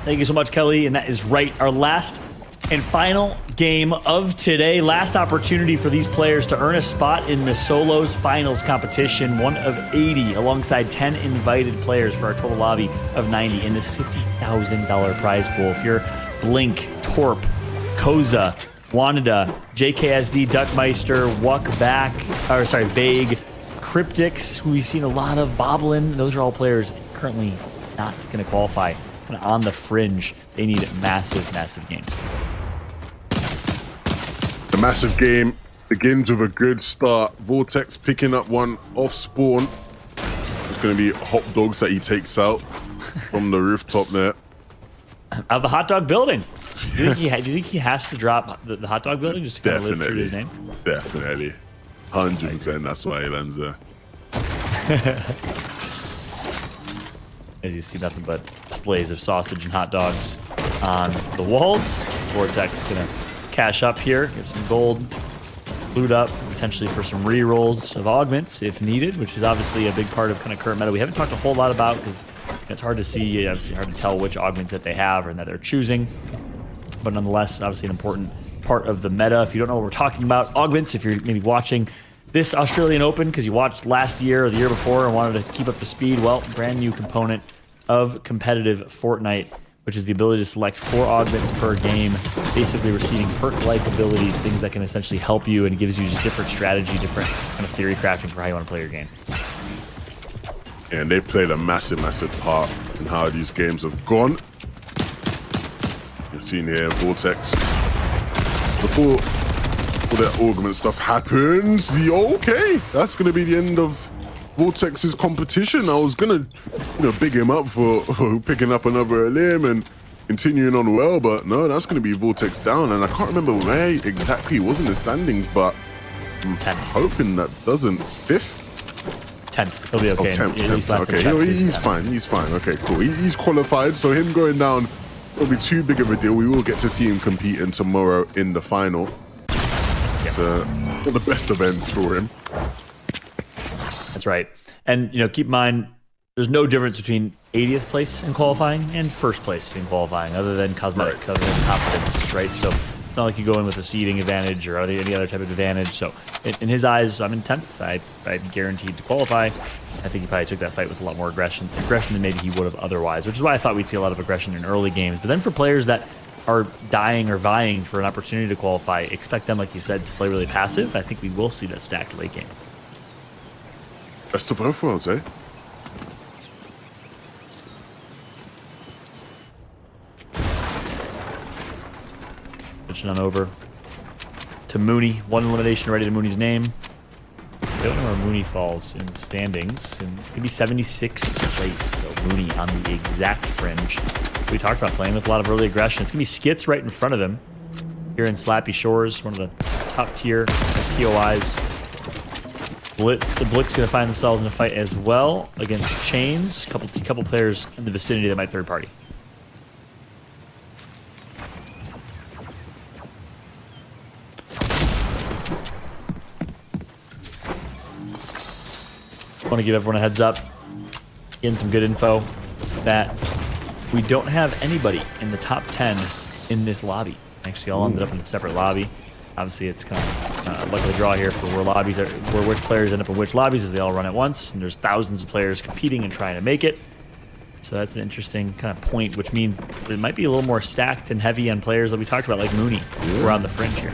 Thank you so much, Kelly. And that is right. Our last and final game of today. Last opportunity for these players to earn a spot in the solos finals competition. 1 of 80 alongside 10 invited players for our total lobby of 90 in this $50,000 prize pool. If you're Blink, Torp, Koza, Wanada, JKSD, Duckmeister, Vague, Cryptics, who we've seen a lot of, Boblin, those are all players currently not going to qualify. Kind of on the fringe. They need massive, massive games. The massive game begins with a good start. Vortex picking up one off spawn. It's going to be hot dogs that he takes out from the rooftop there. Out of the hot dog building. Do you think he has to drop the hot dog building just to kind of live true to his name? Definitely. 100%. That's why he lands there. As you see nothing but displays of sausage and hot dogs on the walls. Vortex is going to cash up here, get some gold, loot up, potentially for some re-rolls of augments if needed, which is obviously a big part of kind of current meta. We haven't talked a whole lot about, because it's hard to see, obviously hard to tell which augments that they have or that they're choosing. But nonetheless, obviously an important part of the meta. If you don't know what we're talking about, augments, if you're maybe watching this Australian Open because you watched last year or the year before and wanted to keep up to speed, well, brand new component of competitive Fortnite, which is the ability to select 4 augments per game, basically receiving perk-like abilities, things that can essentially help you, and it gives you just different strategy, different kind of theory crafting for how you want to play your game. And they've played a massive, massive part in how these games have gone. You've seen here, Vortex. Before all that augment stuff happens, okay, that's going to be the end of Vortex's competition. I was gonna, big him up for picking up another limb and continuing on well, but no, that's gonna be Vortex down. And I can't remember where exactly he was in the standings, but hoping that doesn't. 5th? 10th. He'll be okay. 10th. Okay, he's fine. He's fine. Okay, cool. He's qualified, so him going down won't be too big of a deal. We will get to see him competing tomorrow in the final. It's one of the best events for him. That's right. And, keep in mind, there's no difference between 80th place in qualifying and 1st place in qualifying, other than cosmetic, other than competence, right? So it's not like you go in with a seeding advantage or any other type of advantage. So in his eyes, I'm in 10th. I'm guaranteed to qualify. I think he probably took that fight with a lot more aggression than maybe he would have otherwise, which is why I thought we'd see a lot of aggression in early games. But then for players that are dying or vying for an opportunity to qualify, expect them, like you said, to play really passive. I think we will see that stacked late game. Best of both worlds, eh? Switching on over to Mooney. 1 elimination already to Mooney's name. I don't know where Mooney falls in the standings. And it's going to be 76th place. So Mooney on the exact fringe. We talked about playing with a lot of early aggression. It's going to be Skits right in front of him. Here in Slappy Shores, one of the top tier POIs. The Blitz going to find themselves in a fight as well against Chains. Couple players in the vicinity that might third party. Want to give everyone a heads up, getting some good info that we don't have anybody in the top 10 in this lobby. Actually, all ended up in a separate lobby. Obviously, it's kind of luck of the draw here for where which players end up in which lobbies, as they all run at once, and there's thousands of players competing and trying to make it. So that's an interesting kind of point, which means it might be a little more stacked and heavy on players that we talked about, like Mooney, who are on the fringe here.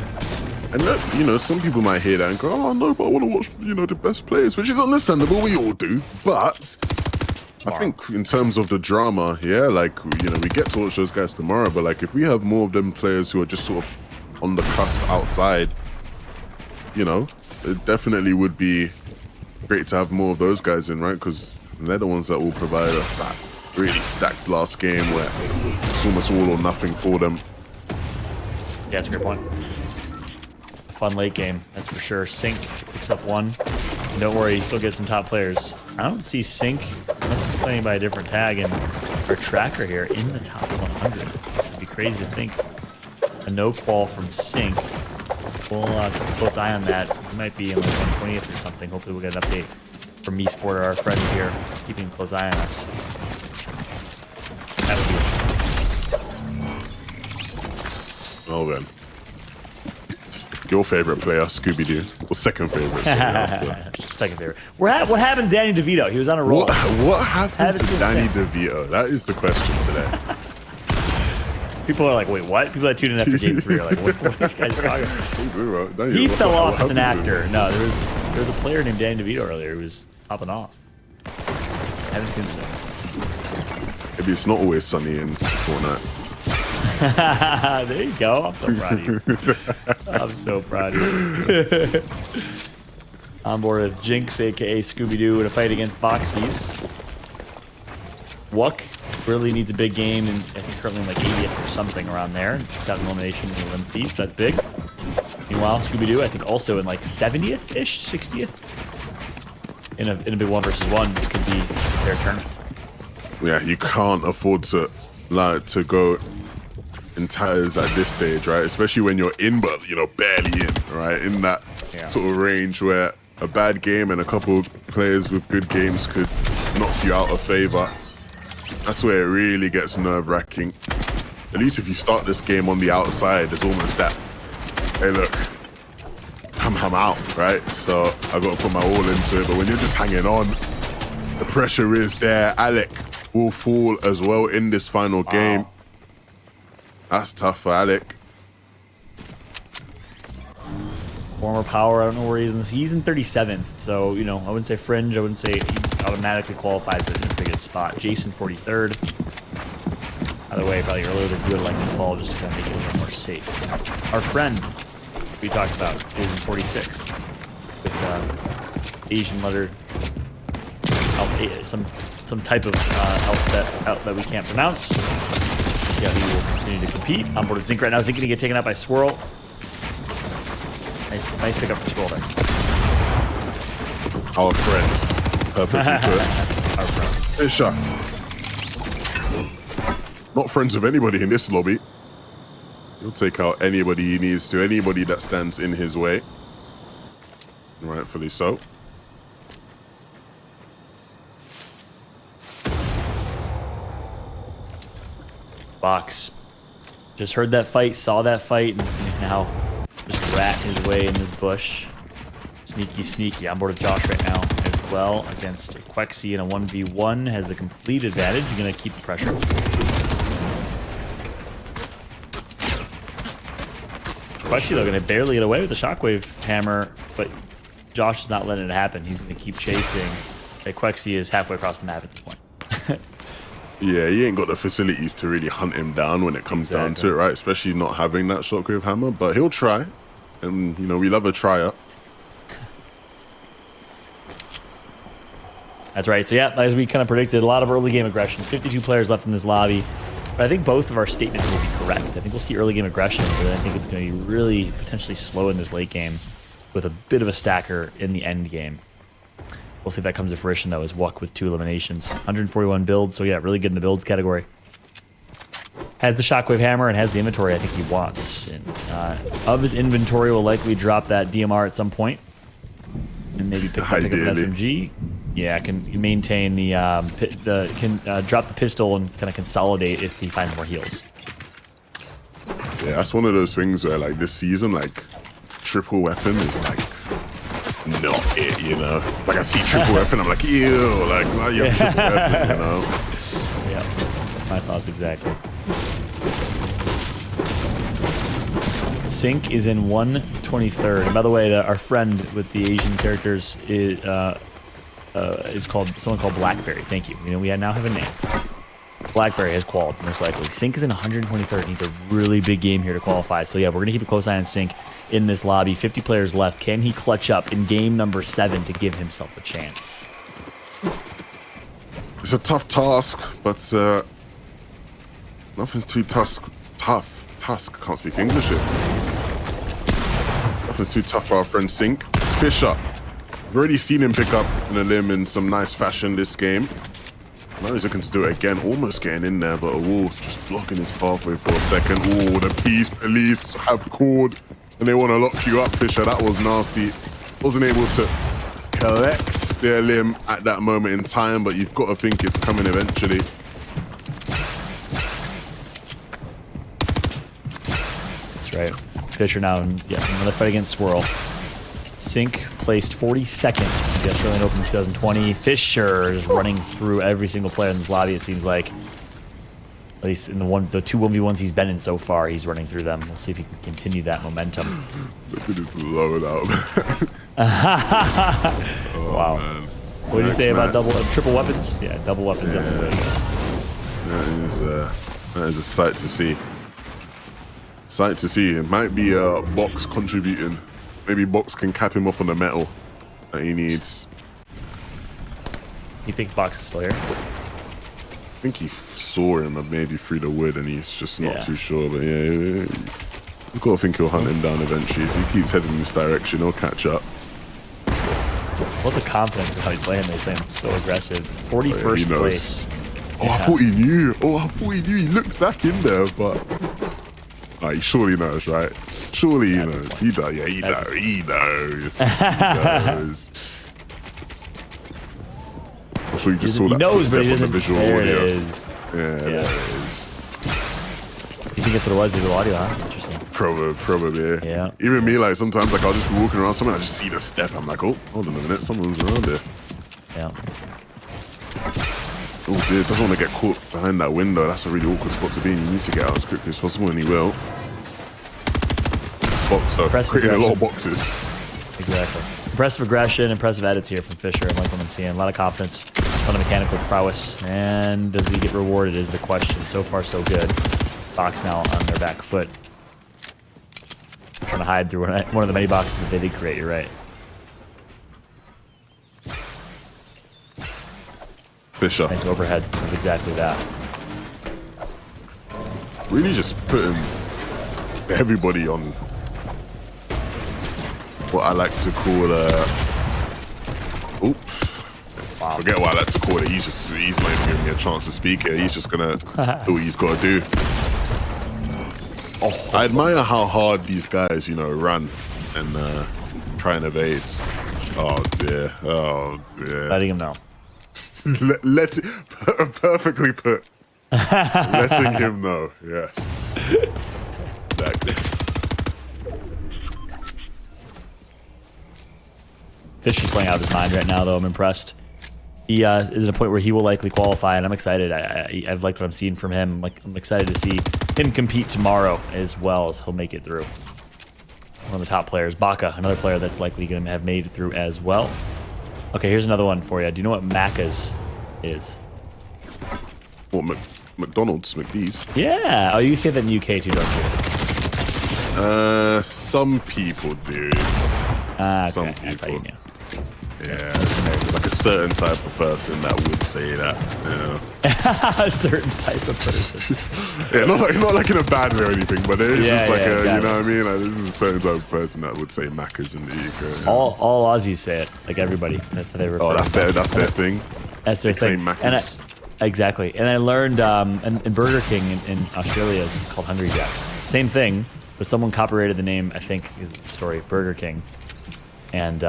And look, some people might hear that and go, "Oh no, but I want to watch, the best players," which is understandable. We all do, but I think in terms of the drama, we get to watch those guys tomorrow. But if we have more of them players who are just sort of on the cusp outside, it definitely would be great to have more of those guys in, right? Because they're the ones that will provide us that really stacked last game where it's almost all or nothing for them. Yeah, that's a great point. A fun late game, that's for sure. Sync picks up 1. And don't worry, he still gets some top players. I don't see Sync, unless he's playing by a different tag, and our tracker here in the top 100. Which would be crazy to think. A no qual from Sync. We'll keep a close eye on that. He might be in 120th or something. Hopefully we'll get an update from MeSport or our friends here, keeping a close eye on us. That would be Oh, man. Your favorite player, Scooby-Doo. Or second favorite. Second favorite. What happened to Danny DeVito? He was on a roll. What happened to Danny DeVito? That is the question today. People are like, wait, what? People that tuned in after game 3 are like, what are these guys talking about? He fell off as an actor. No, there was a player named Danny DeVito earlier who was popping off. I haven't seen him since. Maybe it's not always sunny in Fortnite. There you go. I'm so proud of you. I'm so proud of you. On board with Jinx, aka Scooby-Doo, in a fight against Boxies. Wuck really needs a big game, and I think currently 80th or something around there. Got an elimination in the Limp Thief, that's big. Meanwhile, Scooby-Doo, I think also in 70th-ish, 60th. In a big 1v1, this could be their turn. Yeah, you can't afford to go in tatters at this stage, right? Especially when you're in, but barely in, right? In that sort of range where a bad game and a couple of players with good games could knock you out of favor. That's where it really gets nerve-wracking. At least if you start this game on the outside, there's almost that, hey, look, I'm out, right? So I got to put my all into it. But when you're just hanging on, the pressure is there. Alec will fall as well in this final game. That's tough for Alec. Former power, I don't know where he is. He's in 37th, so I wouldn't say fringe. I wouldn't say he automatically qualifies, but in the biggest spot. Jason 43rd. By the way, probably earlier than you would like to fall, just to kind of make it a little more safe. Our friend we talked about is in 46th with Asian letter, some type of alphabet that we can't pronounce. Yeah, he will continue to compete. On board with Zink right now. Zink going to get taken out by Swirl. Nice pick up for Scroll there. Our friends. Perfectly put. Our friend. Fisher. Not friends with anybody in this lobby. He'll take out anybody he needs to, anybody that stands in his way. Rightfully so. Box. Just heard that fight, saw that fight, and is gonna now just rat his way in this bush. Sneaky. On board with Josh right now as well against Quexy in a 1v1. Has the complete advantage. You're gonna keep the pressure. Quexy though gonna barely get away with the shockwave hammer, but Josh is not letting it happen. He's gonna keep chasing. Quexy is halfway across the map at this point. Yeah, he ain't got the facilities to really hunt him down when it comes down to it, right? Especially not having that shockwave hammer, but he'll try. And, you know, we love a tryer. That's right. So, yeah, as we kind of predicted, a lot of early game aggression. 52 players left in this lobby. But I think both of our statements will be correct. I think we'll see early game aggression, but I think it's going to be really potentially slow in this late game with a bit of a stacker in the end game. We'll see if that comes to fruition, though, as Wuck with 2 eliminations. 141 builds, so yeah, really good in the builds category. Has the Shockwave Hammer and has the inventory I think he wants. And, of his inventory, will likely drop that DMR at some point. And maybe pick up an SMG. Yeah, can maintain the, drop the pistol and kind of consolidate if he finds more heals. Yeah, that's one of those things where, like, this season, like, triple weapon is, like, not it, you know? Like, I see triple weapon, I'm like, ew, like, why you have triple weapon, you know? Yeah, my thoughts exactly. Sync is in 123rd. And by the way, our friend with the Asian characters is called someone called Blackberry. Thank you. You know, we now have a name. Blackberry has qualified, most likely. Sync is in 123rd. Needs a really big game here to qualify. So yeah, we're gonna keep a close eye on Sync in this lobby. 50 players left. Can he clutch up in game number 7 to give himself a chance? It's a tough task, but nothing's too tough. Can't speak English here. Nothing's too tough for our friend Sync. Fisher. We've already seen him pick up an elim in some nice fashion this game. Now he's looking to do it again, almost getting in there, but a wall's just blocking his pathway for a second. Oh, the peace police have called, and they want to lock you up, Fisher. That was nasty. Wasn't able to collect their limb at that moment in time, but you've got to think it's coming eventually. That's right. Fisher now, yeah, another fight against Swirl. Sync placed 42nd in the Australian Open 2020. Fisher is running through every single player in this lobby, it seems like. At least in the 2 1v1s he's been in so far, he's running through them. We'll see if he can continue that momentum. Look at this loadout. Wow. Man. What did you say about triple weapons? Yeah, double weapons. Yeah. That is a sight to see. Sight to see. It might be Box contributing. Maybe Box can cap him off on the metal that he needs. You think Box is still here? I think he saw him maybe through the wood and he's just not too sure. But yeah, you've got to think he'll hunt him down eventually. If he keeps heading in this direction, he'll catch up. What the confidence of how he's playing. They're playing so aggressive. 41st place. Oh, yeah. I thought he knew. He looked back in there, but he surely knows, right? Surely he knows. He does. Yeah, he knows. He knows. I'm sure you just saw that footstep on the visual audio. There it is. Yeah, there it is. You think that's what it was, visual audio, huh? Interesting. Probably. Yeah. Even me, like, sometimes, like, I'll just be walking around somewhere, I just see the step. I'm like, oh, hold on a minute, someone's around there. Yeah. Oh, dear, doesn't want to get caught behind that window. That's a really awkward spot to be in. You need to get out as quickly as possible, and he will. Box, though. Creating a lot of boxes. Exactly. Impressive aggression, impressive edits here from Fisher. I like what I'm seeing. A lot of confidence, a lot of mechanical prowess. And does he get rewarded is the question. So far, so good. Box now on their back foot. Trying to hide through one of the many boxes that they did create, you're right. Fisher. Nice overhead of exactly that. Really just putting everybody on what I like to call oops. Wow. Forget what I like to call it. He's not even giving me a chance to speak here. He's just gonna do what he's got to do. Oh, I admire how hard these guys, you know, run and try and evade. Oh dear. Oh dear. Letting him know. Perfectly put. Letting him know. Yes. Exactly. Fish is playing out of his mind right now, though. I'm impressed. He is at a point where he will likely qualify, and I'm excited. I've liked what I'm seeing from him. I'm excited to see him compete tomorrow as well, as he'll make it through. One of the top players, Baka, another player that's likely going to have made it through as well. Okay, here's another one for you. Do you know what Macca's is? What, McDonald's, McD's? Yeah. Oh, you say that in the UK too, don't you? Some people do. Okay. Some That's how you people. knew. Yeah, there's like a certain type of person that would say that. You know? A certain type of person. Yeah, not like in a bad way or anything, but there is just like exactly. you know what I mean? Like, this is a certain type of person that would say Macca's in the UK. All Aussies say it, like everybody. That's how they refer. Oh, that's their thing. That's their They thing. claim And Macca's. exactly. And I learned, and Burger King in Australia is called Hungry Jacks. Same thing, but someone copyrighted the name. I think is the story, Burger King, and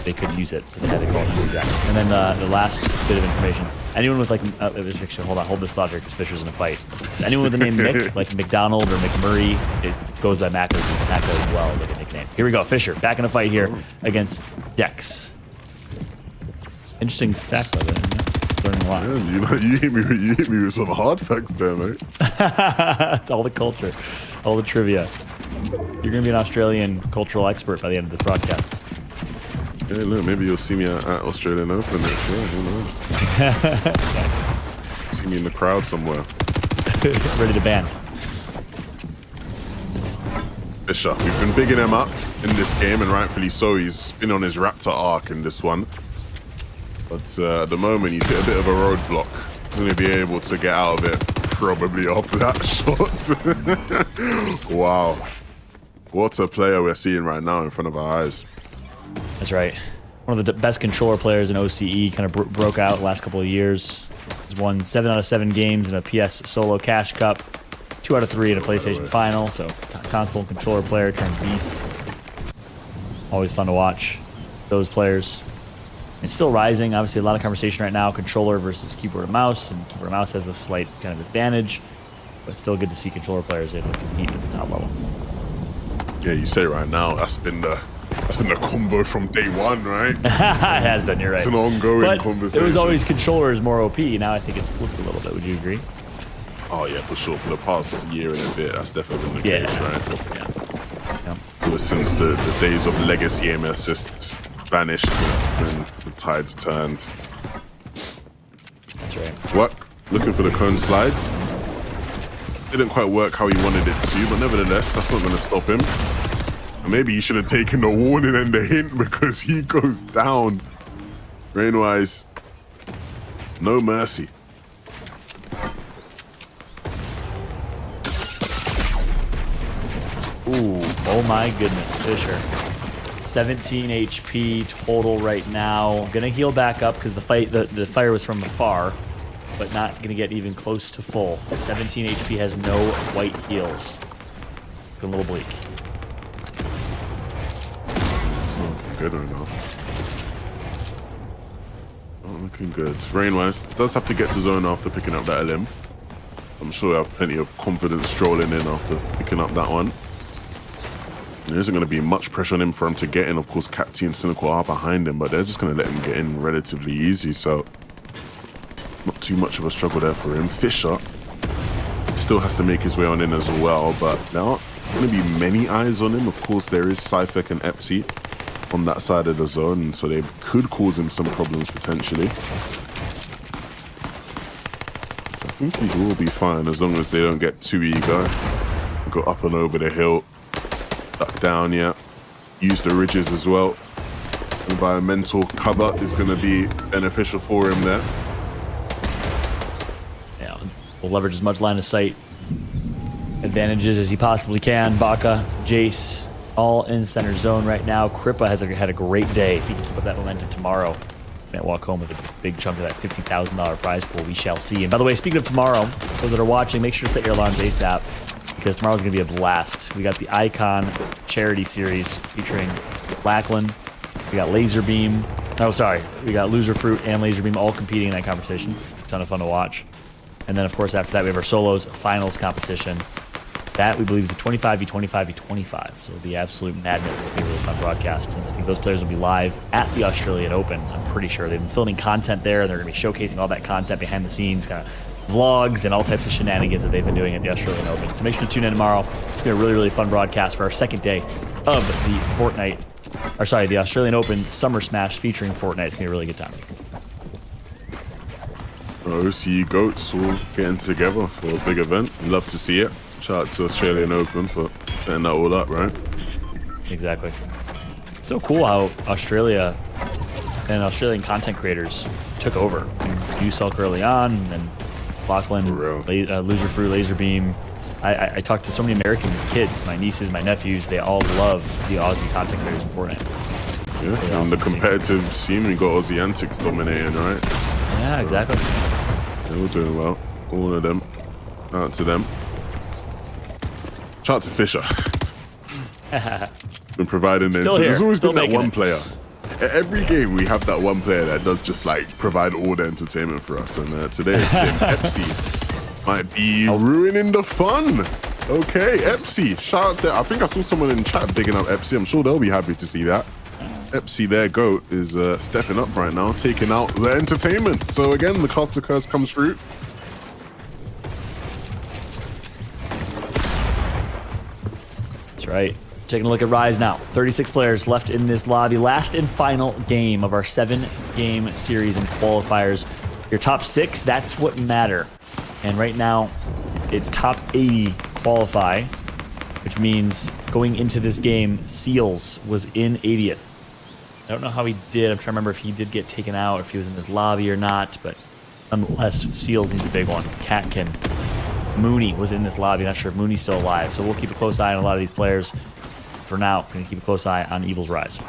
they couldn't use it, so they had to call it Hungry Jacks. And then the last bit of information: anyone with like, hold this thought here, because Fisher's in a fight. Anyone with the name Mick, like McDonald or McMurray, goes by Macca's as well as like a nickname. Here we go, Fisher back in a fight here against Dex. Interesting fact though. Learning a lot. Yeah, you hit me with some hard facts there, mate. It's all the culture, all the trivia. You're gonna be an Australian cultural expert by the end of this broadcast. Yeah, look, maybe you'll see me at Australian Open next year. Who knows? See me in the crowd somewhere. Ready to band. Fisher, we've been bigging him up in this game, and rightfully so. He's been on his Raptor arc in this one. But at the moment, he's hit a bit of a roadblock. He's going to be able to get out of it probably off that shot. Wow. What a player we're seeing right now in front of our eyes. That's right. One of the best controller players in OCE, kind of broke out the last couple of years. He's won 7 out of 7 games in a PS Solo Cash Cup, 2 out of 3 in a PlayStation Final. So console and controller player turned beast. Always fun to watch those players. It's still rising. Obviously, a lot of conversation right now. Controller versus keyboard and mouse, and keyboard and mouse has a slight kind of advantage, but still good to see controller players able to compete at the top level. Yeah, you say right now, that's been the combo from day one, right? It has been. You're right. It's an ongoing but conversation. It was always controllers more OP. Now I think it's flipped a little bit. Would you agree? Oh yeah, for sure. For the past year and a bit, that's definitely been the case, right? Yeah. Ever since the days of legacy aim assists vanished, it's been the tides turned. That's right. What? Looking for the cone slides. Didn't quite work how he wanted it to, but nevertheless, that's not going to stop him. And maybe he should have taken the warning and the hint, because he goes down. Rainwise, no mercy. Ooh, oh my goodness, Fisher. 17 HP total right now. Gonna heal back up because the fire was from afar, but not gonna get even close to full. 17 HP has no white heals. Looking a little bleak. It's not looking good right now. Not looking good. Rainwise does have to get to zone after picking up that LM. I'm sure he'll have plenty of confidence strolling in after picking up that one. There isn't going to be much pressure on him for him to get in. Of course, Capty and Cynical are behind him, but they're just going to let him get in relatively easy, so not too much of a struggle there for him. Fisher still has to make his way on in as well, but there aren't going to be many eyes on him. Of course, there is Cyphek and Epsi on that side of the zone, so they could cause him some problems potentially. So I think he will be fine as long as they don't get too eager. Go up and over the hill. Duck down, yeah. Use the ridges as well. Environmental cover is going to be beneficial for him there. Yeah, we'll leverage as much line of sight advantages as he possibly can. Baka, Jace, all in center zone right now. Kripa has had a great day. If he can keep up that momentum tomorrow, can't walk home with a big chunk of that $50,000 prize pool. We shall see. And by the way, speaking of tomorrow, those that are watching, make sure to set your alarms ASAP because tomorrow's going to be a blast. We got the Icon Charity Series featuring Lackland. We got Laser Beam. Oh, sorry. We got Loser Fruit and Laser Beam all competing in that competition. A ton of fun to watch. And then, of course, after that, we have our solos finals competition. That, we believe, is a 25v25v25. So it'll be absolute madness. It's going to be a really fun broadcast. And I think those players will be live at the Australian Open. I'm pretty sure. They've been filming content there, and they're going to be showcasing all that content behind the scenes, kind of vlogs and all types of shenanigans that they've been doing at the Australian Open. So make sure to tune in tomorrow. It's going to be a really, really fun broadcast for our second day of the the Australian Open Summer Smash featuring Fortnite. It's going to be a really good time. OC Goats all getting together for a big event. Love to see it. Shout out to Australian Open for setting that all up, right? Exactly. It's so cool how Australia and Australian content creators took over. Usulk early on, and then Lachlan, Loser Fruit, Laser Beam. I talked to so many American kids, my nieces, my nephews. They all love the Aussie content creators in Fortnite. Yeah, and the competitive scene, we got Aussie Antics dominating, right? Yeah, exactly. They're all doing well. All of them. Out to them. Shout out to Fisher. Been providing it. There's always been that one player. At every game, we have that one player that does just like provide all the entertainment for us. And today it's him. Epsi might be ruining the fun. Okay, Epsi. Shout out to, I think I saw someone in chat digging up Epsi. I'm sure they'll be happy to see that. Epsi, their GOAT, is stepping up right now, taking out the entertainment. So again, the caster curse comes through. That's right. Taking a look at Rise now. 36 players left in this lobby. Last and final game of our 7-game series and qualifiers. Your top 6, that's what matter. And right now, it's top 80 qualify, which means going into this game, Seals was in 80th. I don't know how he did. I'm trying to remember if he did get taken out, if he was in this lobby or not, but nonetheless, Seals needs a big one. Catkin. Mooney was in this lobby. Not sure if Mooney's still alive, so we'll keep a close eye on a lot of these players. For now, we're going to keep a close eye on Evil's Rise.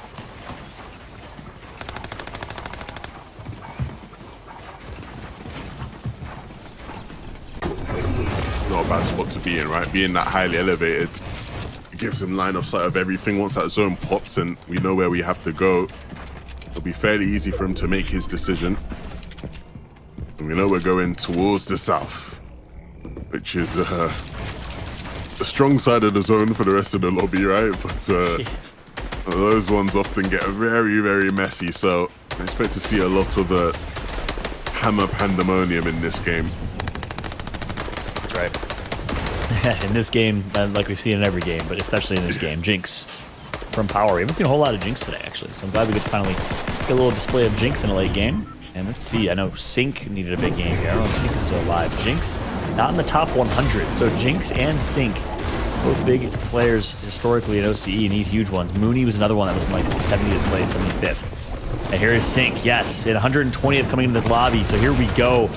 Not a bad spot to be in, right? Being that highly elevated, it gives him line of sight of everything. Once that zone pops and we know where we have to go, it'll be fairly easy for him to make his decision. And we know we're going towards the south, which is the strong side of the zone for the rest of the lobby, right? But those ones often get very, very messy. So I expect to see a lot of hammer pandemonium in this game. That's right. In this game, like we see in every game, but especially in this game, Jinx from Power. We haven't seen a whole lot of Jinx today, actually. So I'm glad we get to finally get a little display of Jinx in a late game. And let's see, I know Sync needed a big game here. I don't know if Sync is still alive. Jinx, not in the top 100. So Jinx and Sync, both big players historically at OCE, need huge ones. Mooney was another one that was in like 70th place, 75th. And here is Sync, yes, in 120th coming into this lobby. So here we go.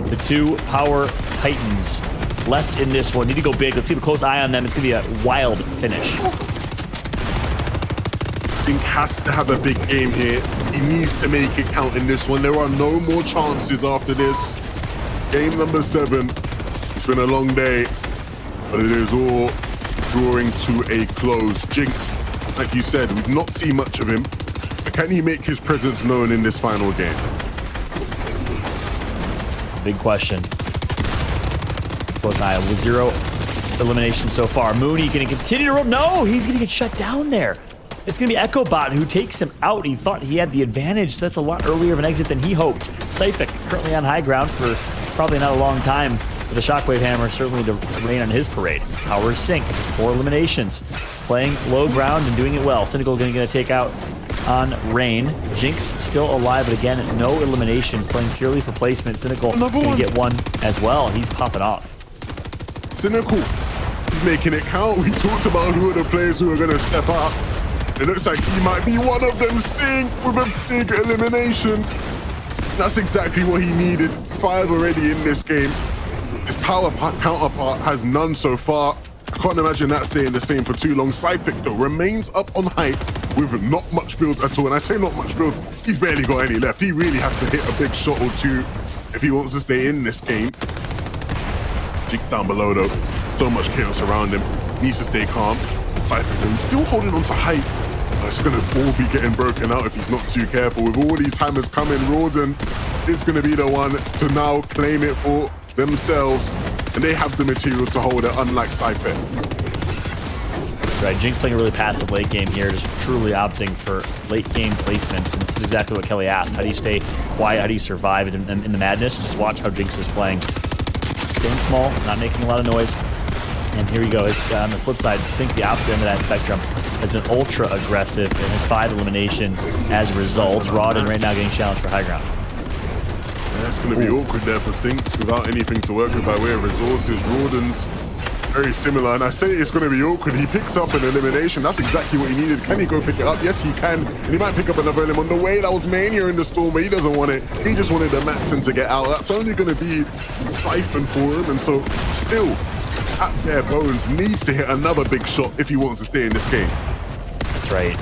The two Power Titans left in this one. Need to go big. Let's keep a close eye on them. It's going to be a wild finish. Sync has to have a big game here. He needs to make it count in this one. There are no more chances after this. Game number 7. It's been a long day, but it is all drawing to a close. Jinx, like you said, we've not seen much of him. But can he make his presence known in this final game? It's a big question. Close eye with 0 eliminations so far. Mooney going to continue to roll. No, he's going to get shut down there. It's going to be EchoBot who takes him out. He thought he had the advantage, so that's a lot earlier of an exit than he hoped. Syphic currently on high ground for probably not a long time, with a Shockwave Hammer certainly to rain on his parade. Power Sync, 4 eliminations. Playing low ground and doing it well. Cynical going to take out on Rain. Jinx still alive, but again, no eliminations. Playing purely for placement. Cynical going to get one as well. He's popping off. Cynical, he's making it count. We talked about who are the players who are going to step up. It looks like he might be one of them. Sync with a big elimination. That's exactly what he needed. 5 already in this game. His power counterpart has none so far. Can't imagine that staying the same for too long. Cyphic, though, remains up on height with not much builds at all. And I say not much builds, he's barely got any left. He really has to hit a big shot or two if he wants to stay in this game. Jinx down below, though. So much chaos around him. Needs to stay calm. Cyphic, though, he's still holding on to height. It's going to all be getting broken out if he's not too careful. With all these hammers coming, Rawdon is going to be the one to now claim it for themselves. And they have the materials to hold it, unlike Cypher. That's right. Jinx playing a really passive late game here, just truly opting for late game placements. And this is exactly what Kelly asked. How do you stay quiet? How do you survive in the madness? Just watch how Jinx is playing. Staying small, not making a lot of noise. And here we go. On the flip side, Sync, the opposite end of that spectrum, has been ultra aggressive and has 5 eliminations as a result. Rawdon right now getting challenged for high ground. That's going to be awkward there for Syncs without anything to work with by way of resources. Rawdon's very similar, and I say it's going to be awkward. He picks up an elimination. That's exactly what he needed. Can he go pick it up? Yes, he can. And he might pick up another element on the way. That was Mania in the storm, but he doesn't want it. He just wanted the Maxon to get out. That's only going to be siphoned for him, and so still, at bare bones, needs to hit another big shot if he wants to stay in this game. That's right.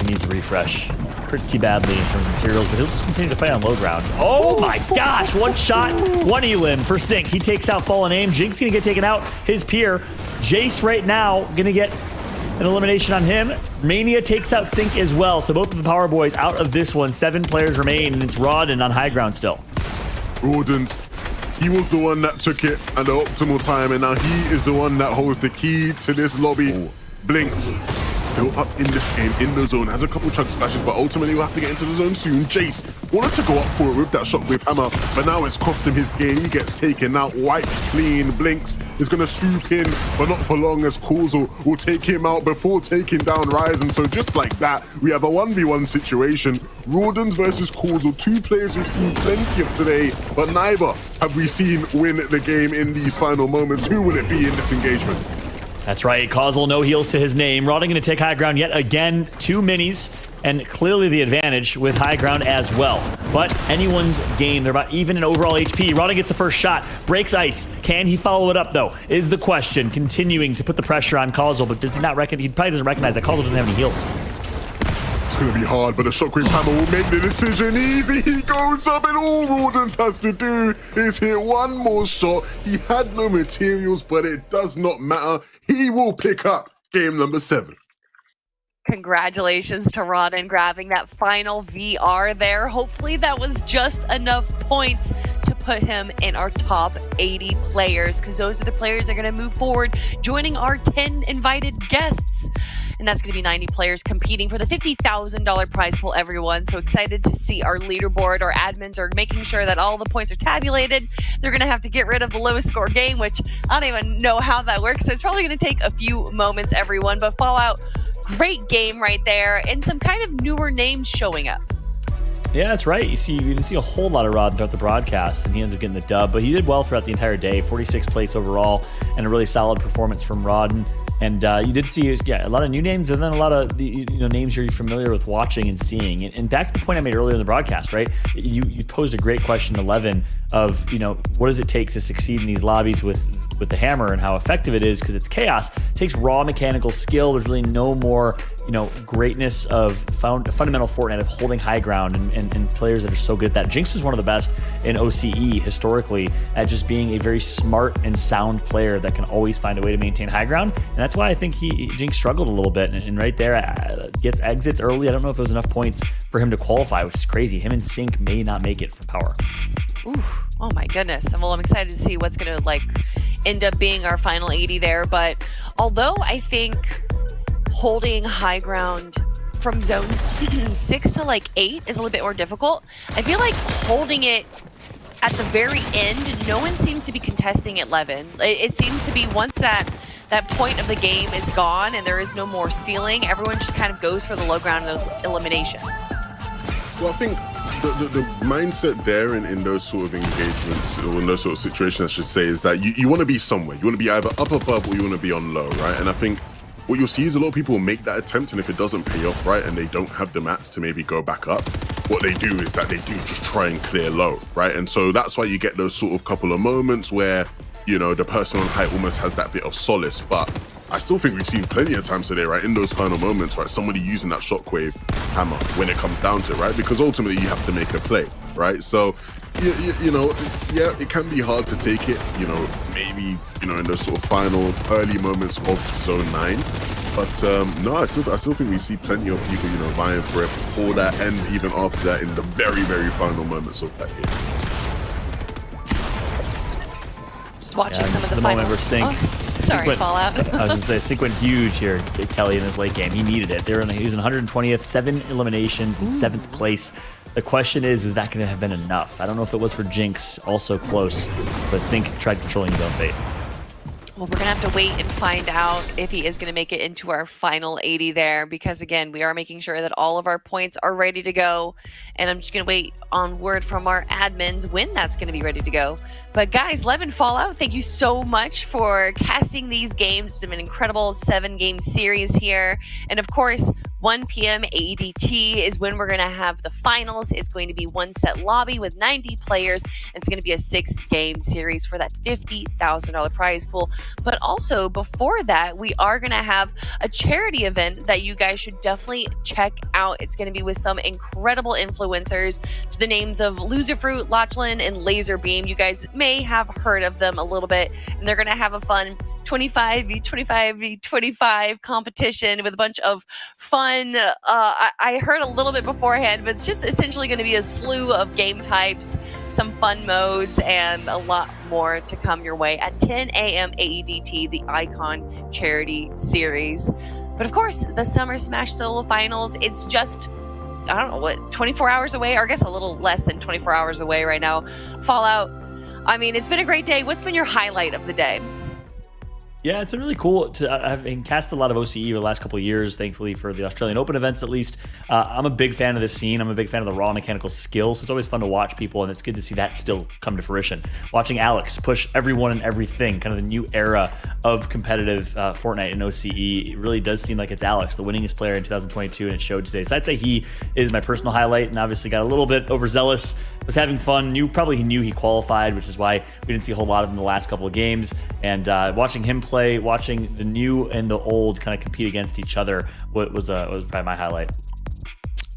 He needs to refresh pretty badly in terms of materials, but he'll just continue to fight on low ground. Oh my gosh, one shot, one elim for Sync. He takes out Fallen Aim. Jinx gonna get taken out, his peer. Jace right now gonna get an elimination on him. Mania takes out Sync as well, so both of the Power Boys out of this one. 7 players remain, and it's Rawdon on high ground still. Rawdon's, he was the one that took it at the optimal time, and now he is the one that holds the key to this lobby. Ooh. Blinks. Still up in this game, in the zone, has a couple chug splashes, but ultimately will have to get into the zone soon. Jace wanted to go up for it with that shockwave hammer, but now it's cost him his game. He gets taken out, wipes clean. Blinks is going to swoop in, but not for long, as Causal will take him out before taking down Ryzen. So just like that, we have a 1v1 situation. Rawdons versus Causal, 2 players we've seen plenty of today, but neither have we seen win the game in these final moments. Who will it be in this engagement? That's right, Causal, no heals to his name. Rawdon gonna take high ground yet again. 2 minis, and clearly the advantage with high ground as well. But anyone's game, they're about even in overall HP. Rawdon gets the first shot, breaks ice. Can he follow it up though, is the question. Continuing to put the pressure on Causal, but does he not reckon? He probably doesn't recognize that Causal doesn't have any heals. It's going to be hard, but the shockwave hammer will make the decision easy. He goes up, and all Rawdons has to do is hit one more shot. He had no materials, but it does not matter. He will pick up game number 7. Congratulations to Rawdon grabbing that final VR there. Hopefully that was just enough points to put him in our top 80 players, because those are the players that are going to move forward, joining our 10 invited guests. And that's going to be 90 players competing for the $50,000 prize pool, everyone. So excited to see our leaderboard. Our admins are making sure that all the points are tabulated. They're going to have to get rid of the lowest score game, which I don't even know how that works. So it's probably going to take a few moments, everyone. But Fallout, great game right there, and some kind of newer names showing up. Yeah, that's right. You didn't see a whole lot of Rod throughout the broadcast, and he ends up getting the dub. But he did well throughout the entire day. 46th place overall, and a really solid performance from Rod. And you did see, a lot of new names, and then a lot of the names you're familiar with watching and seeing. And back to the point I made earlier in the broadcast, right? You posed a great question, 11, of what does it take to succeed in these lobbies with the hammer, and how effective it is, because it's chaos. It takes raw mechanical skill. There's really no more greatness of fundamental Fortnite of holding high ground and players that are so good at that. Jinx was one of the best in OCE historically at just being a very smart and sound player that can always find a way to maintain high ground. And that's why I think Jinx struggled a little bit. And right there, gets exits early. I don't know if it was enough points for him to qualify, which is crazy. Him and Sync may not make it for power. Oof. Oh my goodness. Well, I'm excited to see what's going to end up being our final 80 there. But although I think holding high ground from zones 6 to 8 is a little bit more difficult, I feel like holding it at the very end, no one seems to be contesting at 11. It seems to be once that point of the game is gone and there is no more stealing, everyone just kind of goes for the low ground in those eliminations. Well, I think the mindset there in those sort of engagements, or in those sort of situations, I should say, is that you want to be somewhere. You want to be either up above or you want to be on low, right? And I think what you'll see is a lot of people make that attempt, and if it doesn't pay off, right, and they don't have the mats to maybe go back up, what they do is that they do just try and clear low, right? And so that's why you get those sort of couple of moments where, the person on height almost has that bit of solace. But I still think we've seen plenty of times today, right, in those final moments, right, somebody using that shockwave hammer when it comes down to it, right, because ultimately you have to make a play, right? So, you know, yeah, it can be hard to take it, you know, maybe, you know, in those sort of final early moments of Zone 9. But no, I still think we see plenty of people, you know, vying for it before that and even after that in the very, very final moments of that game. Just watching some of the final. Sync. Oh, sorry, Sync Fallout. I was going to say, Sync went huge here, Kelly, in his late game. He needed it. He was in 120th, 7 eliminations in 7th place. The question is that going to have been enough? I don't know if it was for Jinx, also close, but Sync tried controlling his own fate. Well, we're going to have to wait and find out if he is going to make it into our final 80 there, because again, we are making sure that all of our points are ready to go. And I'm just going to wait on word from our admins when that's going to be ready to go. But guys, Lev and Fallout, thank you so much for casting these games. It's an incredible 7-game series here. And of course, 1 p.m. AEDT is when we're going to have the finals. It's going to be one set lobby with 90 players. And it's going to be a 6-game series for that $50,000 prize pool. But also, before that, we are going to have a charity event that you guys should definitely check out. It's going to be with some incredible influencers to the names of Loserfruit, Lachlan, and Laserbeam. You guys may have heard of them a little bit, and they're going to have a fun 25v25v25 competition with a bunch of fun. I heard a little bit beforehand, but it's just essentially going to be a slew of game types, some fun modes, and a lot more to come your way at 10 a.m. AEDT, the Icon Charity Series. But of course, the Summer Smash Solo Finals, it's just, I don't know, what, 24 hours away, or I guess a little less than 24 hours away right now. Fallout, I mean, it's been a great day. What's been your highlight of the day? Yeah, it's been really cool. I've cast a lot of OCE over the last couple of years, thankfully, for the Australian Open events at least. I'm a big fan of the scene. I'm a big fan of the raw mechanical skills. So it's always fun to watch people, and it's good to see that still come to fruition. Watching Alex push everyone and everything, kind of the new era of competitive Fortnite and OCE, it really does seem like it's Alex, the winningest player in 2022, and it showed today. So I'd say he is my personal highlight, and obviously got a little bit overzealous, was having fun, he knew he qualified, which is why we didn't see a whole lot of him in the last couple of games. And watching him play, watching the new and the old kind of compete against each other was probably my highlight.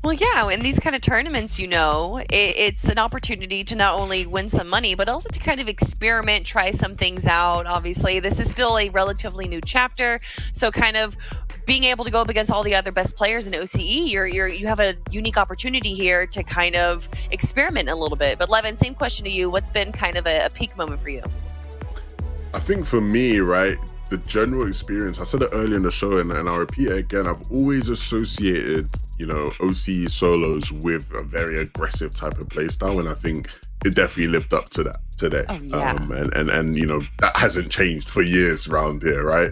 Well, yeah, in these kind of tournaments, you know, it's an opportunity to not only win some money, but also to kind of experiment, try some things out. Obviously, this is still a relatively new chapter, so kind of being able to go up against all the other best players in OCE, you have a unique opportunity here to kind of experiment a little bit. But Levin, same question to you. What's been kind of a peak moment for you? I think for me, right, the general experience, I said it earlier in the show, and I'll repeat it again, I've always associated, you know, OCE solos with a very aggressive type of playstyle, and I think it definitely lived up to that today. Oh, yeah. And you know, that hasn't changed for years around here, right?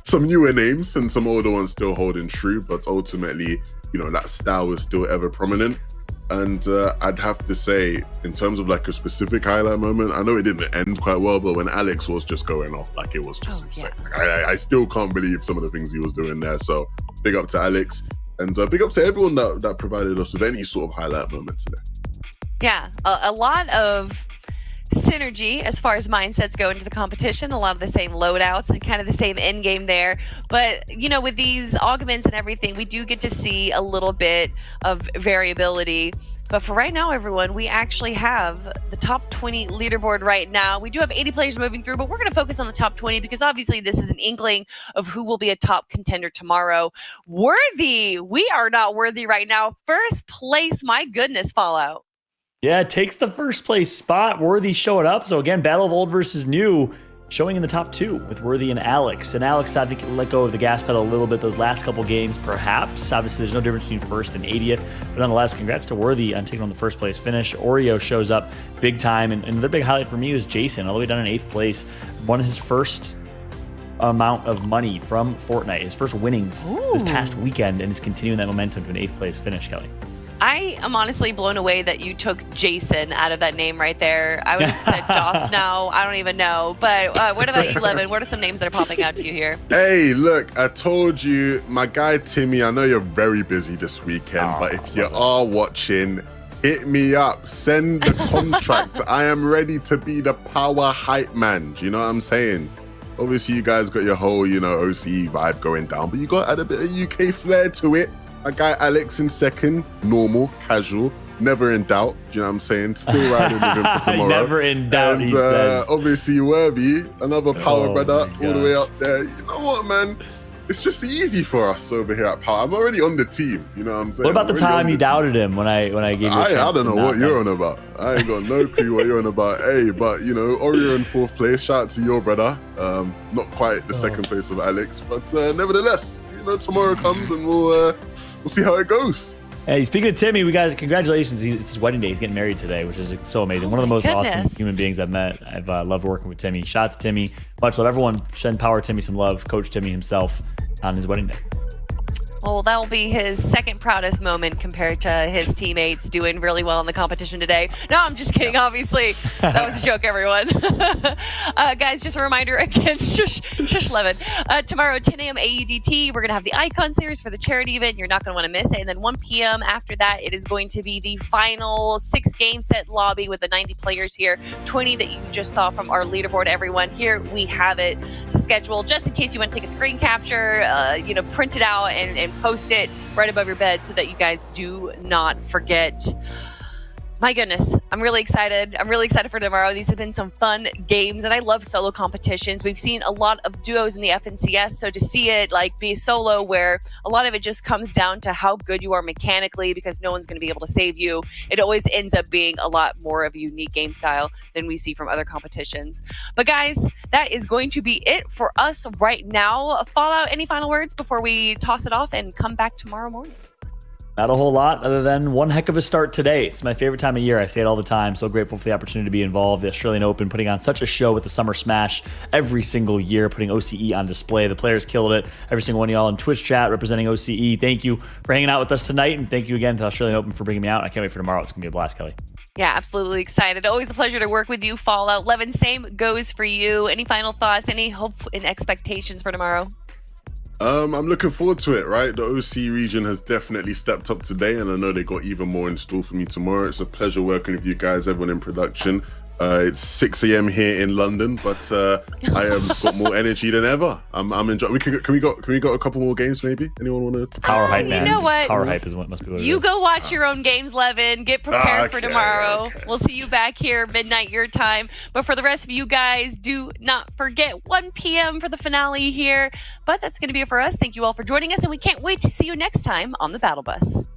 Some newer names and some older ones still holding true, but ultimately, you know, that style is still ever prominent. And I'd have to say, in terms of like a specific highlight moment, I know it didn't end quite well, but when Alex was just going off, like it was just insane. Yeah. Like, I still can't believe some of the things he was doing there. So big up to Alex, and big up to everyone that provided us with any sort of highlight moment today. Yeah, a lot of synergy as far as mindsets go into the competition, a lot of the same loadouts and kind of the same end game there. But, you know, with these augments and everything, we do get to see a little bit of variability. But for right now, everyone, we actually have the top 20 leaderboard right now. We do have 80 players moving through, but we're going to focus on the top 20 because obviously this is an inkling of who will be a top contender tomorrow. Worthy! We are not worthy right now. First place, my goodness, Fallout. Yeah, it takes the first place spot. Worthy showing up. So again, battle of old versus new, showing in the top 2 with Worthy and Alex. And Alex, I think, let go of the gas pedal a little bit those last couple games, perhaps. Obviously, there's no difference between first and 80th. But nonetheless, congrats to Worthy on taking on the first place finish. Oreo shows up big time. And the big highlight for me was Jason, all the way down in 8th place. Won his first amount of money from Fortnite, his first winnings this past weekend, and is continuing that momentum to an 8th place finish, Kelly. I am honestly blown away that you took Jason out of that name right there. I would have said Joss now. I don't even know. But what about you, Levin? What are some names that are popping out to you here? Hey, look, I told you, my guy Timmy, I know you're very busy this weekend, but if you are watching, hit me up. Send the contract. I am ready to be the power hype man. Do you know what I'm saying? Obviously, you guys got your whole, OCE vibe going down, but you got to add a bit of UK flair to it. My guy Alex in second, normal, casual, never in doubt. Do you know what I'm saying? Still riding with him for tomorrow. Never in doubt, and, he says. Obviously, Worthy, another power brother, all the way gosh. up there. You know what, man? It's just easy for us over here at Power. I'm already on the team. You know what I'm saying? What about the time you doubted him when I gave you a chance? I don't know what you're on about. I ain't got no clue what you're on about. Hey, but Oreo in 4th place. Shout out to your brother. Not quite the second place of Alex, but nevertheless, tomorrow comes and we'll see how it goes. Hey, speaking of Timmy, congratulations. It's his wedding day. He's getting married today, which is so amazing. One of the most awesome human beings I've met. I've loved working with Timmy. Shout out to Timmy. Much love. Everyone send Power Timmy some love. Coach Timmy himself on his wedding day. Well, that will be his second proudest moment compared to his teammates doing really well in the competition today. No, I'm just kidding, obviously. That was a joke, everyone. Guys, just a reminder again, shush Levin. Tomorrow, 10 a.m. AEDT, we're going to have the Icon Series for the charity event. You're not going to want to miss it. And then 1 p.m. after that, it is going to be the final 6-game set lobby with the 90 players here, 20 that you just saw from our leaderboard, everyone. Here we have it, the schedule, just in case you want to take a screen capture, print it out and post it right above your bed so that you guys do not forget. My goodness, I'm really excited. I'm really excited for tomorrow. These have been some fun games, and I love solo competitions. We've seen a lot of duos in the FNCS, so to see it be solo where a lot of it just comes down to how good you are mechanically because no one's going to be able to save you. It always ends up being a lot more of a unique game style than we see from other competitions. But guys, that is going to be it for us right now. Fallout, any final words before we toss it off and come back tomorrow morning? Not a whole lot other than one heck of a start today. It's my favorite time of year. I say it all the time. So grateful for the opportunity to be involved. The Australian Open putting on such a show with the Summer Smash every single year, putting OCE on display. The players killed it. Every single one of y'all in Twitch chat representing OCE. Thank you for hanging out with us tonight. And thank you again to the Australian Open for bringing me out. I can't wait for tomorrow. It's going to be a blast, Kelly. Yeah, absolutely excited. Always a pleasure to work with you, Fallout. Levin, same goes for you. Any final thoughts, any hope and expectations for tomorrow? I'm looking forward to it, right? The OC region has definitely stepped up today, and I know they got even more in store for me tomorrow. It's a pleasure working with you guys, everyone in production. It's 6 a.m. here in London, but I have got more energy than ever. I'm enjoying. Can we go a couple more games, maybe? Anyone want to? Power hype, man. You know what? Power hype is what must be what it You is. go watch your own games, Levin. Get prepared for tomorrow. Okay. We'll see you back here midnight your time. But for the rest of you guys, do not forget 1 p.m. for the finale here. But that's going to be it for us. Thank you all for joining us, and we can't wait to see you next time on the Battle Bus.